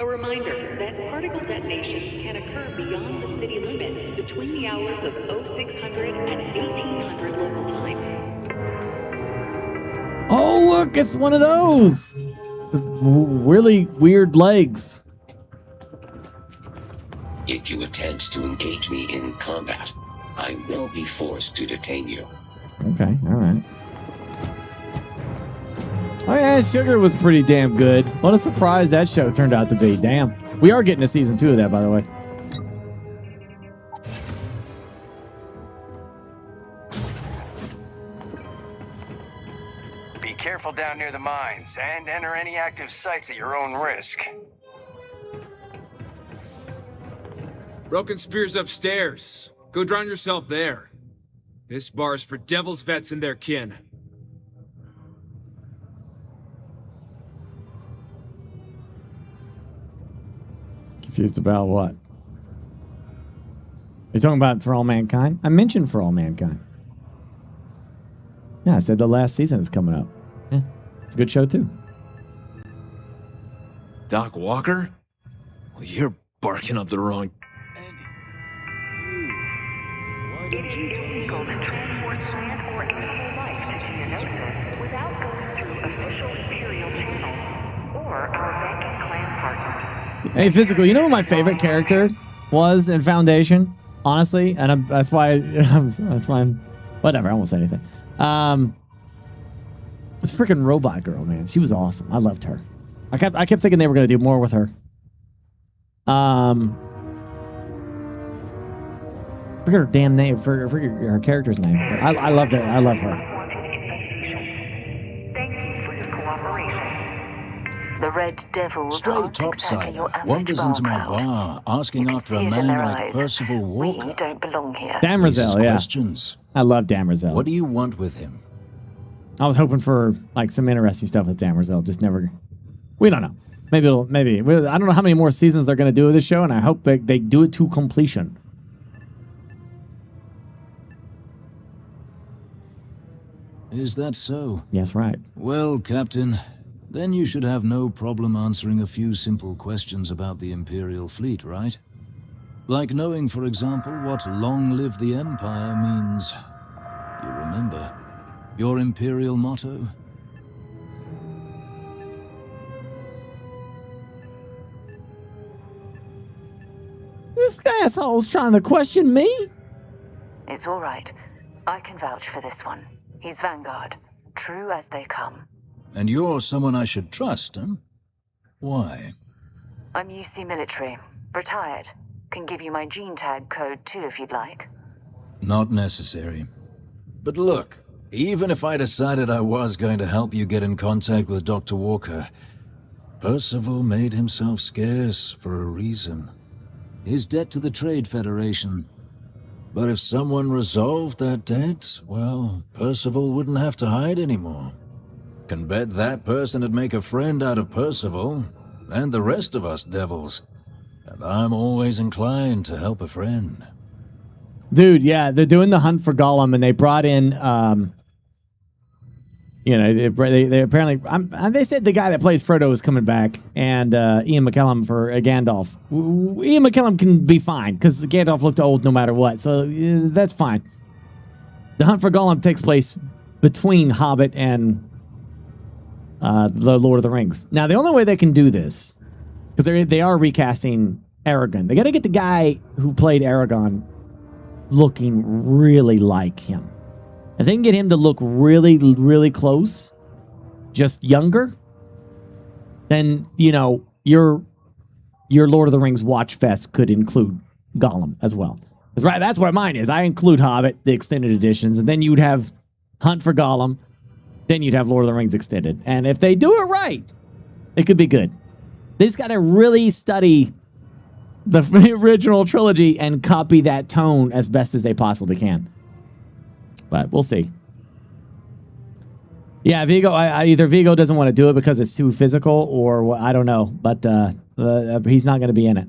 A reminder that particle detonation can occur beyond the city limits between the hours of 0600 and 1800 local time. Oh, look, it's one of those. With really weird legs. If you attempt to engage me in combat, I will be forced to detain you. Okay, all right. Oh yeah, Sugar was pretty damn good. What a surprise that show turned out to be. Damn. We are getting a season 2 of that, by the way. Be careful down near the mines, and enter any active sites at your own risk. Broken Spear's upstairs. Go drown yourself there. This bar's for Devil's vets and their kin. Confused about what? You're talking about For All Mankind? I mentioned For All Mankind. Yeah, I said the last season is coming up. Yeah, it's a good show too. Doc Walker? Well, you're barking up the wrong... Why don't you come here and tell me what's or animal life to Geonosis without going through official Imperial channels or our banking clan partners? Hey, Physical, you know what my favorite character was in Foundation? Honestly, and that's why I'm whatever, I won't say anything. It's freaking Robot Girl, man. She was awesome. I loved her. I kept thinking they were gonna do more with her. Forget her damn name. Forget her character's name. But I loved her. I love her. The Red Devils Stray topsider wanders into my bar asking after a man like Percival Walker. We don't belong here. Damrzel, yeah. Questions. I love Damrzel. What do you want with him? I was hoping for like some interesting stuff with Damrzel. Just never. We don't know. Maybe it'll. Maybe I don't know how many more seasons they're going to do with this show, and I hope they do it to completion. Is that so? Yes, right. Well, Captain, then you should have no problem answering a few simple questions about the Imperial fleet, right? Like knowing, for example, what "Long live the Empire" means. You remember your Imperial motto? This asshole's trying to question me? It's all right. I can vouch for this one. He's Vanguard. True as they come. And you're someone I should trust, huh? Why? I'm UC military. Retired. Can give you my gene tag code too if you'd like. Not necessary. But look, even if I decided I was going to help you get in contact with Dr. Walker, Percival made himself scarce for a reason. His debt to the Trade Federation. But if someone resolved that debt, well, Percival wouldn't have to hide anymore. Can bet that person would make a friend out of Percival, and the rest of us devils. And I'm always inclined to help a friend. Dude, yeah, they're doing the hunt for Gollum, and they brought in, they apparently, they said the guy that plays Frodo is coming back, and Ian McKellen for Gandalf. Ian McKellen can be fine, because Gandalf looked old no matter what, so that's fine. The hunt for Gollum takes place between Hobbit and the Lord of the Rings. Now, the only way they can do this, because they are recasting Aragorn, they got to get the guy who played Aragorn looking really like him. If they can get him to look really, really close, just younger, then, your Lord of the Rings Watch Fest could include Gollum as well. Right, that's what mine is. I include Hobbit, the extended editions, and then you'd have Hunt for Gollum, then you'd have Lord of the Rings extended. And if they do it right, it could be good. They just got to really study the original trilogy and copy that tone as best as they possibly can. But we'll see. Yeah, Vigo. Either Vigo doesn't want to do it because it's too physical, or I don't know. But he's not going to be in it.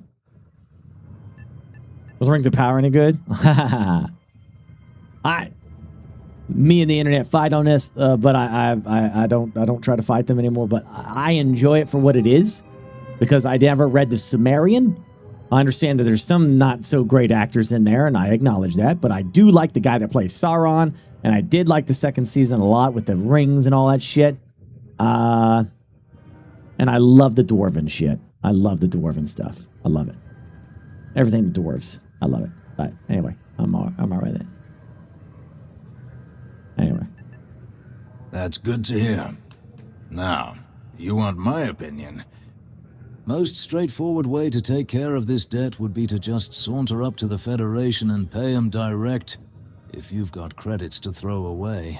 Was Rings of Power any good? Me and the internet fight on this, but I don't try to fight them anymore. But I enjoy it for what it is, because I never read the Sumerian. I understand that there's some not so great actors in there, and I acknowledge that, but I do like the guy that plays Sauron, and I did like the second season a lot with the rings and all that shit. And I love the dwarven shit. I love the dwarven stuff. I love it. Everything the dwarves. I love it. But anyway, I'm all right then. Anyway. That's good to hear. Now, you want my opinion? Most straightforward way to take care of this debt would be to just saunter up to the Federation and pay them direct, if you've got credits to throw away.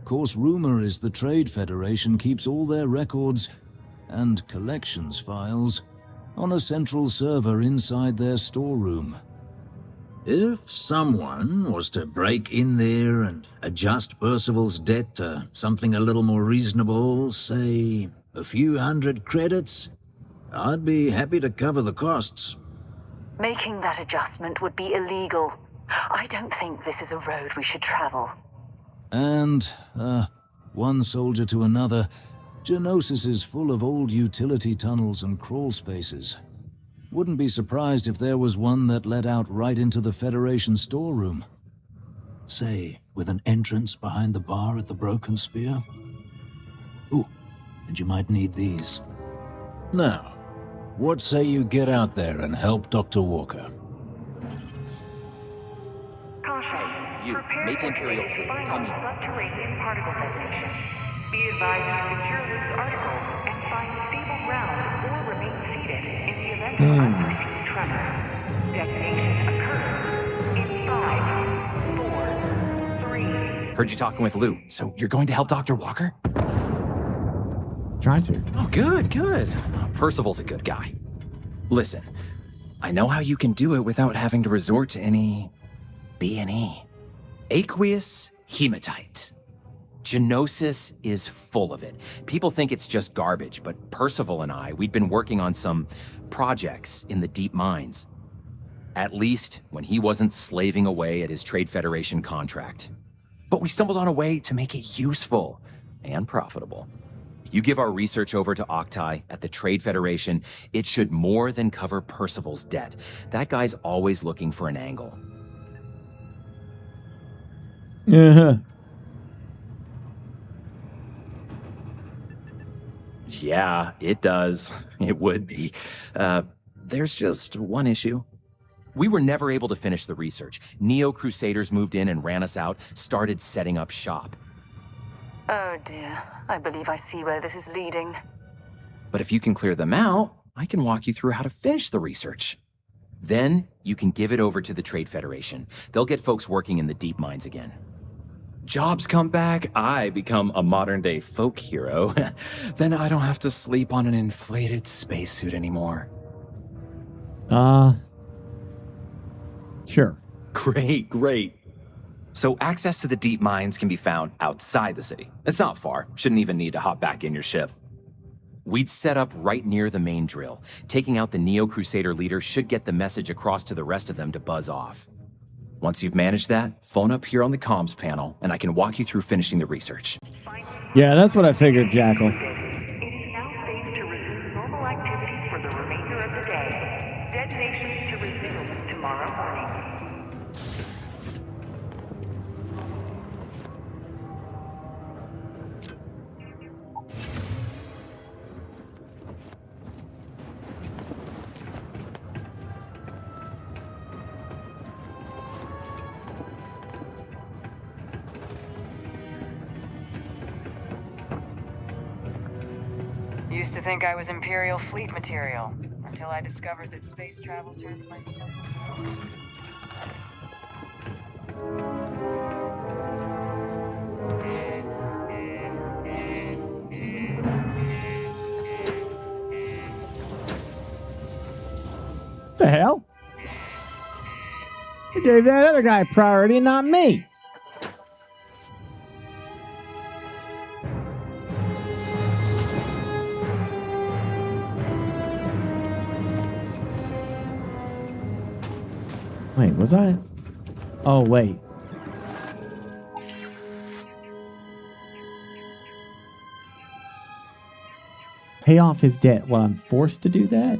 Course, rumor is the Trade Federation keeps all their records and collections files on a central server inside their storeroom. If someone was to break in there and adjust Percival's debt to something a little more reasonable, say a few hundred credits, I'd be happy to cover the costs. Making that adjustment would be illegal. I don't think this is a road we should travel. And, one soldier to another, Geonosis is full of old utility tunnels and crawl spaces. Wouldn't be surprised if there was one that led out right into the Federation storeroom. Say, with an entrance behind the bar at the Broken Spear? Ooh, and you might need these. Now, what say you get out there and help Dr. Walker? Caution. You, make the Imperial fleet. Come here. Subterranean particle detonation. Be advised to secure loose articles and find stable ground or remain seated in the event of unforeseen tremor. Detonation occurs in 5, 4, 3. Heard you talking with Lou, so you're going to help Dr. Walker? Trying to. Oh, good, good. Percival's a good guy. Listen, I know how you can do it without having to resort to any B&E. Aqueous hematite. Geonosis is full of it. People think it's just garbage, but Percival and we'd been working on some projects in the deep mines. At least when he wasn't slaving away at his Trade Federation contract. But we stumbled on a way to make it useful and profitable. You give our research over to Octai at the Trade Federation, it should more than cover Percival's debt. That guy's always looking for an angle. Uh-huh. Yeah, it does. It would be. There's just one issue. We were never able to finish the research. Neo-Crusaders moved in and ran us out, started setting up shop. Oh dear, I believe I see where this is leading. But if you can clear them out, I can walk you through how to finish the research. Then you can give it over to the Trade Federation. They'll get folks working in the deep mines again. Jobs come back, I become a modern-day folk hero. Then I don't have to sleep on an inflated spacesuit anymore. Sure. Great, great. So access to the deep mines can be found outside the city. It's not far. Shouldn't even need to hop back in your ship. We'd set up right near the main drill. Taking out the Neo-Crusader leader should get the message across to the rest of them to buzz off. Once you've managed that, phone up here on the comms panel, and I can walk you through finishing the research. Yeah, that's what I figured, Jackal. It is now safe to resume normal activities for the remainder of the day. Detonations to resume tomorrow morning. Used to think I was Imperial fleet material, until I discovered that space travel turns my... The hell? You gave that other guy priority, not me. Wait, was I? Oh, wait. Pay off his debt while I'm forced to do that?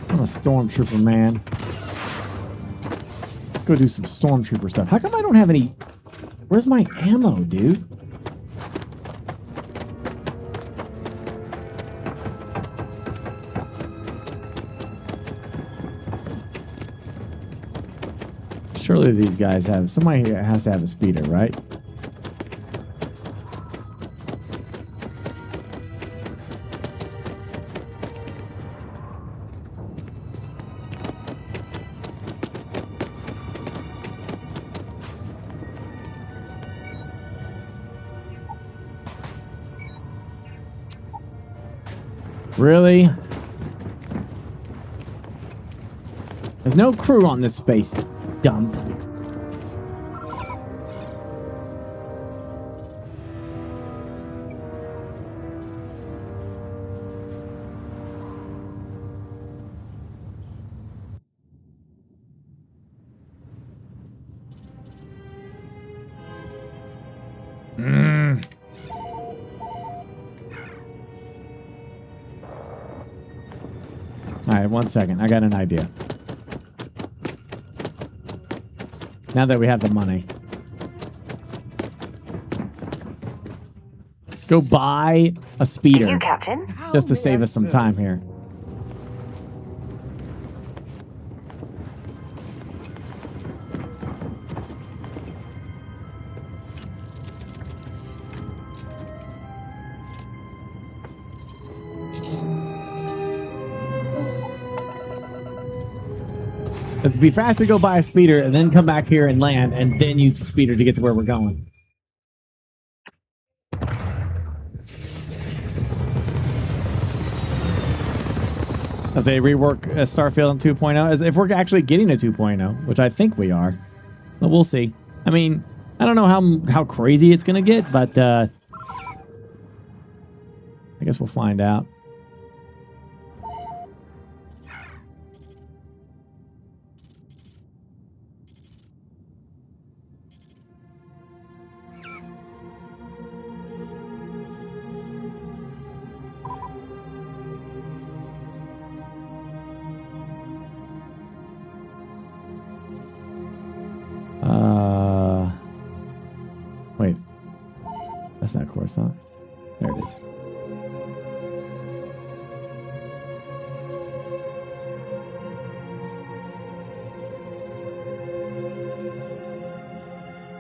I'm a stormtrooper, man. Let's go do some stormtrooper stuff. How come I don't have any... Where's my ammo, dude? Surely these guys have... Somebody here has to have a speeder, right? Really? There's no crew on this space dump. All right, 1 second. I got an idea. Now that we have the money. Go buy a speeder. You, Captain? Just to save us some time here. It'd be fast to go buy a speeder and then come back here and land and then use the speeder to get to where we're going. If they rework Starfield in 2.0, as if we're actually getting a 2.0, which I think we are, but we'll see. I mean, I don't know how crazy it's gonna get, but I guess we'll find out. Wait. That's not Coruscant. There it is.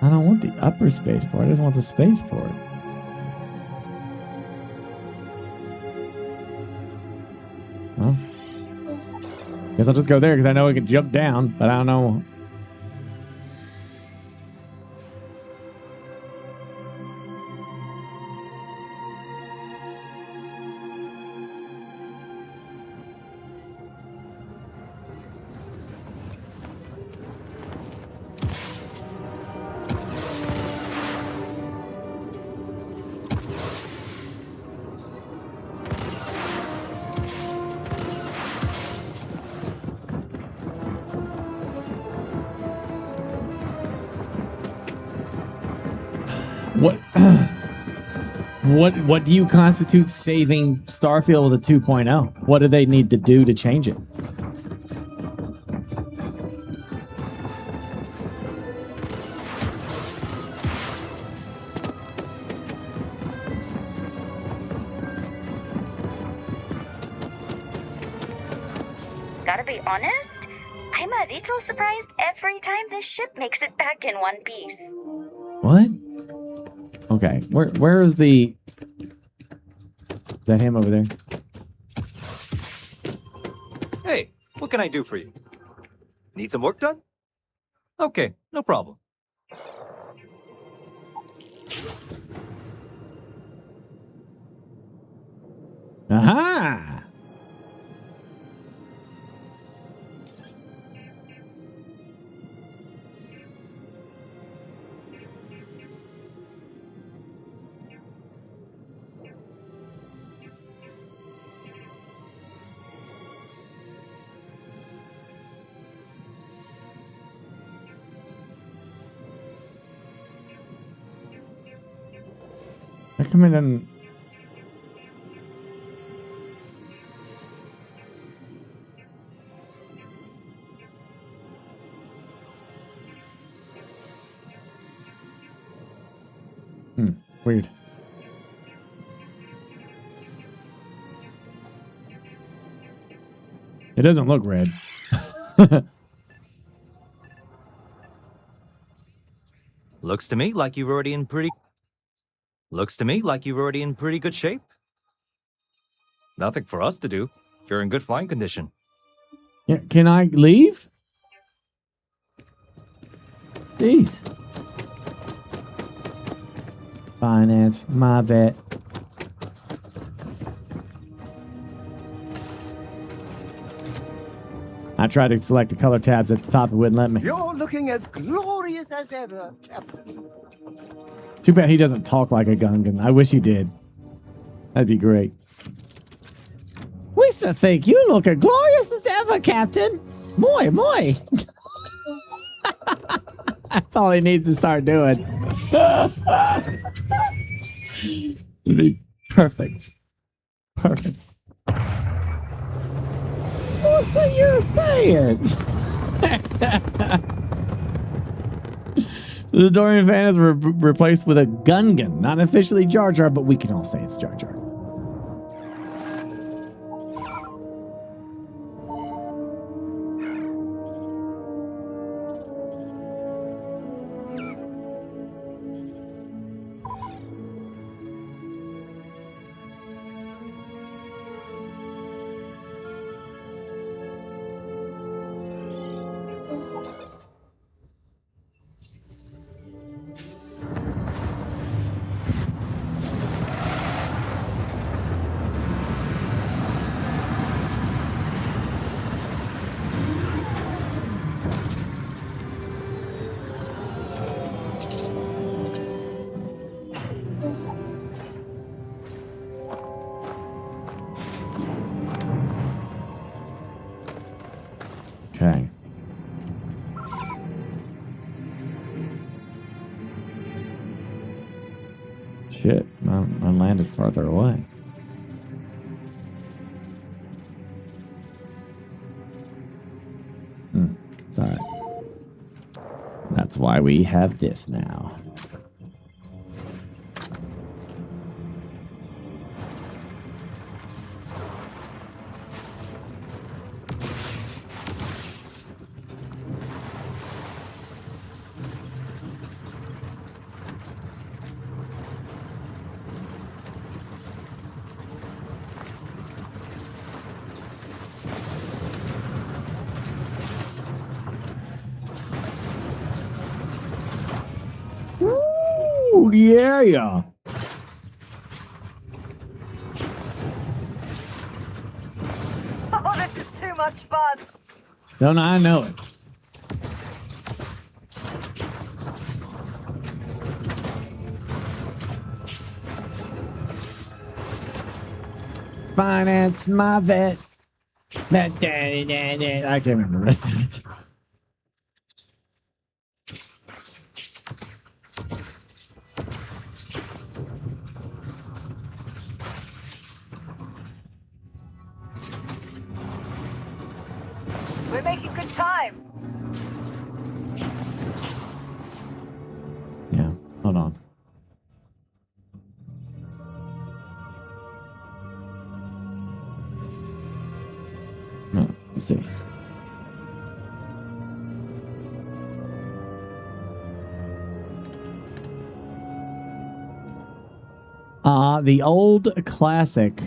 I don't want the upper spaceport. I just want the spaceport. Well, guess I'll just go there because I know I can jump down, but I don't know. What do you constitute saving Starfield with a 2.0? What do they need to do to change it? Gotta be honest, I'm a little surprised every time this ship makes it back in one piece. What? Okay, where is the... Is that him over there? Hey, what can I do for you? Need some work done? Okay, no problem. Aha! I come in and... Weird. It doesn't look red. Looks to me like you're already in pretty good shape. Nothing for us to do. You're in good flying condition. Yeah, can I leave? Jeez. Finance, my vet. I tried to select the color tabs at the top, it wouldn't let me. You're looking as glorious as ever, Captain. Too bad he doesn't talk like a Gungan. I wish he did. That'd be great. We still think you look as glorious as ever, Captain. Moi, moi. That's all he needs to start doing. It'd be perfect. Perfect. What's you saying? The Dorian fan is replaced with a Gungan. Not officially Jar Jar, but we can all say it's Jar Jar. Okay. Shit, I landed farther away. It's all right. That's why we have this now. Ooh, yeah. Oh, this is too much fun. Don't I know it? Finance, my vet. I can't remember the rest of it. We're making good time. Yeah, hold on. No, let's see. The old classic.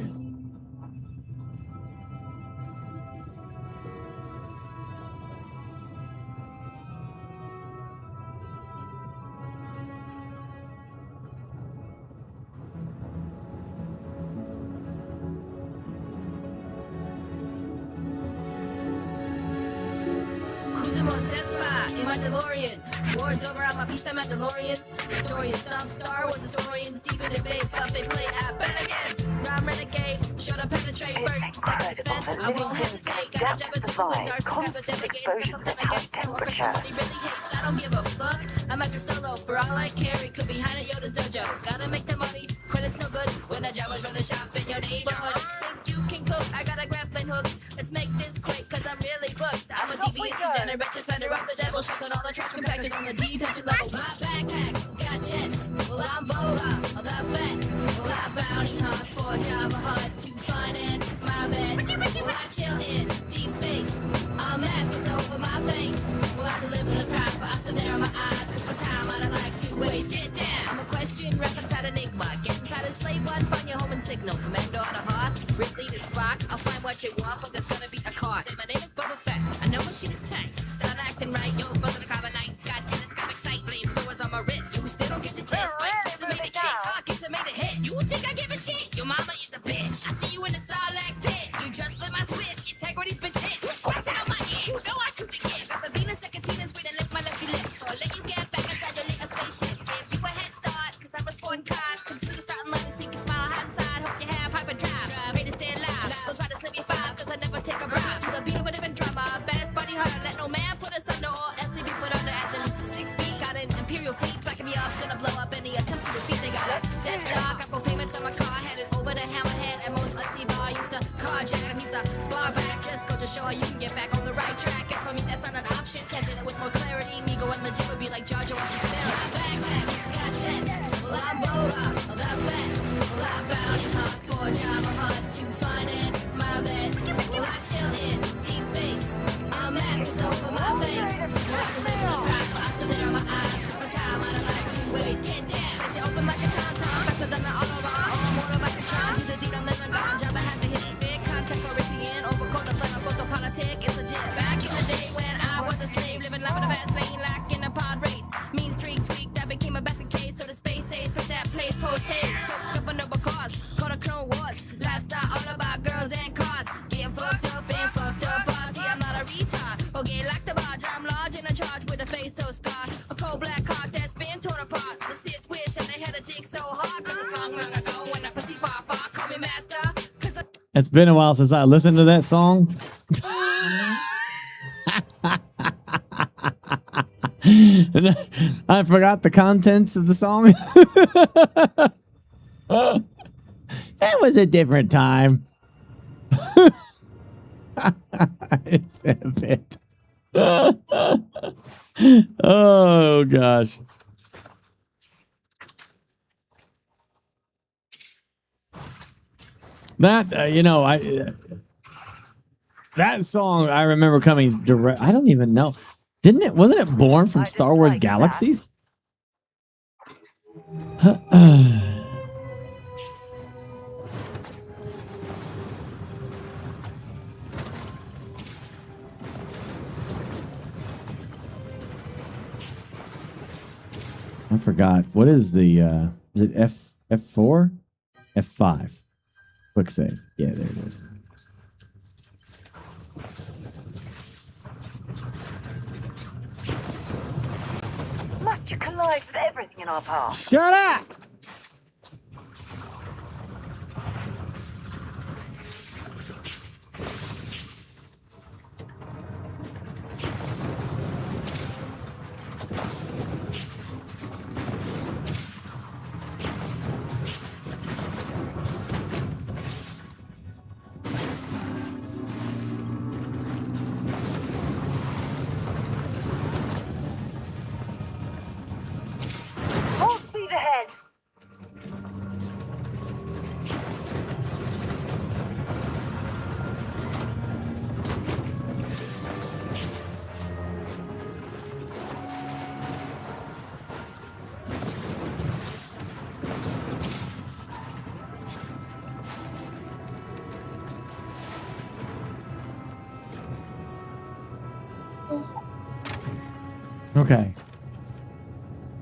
In my DeLorean. War's over, I'm a peace time at DeLorean. Historian stuff, Star Wars historians, deep in debate, Buffet play at Bennigan's. Round renegade, should I penetrate first, second defense, I won't hesitate. Gotta jump into the dark, have a delegate, got something against whoever somebody really hates. I don't give a fuck, I'm after solo, for all I carry, could be behind at Yoda's dojo. Gotta make the money, credit's no good, when a Jawas run a shop in your neighborhood. Think you can cook, I got a grappling hook, let's make this quick, cause I'm really booked. I'm a devious degenerate defender of the devil, shuffling all the trash compactors on the detention level. My backpacks got jets. Well, I'm Boba, the vet. Well, I bounty hunt for Java Hut to finance my vet. Well, I chill in deep space. A mask is over my face. Well, I deliver the prize, but I still there on my eyes. For time, I'd like to slave one, find your home and signal. From Endor to Hearth, Ridley to Spock. I'll find what you want, but there's gonna be a cost. Say my name is Boba Fett. I know what shit is tight. Start acting right, yo, buzzing the carbonite. Got telescopic sight, flame throwers on my wrist. You still don't get the chance, right? Kids have made a kick, kids have made a hit. You think I give a shit? Your mama is a bitch. I see you in the Sarlacc pit. You just flip my switch. Integrity's been hit. You scratch out my itch. You know I shoot the kid. Got the Venus Secatinas with and lick my lefty lip. So I'll let you get back inside your little spaceship. Give you a head start, cause I'm a sporting card. Come to the starting line and sneaky smile outside. Hope you have hyperdrive. Pray to stay alive. Don't try to slip me five, cause I never take a bribe. To the beat of a different drummer. Baddest body hunter. Let no man put us under or else they be put under. As in 6 feet, got an Imperial fleet backing me up. Gonna blow up any attempt to defeat. They got a Death Star. Got full payments on my car. Headed over to Hammerhead. And most unseen bar used to carjack him. He's a bar back. Just go to show how you can get back on the right track. Guess for me that's not an option. Can't say that with more clarity. Me going legit would be like Jar Jar watching Sarah. Backpack, got jets. Well, I'm Boba. Well, that vet. Well, I bounty hunt for Java Hut to finance my vet. Well, I chill in deep space. A mask is over my face. Well, I can live in the past, but I still lit on my eyes. For time, I don't like 2 ways. Get down. Stay open like a tom-tom. Faster than the Autobahn. All motor like a tron. Do the deed, I'm living gone. Java has a hit fit. Contact for Rizian. Overcode the plan of photo politic. It's legit. Back in the day when I was a slave. Living life in a fast lane. Like in a pod race. Mean streak tweak. That became a basket case. So the space age. Put that place post haste. Took up a noble cause. Called a Clone Wars. Lifestyle all about girls and cars. Getting fucked up and fucked up. See, I'm not a retard. Okay, like the barge. I'm large and in charge with a face so scarred. A cold black heart that's been torn apart. The Sith wish and they had a dick so hard. Cause it's long, long ago when I pussy far, far. Call me master. Cause It's been a while since I listened to that song. I forgot the contents of the song. It was a different time. It's been a bit. Oh gosh. That that song I remember coming direct. I don't even know. Wasn't it born from Star Wars Galaxies? I forgot. What is the is it F4? F5. Quick save. Yeah, there it is. Must you collide with everything in our path? Shut up! Full speed ahead. Okay.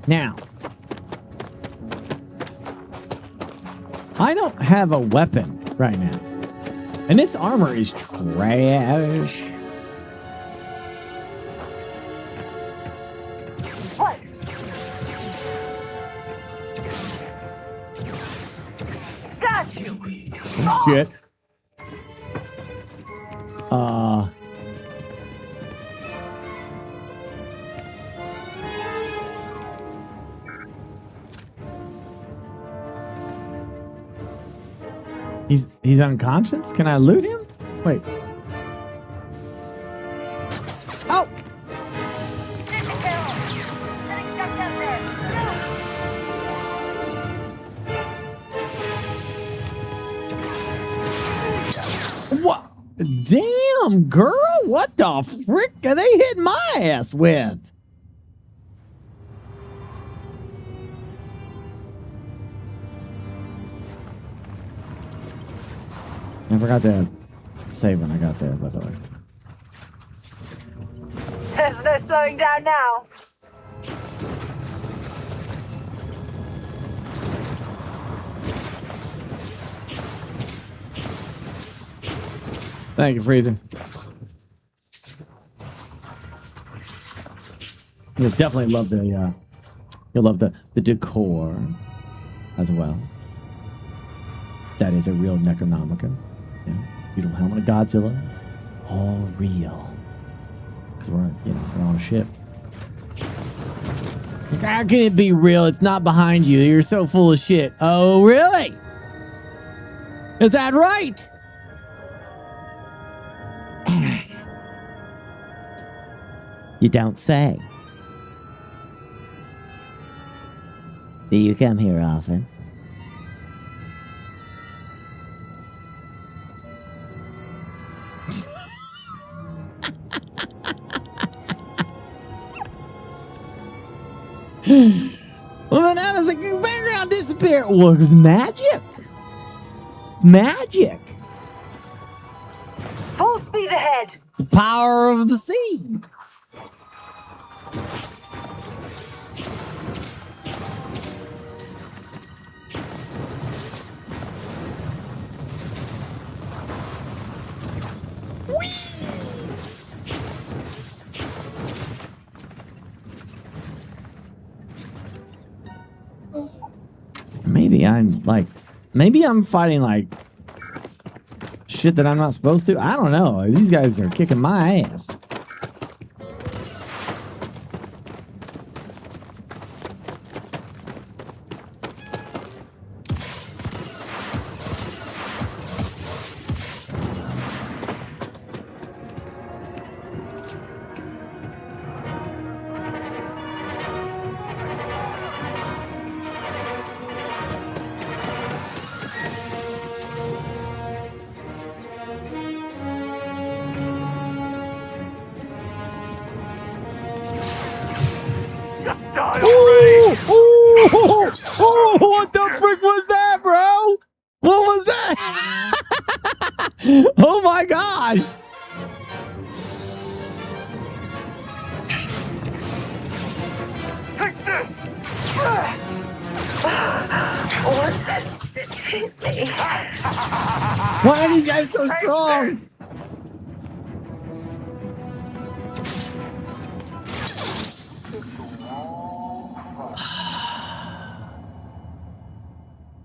Now, I don't have a weapon right now. And this armor is trash. What? Got you. Oh, shit. He's unconscious? Can I loot him? Wait. Oh! What? Damn, girl! What the frick are they hitting my ass with? I forgot to save when I got there, by the way. There's no slowing down now. Thank you, Freezer. You'll definitely love the you'll love the decor as well. That is a real Necronomicon. Yes. Beautiful helmet of Godzilla. All real. Because we're on a ship. How can it be real? It's not behind you. You're so full of shit. Oh, really? Is that right? You don't say. Do you come here often? Well, then how does the background disappear? Well, it's magic. It's magic. Full speed ahead. The power of the sea. Maybe I'm fighting like shit that I'm not supposed to. I don't know. These guys are kicking my ass. Oh, what the frick was that, bro? What was that? Oh my gosh. Take this! Why are these guys so strong?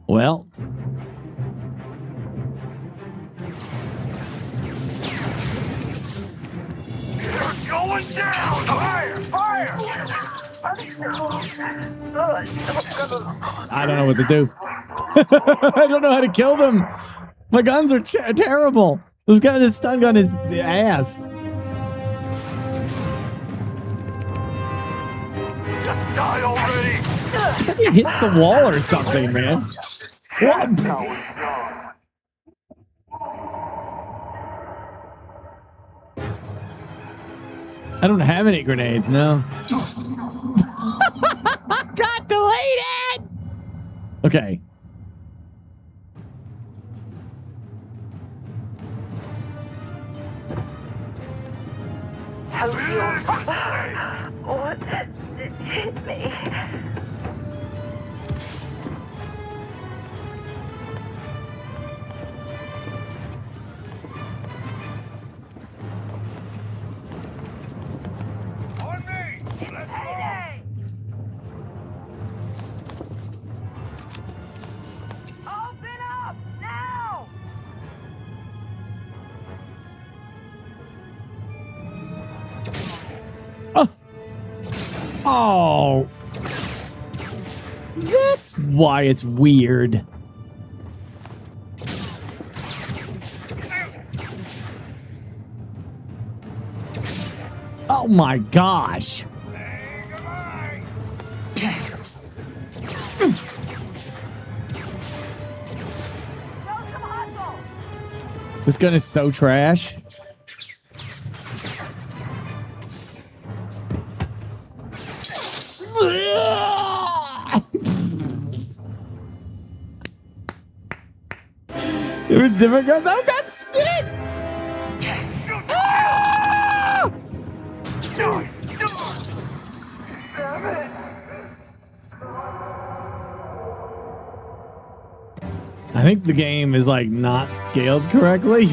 Well, You're going down! Fire! Fire! I don't know what to do. I don't know how to kill them. My guns are terrible. This stun gun is the ass. Just die already! I think he hits the wall or something, man. What? I don't have any grenades, no. Got deleted! Okay. What hit me? Oh, that's why it's weird. Oh my gosh. This gun is so trash. Different guns. Oh, God shit! Ah! I think the game is like not scaled correctly.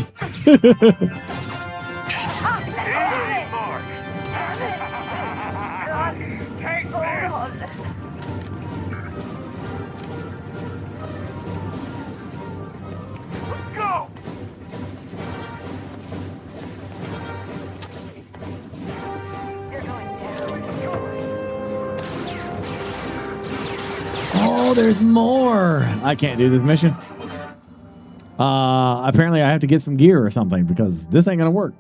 Oh, there's more. I can't do this mission. Apparently I have to get some gear or something because this ain't gonna work.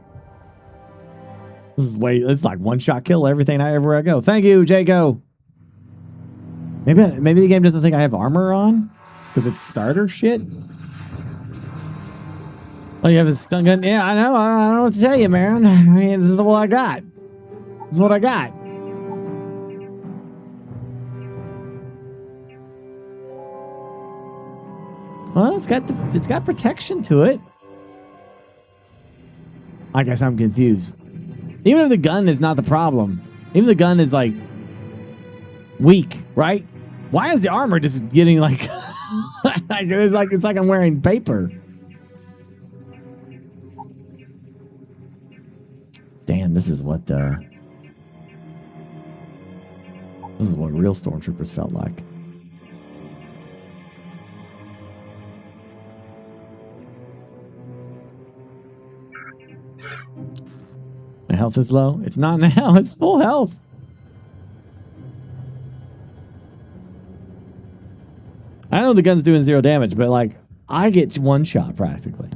This is like one-shot kill everything everywhere I go. Thank you, Jago. Maybe the game doesn't think I have armor on because it's starter shit. Oh, you have a stun gun? Yeah, I know. I don't know what to tell you, man. I mean, this is what I got. This is what I got. Well, it's got protection to it. I guess I'm confused. Even if the gun is not the problem, even the gun is like weak, right? Why is the armor just getting like it's like I'm wearing paper? Damn, this is what real stormtroopers felt like. My health is low. It's not now. It's full health. I know the gun's doing 0 damage, but like I get one shot practically.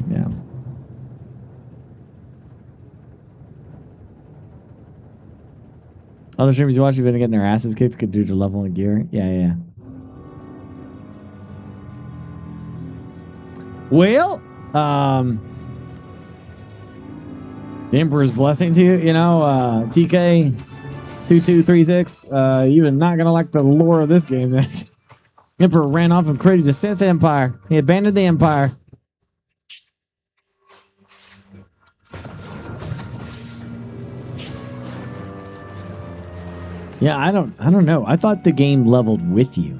Yeah. Other streamers you watch have been getting their asses kicked due to level and gear. Yeah. Well, the Emperor's blessing to you, you know, TK2236. You're not gonna like the lore of this game. The Emperor ran off and created the Sith Empire. He abandoned the Empire. Yeah, I don't know. I thought the game leveled with you.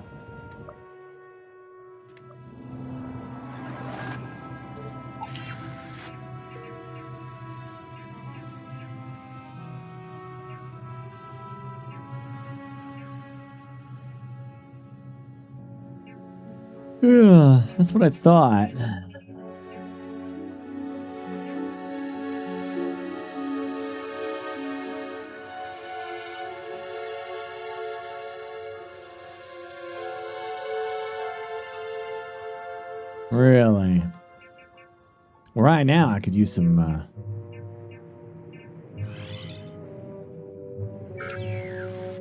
Yeah, that's what I thought. Really? Right now, I could use some.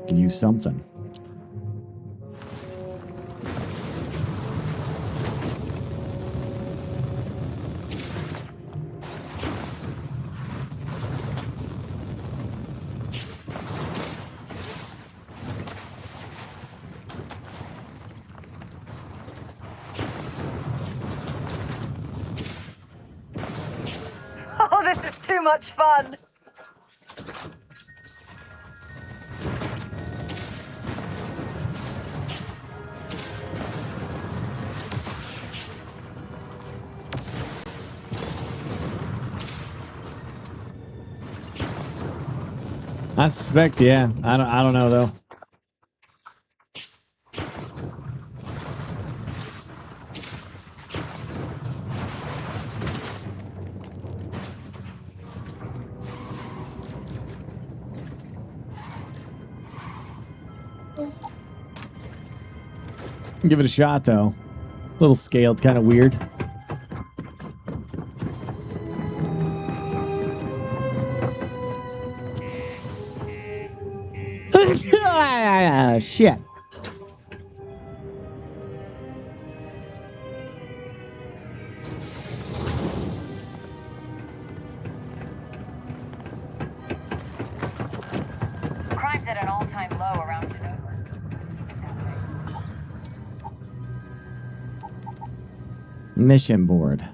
Could use something. Oh, this is too much fun. I suspect, yeah. I don't know though. Give it a shot though. A little scaled, kind of weird. Shit. Crime's at an all-time low around Geonosis. Mission board.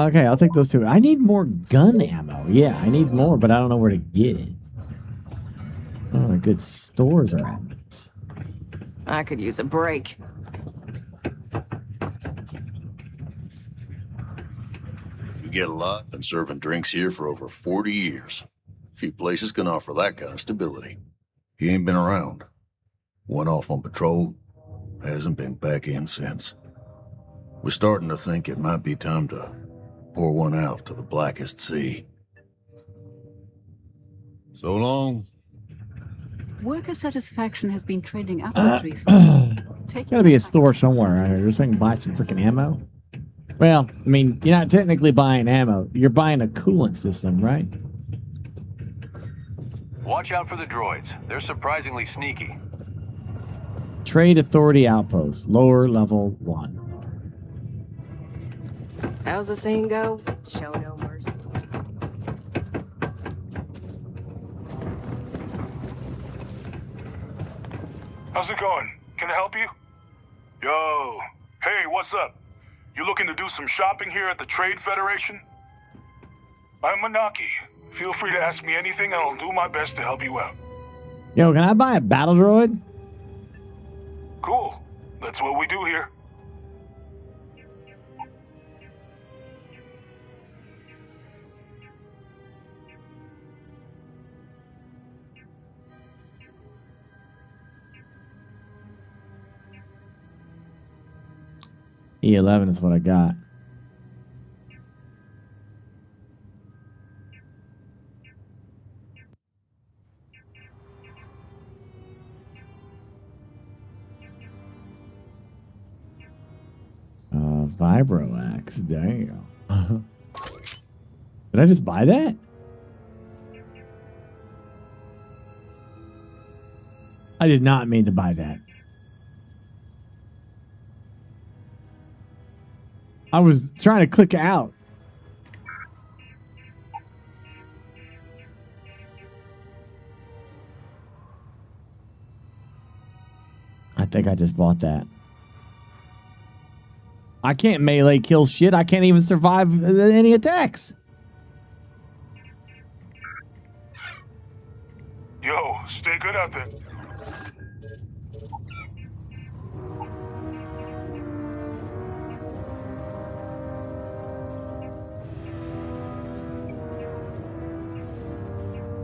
Okay, I'll take those two. I need more gun ammo. Yeah, I need more, but I don't know where to get it. I don't know where good stores are at. I could use a break. You get a lot. Been serving drinks here for over 40 years. Few places can offer that kind of stability. He ain't been around. Went off on patrol. Hasn't been back in since. We're starting to think it might be time to pour one out to the blackest sea. So long. Worker satisfaction has been trending upwards recently. Gotta be a store somewhere. You're saying buy some freaking ammo? Well, I mean, you're not technically buying ammo. You're buying a coolant system, right? Watch out for the droids. They're surprisingly sneaky. Trade Authority Outpost, lower level 1. How's the saying go? Show no mercy. How's it going? Can I help you? Yo, hey, what's up? You looking to do some shopping here at the Trade Federation? I'm Manaki. Feel free to ask me anything and I'll do my best to help you out. Yo, can I buy a battle droid? Cool. That's what we do here. E11 is what I got. Vibro axe, damn. Did I just buy that? I did not mean to buy that. I was trying to click out. I think I just bought that. I can't melee kill shit. I can't even survive any attacks. Yo, stay good out there.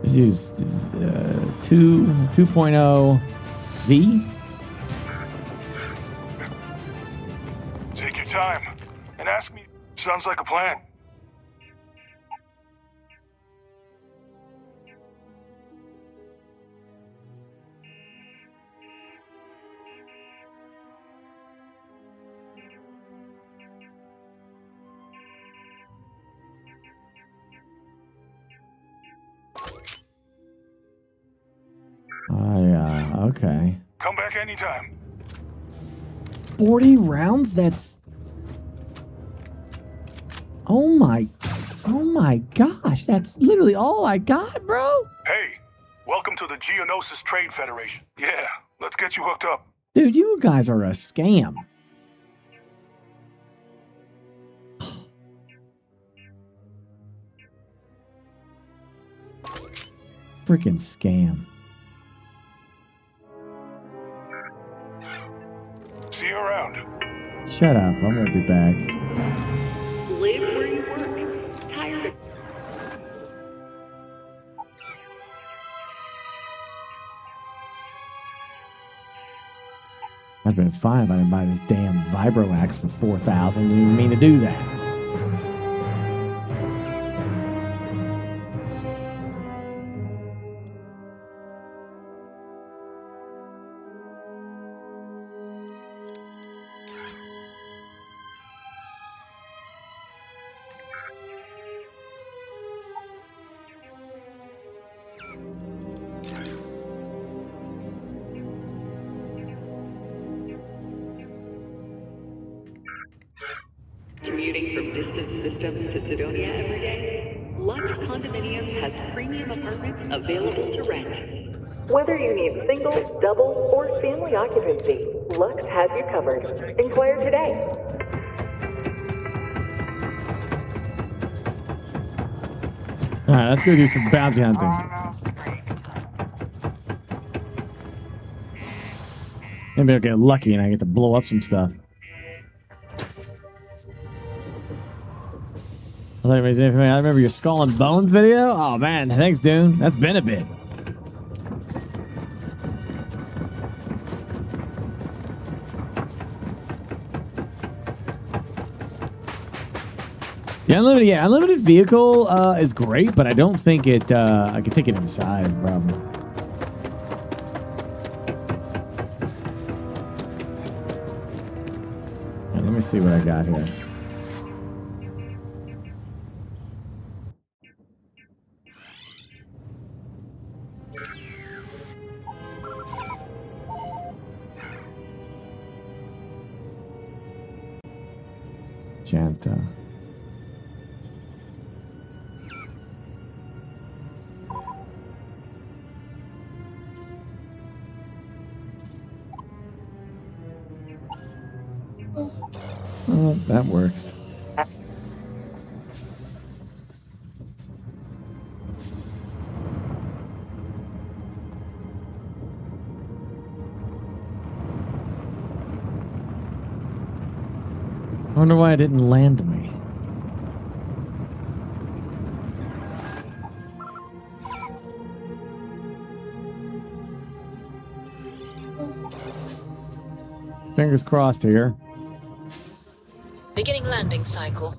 This is 2.0 V. Take your time and ask me. Sounds like a plan. Okay. Come back anytime. 40 rounds? That's... Oh my gosh. That's literally all I got, bro. Hey, welcome to the Geonosis Trade Federation. Yeah, let's get you hooked up. Dude, you guys are a scam. Freaking scam. See you around. Shut up. I'm gonna be back. Live where you work. Tired. I'd been fine if I didn't buy this damn vibro axe for 4,000. Didn't even mean to do that. Commuting from distant systems to Sidonia every day? Lux Condominiums has premium apartments available to rent. Whether you need single, double, or family occupancy, Lux has you covered. Inquire today. Alright, let's go do some bounty hunting. Maybe I'll get lucky and I get to blow up some stuff. I remember your Skull and Bones video. Oh man, thanks, dude. That's been a bit. Yeah, unlimited vehicle is great, but I don't think it. I can take it inside, probably. Right, let me see what I got here. Janta. Oh, that works. I wonder why it didn't land me. Fingers crossed here. Beginning landing cycle.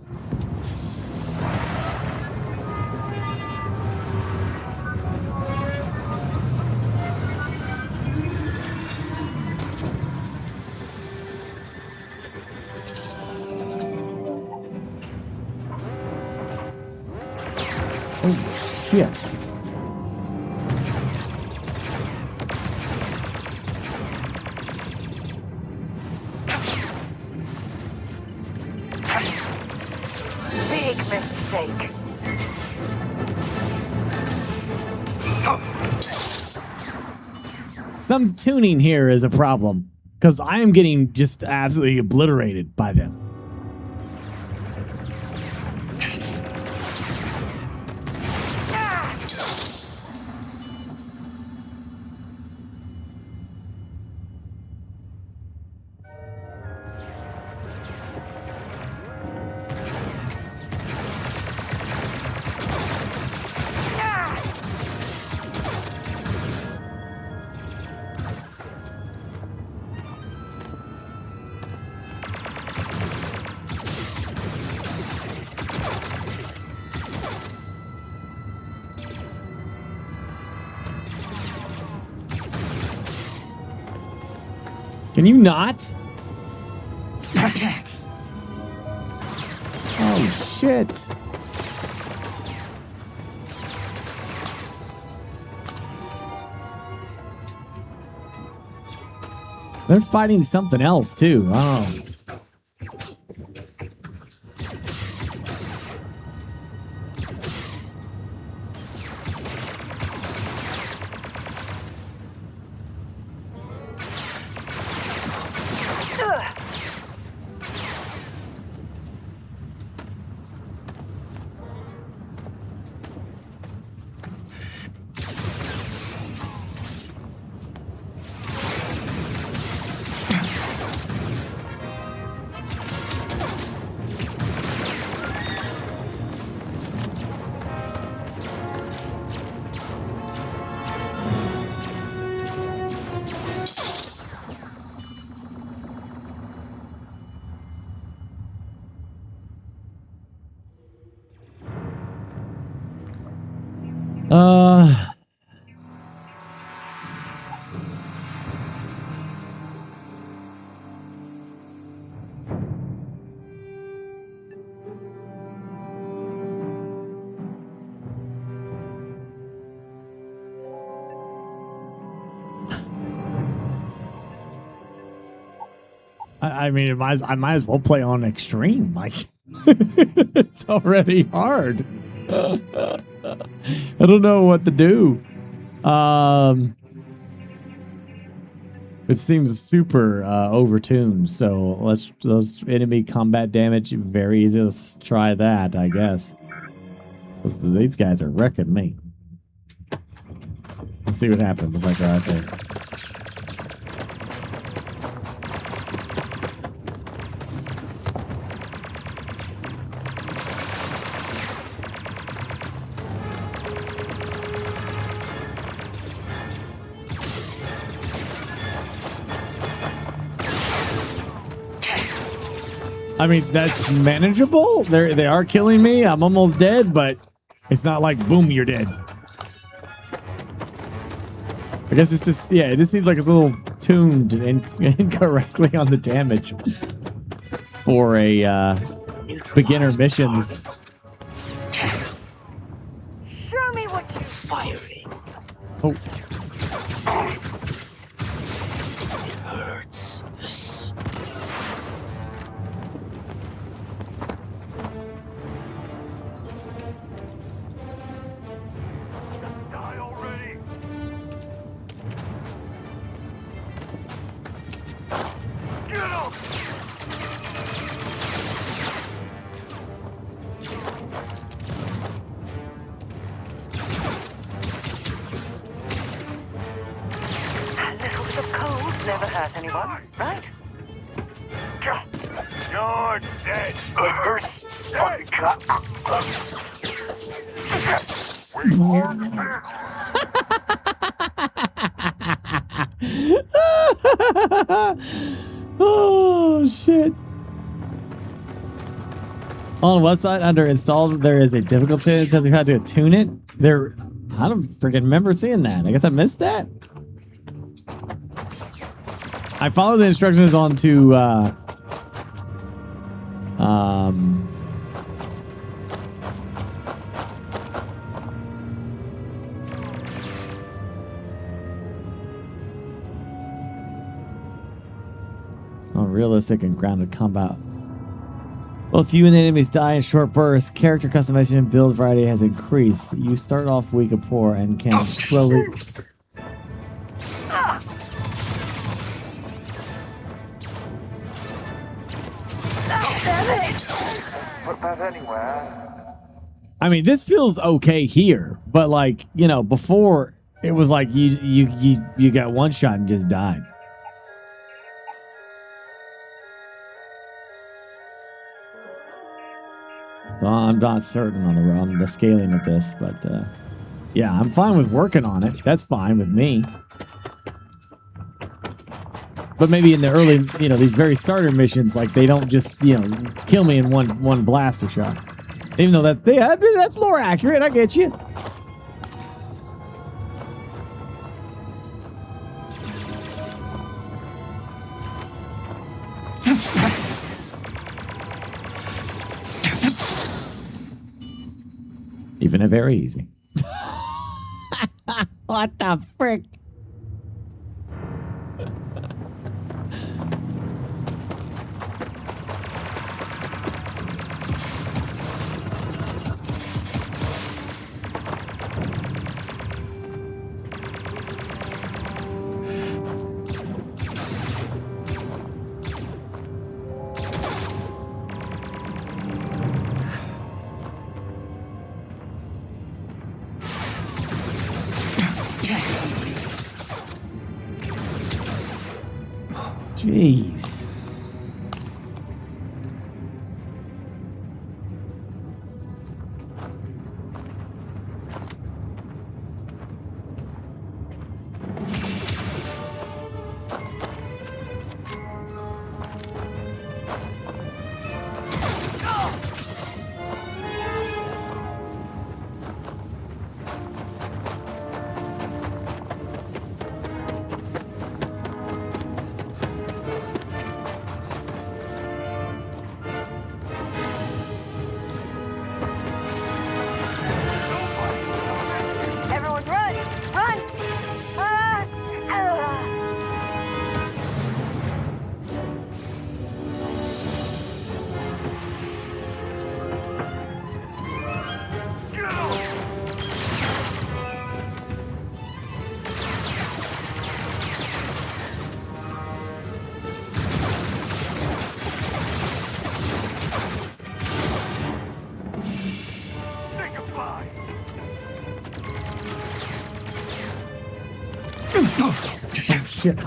Oh, shit. Big mistake. Some tuning here is a problem, because I am getting just absolutely obliterated by them. Can you not? Oh, shit. They're fighting something else, too. Oh. I mean, I might as well play on extreme. Like, it's already hard. I don't know what to do. It seems super overtuned. So let's enemy combat damage very easy. Let's try that, I guess. These guys are wrecking me. Let's see what happens if I go out there. I mean, that's manageable. They are killing me. I'm almost dead, but it's not like, boom, you're dead. I guess it's just, yeah, it just seems like it's a little tuned incorrectly on the damage for a beginner missions. Show me what you firing. Oh. It hurts. never hurt anyone, right? You're dead. Oh shit. On the website under installed there is a difficulty. It tells you how to tune it. I don't freaking remember seeing that. I guess I missed that. I followed the instructions on to realistic and grounded combat. Both you and the enemies die in short bursts. Character customization and build variety has increased. You start off weak or poor and can slowly... Put that anywhere. I mean, this feels okay here, but like, you know, before it was like you got one shot and just died. So I'm not certain on the scaling of this, but yeah, I'm fine with working on it. That's fine with me. But maybe in the early, you know, these very starter missions, like they don't just, you know, kill me in one blaster shot. Even though that's lore accurate, I get you. Even a very easy. What the frick? Jeez. shit.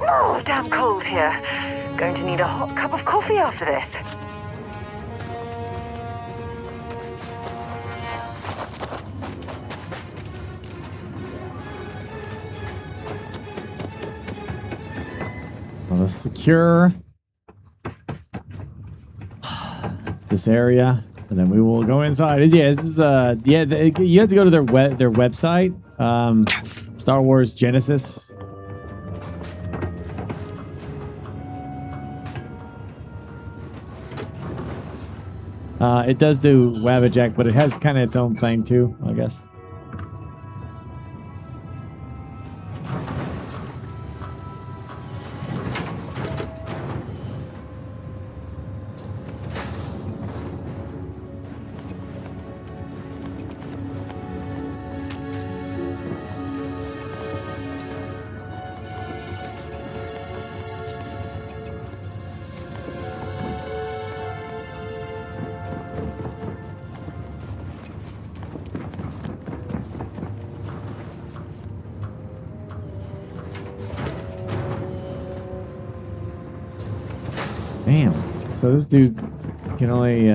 Oh, damn cold here. Going to need a hot cup of coffee after this. Well, let's secure this area, and then we will go inside. Yeah, this is you have to go to their website, Star Wars Geonosis. It does do Wabajack, but it has kind of its own thing too, I guess. Damn. So this dude can only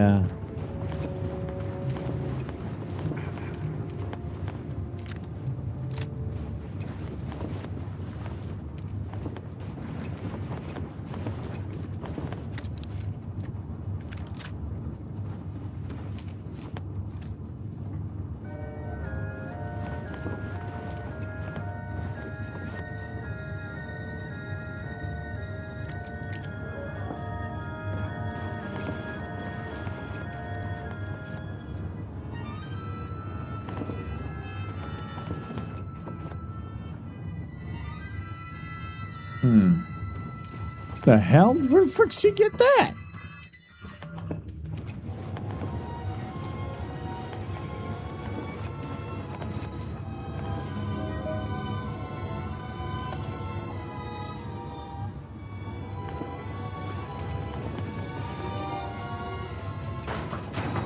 the hell? Where the frick she get that?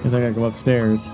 Guess I gotta go upstairs.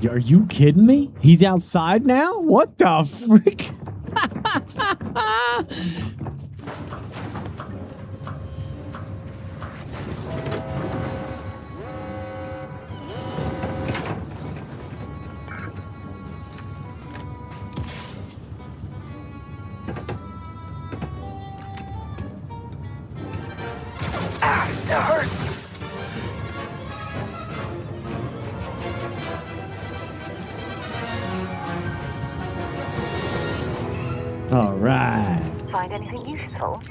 Are you kidding me? He's outside now? What the frick? That hurts. All right. Find anything useful?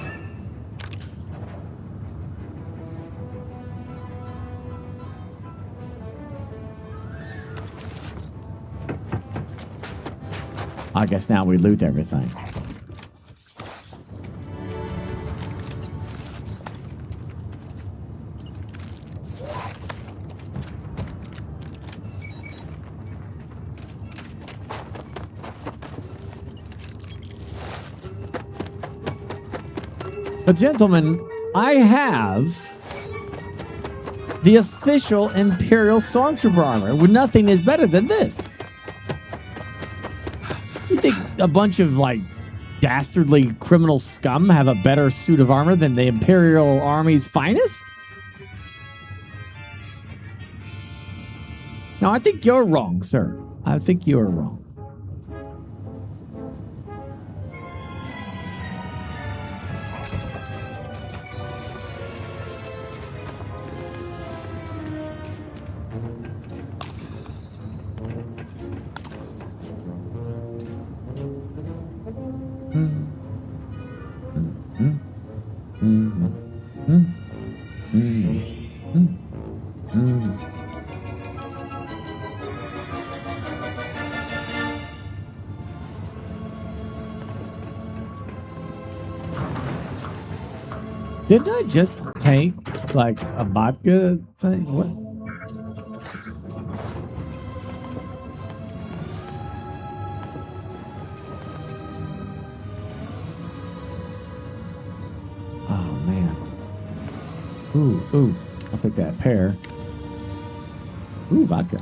I guess now we loot everything. But gentlemen, I have the official Imperial Stormtrooper armor. Nothing is better than this. You think a bunch of, like, dastardly criminal scum have a better suit of armor than the Imperial Army's finest? No, I think you're wrong, sir. I think you're wrong. Didn't I just take like a vodka thing? What? Oh man. Ooh. I'll take that pear. Ooh, vodka.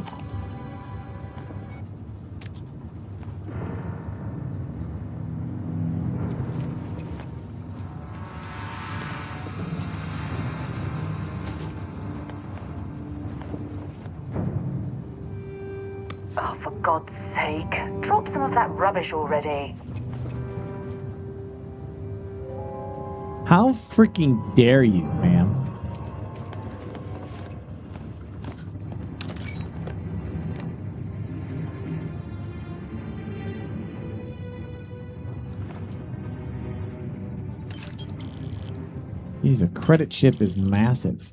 Oh, for God's sake. Drop some of that rubbish already. How freaking dare you, ma'am? Jeez, a credit ship is massive.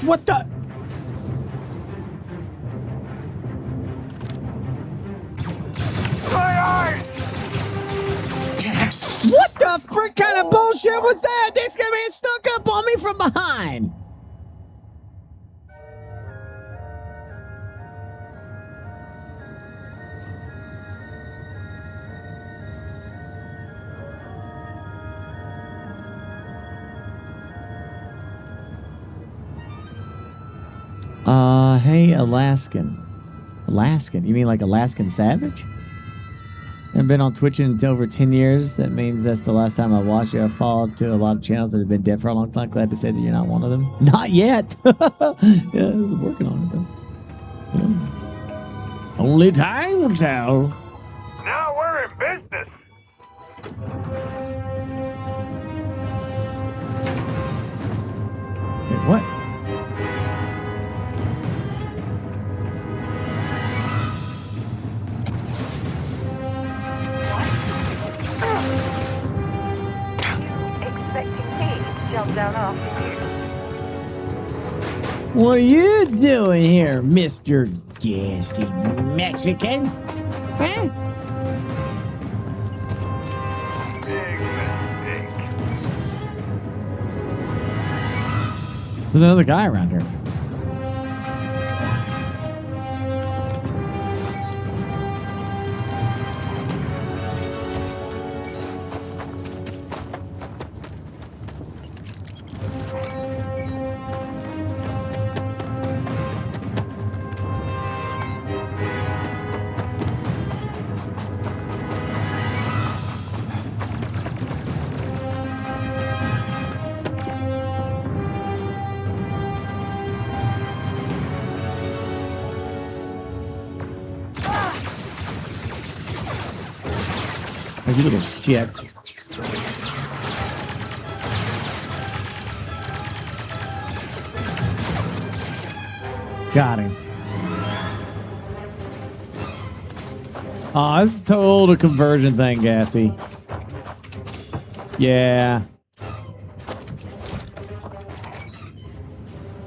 What the? What the frick kind of bullshit was that? This guy man snuck up on me from behind. Hey, Alaskan. Alaskan? You mean like Alaskan Savage? I've been on Twitch in over 10 years. That means that's the last time I watched you. I followed to a lot of channels that have been dead for a long time. Glad to say that you're not one of them. Not yet. Yeah, I'm working on it, though. Yeah. Only time will tell. Now we're in business. Wait, what? Jump down after you. What are you doing here, Mr. Gassy Mexican? Huh? Big mistake. There's another guy around here. Oh, you little shit. Got him. Oh, it's a total conversion thing, Gassy. Yeah.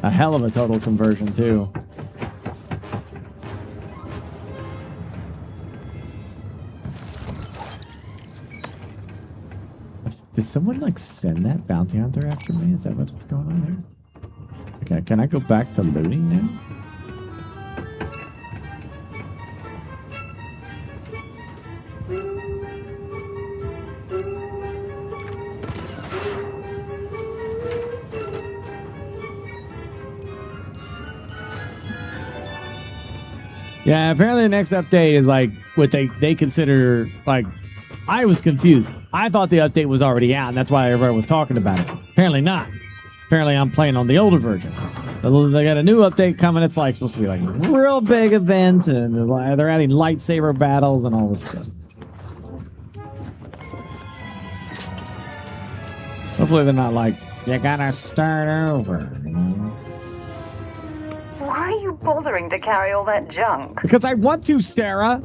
A hell of a total conversion, too. Did someone, like, send that bounty hunter after me? Is that what's going on here? Okay, can I go back to looting now? Yeah, apparently the next update is like what they consider like. I was confused. I thought the update was already out, and that's why everyone was talking about it. Apparently not. Apparently I'm playing on the older version. So they got a new update coming. It's like supposed to be like a real big event, and they're adding lightsaber battles and all this stuff. Hopefully they're not like, you gotta start over, you know? Why are you bothering to carry all that junk? Because I want to, Sarah.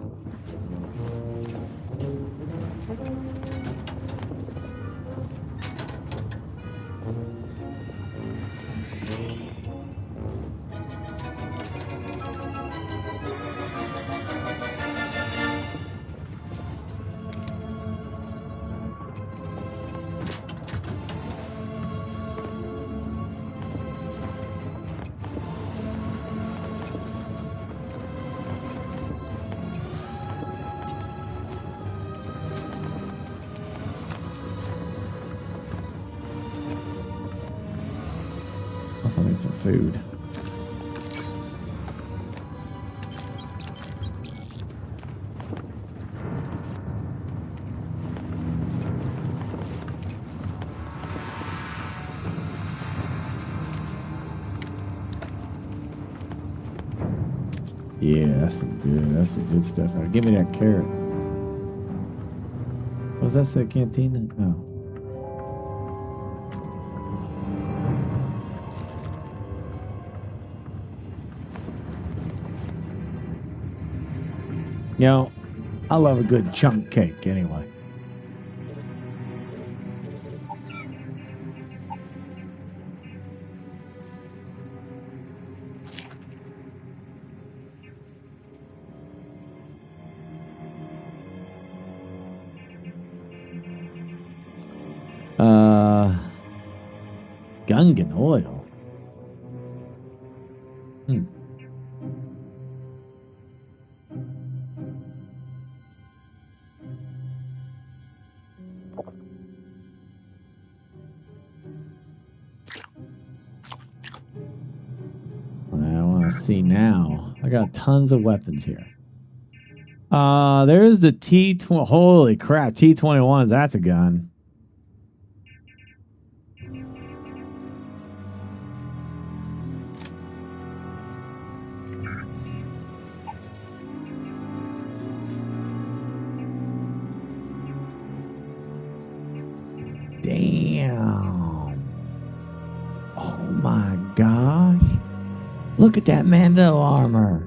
Also need some food. Yeah, that's the good stuff. Give me that carrot. Was that the cantina? No. You know, I love a good chunk cake anyway. Gungan oil. I want to see now. I got tons of weapons here. There's the T20. Holy crap, T21s. That's a gun. Damn. Oh my gosh. Look at that Mando armor.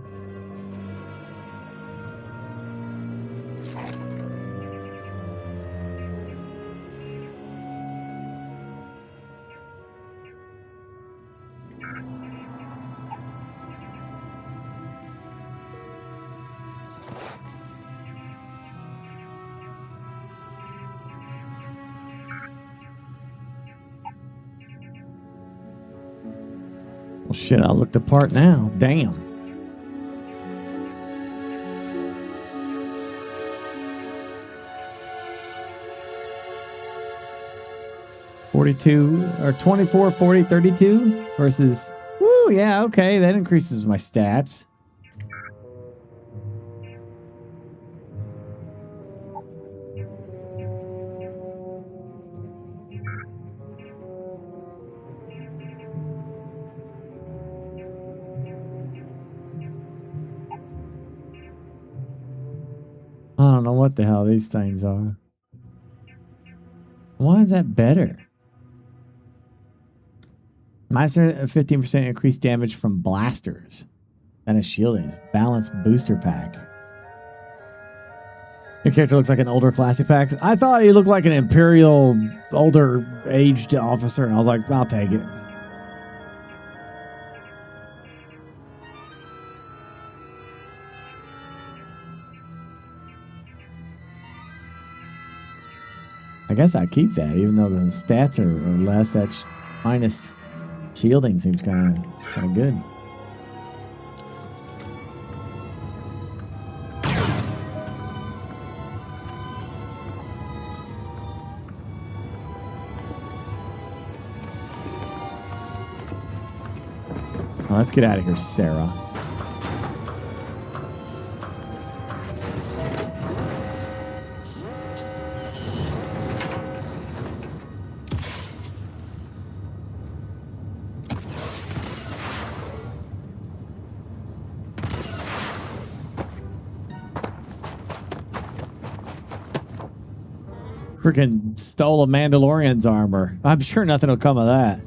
Well, shit, I look the part now. Damn. $42 or $24, $40, $32 versus. Woo, yeah, okay, that increases my stats. I don't know what the hell these things are. Why is that better? Minus 15% increased damage from blasters. And a shielding. Balanced booster pack. Your character looks like an older classy pack. I thought he looked like an Imperial, older, aged officer, and I was like, I'll take it. I guess I keep that, even though the stats are less. That minus shielding seems kind of good. Well, let's get out of here, Sarah. Freaking stole a Mandalorian's armor. I'm sure nothing will come of that.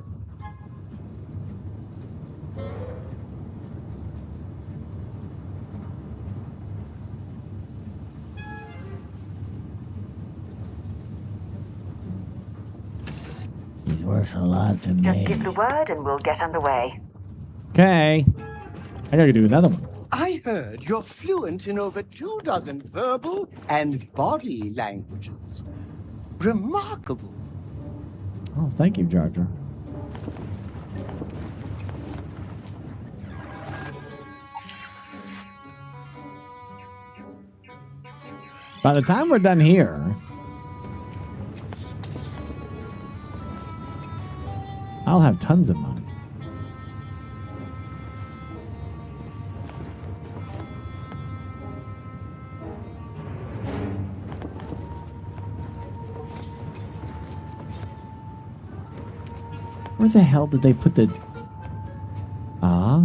He's worth a lot to me. Just give the word and we'll get underway. Okay. I gotta do another one. I heard you're fluent in over 24 verbal and body languages. Remarkable. Oh, thank you, Jar Jar. By the time we're done here, I'll have tons of money. Where the hell did they put the... Ah.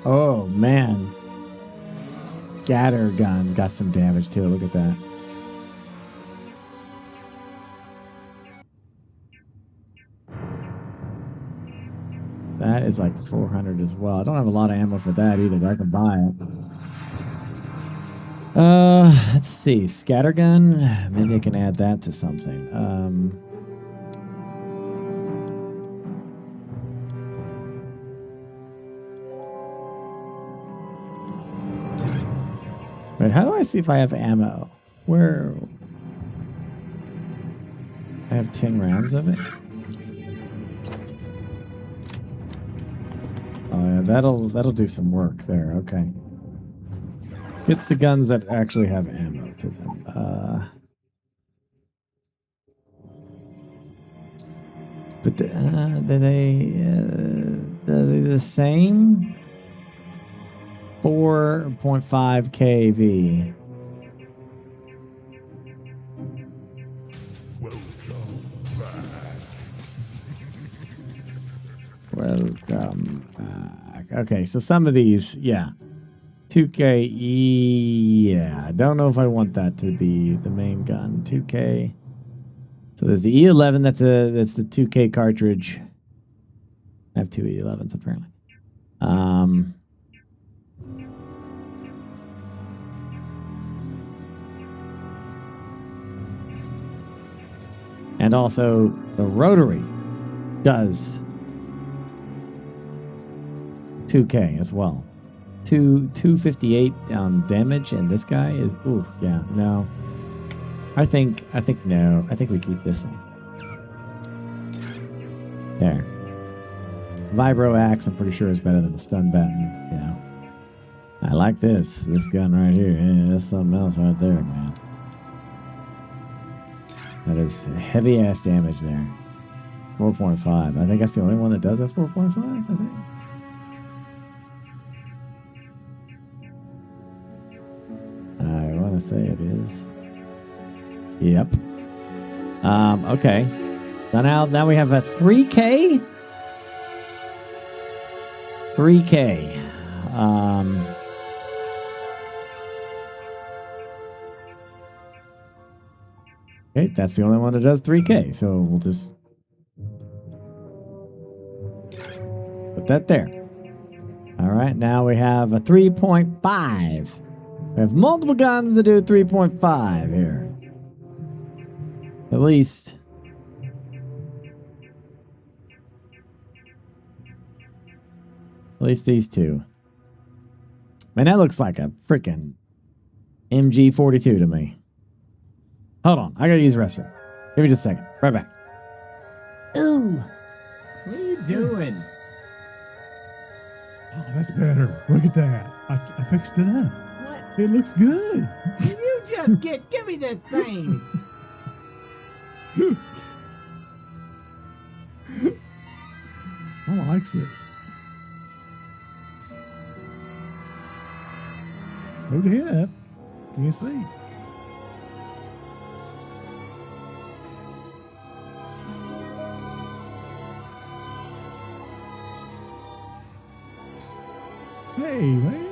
Oh, man. Scatter guns got some damage, too. Look at that. That is like 400 as well. I don't have a lot of ammo for that either, but I can buy it. Let's see. Scattergun. Maybe I can add that to something. Wait, how do I see if I have ammo? Where? I have 10 rounds of it. Oh yeah, that'll do some work there. Okay. Get the guns that actually have ammo to them. But are they the same? 4.5 kV. Welcome back. Okay, so some of these, yeah. 2K, yeah. I don't know if I want that to be the main gun. 2K. So there's the E11, that's the 2K cartridge. I have two E11s apparently. And also the rotary does 2K as well. 258 damage, and this guy is yeah, no. I think no. I think we keep this one. There. Vibro axe, I'm pretty sure is better than the stun baton. Yeah. I like this gun right here. Yeah, that's something else right there, man. That is heavy ass damage there. 4.5. I think that's the only one that does a 4.5, I think. I want to say it is. Yep. Okay. So now we have a 3K. 3K. Okay, that's the only one that does 3K. So we'll just put that there. All right, now we have a 3.5. We have multiple guns that do 3.5 here. At least. At least these two. Man, that looks like a freaking MG42 to me. Hold on, I gotta use the restroom. Give me just a second. Right back. Ooh. What are you doing? Oh, that's better. Look at that. I fixed it up. What? It looks good. You just give me that thing. I likes it. Hold your head up. Can't see. Hey, man.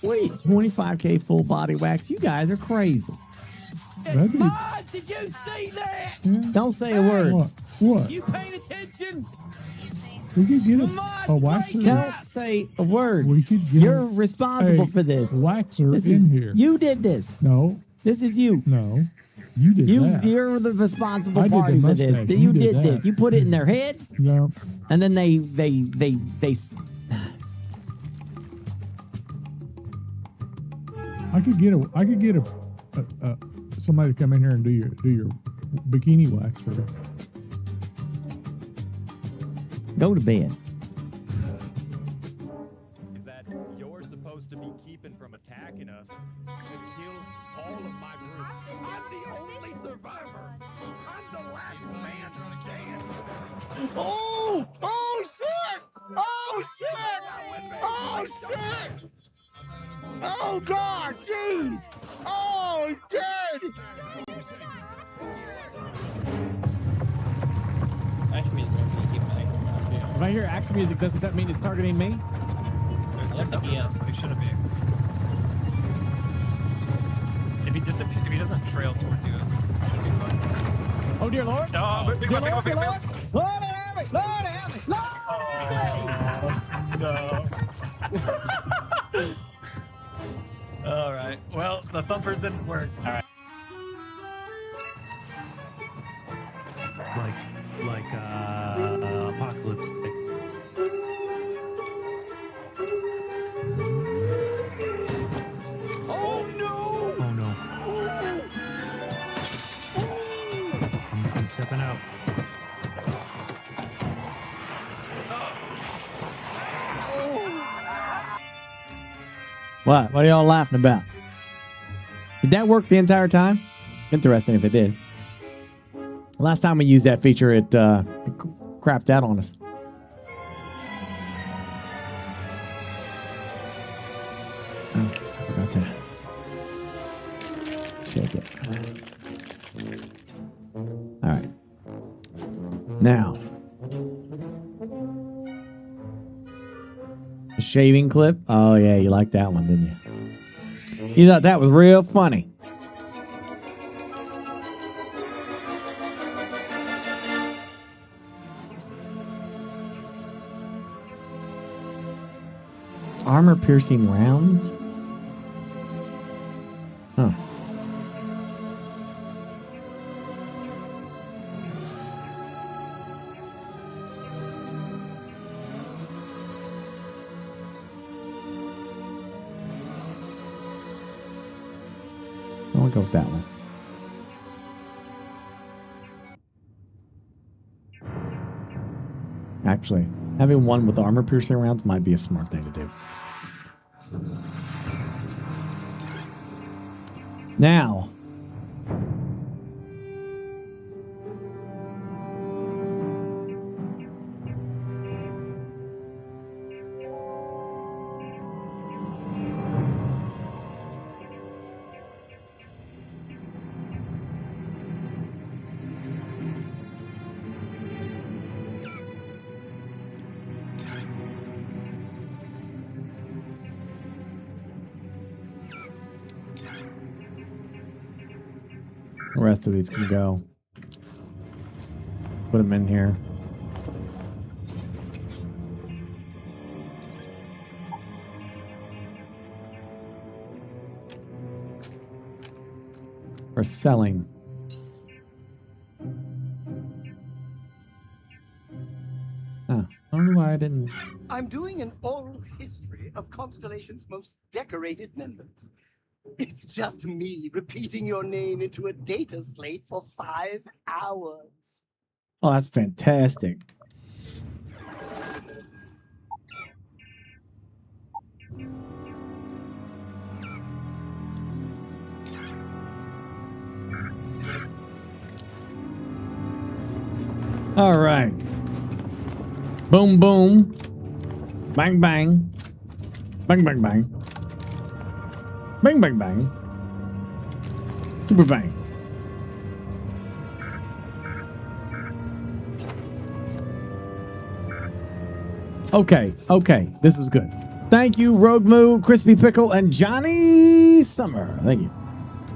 Wait, 25K full body wax? You guys are crazy. That'd be... Did you see that? Yeah. Don't say a word. What? You paying attention? We could get a waxer. Don't say a word. We could get You're responsible for this. Waxer This in is, here. You did this. No. This is you. No. You did that. You're the responsible I did party the for this. mustache. You You did did this. that. You put it in their head. No. And then they I could get a somebody to come in here and do your bikini wax for you. Go to bed. That you're supposed to be keeping from attacking us to kill all of my group. I'm the only survivor. I'm the last man standing. Oh! Oh shit! Oh shit! Oh shit! Oh god, jeez! Oh, he's dead! If I hear action music, doesn't that mean it's targeting me? Yes, he shouldn't be. If he doesn't trail towards you, it should be fine. Oh dear Lord! No, Dear Lord, dear Lord! Lord have me! Lord have me! Lord! No. All right. Well, the thumpers didn't work. All right. Like apocalypse stick. Oh no! Oh no. stepping out. What? What are y'all laughing about? Did that work the entire time? Interesting if it did. Last time we used that feature, it crapped out on us. Oh, I forgot to shake it. All right. Now, a shaving clip. Oh yeah, you liked that one, didn't you? You thought that was real funny. Armor-piercing rounds? Huh. I'll go with that one. Actually, having one with armor-piercing rounds might be a smart thing to do. Now, the rest of these can go. Put them in here. For selling. Oh, I don't know why I didn't. I'm doing an oral history of Constellation's most decorated members. It's just me repeating your name into a data slate for 5 hours. Oh, that's fantastic. All right. Boom, boom. Bang, bang. Bang, bang, bang. Bang, bang, bang. Super bang. Okay, okay. This is good. Thank you, Rogue Moo, Crispy Pickle, and Johnny Summer. Thank you.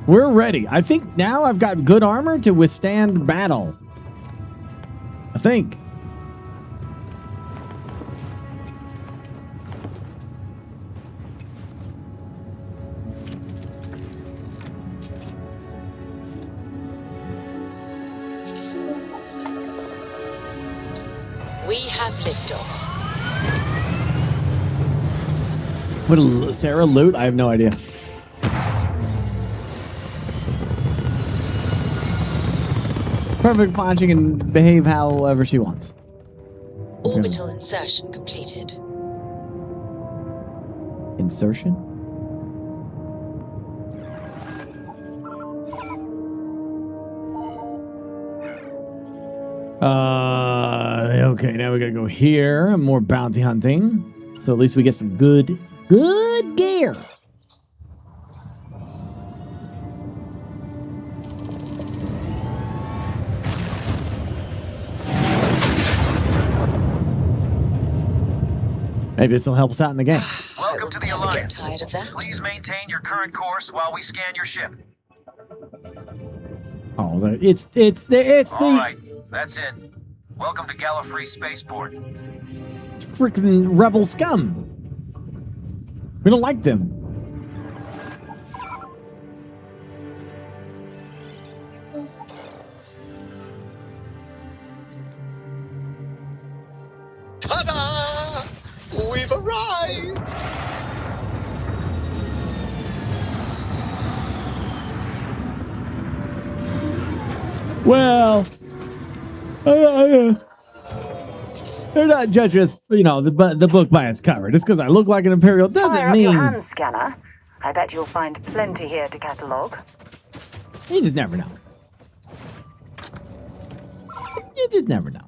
We're ready. I think now I've got good armor to withstand battle. I think. We have liftoff. What, Sarah loot? I have no idea. Perfect fine. She can behave however she wants. Orbital insertion completed. Insertion? Okay, now we gotta go here. More bounty hunting. So at least we get some good gear. Maybe this will help us out in the game. Welcome to the Alliance. Tired of that? Please maintain your current course while we scan your ship. Oh, it's the All right, that's it. Welcome to Gallifrey Spaceport. freaking rebel scum. We don't like them. Ta-da! We've arrived! Well, They're not judging us, the book by its cover. Just because I look like an Imperial doesn't Fire up your mean. hand scanner. I bet you'll find plenty here to catalogue. You just never know. You just never know.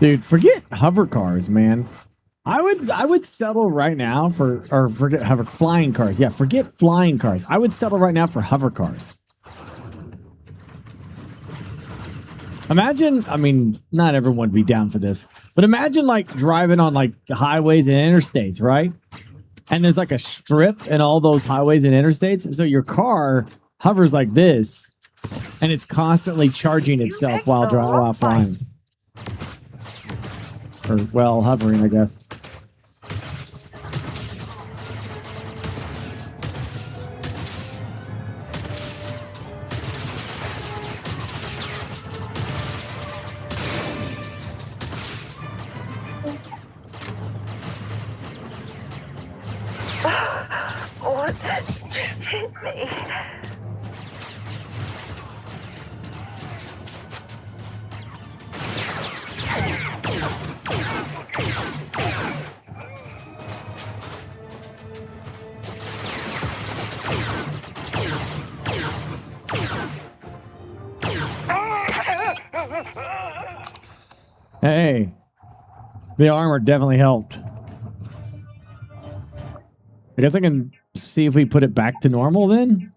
Dude, forget hover cars, man. I would settle right now forget flying cars. Yeah, forget flying cars. I would settle right now for hover cars. Imagine, I mean, not everyone would be down for this, but imagine like driving on like highways and interstates, right? And there's like a strip in all those highways and interstates. So your car hovers like this, and it's constantly charging itself while flying. Or, well, hovering, I guess. What hit me? Hey, the armor definitely helped. I guess I can see if we put it back to normal then.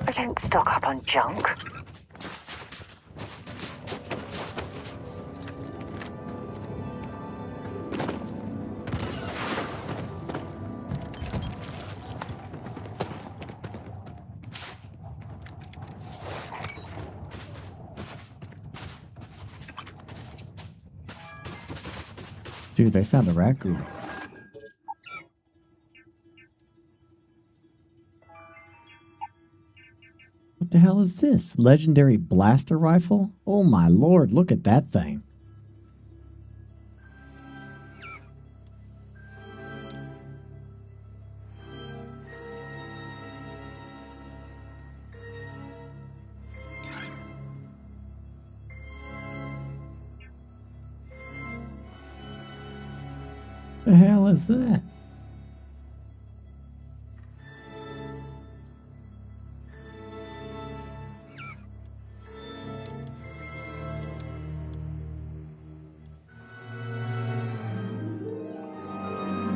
I don't stock up on junk. Dude, they found a raccoon. What the hell is this? Legendary blaster rifle? Oh my lord, look at that thing. The hell is that?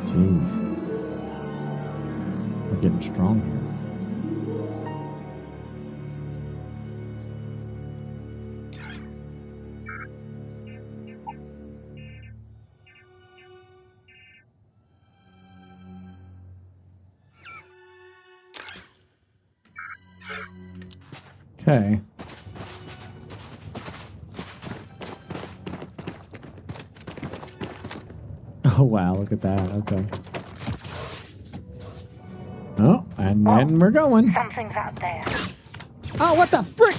Jeez. We're getting strong here. Okay. Oh wow, look at that. Okay. Oh, and then we're going. Something's out there. Oh, what the frick?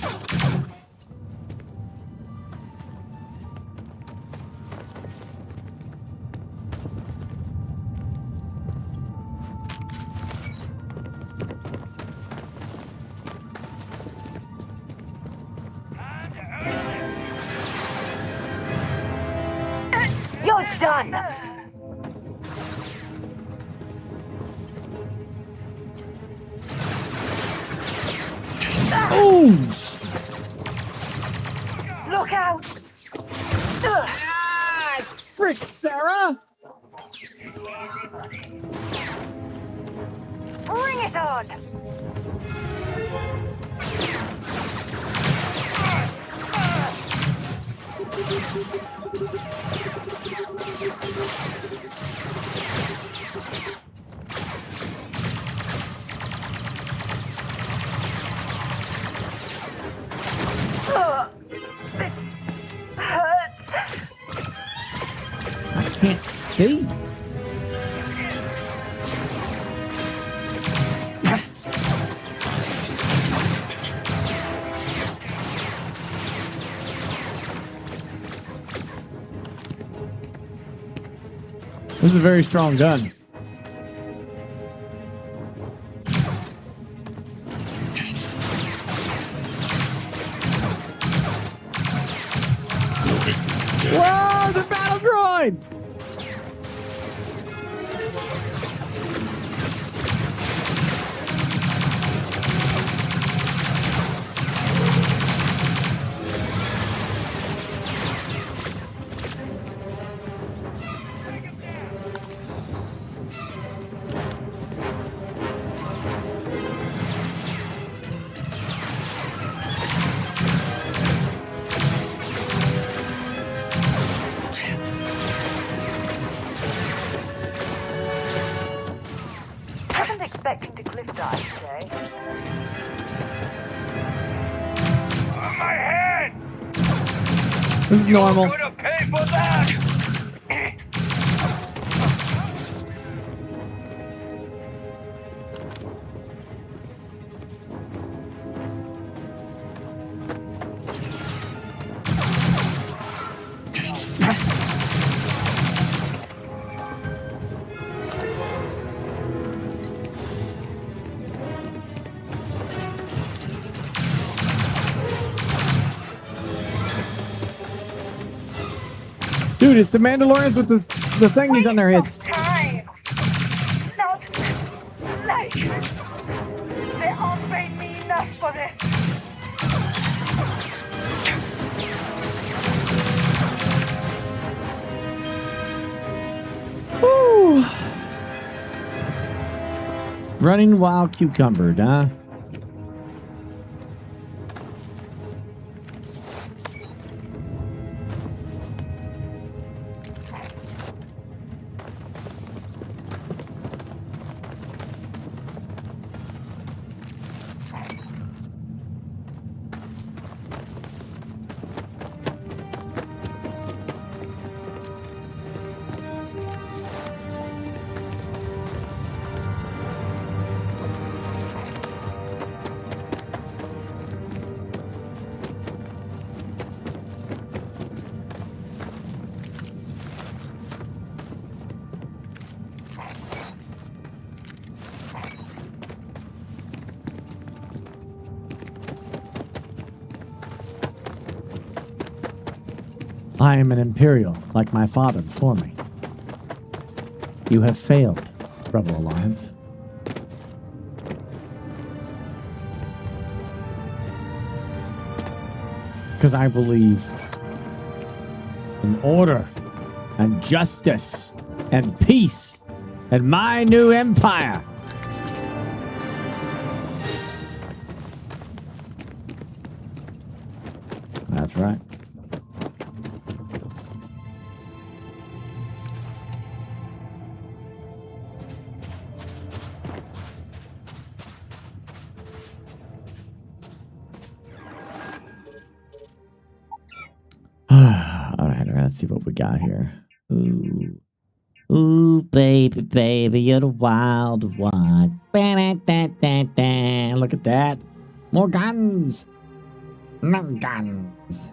You're done! Oh! Look out! Ah, frick, Sarah! Bring it on! I can't see. This is a very strong gun. Whoa, the battle droid! Wasn't expecting to cliff dive today. My head! This is normal. You're gonna pay for that! Dude, it's the Mandalorians with this, the thingies on their heads. Time! Not life! They aren't paid me enough for this! Woo. Running wild cucumber, huh? I am an Imperial, like my father before me. You have failed, Rebel Alliance. Because I believe in order and justice and peace and my new empire. That's right. All right, let's see what we got here. Ooh. Ooh, baby, baby, you're the wild one. Ba-da-da-da-da. Look at that. More guns. More guns.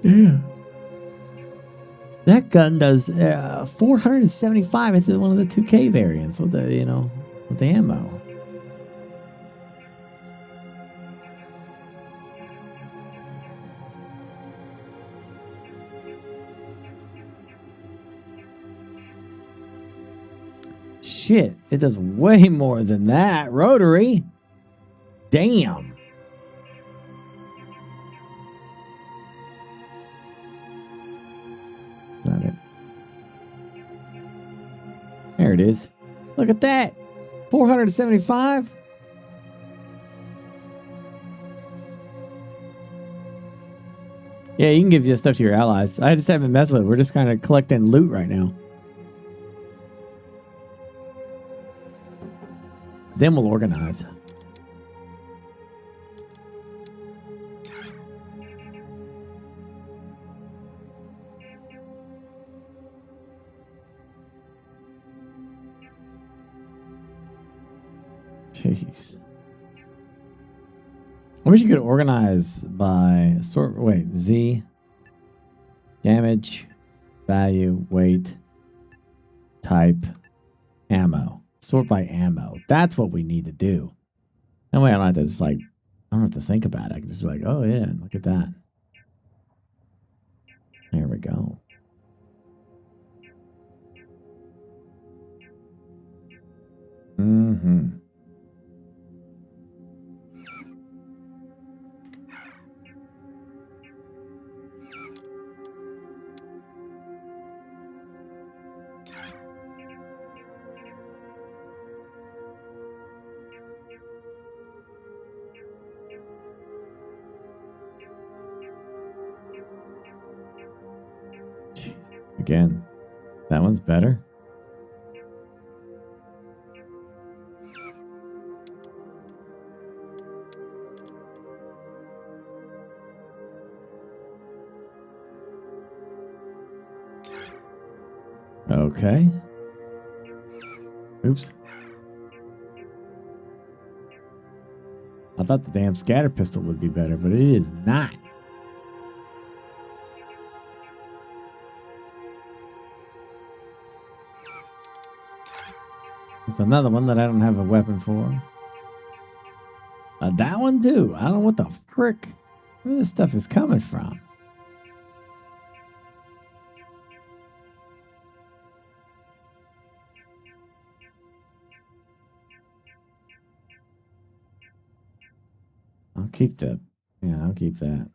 Yeah. That gun does 475. It's one of the 2K variants with the, you know, with the ammo. Shit, it does way more than that. Rotary. Damn. Is that it? is. Look at that. 475. Yeah, you can give your stuff to your allies. I just haven't messed with it. We're just kind of collecting loot right now. Then we'll organize. Jeez. I wish you could organize by sort. Wait, Z, damage, value, weight, type, ammo. Sort by ammo. That's what we need to do. That way I don't have to just like, I don't have to think about it. I can just be like, oh yeah, look at that. There we go. Mm-hmm. Again, that one's better. Okay. Oops. I thought the damn scatter pistol would be better, but it is not. It's another one that I don't have a weapon for. That one too. I don't know what the frick where this stuff is coming from. I'll keep that. Yeah, I'll keep that.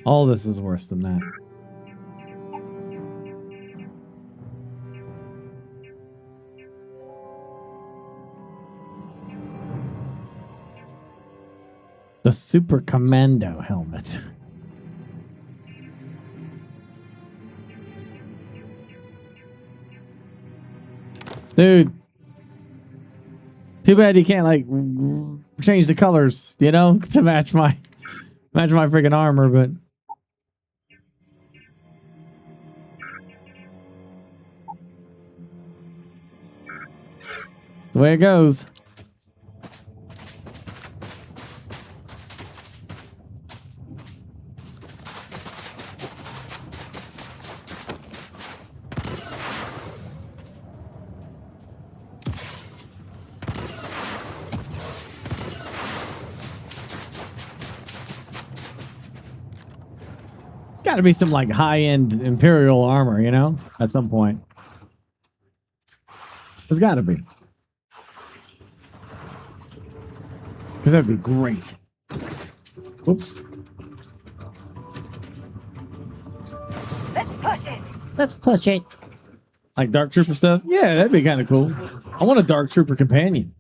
All this is worse than that. The Super Commando helmet. Dude. Too bad you can't like change the colors, you know, to match my freaking armor, but the way it goes. Got to be some like high-end Imperial armor, you know, at some point. There's got to be. Because that'd be great. Oops. Let's push it. Let's push it. Like Dark Trooper stuff? Yeah, that'd be kind of cool. I want a Dark Trooper companion.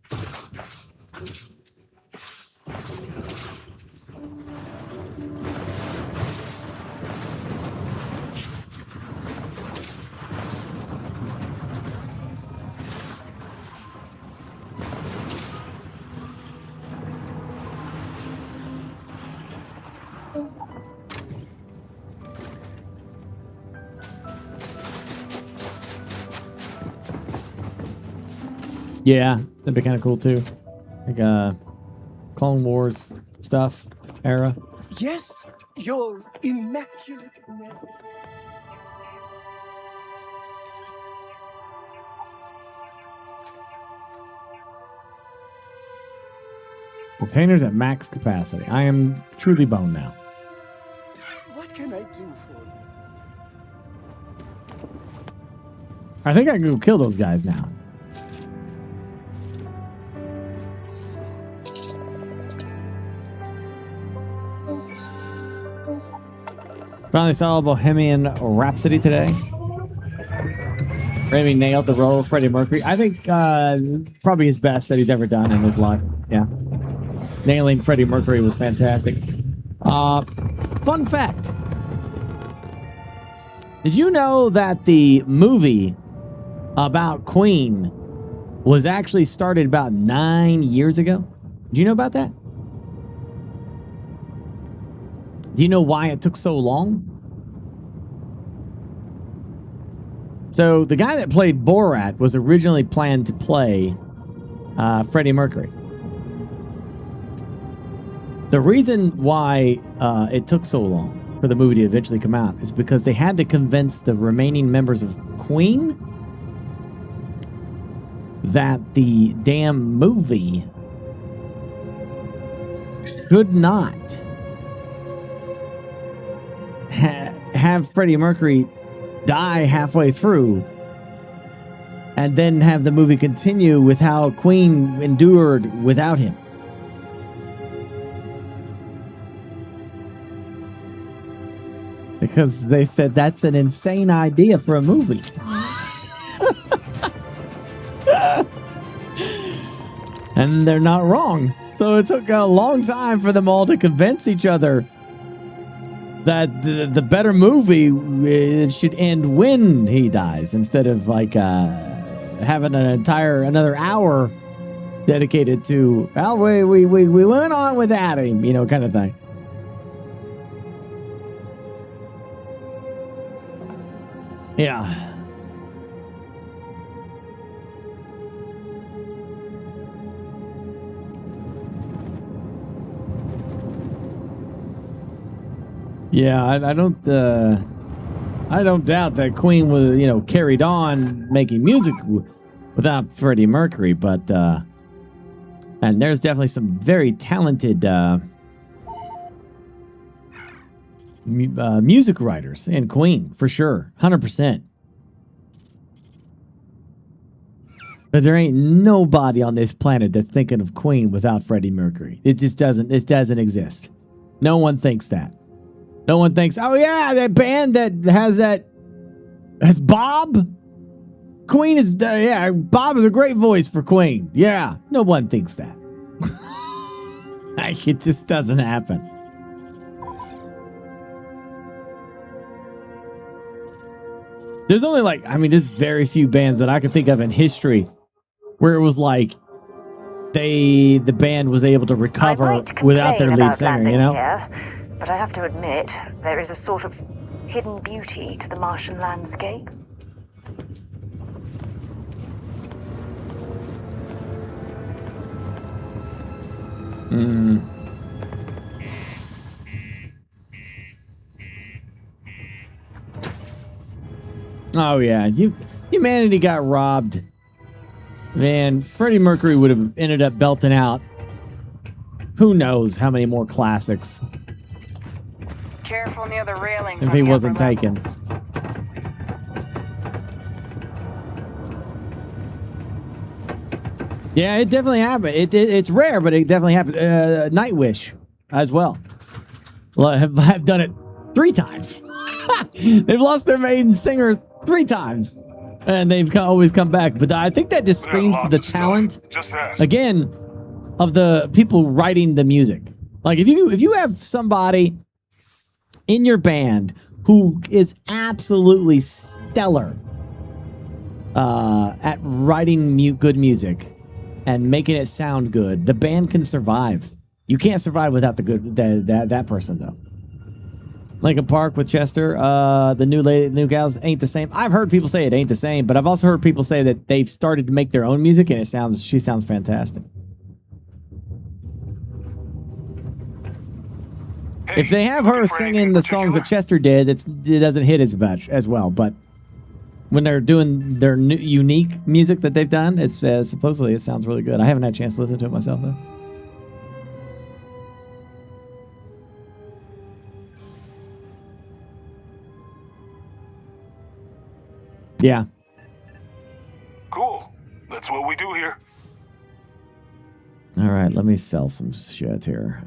Yeah, that'd be kind of cool too. Like Clone Wars stuff era. Yes, your immaculateness. Containers at max capacity. I am truly boned now. What can I do for you? I think I can go kill those guys now. Finally saw Bohemian Rhapsody today. Raimi nailed the role of Freddie Mercury. I think probably his best that he's ever done in his life. Yeah. Nailing Freddie Mercury was fantastic. Fun fact. Did you know that the movie about Queen was actually started about 9 years ago? Do you know about that? Do you know why it took so long? So the guy that played Borat was originally planned to play Freddie Mercury. The reason why it took so long for the movie to eventually come out is because they had to convince the remaining members of Queen that the damn movie could not have Freddie Mercury die halfway through and then have the movie continue with how Queen endured without him. Because they said that's an insane idea for a movie. And they're not wrong. So it took a long time for them all to convince each other that the better movie it should end when he dies instead of like having another hour dedicated to, well, we went on without him, you know, kind of thing. Yeah. Yeah, I don't doubt that Queen was, you know, carried on making music without Freddie Mercury, but and there's definitely some very talented music writers in Queen for sure, 100%. But there ain't nobody on this planet that's thinking of Queen without Freddie Mercury. It just doesn't. It doesn't exist. No one thinks that. No one thinks, oh yeah, that band that has Bob. Queen is, yeah, Bob is a great voice for Queen. Yeah, no one thinks that. Like, it just doesn't happen. There's only like, I mean, there's very few bands that I can think of in history where it was like the band was able to recover without their lead singer, you know? Here, but I have to admit, there is a sort of hidden beauty to the Martian landscape. Oh yeah, humanity got robbed. Man, Freddie Mercury would have ended up belting out who knows how many more classics Careful near the railings if he wasn't taken. Yeah, it definitely happened. It's rare, but it definitely happened. Nightwish as well. I've done it 3 times. They've lost their main singer 3 times, and they've always come back. But I think that just screams to the talent, again, of the people writing the music. Like if you have somebody in your band who is absolutely stellar at writing good music and making it sound good, the band can survive. You can't survive without that person though. Linkin Park with Chester, the new gals ain't the same. I've heard people say it ain't the same, but I've also heard people say that they've started to make their own music and she sounds fantastic. Hey, if they have her singing the songs that Chester did, it doesn't hit as much as well. But when they're doing their new, unique music that they've done, it's supposedly it sounds really good. I haven't had a chance to listen to it myself though. Yeah. Cool. That's what we do here. All right, let me sell some shit here.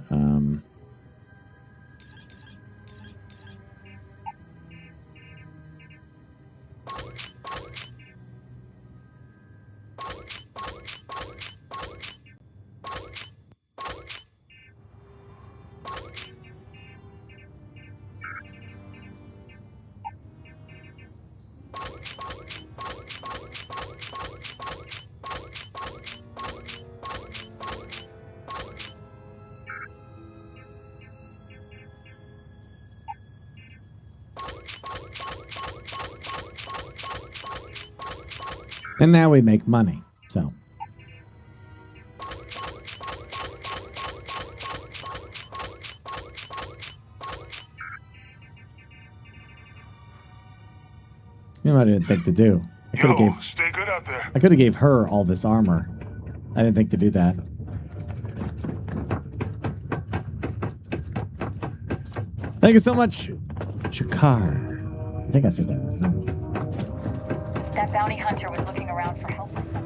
And now we make money. So. You know what I didn't think to do. Stay good out there. I could have gave her all this armor. I didn't think to do that. Thank you so much, Shakar. I think I said that right. That bounty hunter was looking around for help with something.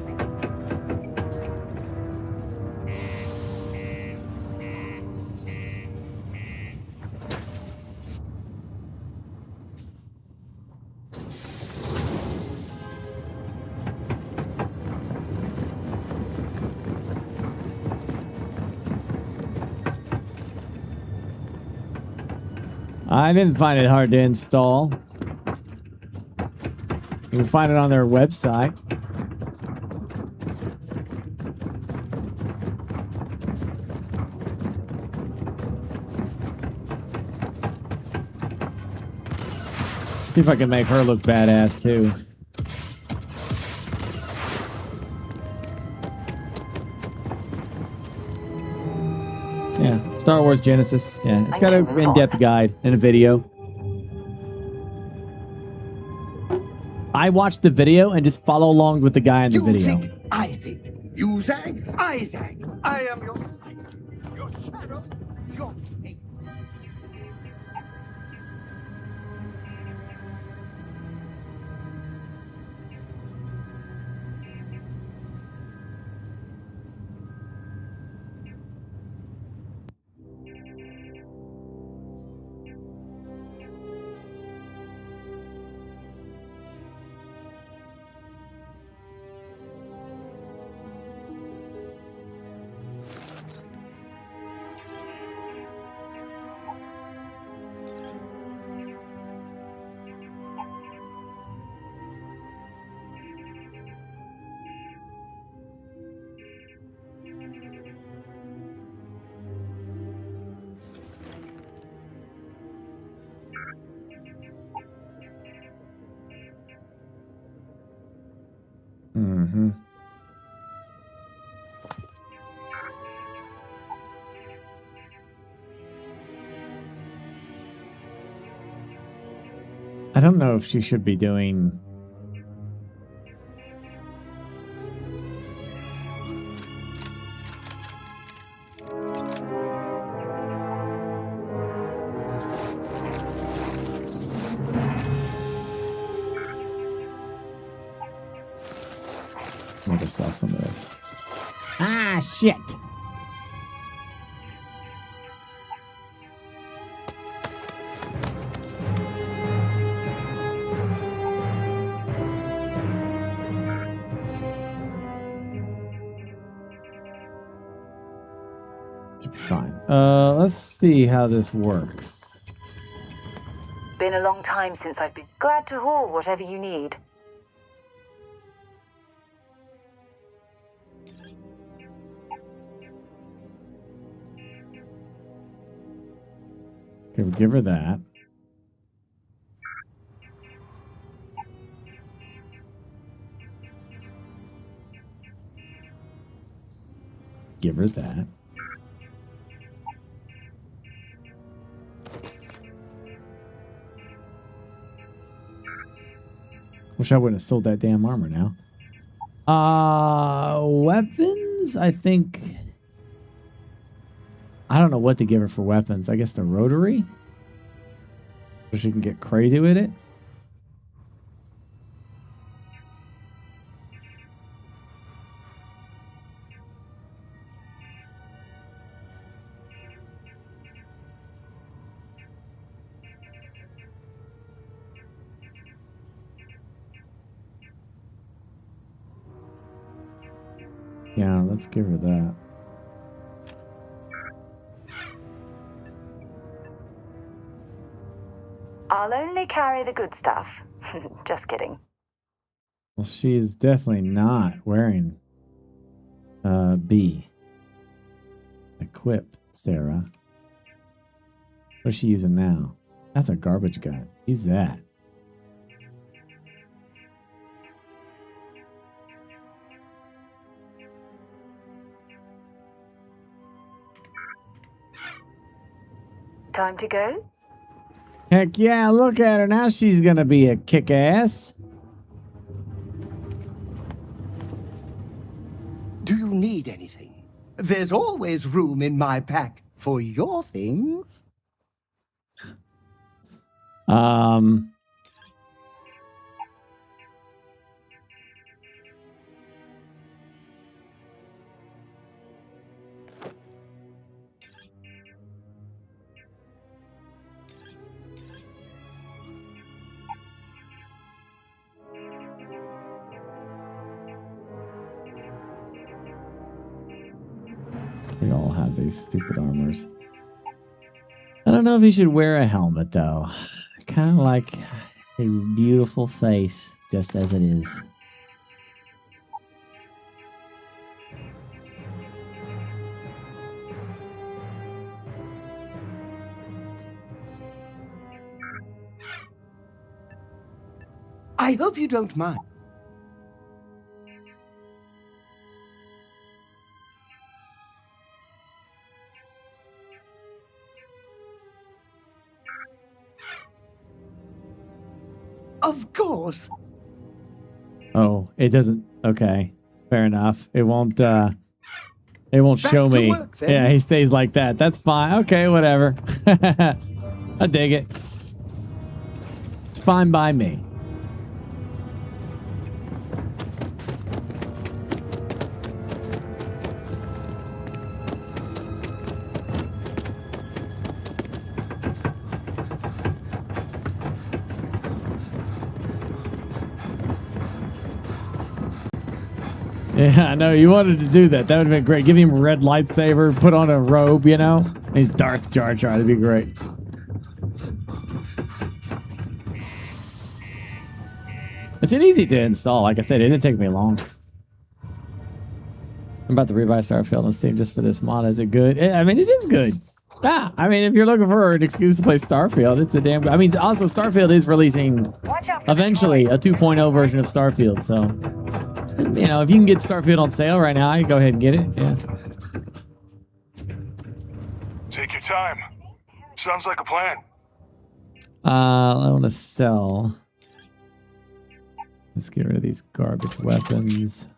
I didn't find it hard to install. You can find it on their website. See if I can make her look badass too. Yeah, Star Wars Geonosis. Yeah, it's got an in-depth guide and a video. I watched the video and just follow along with the guy in the video. I think. You zag, I zag. I am your sight, your shadow, your king. Mm-hmm. I don't know if she should be doing... I'll just sell some of this. Ah, shit! Should be fine. Let's see how this works. Been a long time since I've been glad to haul whatever you need. Okay, we'll give her that. Give her that. Wish I wouldn't have sold that damn armor now. Weapons? I think... I don't know what to give her for weapons. I guess the rotary? So she can get crazy with it? Yeah, let's give her that. I'll only carry the good stuff. Just kidding. Well, she's definitely not wearing B. Equip, Sarah. What is she using now? That's a garbage gun. Use that. Time to go? Heck yeah, look at her. Now she's gonna be a kick-ass. Do you need anything? There's always room in my pack for your things. They all have these stupid armors. I don't know if he should wear a helmet, though. I kind of like his beautiful face, just as it is. I hope you don't mind. Of course. Oh, it doesn't. Okay, fair enough. It won't. It won't Back show to me. work, then. Yeah, he stays like that. That's fine. Okay, whatever. I dig it. It's fine by me. Yeah, I know. You wanted to do that. That would have been great. Give him a red lightsaber, put on a robe, you know? He's Darth Jar Jar. That'd be great. It's easy to install. Like I said, it didn't take me long. I'm about to rebuy Starfield on Steam just for this mod. Is it good? I mean, it is good. Yeah, I mean, if you're looking for an excuse to play Starfield, it's a damn good. I mean, also, Starfield is releasing eventually a 2.0 version of Starfield, so... You know, if you can get Starfield on sale right now, you go ahead and get it. Yeah. Take your time. Sounds like a plan. I want to sell. Let's get rid of these garbage weapons.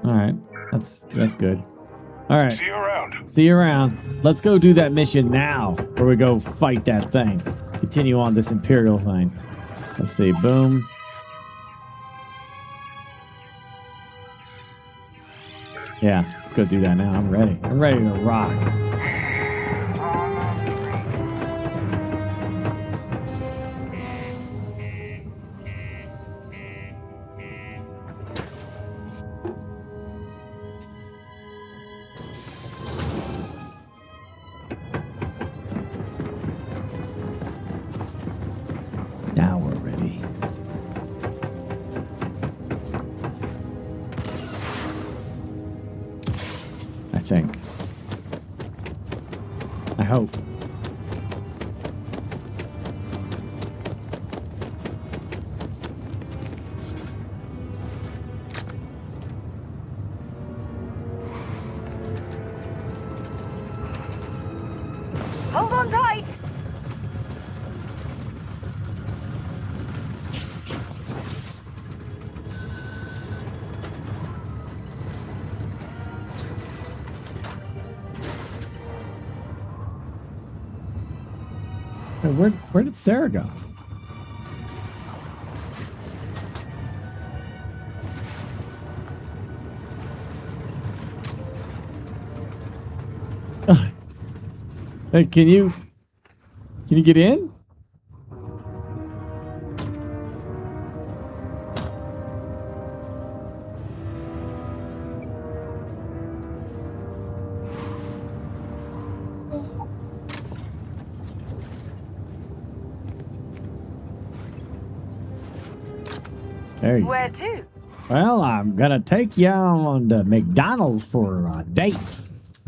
All right, that's good. All right. See you around. See you around. Let's go do that mission now, where we go fight that thing. Continue on this Imperial thing. Let's see. Boom. Yeah, let's go do that now. I'm ready. I'm ready to rock. Now we're ready. I think. I hope. Hold on tight! Hey, where did Sarah go? Hey, can you get in? There you go. Where to? Well, I'm gonna take you on to McDonald's for a date.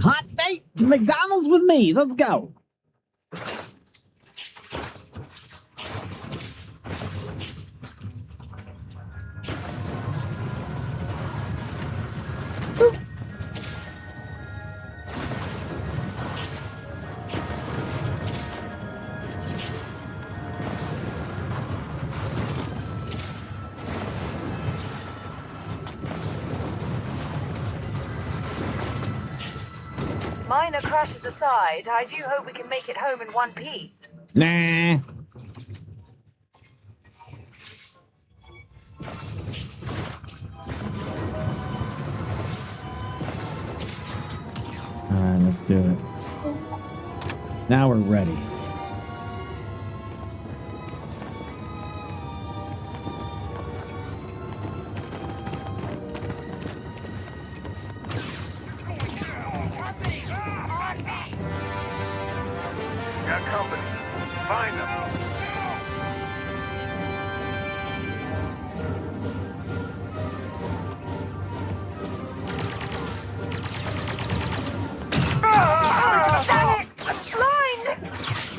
Hot date to McDonald's with me. Let's go. Minor crashes aside, I do hope we can make it home in one piece. Nah. All right, let's do it. Now we're ready. Got company. Find them.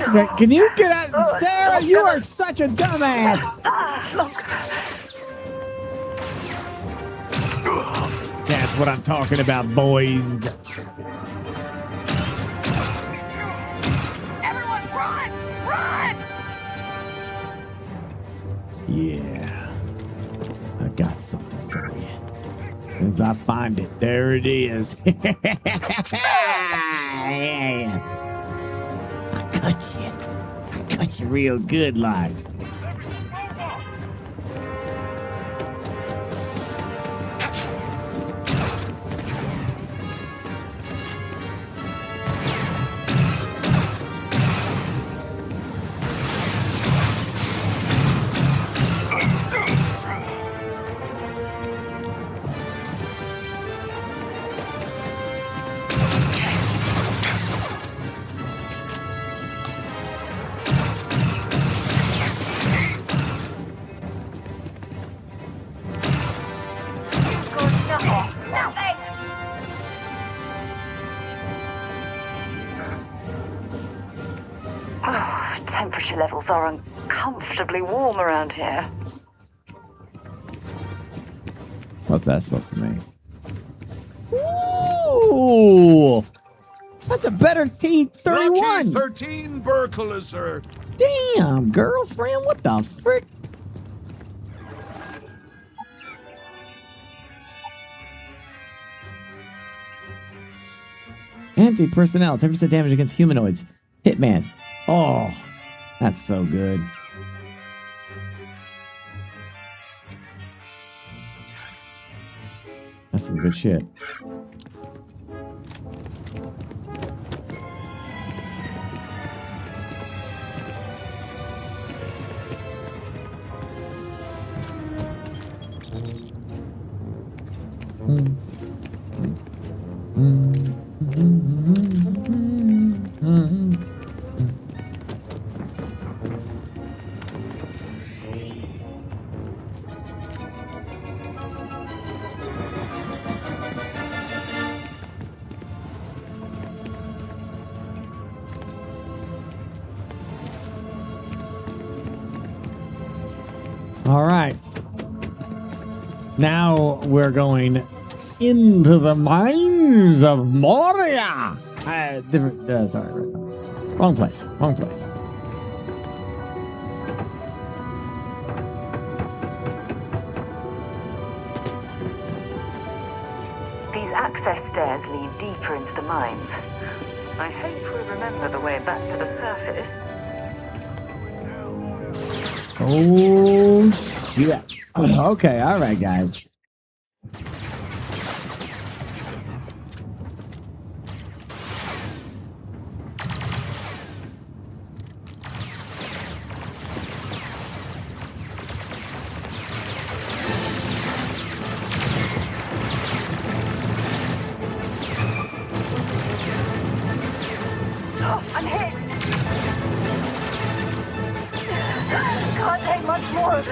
Okay, can you get out? Sarah, you are such a dumbass. That's what I'm talking about, boys. Everyone run! Run! Yeah. I got something for you. As I find it, there it is. Yeah. I cut you. I cut you real good, like. Temperature levels are uncomfortably warm around here. What's that supposed to mean? Ooh! That's a better T-31! Lucky 13 Burkle, sir. Damn, girlfriend, what the frick? Anti-personnel, 10% damage against humanoids. Hitman. Oh, that's so good. That's some good shit. All right. Now we're going into the mines of Moria. Sorry, wrong place. Wrong place. These access stairs lead deeper into the mines. I hope we remember the way back to the surface. Oh, shit. Okay, all right, guys.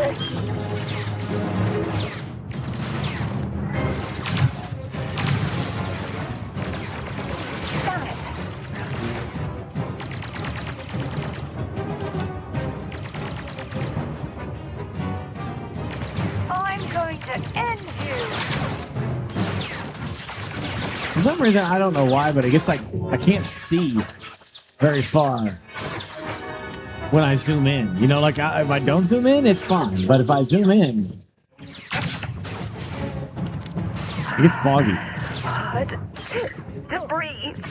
I'm going to end you. For some reason, I don't know why, but it gets like I can't see very far when I zoom in. You know, like if I don't zoom in, it's fine. But if I zoom in, it gets foggy. Hard to breathe.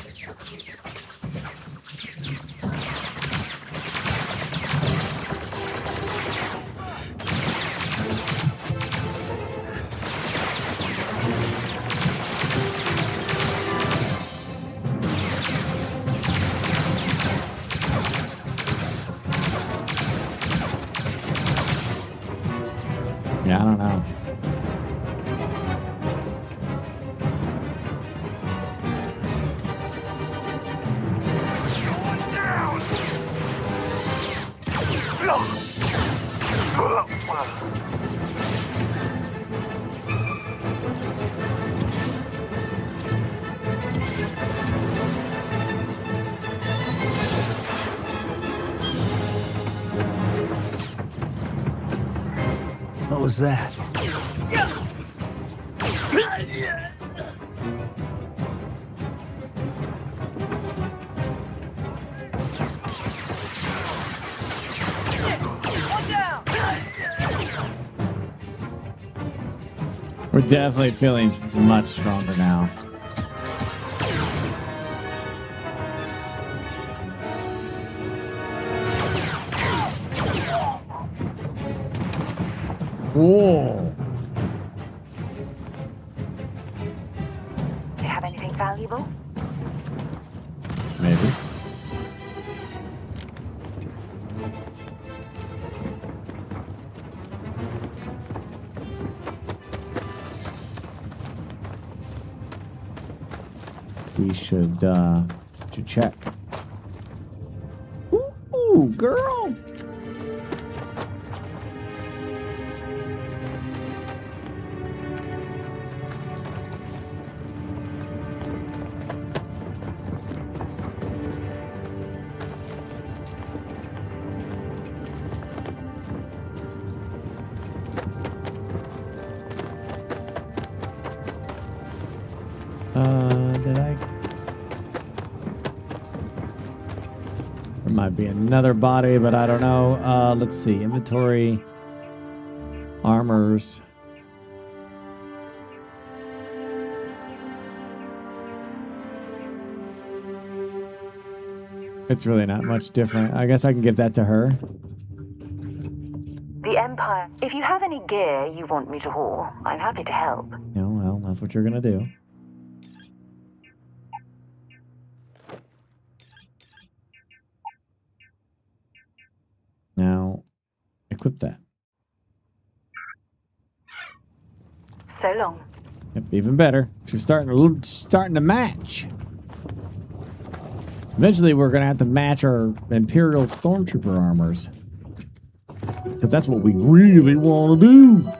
Yeah, I don't know. What was that? We're definitely feeling much stronger now. Whoa. Do you have anything valuable? Maybe. We should check. Ooh, girl. Did I? There might be another body, but I don't know. Let's see. Inventory. Armors. It's really not much different. I guess I can give that to her. The Empire. If you have any gear you want me to haul, I'm happy to help. Yeah, well, that's what you're gonna do. Now, equip that. So long. Yep, even better. She's starting to match. Eventually, we're gonna have to match our Imperial stormtrooper armors, because that's what we really want to do.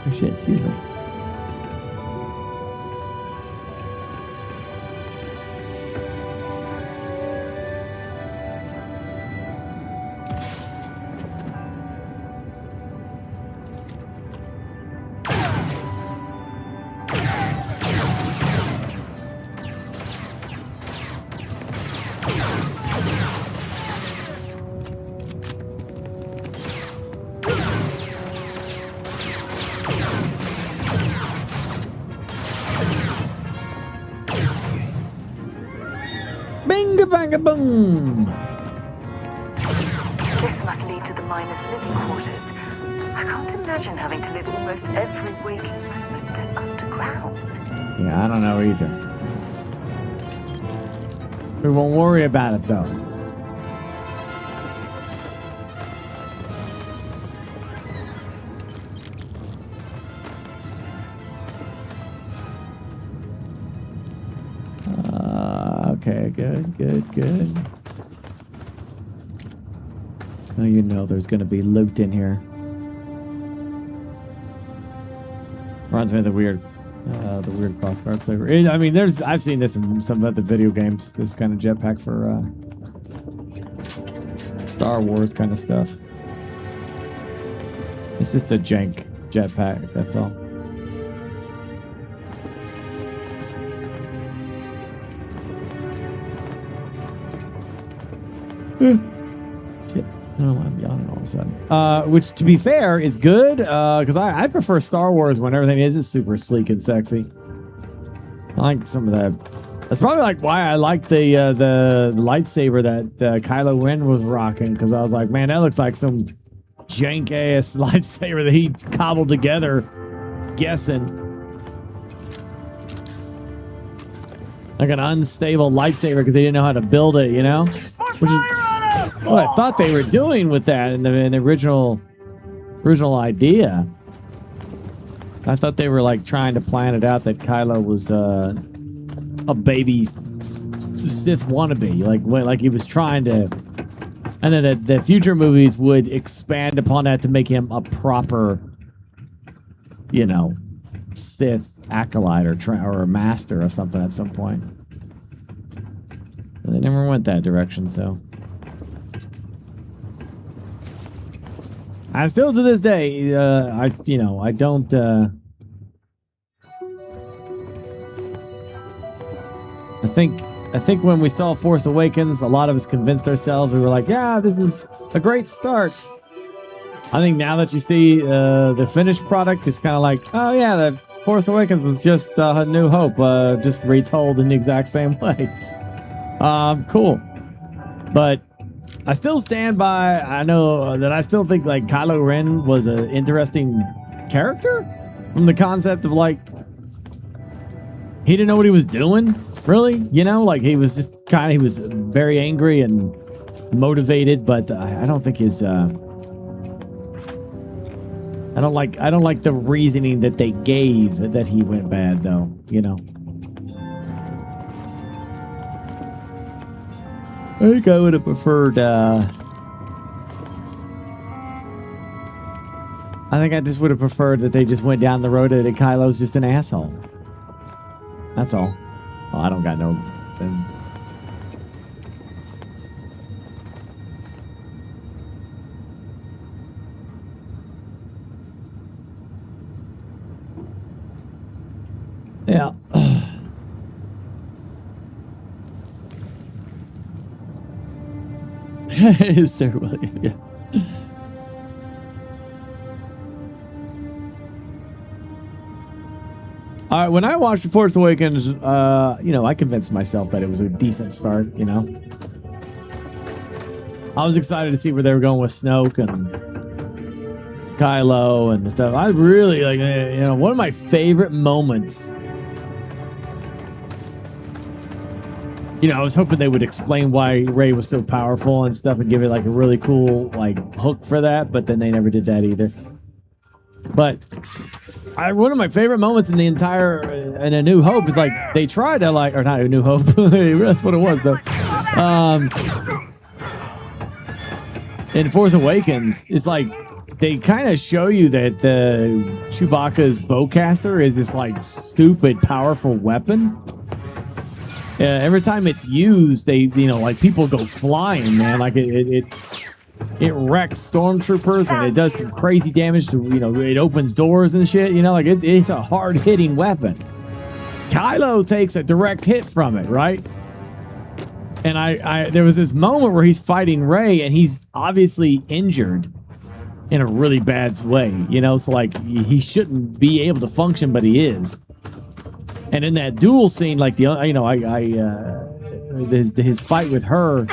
Oh shit! Excuse me. Boom! This must lead to the miners' living quarters. I can't imagine having to live almost every waking moment underground. Yeah, I don't know either. We won't worry about it though. Okay, Good. Oh, you know there's going to be loot in here. Reminds me of the weird crossguard saber. I mean, I've seen this in some other video games. This kind of jetpack for Star Wars kind of stuff. It's just a jank jetpack. That's all. Shit. I don't know why I'm yawning all of a sudden. Which, to be fair, is good, because I prefer Star Wars when everything isn't super sleek and sexy. I like some of that. That's probably like why I like the lightsaber that Kylo Ren was rocking, because I was like, man, that looks like some jank-ass lightsaber that he cobbled together, guessing. Like an unstable lightsaber because they didn't know how to build it, you know? Which is what I thought they were doing with that in the original idea. I thought they were like trying to plan it out that Kylo was a baby Sith wannabe, like he was trying to, and then the future movies would expand upon that to make him a proper, you know, Sith acolyte or a master or something at some point. And they never went that direction, so. I still to this day, I don't. I think when we saw Force Awakens, a lot of us convinced ourselves, we were like, yeah, this is a great start. I think now that you see the finished product, it's kind of like, oh yeah, the Force Awakens was just A New Hope, just retold in the exact same way. Cool. But I still stand by, I know that I still think like Kylo Ren was an interesting character from the concept of like, he didn't know what he was doing, really, you know, like he was just he was very angry and motivated, but I don't think his, I don't like the reasoning that they gave that he went bad though, you know. I think I would have preferred, I think I just would have preferred that they just went down the road that Kylo's just an asshole. That's all. Oh, I don't got no... Yeah. Is there William? Yeah. All right, when I watched The Force Awakens, you know, I convinced myself that it was a decent start, you know. I was excited to see where they were going with Snoke and Kylo and stuff. I really, like, you know, one of my favorite moments. You know, I was hoping they would explain why Rey was so powerful and stuff and give it like a really cool like hook for that, but then they never did that either. But one of my favorite moments in the entire in A New Hope is like they tried to like, or not A New Hope, that's what it was though. In Force Awakens, it's like they kind of show you that the Chewbacca's bowcaster is this like stupid powerful weapon. Every time it's used, they, you know, like people go flying, man. Like it wrecks stormtroopers and it does some crazy damage to, you know, it opens doors and shit. You know, like it's a hard hitting weapon. Kylo takes a direct hit from it, right? And there was this moment where he's fighting Rey and he's obviously injured in a really bad way, you know. So like he shouldn't be able to function, but he is. And in that duel scene, like the, you know, his fight with her,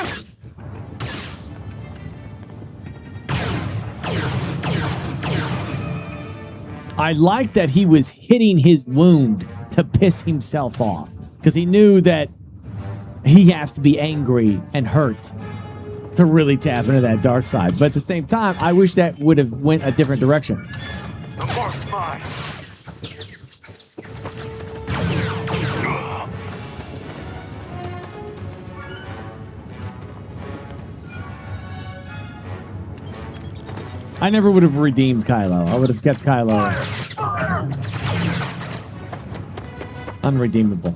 I liked that he was hitting his wound to piss himself off because he knew that he has to be angry and hurt to really tap into that dark side. But at the same time, I wish that would have went a different direction. The mark's mine. I never would have redeemed Kylo. I would have kept Kylo unredeemable.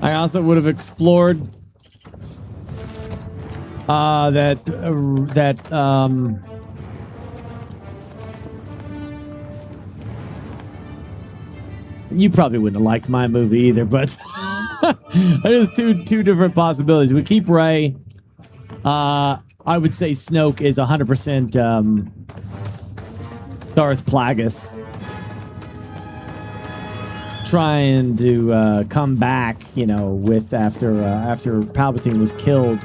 I also would have explored you probably wouldn't have liked my movie either, but there's two different possibilities. We keep Rey. I would say Snoke is 100% Darth Plagueis trying to come back, you know, with after Palpatine was killed.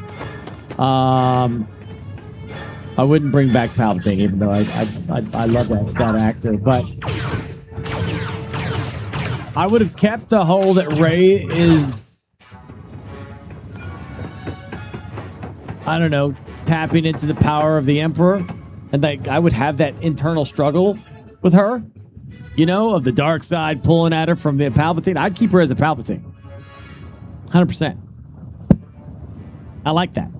I wouldn't bring back Palpatine, even though I love that actor, but I would have kept the whole that Rey is, I don't know, tapping into the power of the Emperor, and like I would have that internal struggle with her, you know, of the dark side pulling at her from the Palpatine. I'd keep her as a Palpatine, 100%. I like that.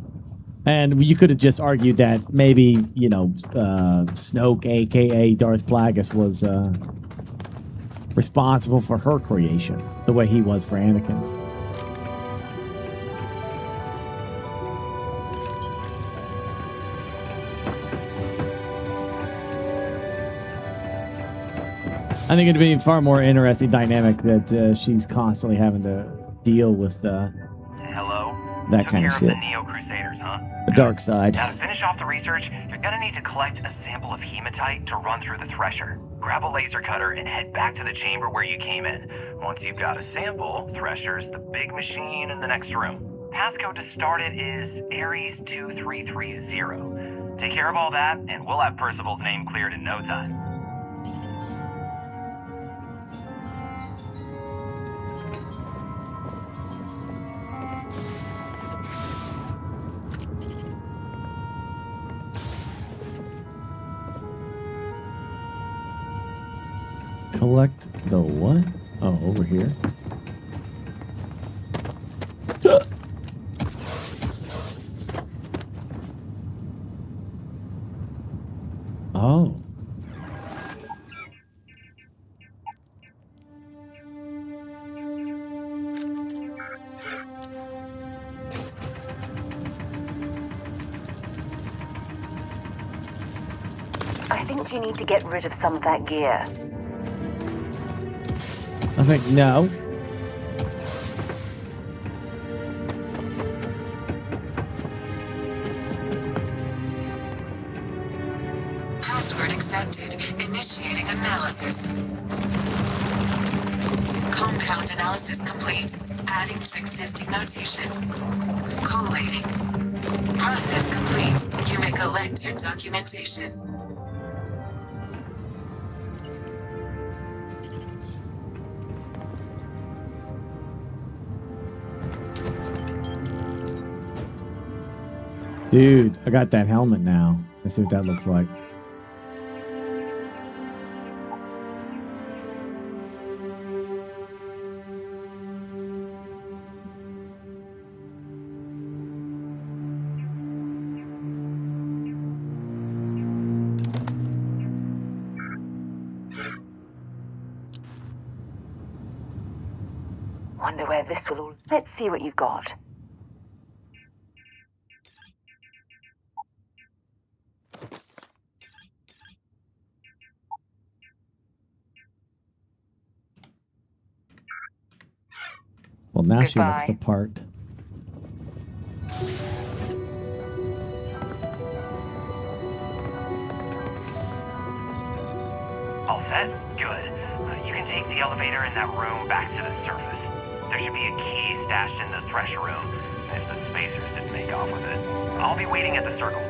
And you could have just argued that maybe, you know, Snoke, a.k.a. Darth Plagueis, was responsible for her creation, the way he was for Anakin's. I think it'd be a far more interesting dynamic that she's constantly having to deal with Hello? that Took kind of care shit. of the Neo Crusaders, huh? The dark side. Now to finish off the research, you're gonna need to collect a sample of hematite to run through the thresher. Grab a laser cutter and head back to the chamber where you came in. Once you've got a sample, thresher's the big machine in the next room. Passcode to start it is Ares 2330. Take care of all that, and we'll have Percival's name cleared in no time. Collect the what? Oh, over here. Oh. I think you need to get rid of some of that gear. I think no. Password accepted. Initiating analysis. Compound analysis complete. Adding to existing notation. Collating. Process complete. You may collect your documentation. Dude, I got that helmet now. Let's see what that looks like. Wonder where this will all... Let's see what you've got. Well, now she looks the part. All set? Good. You can take the elevator in that room back to the surface. There should be a key stashed in the thresher room, if the spacers didn't make off with it. I'll be waiting at the circle.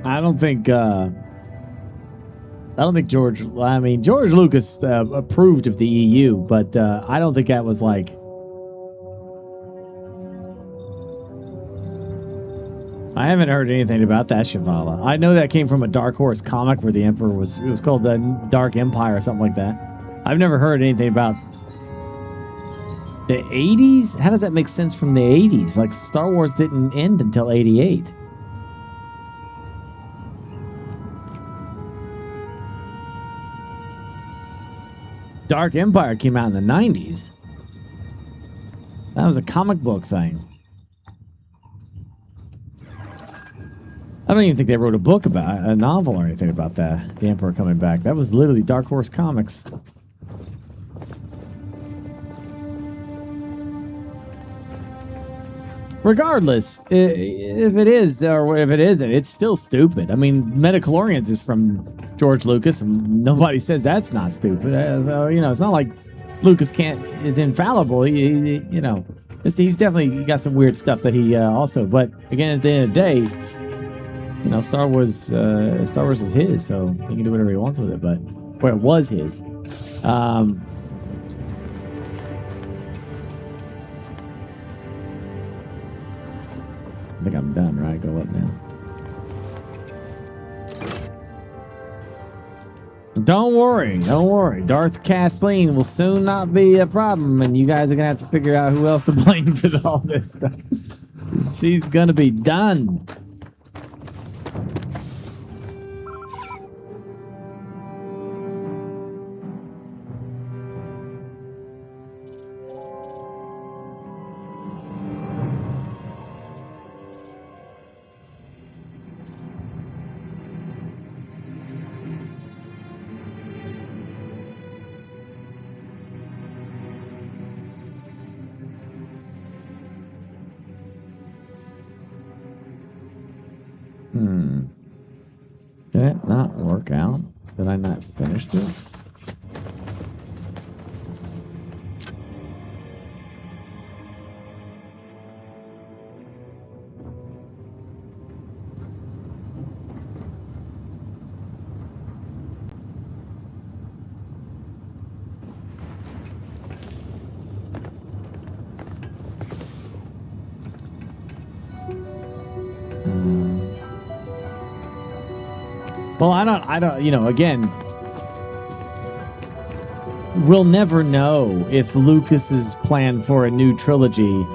I don't think I don't think George Lucas approved of the EU, but I don't think that was like. I haven't heard anything about that Shivala. I know that came from a Dark Horse comic where the Emperor was. It was called the Dark Empire or something like that. I've never heard anything about the 80s. How does that make sense from the 80s? Like Star Wars didn't end until 88. Dark Empire came out in the 90s. That was a comic book thing. I don't even think they wrote a book about a novel or anything about that. The Emperor coming back. That was literally Dark Horse Comics. Regardless, if it is or if it isn't, it's still stupid. I mean, Metachlorians is from George Lucas, and nobody says that's not stupid. So, you know, it's not like Lucas is infallible. He's definitely got some weird stuff that he also. But again, at the end of the day, you know, Star Wars is his, so he can do whatever he wants with it. But it was his. I think I'm done, right? Go up now. Don't worry. Darth Kathleen will soon not be a problem, and you guys are gonna have to figure out who else to blame for all this stuff. She's gonna be done. Did it not work out? Did I not finish this? Well, I don't, you know, again, we'll never know if Lucas's plan for a new trilogy would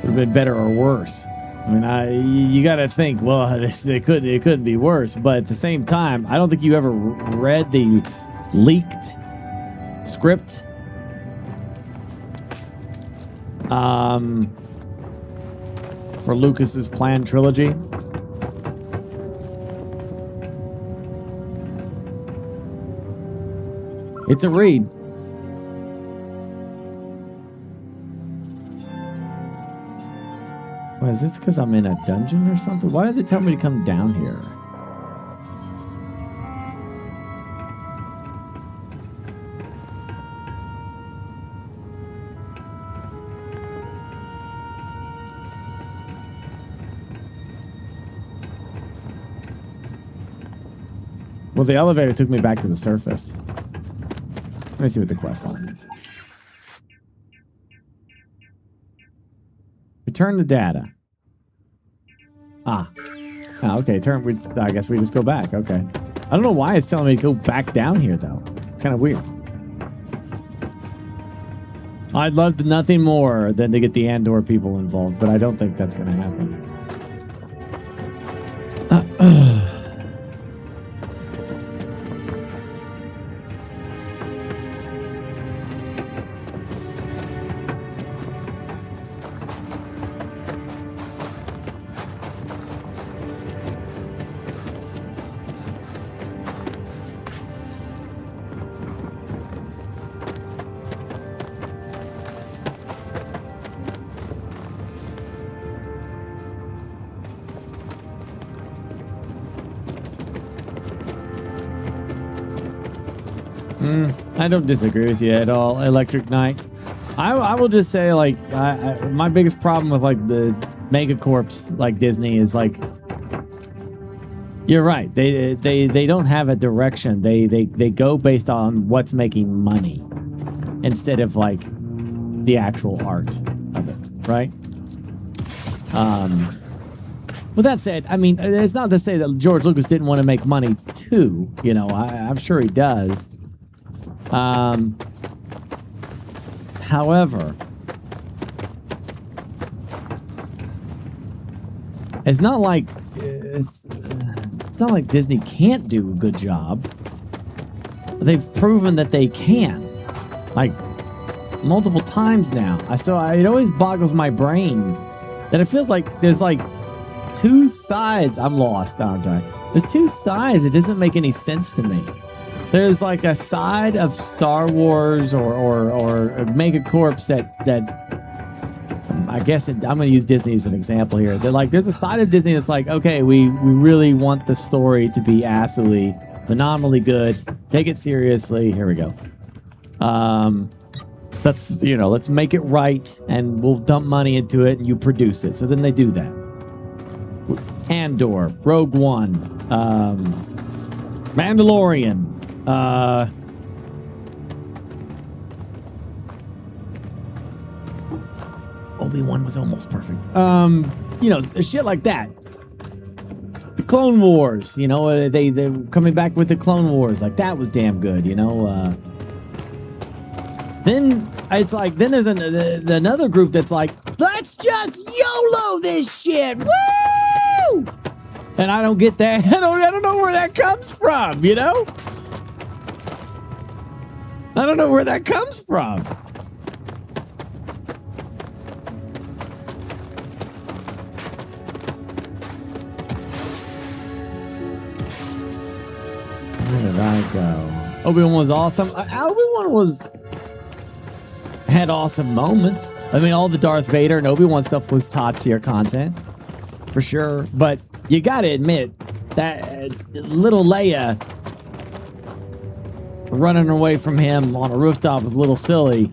have been better or worse. I mean, you got to think, well, it couldn't be worse. But at the same time, I don't think you ever read the leaked script. For Lucas's planned trilogy. It's a read. Why is this because I'm in a dungeon or something? Why does it tell me to come down here? Well, the elevator took me back to the surface. Let me see what the quest line is. Return the data. Okay. I guess we just go back. Okay. I don't know why it's telling me to go back down here, though. It's kind of weird. I'd love nothing more than to get the Andor people involved, but I don't think that's going to happen. I don't disagree with you at all, Electric Knight. I will just say, like, my biggest problem with, like, the Megacorps like Disney is like. You're right. They don't have a direction. They go based on what's making money instead of like the actual art of it, right? With that said, I mean, it's not to say that George Lucas didn't want to make money too. You know, I'm sure he does. However, it's not like it's not like Disney can't do a good job. They've proven that they can, like multiple times now. It always boggles my brain that it feels like there's like two sides. I'm lost, aren't I? There's two sides. It doesn't make any sense to me. There's like a side of Star Wars or Megacorps that I guess I'm going to use Disney as an example here. They're like, there's a side of Disney that's like, okay, we really want the story to be absolutely phenomenally good. Take it seriously. Here we go. Let's make it right, and we'll dump money into it, and you produce it. So then they do that. Andor, Rogue One, Mandalorian, Obi-Wan was almost perfect. Shit like that. The Clone Wars, they coming back with the Clone Wars, like that was damn good, Then it's like, then there's another group that's like, let's just YOLO this shit, woo! And I don't get that. I don't know where that comes from, I don't know where that comes from. Where did I go? Obi-Wan was awesome. Obi-Wan had awesome moments. I mean, all the Darth Vader and Obi-Wan stuff was top tier content, for sure. But you gotta admit that little Leia running away from him on a rooftop was a little silly.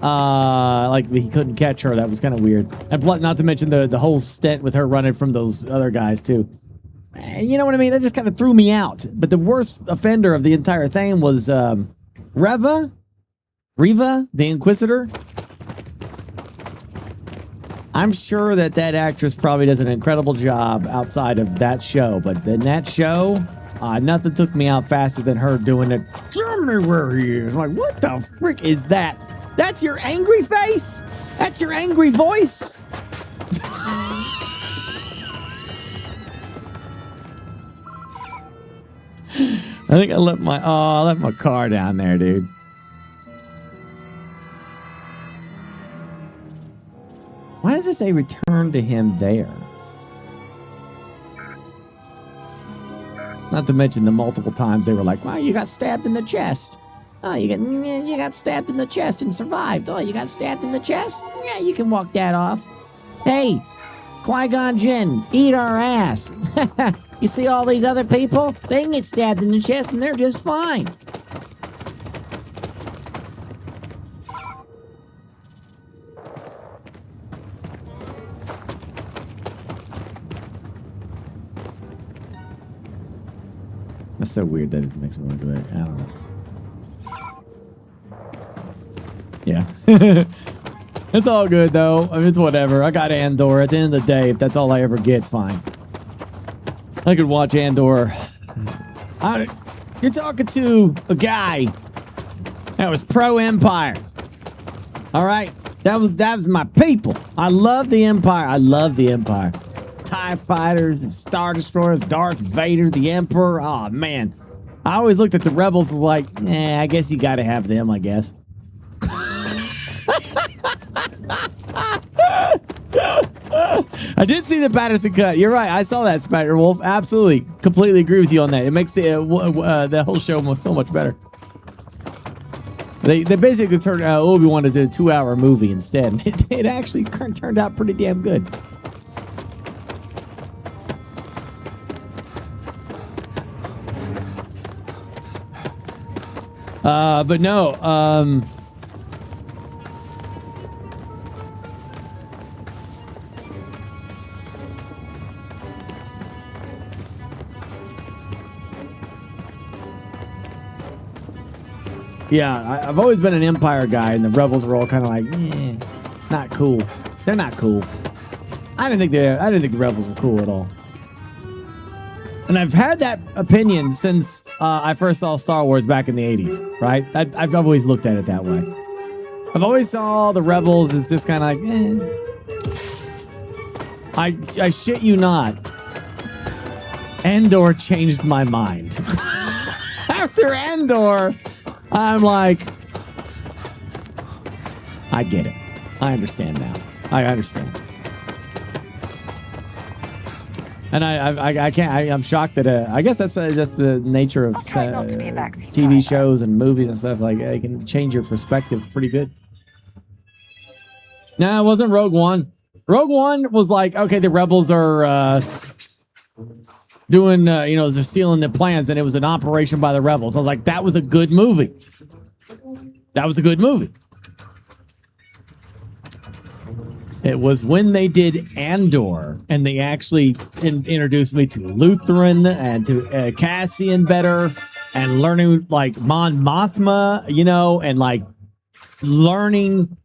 Like he couldn't catch her. That was kind of weird. And not to mention the whole stint with her running from those other guys too. You know what I mean? That just kind of threw me out. But the worst offender of the entire thing was Reva, the Inquisitor. I'm sure that actress probably does an incredible job outside of that show. But in that show, nothing took me out faster than her doing it. Tell me where he is. I'm like, what the frick is that? That's your angry face? That's your angry voice? I think I left my car down there, dude. Why does it say return to him there? Not to mention the multiple times they were like, "Wow, you got stabbed in the chest. Oh, you got stabbed in the chest and survived. Oh, you got stabbed in the chest? Yeah, you can walk that off. Hey, Qui-Gon Jinn, eat our ass. You see all these other people? They can get stabbed in the chest and they're just fine." That's so weird that it makes me want to go there. I don't know. Yeah. It's all good, though. I mean, it's whatever. I got Andor. At the end of the day, if that's all I ever get, fine. I could watch Andor. You're talking to a guy that was pro-Empire. All right? That was my people. I love the Empire. I love the Empire. TIE fighters and Star Destroyers, Darth Vader, the Emperor. Oh, man. I always looked at the Rebels as like, I guess you got to have them, I guess. I did see the Patterson cut. You're right. I saw that, Spider Wolf. Absolutely. Completely agree with you on that. It makes the whole show so much better. They basically turned Obi-Wan into a 2-hour movie instead. It actually turned out pretty damn good. But no, Yeah, I've always been an Empire guy, and the Rebels were all kind of like, not cool. They're not cool. I didn't think the Rebels were cool at all. And I've had that opinion since I first saw Star Wars back in the 80s, right? I've always looked at it that way. I've always saw the Rebels as just kind of like, I shit you not. Andor changed my mind. After Andor, I'm like, I get it. I understand now. I understand. And I can't. I'm shocked that. I guess that's just the nature of TV shows and movies and stuff. Like, it can change your perspective pretty good. No, it wasn't Rogue One. Rogue One was like, okay, the rebels are doing, they're stealing the plans, and it was an operation by the rebels. I was like, that was a good movie. That was a good movie. It was when they did Andor, and they actually introduced me to Lutheran and to Cassian better, and learning like Mon Mothma, and like learning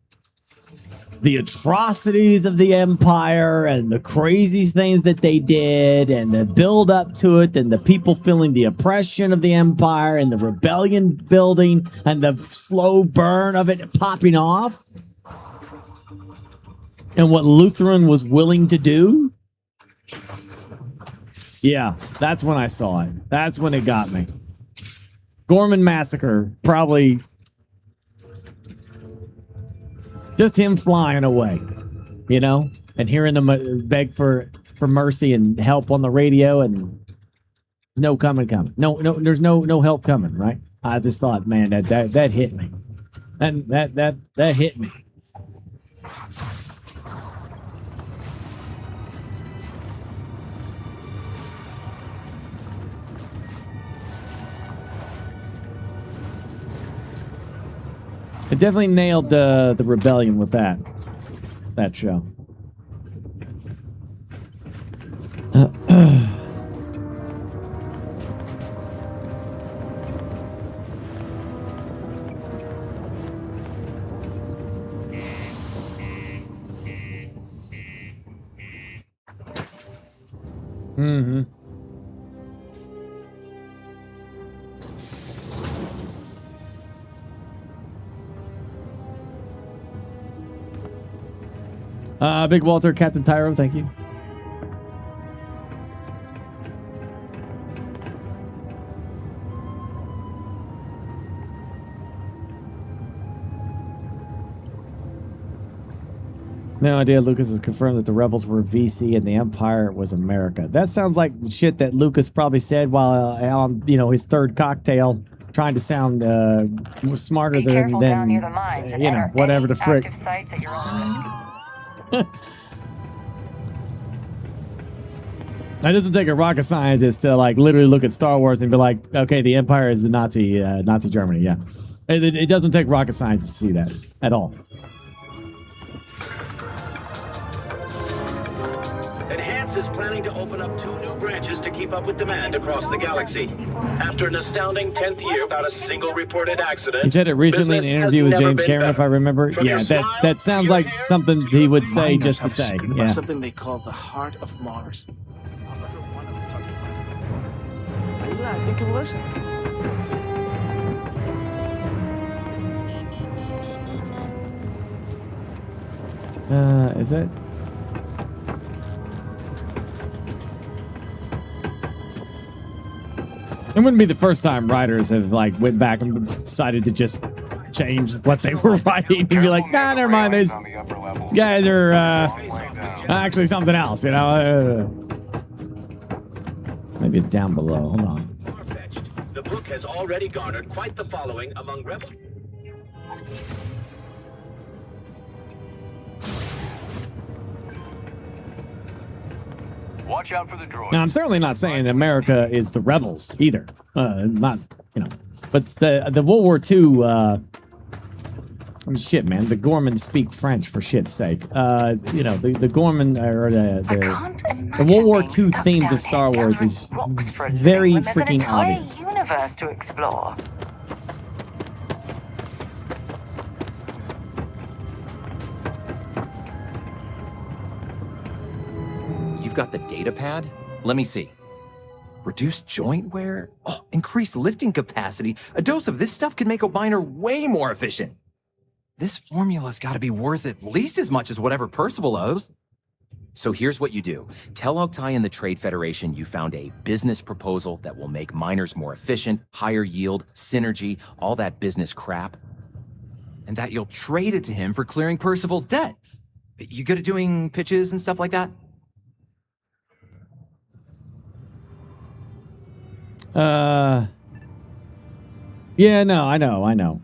the atrocities of the Empire and the crazy things that they did, and the build up to it, and the people feeling the oppression of the Empire, and the rebellion building, and the slow burn of it popping off. And what Lutheran was willing to do? Yeah, that's when I saw it. That's when it got me. Gorman Massacre, probably just him flying away, and hearing them beg for mercy and help on the radio, and no coming. No, there's no help coming, right? I just thought, man, that hit me. That hit me. It definitely nailed the rebellion with that show. Mm-hmm. Big Walter, Captain Tyro, thank you. No idea. Lucas has confirmed that the rebels were VC and the Empire was America. That sounds like the shit that Lucas probably said while on his third cocktail, trying to sound smarter than whatever the frick. It doesn't take a rocket scientist to like literally look at Star Wars and be like, okay, the Empire is Nazi Germany. Yeah, it doesn't take rocket science to see that at all. Enhance is planning to open up 2 new branches to keep up with demand across the galaxy. After an astounding 10th year without a single reported accident, he said it recently in an interview with James Cameron, if I remember. Yeah, that sounds like something he would say just to say. Yeah. Something they call the heart of Mars. Yeah, I think he'll listen. Is it? It wouldn't be the first time writers have like went back and decided to just change what they were writing. You'd be like, nah, never mind. These guys are actually something else, Maybe it's down below. Hold on. The book has already garnered quite the following among rebels. Watch out for the droids. Now, I'm certainly not saying America is the rebels either. But the World War II. Shit, man. The Gormans speak French for shit's sake. The Gorman or the World War II themes of Star Wars is very freaking obvious. Universe to explore. got the data pad? Let me see. Reduced joint wear? Oh, increased lifting capacity. A dose of this stuff could make a miner way more efficient. This formula's gotta be worth at least as much as whatever Percival owes. So here's what you do. Tell Oktai and the Trade Federation you found a business proposal that will make miners more efficient, higher yield, synergy, all that business crap. And that you'll trade it to him for clearing Percival's debt. You good at doing pitches and stuff like that? Yeah, no, I know,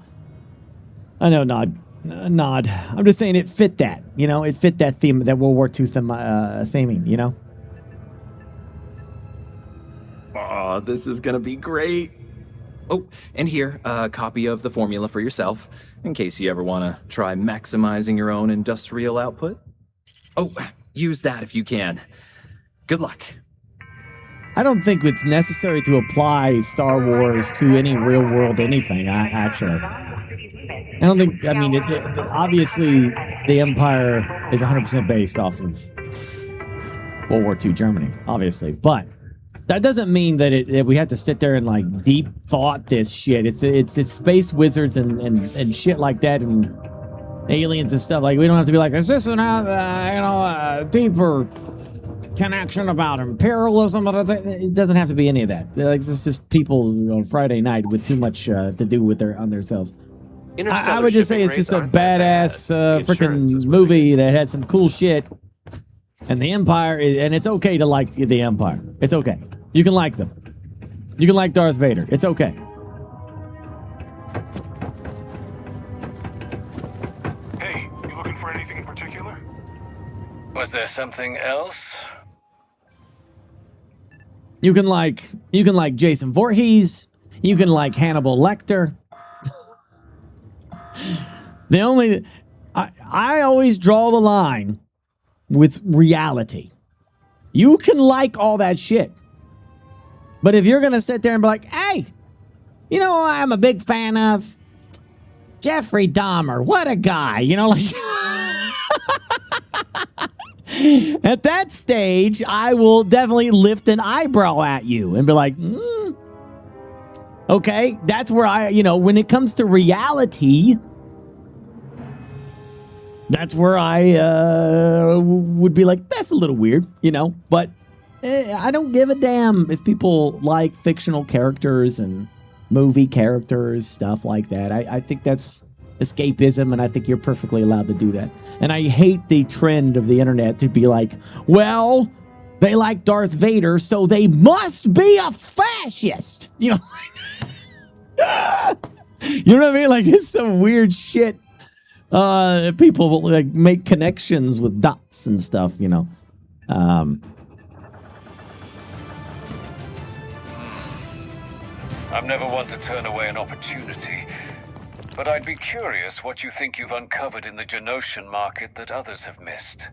Nod. I'm just saying it fit that, you know, it fit that theme, that World War II theming, you know? Oh, this is gonna be great. Oh, and here, a copy of the formula for yourself, in case you ever want to try maximizing your own industrial output. Oh, use that if you can. Good luck. I don't think it's necessary to apply Star Wars to any real-world anything, actually. I don't think, I mean, obviously, the Empire is 100% based off of World War II Germany, obviously, but that doesn't mean that we have to sit there and, like, deep thought this shit. It's space wizards and shit like that, and aliens and stuff. Like, we don't have to be like, is this a deeper connection about imperialism? It doesn't have to be any of that. Like, it's just people on Friday night with too much to do with on themselves. I would just say it's just a badass freaking movie that had some cool shit. And the Empire, and it's okay to like the Empire. It's okay. You can like them. You can like Darth Vader. It's okay. Hey, you looking for anything in particular? Was there something else? You can like Jason Voorhees. You can like Hannibal Lecter. I always draw the line with reality. You can like all that shit. But if you're going to sit there and be like, hey, you know who I'm a big fan of? Jeffrey Dahmer. What a guy. You know, like... At that stage, I will definitely lift an eyebrow at you and be like, okay, that's where when it comes to reality, that's where I would be like, that's a little weird, you know, but I don't give a damn if people like fictional characters and movie characters, stuff like that. I think that's escapism, and I think you're perfectly allowed to do that. And I hate the trend of the internet to be like, well, they like Darth Vader, so they must be a fascist. You know, you know what I mean? Like, it's some weird shit. People like make connections with dots and stuff, you know. I'm never one to turn away an opportunity, but I'd be curious what you think you've uncovered in the Geonosian market that others have missed.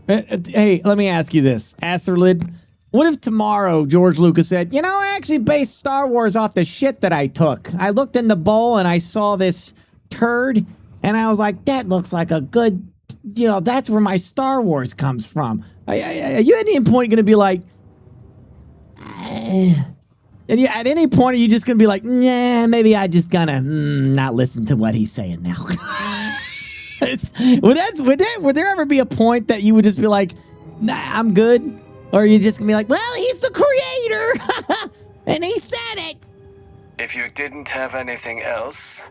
Hey, let me ask you this, Assorted. What if tomorrow George Lucas said, you know, I actually based Star Wars off the shit that I took. I looked in the bowl and I saw this turd, and I was like, that looks like a good, you know, that's where my Star Wars comes from. Are you at any point going to be like, and at any point are you just going to be like, nah, maybe I just gonna not listen to what he's saying now? Would there ever be a point that you would just be like, nah, I'm good? Or are you just gonna be like, well, he's the creator, and he said it. If you didn't have anything else,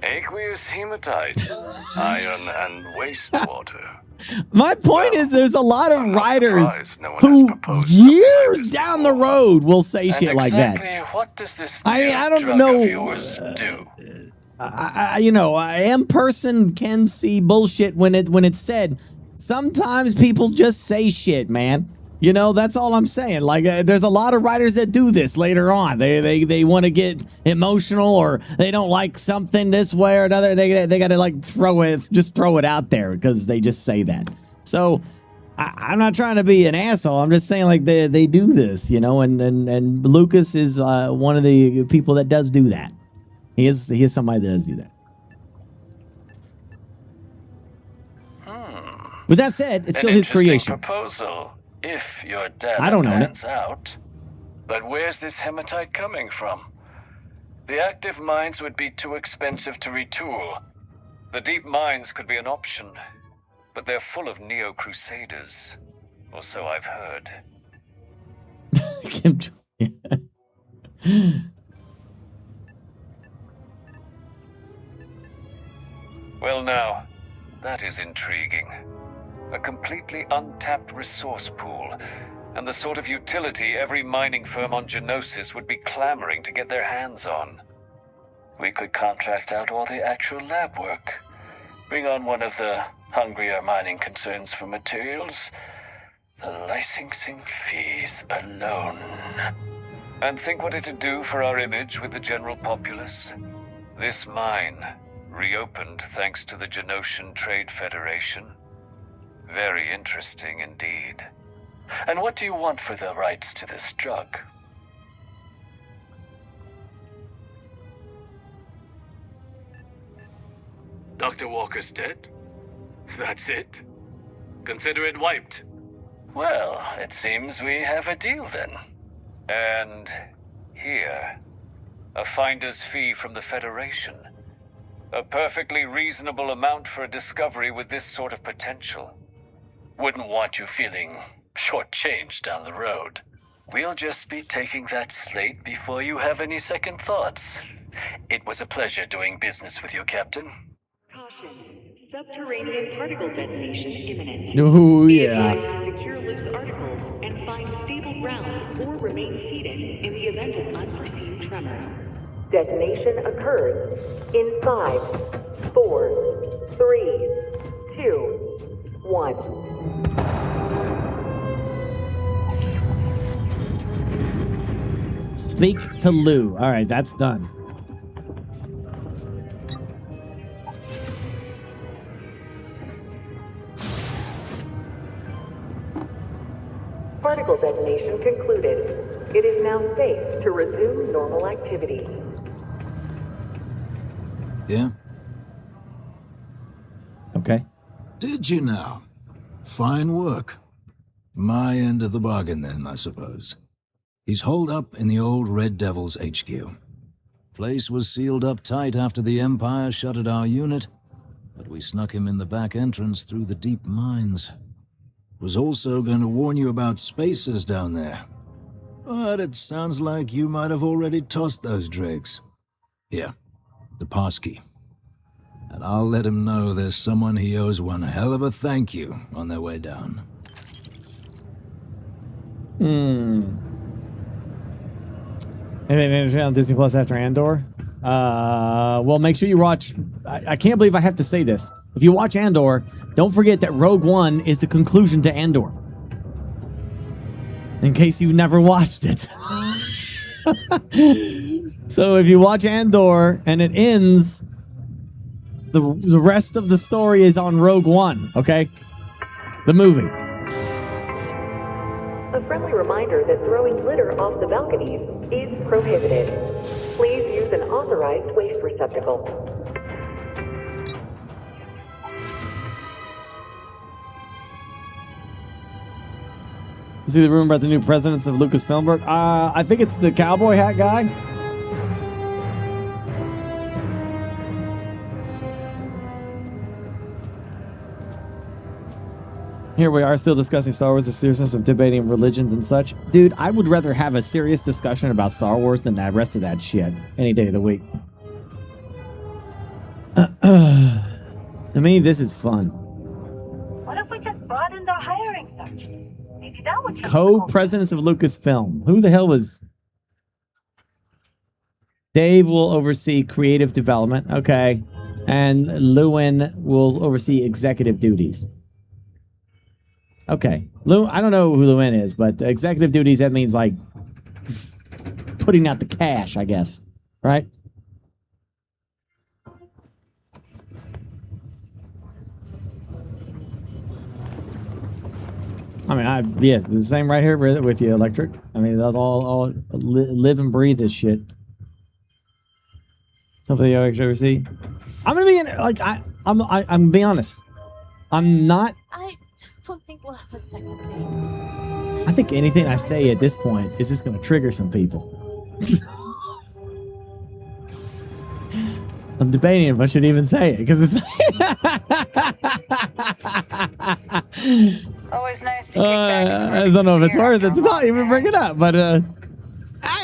aqueous hematite, iron, and wastewater. My point is, there's a lot of writers who years down the road will say shit like that. What does this I don't know. do? You know, a M person can see bullshit when it's said. Sometimes people just say shit, man. You know, that's all I'm saying. Like, there's a lot of writers that do this later on. They want to get emotional, or they don't like something this way or another. They got to like throw it out there because they just say that. So I'm not trying to be an asshole. I'm just saying, like, they do this, you know, and Lucas is one of the people that does do that. He is somebody that does do that. With that said, it's still his creation. Proposal, if your data I don't own it. pans out. But where's this hematite coming from? The active mines would be too expensive to retool. The deep mines could be an option, but they're full of neo-crusaders, or so I've heard. Well now, that is intriguing. A completely untapped resource pool, and the sort of utility every mining firm on Geonosis would be clamoring to get their hands on. We could contract out all the actual lab work, bring on one of the hungrier mining concerns for materials, the licensing fees alone. And think what it'd do for our image with the general populace. This mine, reopened thanks to the Genosian Trade Federation. Very interesting indeed. And what do you want for the rights to this drug? Dr. Walker's dead? That's it? Consider it wiped. Well, it seems we have a deal then. And here, a finder's fee from the Federation. A perfectly reasonable amount for a discovery with this sort of potential. Wouldn't want you feeling shortchanged down the road. We'll just be taking that slate before you have any second thoughts. It was a pleasure doing business with you, Captain. Subterranean particle detonation imminent. Oh, yeah. Secure loose articles and find stable ground or remain seated in the event of unforeseen tremor. Detonation occurs in 5, 4, 3, 2, 1. Speak to Lou. All right, that's done. Particle detonation concluded. It is now safe to resume normal activity. Yeah? Okay. Did you now? Fine work. My end of the bargain then, I suppose. He's holed up in the old Red Devil's HQ. Place was sealed up tight after the Empire shuttered our unit, but we snuck him in the back entrance through the deep mines. Was also going to warn you about spacers down there. But it sounds like you might have already tossed those dregs. Here, the passkey. And I'll let him know there's someone he owes one hell of a thank you on their way down. And then on Disney Plus after Andor. Well, make sure you watch. I can't believe I have to say this. If you watch Andor, don't forget that Rogue One is the conclusion to Andor. In case you've never watched it. So if you watch Andor and it ends, the rest of the story is on Rogue One, okay? The movie. A friendly reminder that throwing litter off the balconies is prohibited. Please use an authorized waste receptacle. You see the rumor about the new presidents of Lucasfilm? I think it's the cowboy hat guy. Here we are still discussing Star Wars, the seriousness of debating religions and such. Dude, I would rather have a serious discussion about Star Wars than that rest of that shit any day of the week. I mean, this is fun. What if we just broadened our hiring search? Maybe that would change. Co-presidents of Lucasfilm. Who the hell was... Dave will oversee creative development. Okay. And Lewin will oversee executive duties. Okay. I don't know who Lewin is, but executive duties, that means like putting out the cash, I guess. Right? I mean, yeah, the same right here with you, Electric. I mean, that's all live and breathe this shit. Hopefully you actually see. I'm gonna be in, like I'm gonna be honest. I'm not. I just don't think we'll have a second date. I think anything I say at this point is just gonna trigger some people. I'm debating if I should even say it because it's. Always nice to kick back. I don't know if it's worth it to not even bring it up, but I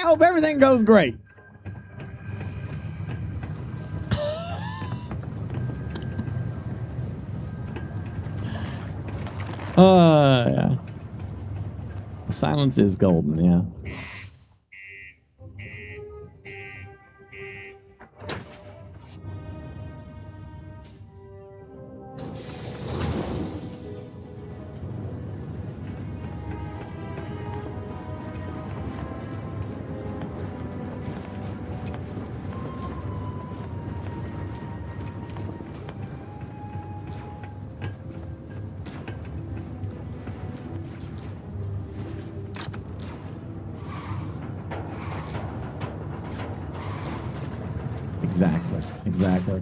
hope everything goes great. Yeah. Silence is golden, yeah. Exactly.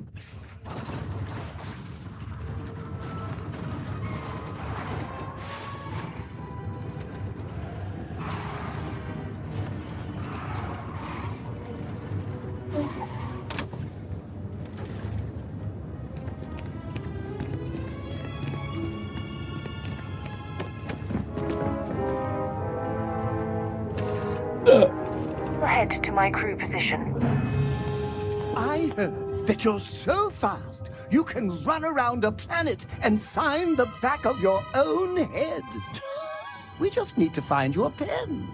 Head to my crew position. I heard that you're so fast you can run around a planet and sign the back of your own head. We just need to find your pen.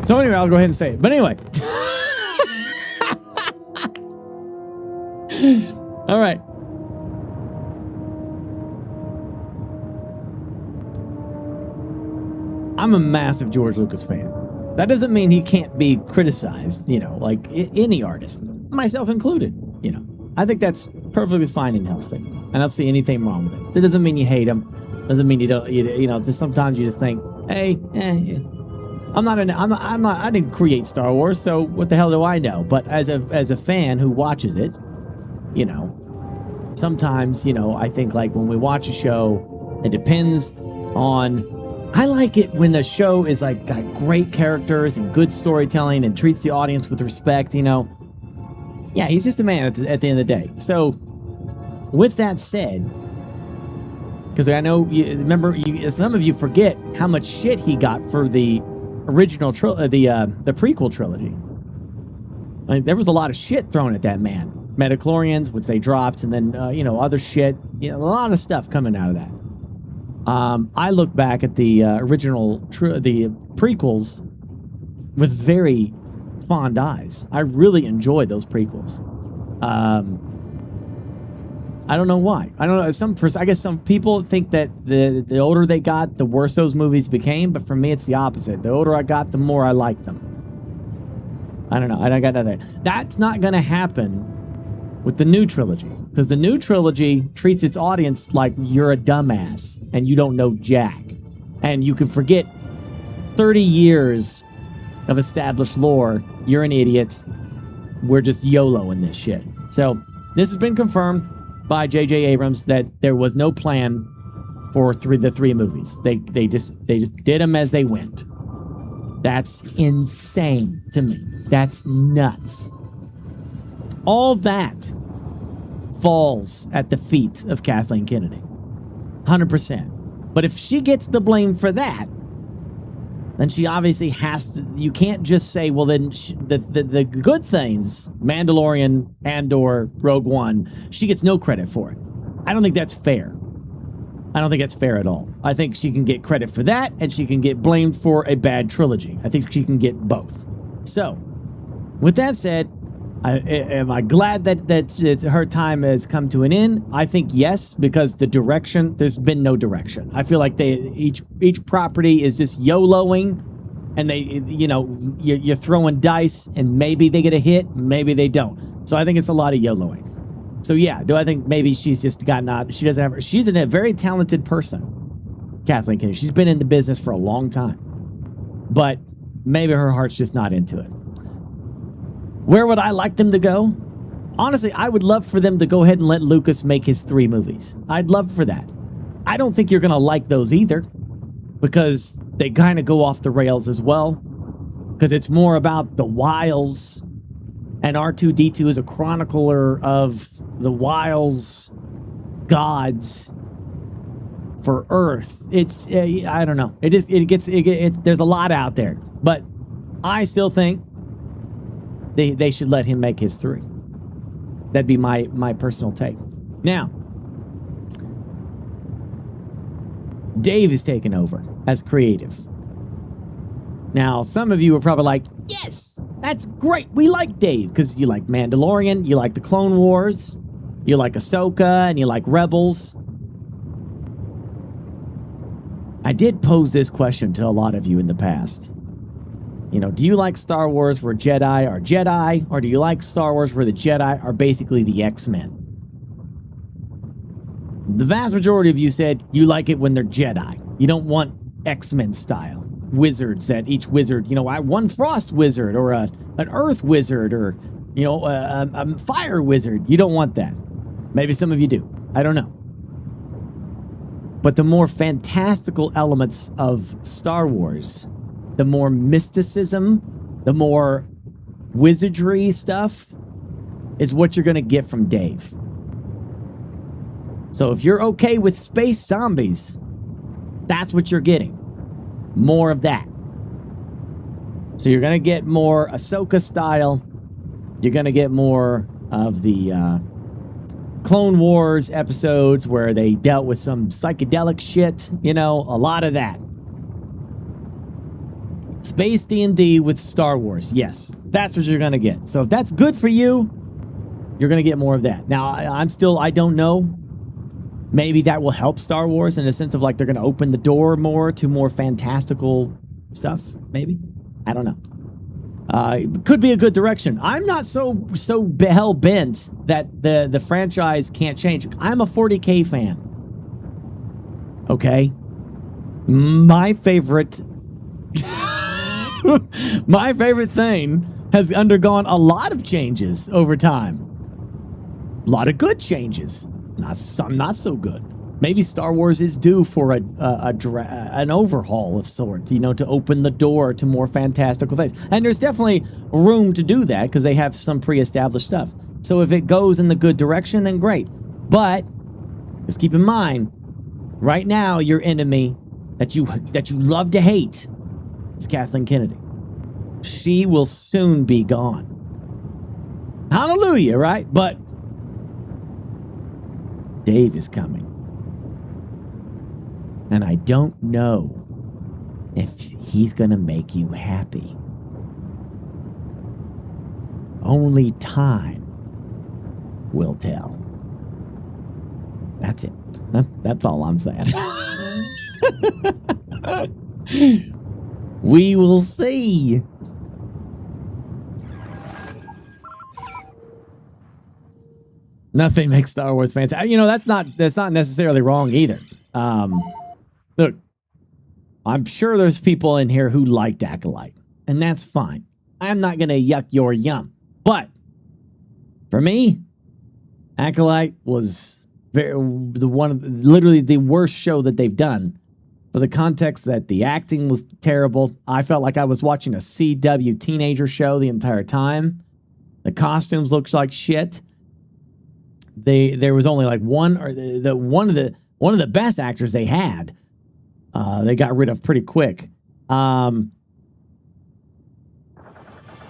So anyway, I'll go ahead and say it. But anyway. All right. I'm a massive George Lucas fan. That doesn't mean he can't be criticized, you know, like any artist, myself included, you know. I think that's perfectly fine and healthy. And I don't see anything wrong with it. That doesn't mean you hate him. Doesn't mean you don't, you know, just sometimes you just think, hey, yeah. I didn't create Star Wars, so what the hell do I know? But as a fan who watches it, you know, sometimes, you know, I think like when we watch a show, it depends on. I like it when the show is like got great characters and good storytelling and treats the audience with respect. You know, yeah, he's just a man at the end of the day. So, with that said, because I know some of you forget how much shit he got for the original the prequel trilogy. I mean, there was a lot of shit thrown at that man. Metachlorians would say drops, and then you know, other shit. You know, a lot of stuff coming out of that. I look back at the original the prequels with very fond eyes. I really enjoyed those prequels. I don't know why. I don't know. I guess some people think that the older they got, the worse those movies became. But for me, it's the opposite. The older I got, the more I liked them. I don't know. I got nothing. That's not going to happen with the new trilogy, because the new trilogy treats its audience like you're a dumbass and you don't know jack, and you can forget 30 years of established lore. You're an idiot. We're just YOLO in this shit. So this has been confirmed by J.J. Abrams that there was no plan for the three movies. They just did them as they went. That's insane to me. That's nuts. All that falls at the feet of Kathleen Kennedy. 100%. But if she gets the blame for that, then she obviously has to. You can't just say, well, then the good things, Mandalorian, Andor, Rogue One, she gets no credit for it. I don't think that's fair. I don't think that's fair at all. I think she can get credit for that, and she can get blamed for a bad trilogy. I think she can get both. So, with that said, Am I glad that her time has come to an end? I think yes, because the direction, there's been no direction. I feel like each property is just YOLOing, and you're throwing dice, and maybe they get a hit, maybe they don't. So I think it's a lot of YOLOing. So yeah, do I think maybe she's just gotten out? She doesn't have. She's a very talented person, Kathleen Kennedy. She's been in the business for a long time, but maybe her heart's just not into it. Where would I like them to go? Honestly, I would love for them to go ahead and let Lucas make his 3 movies. I'd love for that. I don't think you're going to like those either, because they kind of go off the rails as well, because it's more about the wiles, and R2-D2 is a chronicler of the wiles gods for Earth. It's I don't know. There's a lot out there, but I still think they should let him make his 3. That'd be my personal take. Now, Dave is taking over as creative. Now, some of you are probably like, yes, that's great. We like Dave because you like Mandalorian, you like the Clone Wars, you like Ahsoka, and you like Rebels. I did pose this question to a lot of you in the past. Do you like Star Wars where Jedi are Jedi, or do you like Star Wars where the Jedi are basically the X-Men? The vast majority of you said you like it when they're Jedi. You don't want X-Men style wizards that each wizard, one frost wizard or an earth wizard or, a fire wizard. You don't want that. Maybe some of you do. I don't know. But the more fantastical elements of Star Wars, the more mysticism, the more wizardry stuff is what you're going to get from Dave. So if you're okay with space zombies, that's what you're getting. More of that. So you're going to get more Ahsoka style. You're going to get more of the Clone Wars episodes where they dealt with some psychedelic shit. A lot of that. Space D&D with Star Wars. Yes, that's what you're going to get. So if that's good for you, you're going to get more of that. Now, I don't know. Maybe that will help Star Wars in the sense of like they're going to open the door more to more fantastical stuff. Maybe. I don't know. It could be a good direction. I'm not so hell-bent that the franchise can't change. I'm a 40K fan. Okay? My favorite thing has undergone a lot of changes over time. A lot of good changes. Some not so good. Maybe Star Wars is due for an overhaul of sorts, to open the door to more fantastical things. And there's definitely room to do that because they have some pre-established stuff. So if it goes in the good direction, then great. But just keep in mind, right now your enemy that you love to hate is Kathleen Kennedy. She will soon be gone. Hallelujah, right? But Dave is coming. And I don't know if he's going to make you happy. Only time will tell. That's it. That's all I'm saying. We will see. Nothing makes Star Wars fans. That's not necessarily wrong either. Look, I'm sure there's people in here who liked Acolyte, and that's fine. I'm not going to yuck your yum. But for me, Acolyte was literally the worst show that they've done. For the context that the acting was terrible. I felt like I was watching a CW teenager show the entire time. The costumes looked like shit. There was only like one of the best actors they had. They got rid of pretty quick. And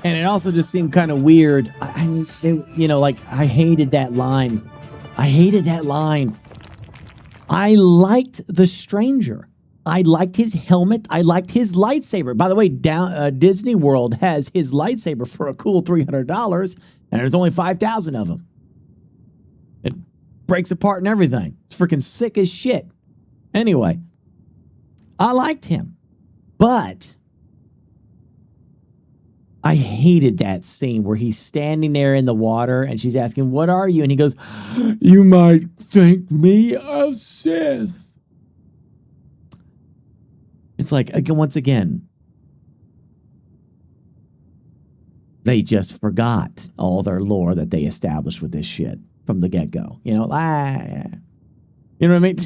it also just seemed kind of weird. I hated that line. I liked The Stranger I liked his helmet. I liked his lightsaber. By the way, Disney World has his lightsaber for a cool $300, and there's only 5,000 of them. It breaks apart and everything. It's freaking sick as shit. Anyway, I liked him, but I hated that scene where he's standing there in the water and she's asking, "What are you?" And he goes, "You might think me a Sith." It's like, once again, they just forgot all their lore that they established with this shit from the get-go. You know, you know what I mean?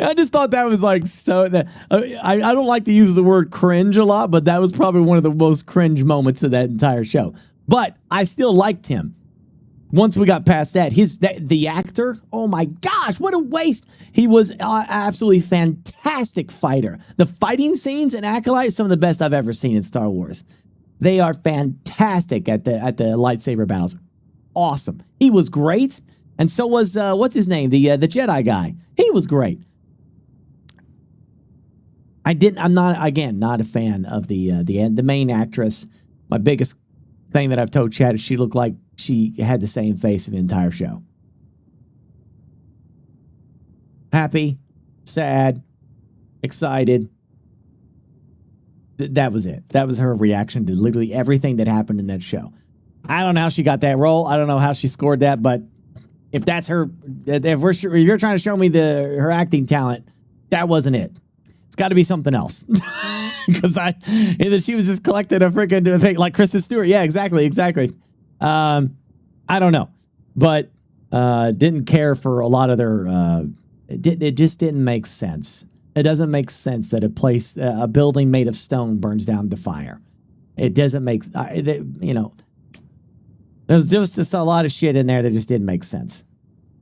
I just thought that was like so. I don't like to use the word cringe a lot, but that was probably one of the most cringe moments of that entire show. But I still liked him. Once we got past that, the actor, oh my gosh, what a waste. He was an absolutely fantastic fighter. The fighting scenes in Acolyte, some of the best I've ever seen in Star Wars. They are fantastic at the lightsaber battles. Awesome. He was great. And so was, what's his name? The Jedi guy. He was great. I'm not a fan of the main actress. My biggest thing that I've told Chad is she looked like she had the same face in the entire show. Happy, sad, excited. That was it. That was her reaction to literally everything that happened in that show. I don't know how she got that role. I don't know how she scored that, but if that's her, if you're trying to show me her acting talent, that wasn't it. It's got to be something else. Because either she was just collecting a freaking, like Kristen Stewart. Yeah, exactly. I don't know, but didn't care for a lot of their. It just didn't make sense. It doesn't make sense that a building made of stone burns down to fire. It doesn't make. There's just a lot of shit in there that just didn't make sense.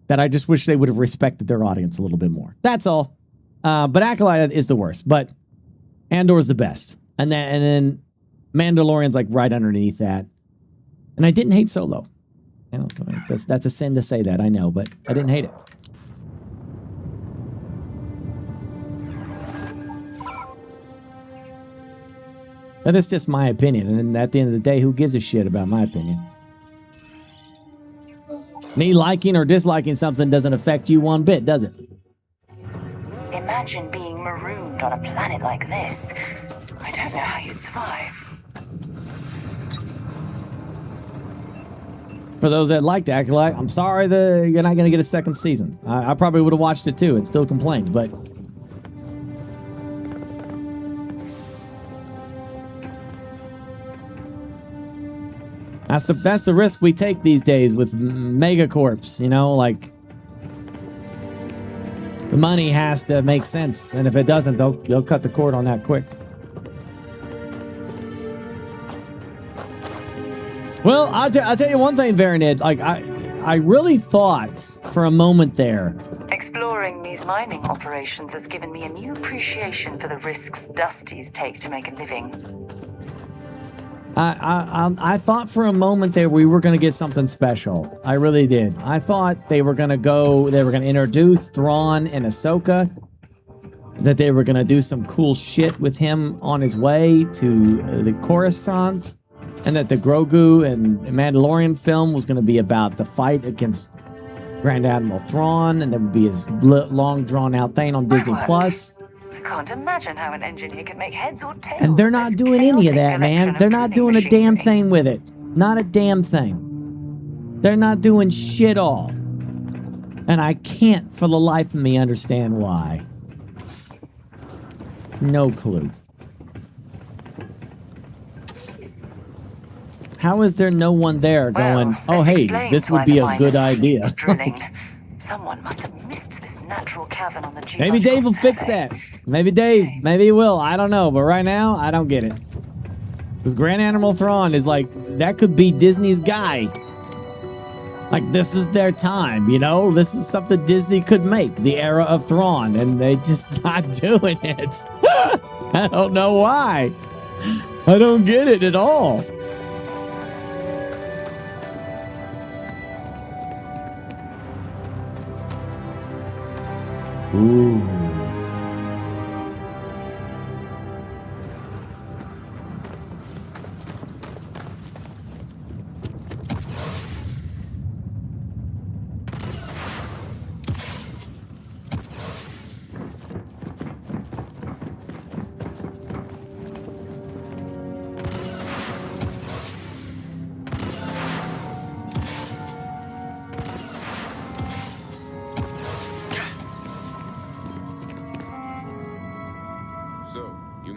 That I just wish they would have respected their audience a little bit more. That's all. But Acolyte is the worst. But Andor's the best. And then Mandalorian's like right underneath that. And I didn't hate Solo. You know, that's a sin to say that, I know, but I didn't hate it. But it's just my opinion. And at the end of the day, who gives a shit about my opinion? Me liking or disliking something doesn't affect you one bit, does it? Imagine being marooned on a planet like this. I don't know how you'd survive. For those that liked Acolyte, I'm sorry you're not going to get a second season. I probably would have watched it too and still complained, but that's the risk we take these days with megacorps, you know, like the money has to make sense, and if it doesn't, they'll cut the cord on that quick. Well, I'll tell you one thing, Veronid. Like I really thought for a moment there. Exploring these mining operations has given me a new appreciation for the risks Dusties take to make a living. I thought for a moment there we were going to get something special. I really did. I thought they were going to introduce Thrawn and Ahsoka, that they were going to do some cool shit with him on his way to the Coruscant, and that the Grogu and Mandalorian film was going to be about the fight against Grand Admiral Thrawn, and there would be his long drawn-out thing on Disney Plus. I can't imagine how an engineer could make heads or tails. And they're not doing any of that, man. They're not doing a damn thing with it. Not a damn thing. They're not doing shit all. And I can't for the life of me understand why. No clue. How is there no one there going, oh, hey, this would be a good idea? Someone must have missed this natural cavern on the geological Maybe Dave will fix that. Maybe he will. I don't know. But right now, I don't get it. Because Grand Admiral Thrawn is like, that could be Disney's guy. Like, this is their time, you know? This is something Disney could make, the era of Thrawn, and they just not doing it. I don't know why. I don't get it at all. Ooh.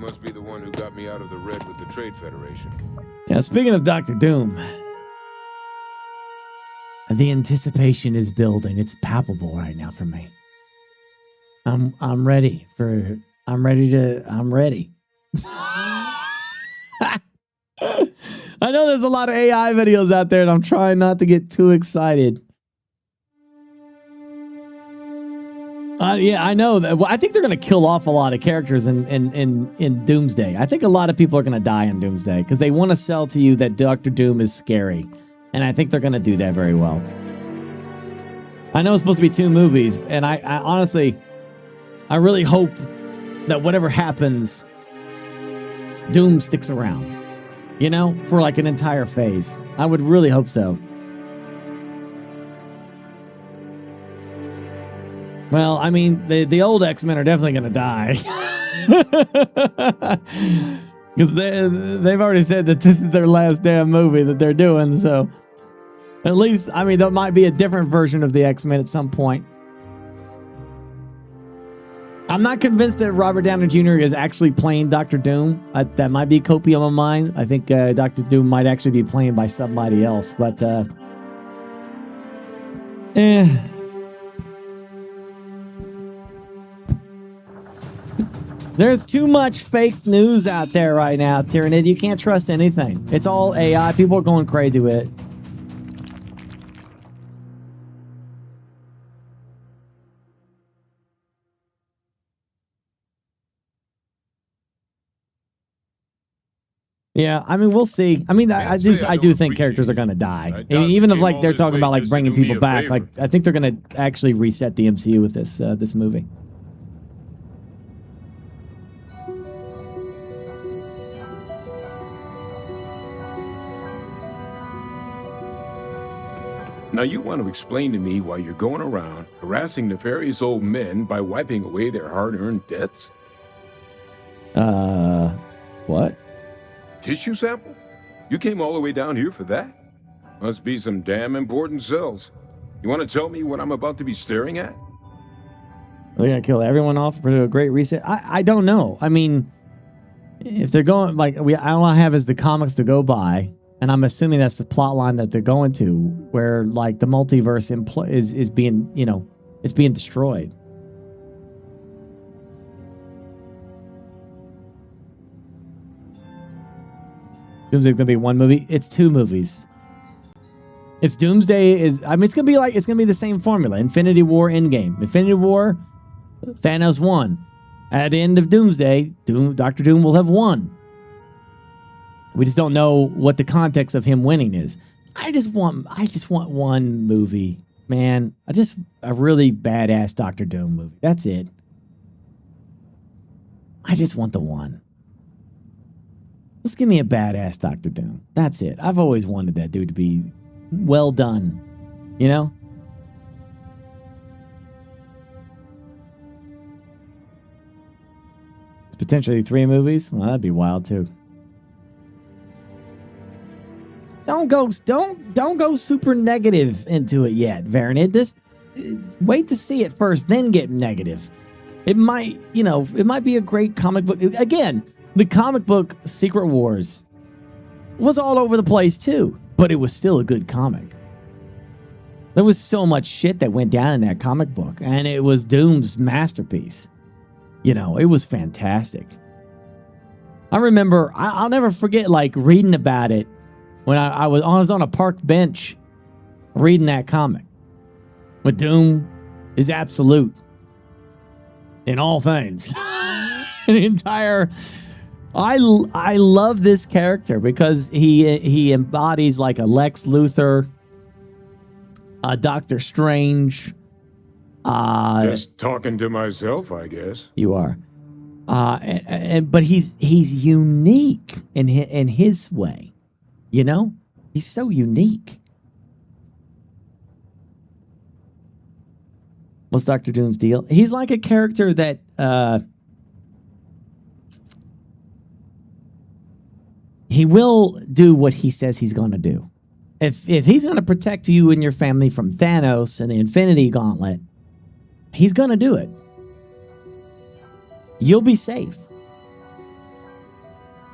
must be the one who got me out of the red with the Trade Federation. Yeah, speaking of Dr. Doom, the anticipation is building. It's palpable right now for me. I'm ready. I know there's a lot of AI videos out there, and I'm trying not to get too excited. Yeah, I know that. Well, I think they're going to kill off a lot of characters in Doomsday. I think a lot of people are going to die in Doomsday because they want to sell to you that Dr. Doom is scary, and I think they're going to do that very well. I know it's supposed to be 2 movies, and I honestly, I really hope that whatever happens, Doom sticks around, you know, for like an entire phase. I would really hope so. Well, I mean, the old X-Men are definitely going to die. Because they've already said that this is their last damn movie that they're doing, so at least, I mean, there might be a different version of the X-Men at some point. I'm not convinced that Robert Downey Jr. is actually playing Dr. Doom. That might be copium of mine. I think Dr. Doom might actually be played by somebody else, but There's too much fake news out there right now, Tyrannid. You can't trust anything. It's all AI. People are going crazy with it. Yeah, I mean, we'll see. I mean, I do think characters are going to die. Even if like they're talking about like bringing people back, like I think they're going to actually reset the MCU with this movie. Now you want to explain to me why you're going around harassing nefarious old men by wiping away their hard-earned debts? What? Tissue sample? You came all the way down here for that? Must be some damn important cells. You want to tell me what I'm about to be staring at? They're going to kill everyone off for a great reset? I don't know. I mean, if they're going, like, all I have is the comics to go by. And I'm assuming that's the plot line that they're going to, where like the multiverse is being, you know, it's being destroyed. Doomsday's gonna be 1 movie. It's 2 movies. It's Doomsday is. I mean, it's gonna be the same formula. Infinity War, Endgame. Infinity War, Thanos won. At the end of Doomsday, Dr. Doom will have won. We just don't know what the context of him winning is. I just want 1 movie, man. A really badass Dr. Doom movie. That's it. I just want the one. Just give me a badass Dr. Doom. That's it. I've always wanted that dude to be well done. You know? It's potentially 3 movies. Well, that'd be wild too. Don't go super negative into it yet, Varanid. Wait to see it first, then get negative. It might be a great comic book. Again, the comic book Secret Wars was all over the place too, but it was still a good comic. There was so much shit that went down in that comic book, and it was Doom's masterpiece. You know, it was fantastic. I remember, I'll never forget like reading about it when I was on a park bench reading that comic. When Doom is absolute in all things. The entire... I love this character because he embodies like a Lex Luthor, a Doctor Strange. Just talking to myself, I guess. You are. But he's unique in his way. You know? He's so unique. What's Dr. Doom's deal? He's like a character that he will do what he says he's going to do. If he's going to protect you and your family from Thanos and the Infinity Gauntlet, he's going to do it. You'll be safe.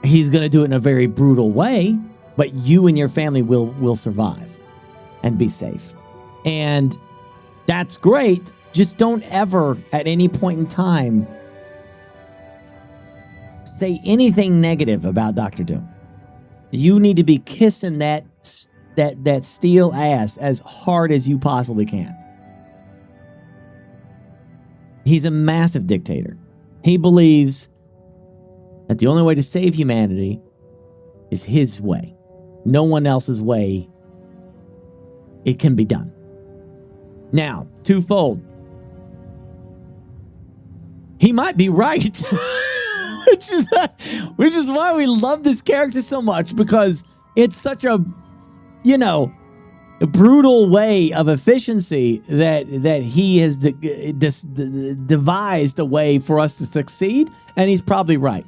he's going to do it in a very brutal way, but you and your family will survive and be safe. And that's great. Just don't ever at any point in time say anything negative about Dr. Doom. You need to be kissing that steel ass as hard as you possibly can. He's a massive dictator. He believes that the only way to save humanity is his way. No one else's way. It can be done. Now, twofold. He might be right. which is why we love this character so much, because it's such a, a brutal way of efficiency that he has devised a way for us to succeed, and he's probably right.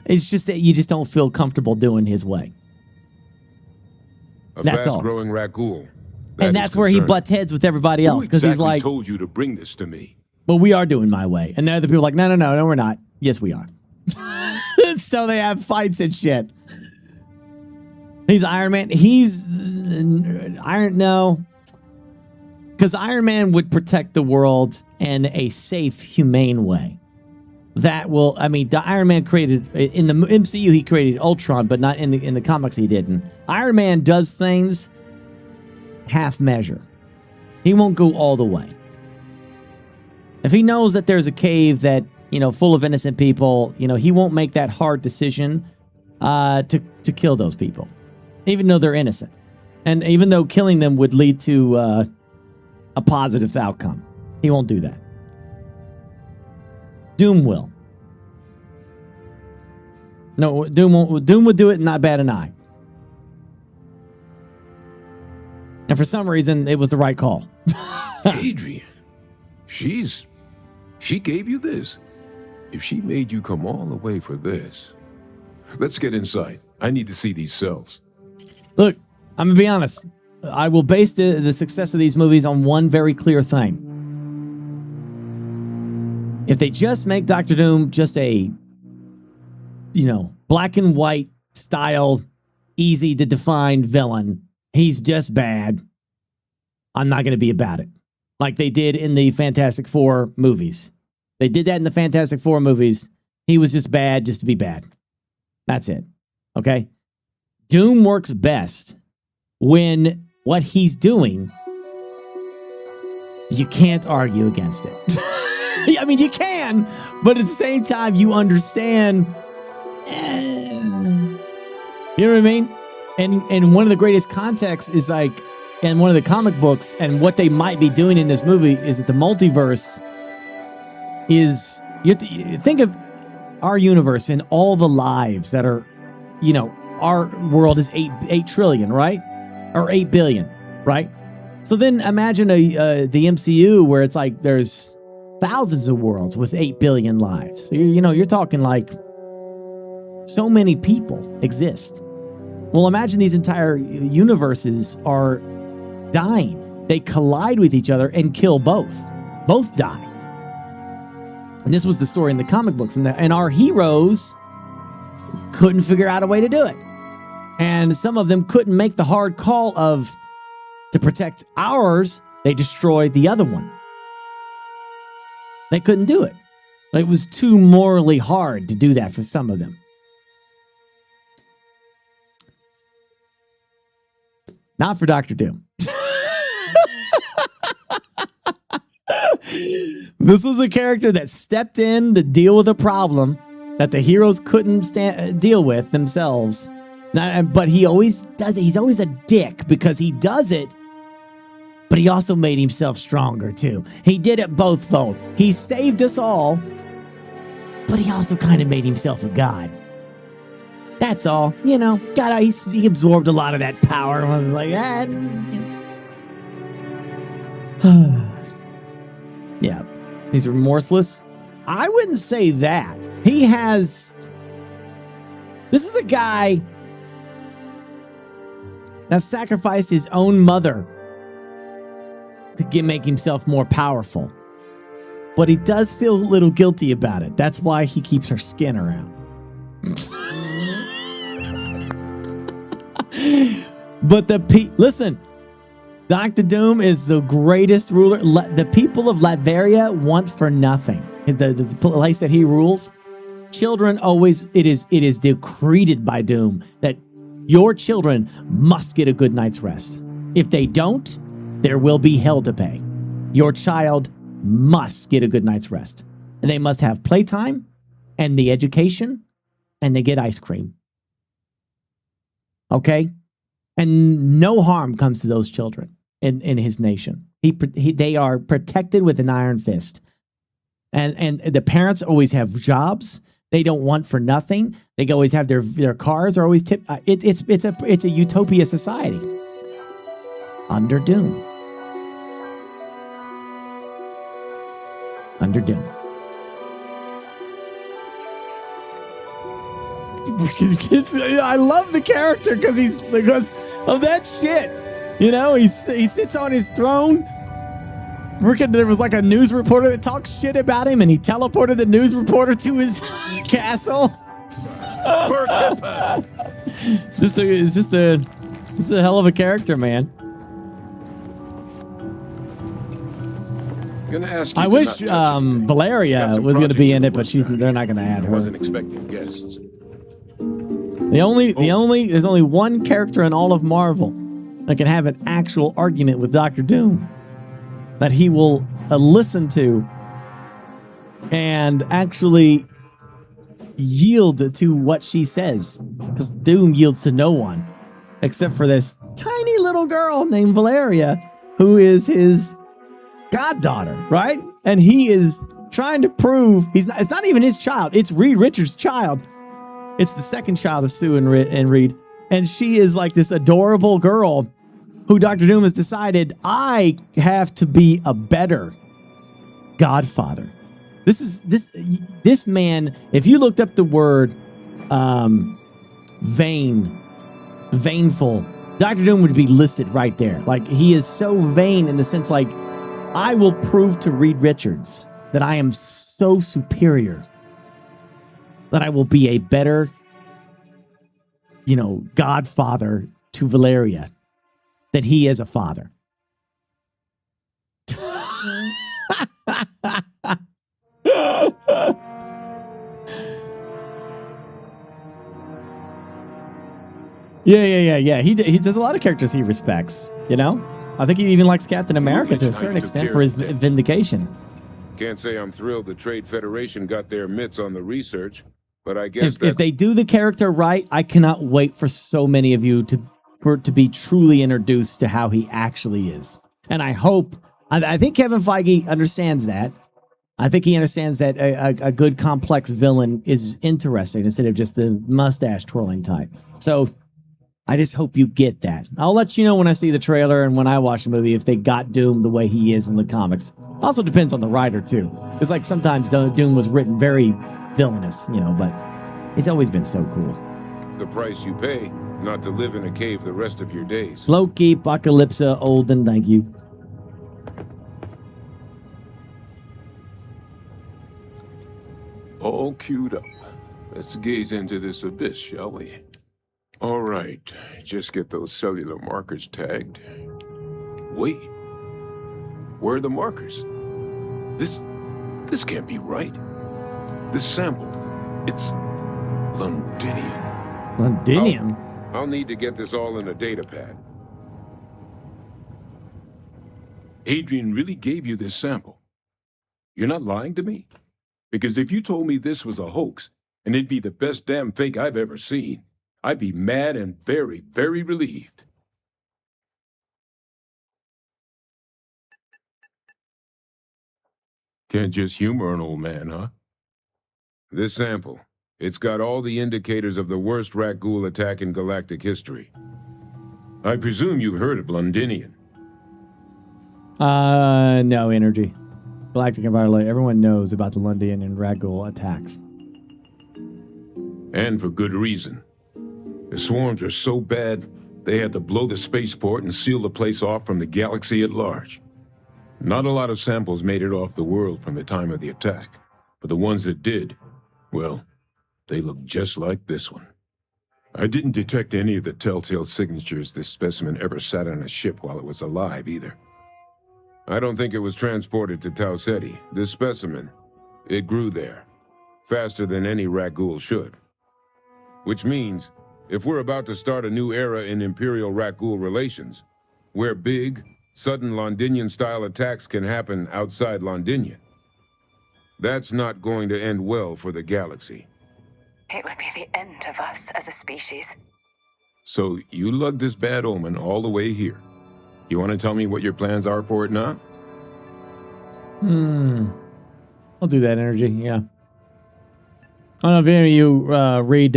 It's just that you just don't feel comfortable doing his way. That's fast-growing raccoon. And that's where he butts heads with everybody else, because he's like, told you to bring this to me? Well, we are doing my way. And the other people are like, no, we're not. Yes, we are. So they have fights and shit. He's Iron Man. No. Because Iron Man would protect the world in a safe, humane way. The Iron Man created, in the MCU, he created Ultron, but not in the comics he didn't. Iron Man does things half measure. He won't go all the way. If he knows that there's a cave that, full of innocent people, he won't make that hard decision to kill those people, even though they're innocent. And even though killing them would lead to a positive outcome. He won't do that. Doom will. No, Doom would do it and not bat an eye. And for some reason, it was the right call. Adrian, she gave you this. If she made you come all the way for this. Let's get inside. I need to see these cells. Look, I'm going to be honest. I will base the success of these movies on one very clear thing. If they just make Dr. Doom just a, black and white style, easy to define villain, he's just bad, I'm not going to be about it. Like they did in the Fantastic Four movies. They did that in the Fantastic Four movies. He was just bad just to be bad. That's it. Okay? Doom works best when what he's doing, you can't argue against it. I mean, you can, but at the same time, you understand. You know what I mean? And one of the greatest contexts is like, in one of the comic books, and what they might be doing in this movie is that the multiverse is, you think of our universe and all the lives that are, our world is 8 trillion, right? Or 8 billion, right? So then imagine the MCU where it's like there's thousands of worlds with 8 billion lives. So you're talking like so many people exist. Well, imagine these entire universes are dying. They collide with each other and kill both. Both die. And this was the story in the comic books. And our heroes couldn't figure out a way to do it. And some of them couldn't make the hard call to protect ours. They destroyed the other one. They couldn't do it. It was too morally hard to do that for some of them. Not for Dr. Doom. This was a character that stepped in to deal with a problem that the heroes couldn't deal with themselves. But he always does it. He's always a dick because he does it, but he also made himself stronger too. He did it both fold. He saved us all, but he also kind of made himself a god. That's all. God, he absorbed a lot of that power and was like, yeah, he's remorseless. I wouldn't say that. This is a guy that sacrificed his own mother to make himself more powerful. But he does feel a little guilty about it. That's why he keeps her skin around. But listen, Dr. Doom is the greatest ruler. The people of Latveria want for nothing. The place that he rules, children always, it is decreed by Doom that your children must get a good night's rest. If they don't, there will be hell to pay. Your child must get a good night's rest. And they must have playtime and the education, and they get ice cream. Okay? And no harm comes to those children in his nation. They are protected with an iron fist. And the parents always have jobs. They don't want for nothing. They always have their cars are always tipped. It's a utopia society under Doom. Under Doom. I love the character because of that shit. You know, he sits on his throne. There was like a news reporter that talks shit about him, and he teleported the news reporter to his castle. It's just a hell of a character, man. Gonna ask you I wish Valeria was going to be in it, but they're not going to add her. Wasn't expecting guests. There's only one character in all of Marvel that can have an actual argument with Dr. Doom that he will listen to and actually yield to what she says, because Doom yields to no one except for this tiny little girl named Valeria, who is his goddaughter, right? And he is trying to prove it's not even his child. It's Reed Richards' child. It's the second child of Sue and Reed. And she is like this adorable girl who Dr. Doom has decided, I have to be a better godfather. This man, if you looked up the word vainful, Dr. Doom would be listed right there. Like, he is so vain in the sense, like, I will prove to Reed Richards that I am so superior that I will be a better, godfather to Valeria than he is a father. Yeah. He does a lot of characters he respects, I think he even likes Captain America to a certain extent for his vindication. Can't say I'm thrilled the Trade Federation got their mitts on the research, but I guess if they do the character right, I cannot wait for so many of you to be truly introduced to how he actually is. And I think Kevin Feige understands that. I think he understands that a good complex villain is interesting instead of just the mustache twirling type. So I just hope you get that. I'll let you know when I see the trailer and when I watch the movie if they got Doom the way he is in the comics. Also depends on the writer too. It's like sometimes Doom was written very villainous, but he's always been so cool. The price you pay not to live in a cave the rest of your days. Loki, Apocalypse, Olden, thank you. All queued up. Let's gaze into this abyss, shall we? All right, just get those cellular markers tagged. Wait, where are the markers? This can't be right. This sample, it's Londinium. Londinium? I'll need to get this all in a data pad. Adrian really gave you this sample. You're not lying to me? Because if you told me this was a hoax, and it'd be the best damn fake I've ever seen, I'd be mad and very, very relieved. Can't just humor an old man, huh? This sample, it's got all the indicators of the worst rat ghoul attack in galactic history. I presume you've heard of Londinium. No, Energy. Galactic Environment, everyone knows about the Londinium and rat ghoul attacks. And for good reason. The swarms are so bad, they had to blow the spaceport and seal the place off from the galaxy at large. Not a lot of samples made it off the world from the time of the attack, but the ones that did, well, they look just like this one. I didn't detect any of the telltale signatures this specimen ever sat on a ship while it was alive, either. I don't think it was transported to Tau Ceti. This specimen, it grew there, faster than any rat ghoul should. Which means, if we're about to start a new era in Imperial rat ghoul relations, where big, sudden Londinian-style attacks can happen outside Londinian, that's not going to end well for the galaxy. It would be the end of us as a species. So you lugged this bad omen all the way here. You want to tell me what your plans are for it now? I'll do that energy, yeah. I don't know if any of you read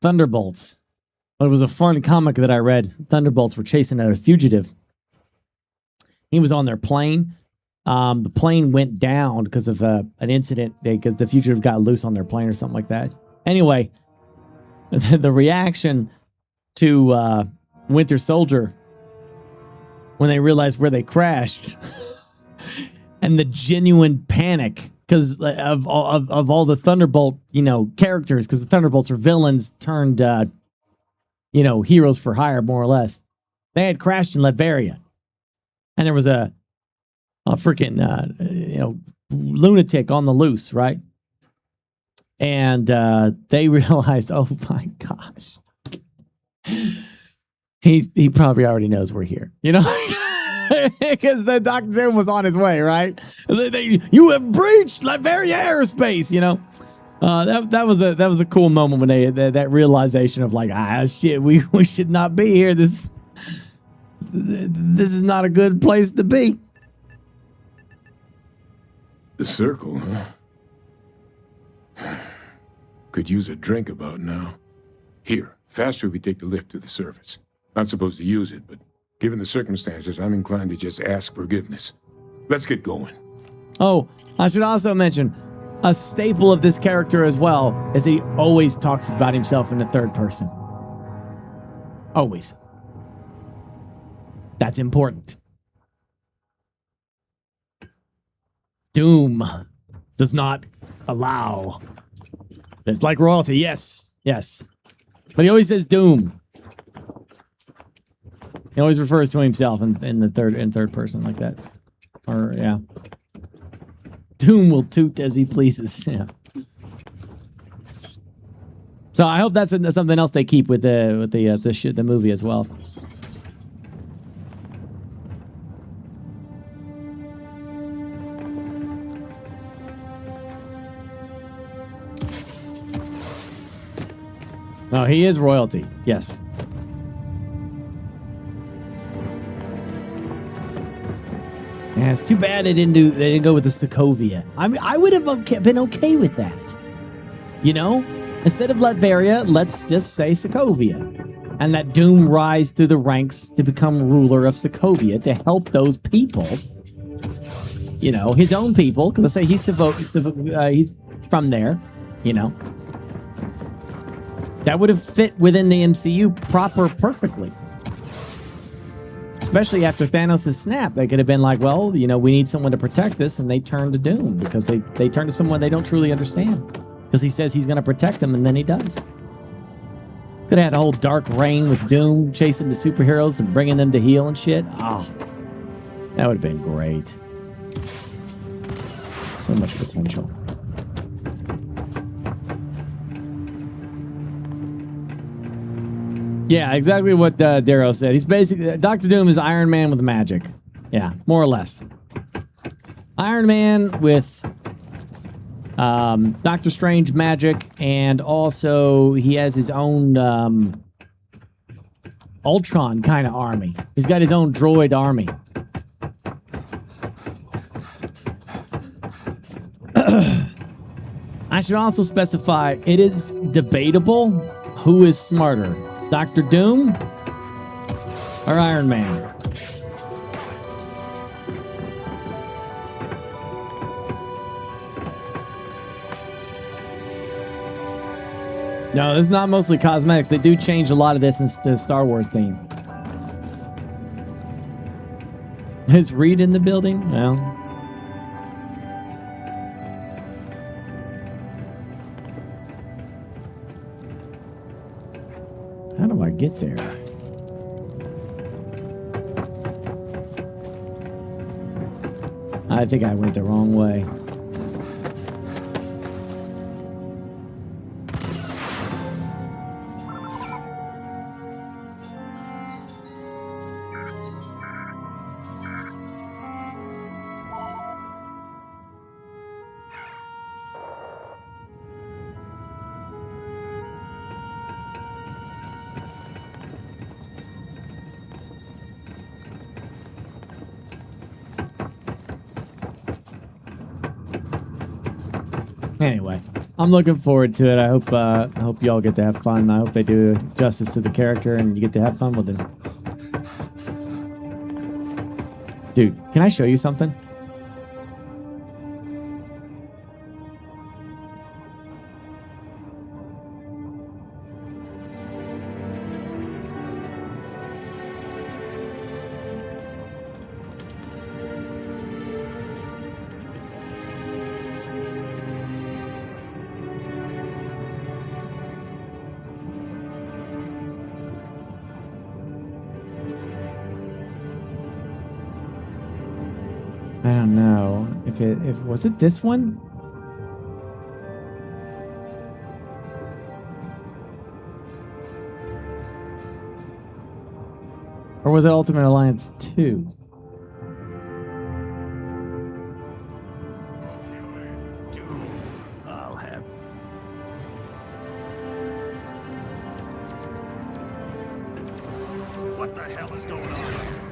Thunderbolts. But it was a fun comic that I read. Thunderbolts were chasing a fugitive. He was on their plane. The plane went down because of an incident, because the fugitive got loose on their plane or something like that. Anyway, the reaction to Winter Soldier when they realized where they crashed and the genuine panic because of all the Thunderbolt, characters, because the Thunderbolts are villains turned, heroes for hire, more or less. They had crashed in Latveria, and there was a freaking, lunatic on the loose, right? And they realized, oh my gosh, he probably already knows we're here, because the Dr. Doom was on his way, right? You have breached Latveria airspace, That was a cool moment when that realization of like, shit, we should not be here. This is not a good place to be. The circle, huh? Could use a drink about now. Here, faster we take the lift to the surface. Not supposed to use it, but given the circumstances, I'm inclined to just ask forgiveness. Let's get going. Oh, I should also mention, a staple of this character as well is he always talks about himself in the third person. Always. That's important. Doom does not allow. It's like royalty, yes. But he always says Doom. He always refers to himself in the third person like that. Or yeah. Doom will toot as he pleases. Yeah. So I hope that's something else they keep with the movie as well. No, he is royalty. Yes. Yeah, it's too bad they didn't go with the Sokovia. I mean, I would have been okay with that. Instead of Latveria, let's just say Sokovia. And let Doom rise through the ranks to become ruler of Sokovia to help those people. His own people. Because let's say he's from there. That would have fit within the MCU perfectly. Especially after Thanos' snap, they could have been like, well, we need someone to protect us, and they turn to Doom because they turn to someone they don't truly understand. Because he says he's going to protect them, and then he does. Could have had a whole Dark Reign with Doom chasing the superheroes and bringing them to heal and shit. That would have been great. So much potential. Yeah, exactly what Darrow said. He's basically... Dr. Doom is Iron Man with magic. Yeah, more or less. Iron Man with Doctor Strange magic, and also he has his own Ultron kind of army. He's got his own droid army. I should also specify, it is debatable who is smarter, Dr. Doom or Iron Man? No, this is not mostly cosmetics. They do change a lot of this in the Star Wars theme. Is Reed in the building? No. get there. I think I went the wrong way. Anyway, I'm looking forward to it. I hope y'all get to have fun. I hope they do justice to the character and you get to have fun with it. Dude, can I show you something? I don't know if was it this one? Or was it Ultimate Alliance 2? I'll have. What the hell is going on?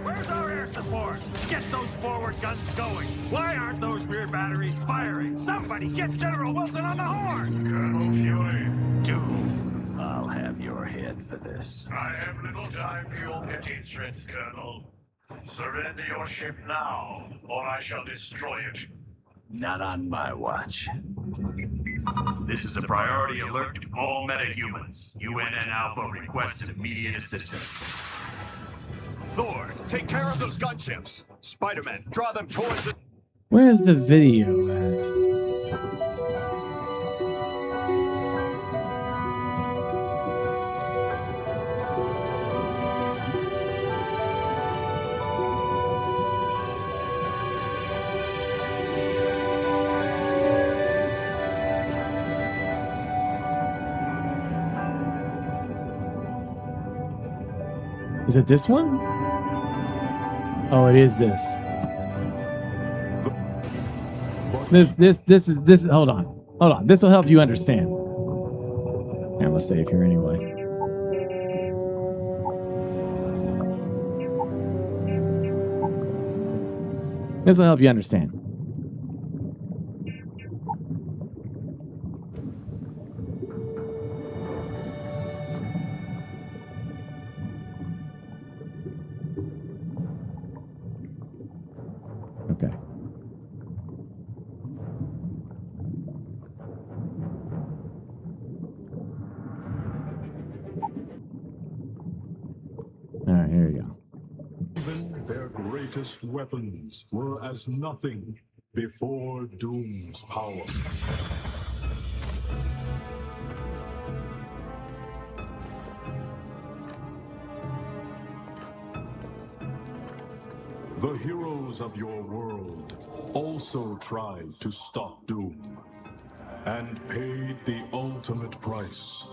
Where's our air support? Get those forward guns going. Why aren't those rear batteries firing? Somebody get General Wilson on the horn. Colonel Fury. Doom, I'll have your head for this. I have little time for your petty threats, Colonel. Surrender your ship now, or I shall destroy it. Not on my watch. This is a priority alert to all metahumans. UNN Alpha requests immediate assistance. Thor, take care of those gunships. Spider-Man, draw them towards the... Where's the video at? Is it this one? Oh, it is this. This is hold on. This will help you understand. I'm gonna save here anyway. This will help you understand. Okay. All right, here we go. Even their greatest weapons were as nothing before Doom's power. The heroes of your world also tried to stop Doom and paid the ultimate price.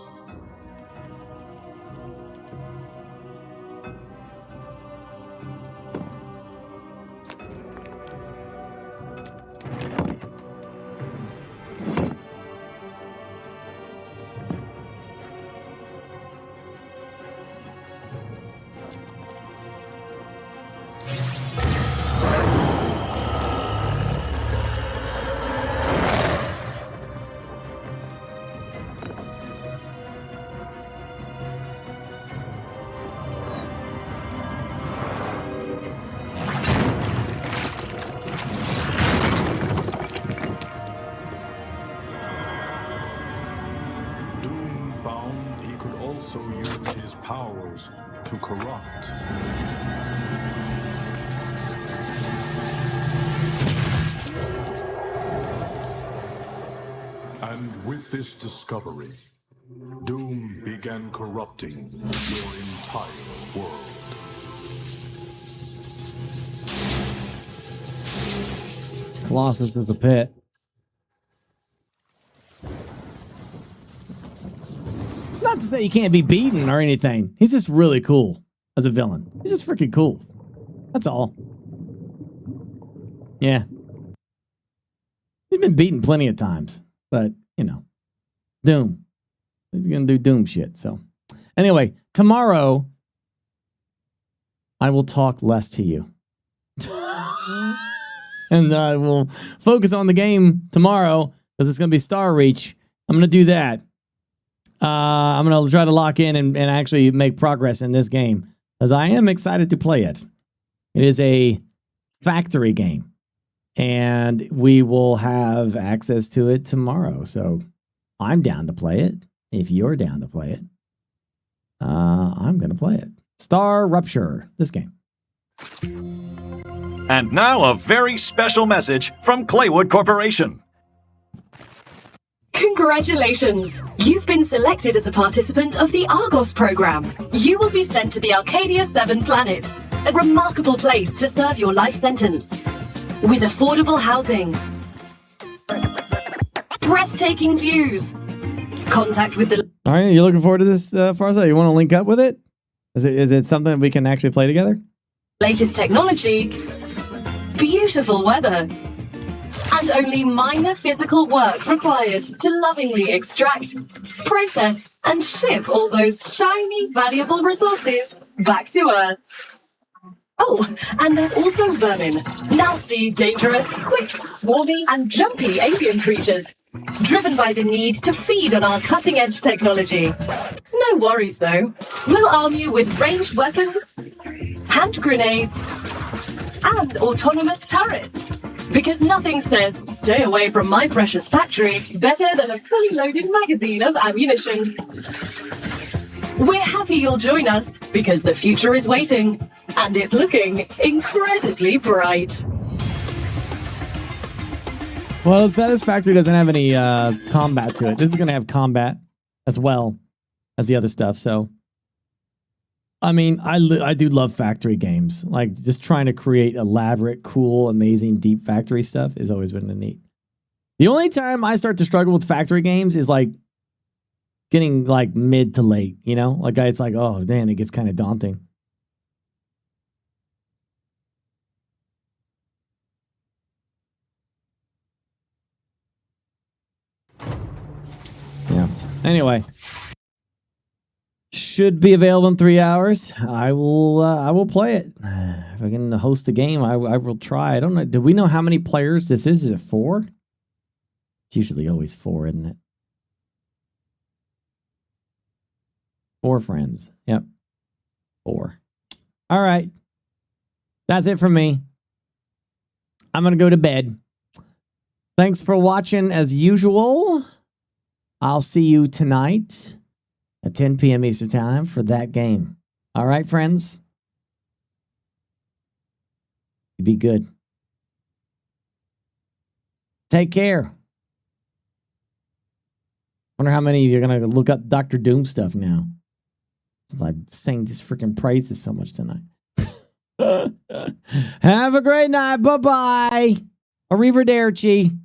Also use his powers to corrupt. And with this discovery, Doom began corrupting your entire world. Colossus is a pit. Not to say he can't be beaten or anything. He's just really cool as a villain. He's just freaking cool. That's all. Yeah. He's been beaten plenty of times. But, you know. Doom. He's going to do Doom shit. So, anyway, tomorrow, I will talk less to you. And we'll focus on the game tomorrow because it's going to be Star Reach. I'm going to do that. I'm going to try to lock in and actually make progress in this game because I am excited to play it. It is a factory game, and we will have access to it tomorrow. So I'm down to play it. If you're down to play it, I'm going to play it. Star Rupture, this game. And now a very special message from Claywood Corporation. Congratulations! You've been selected as a participant of the Argos program. You will be sent to the Arcadia 7 planet, a remarkable place to serve your life sentence. With affordable housing, breathtaking views, contact with the... All right, you looking forward to this, Farza? You want to link up with it? Is it something that we can actually play together? latest technology, beautiful weather, and only minor physical work required to lovingly extract, process, and ship all those shiny, valuable resources back to Earth. Oh, and there's also vermin. Nasty, dangerous, quick, swarmy, and jumpy avian creatures. Driven by the need to feed on our cutting-edge technology. No worries, though. We'll arm you with ranged weapons, hand grenades, and autonomous turrets. Because nothing says, stay away from my precious factory, better than a fully loaded magazine of ammunition. We're happy you'll join us, because the future is waiting, and it's looking incredibly bright. Well, Satisfactory doesn't have any combat to it. This is going to have combat as well as the other stuff, so... I mean, I do love factory games. Like, just trying to create elaborate, cool, amazing, deep factory stuff has always been neat. The only time I start to struggle with factory games is, like, getting, like, mid to late, you know? Like, it's like, oh, man, it gets kind of daunting. Yeah. Anyway. Should be available in 3 hours. I will play it. If I can host a game, I will try. I don't know. Do we know how many players this is? Is it 4? It's usually always 4, isn't it? 4 friends. Yep. 4. All right. That's it for me. I'm going to go to bed. Thanks for watching as usual. I'll see you tonight at 10 p.m. Eastern Time for that game. All right, friends? Be good. Take care. Wonder how many of you are going to look up Dr. Doom stuff now. Since I'm saying these freaking praises so much tonight. Have a great night. Bye-bye. Arrivederci.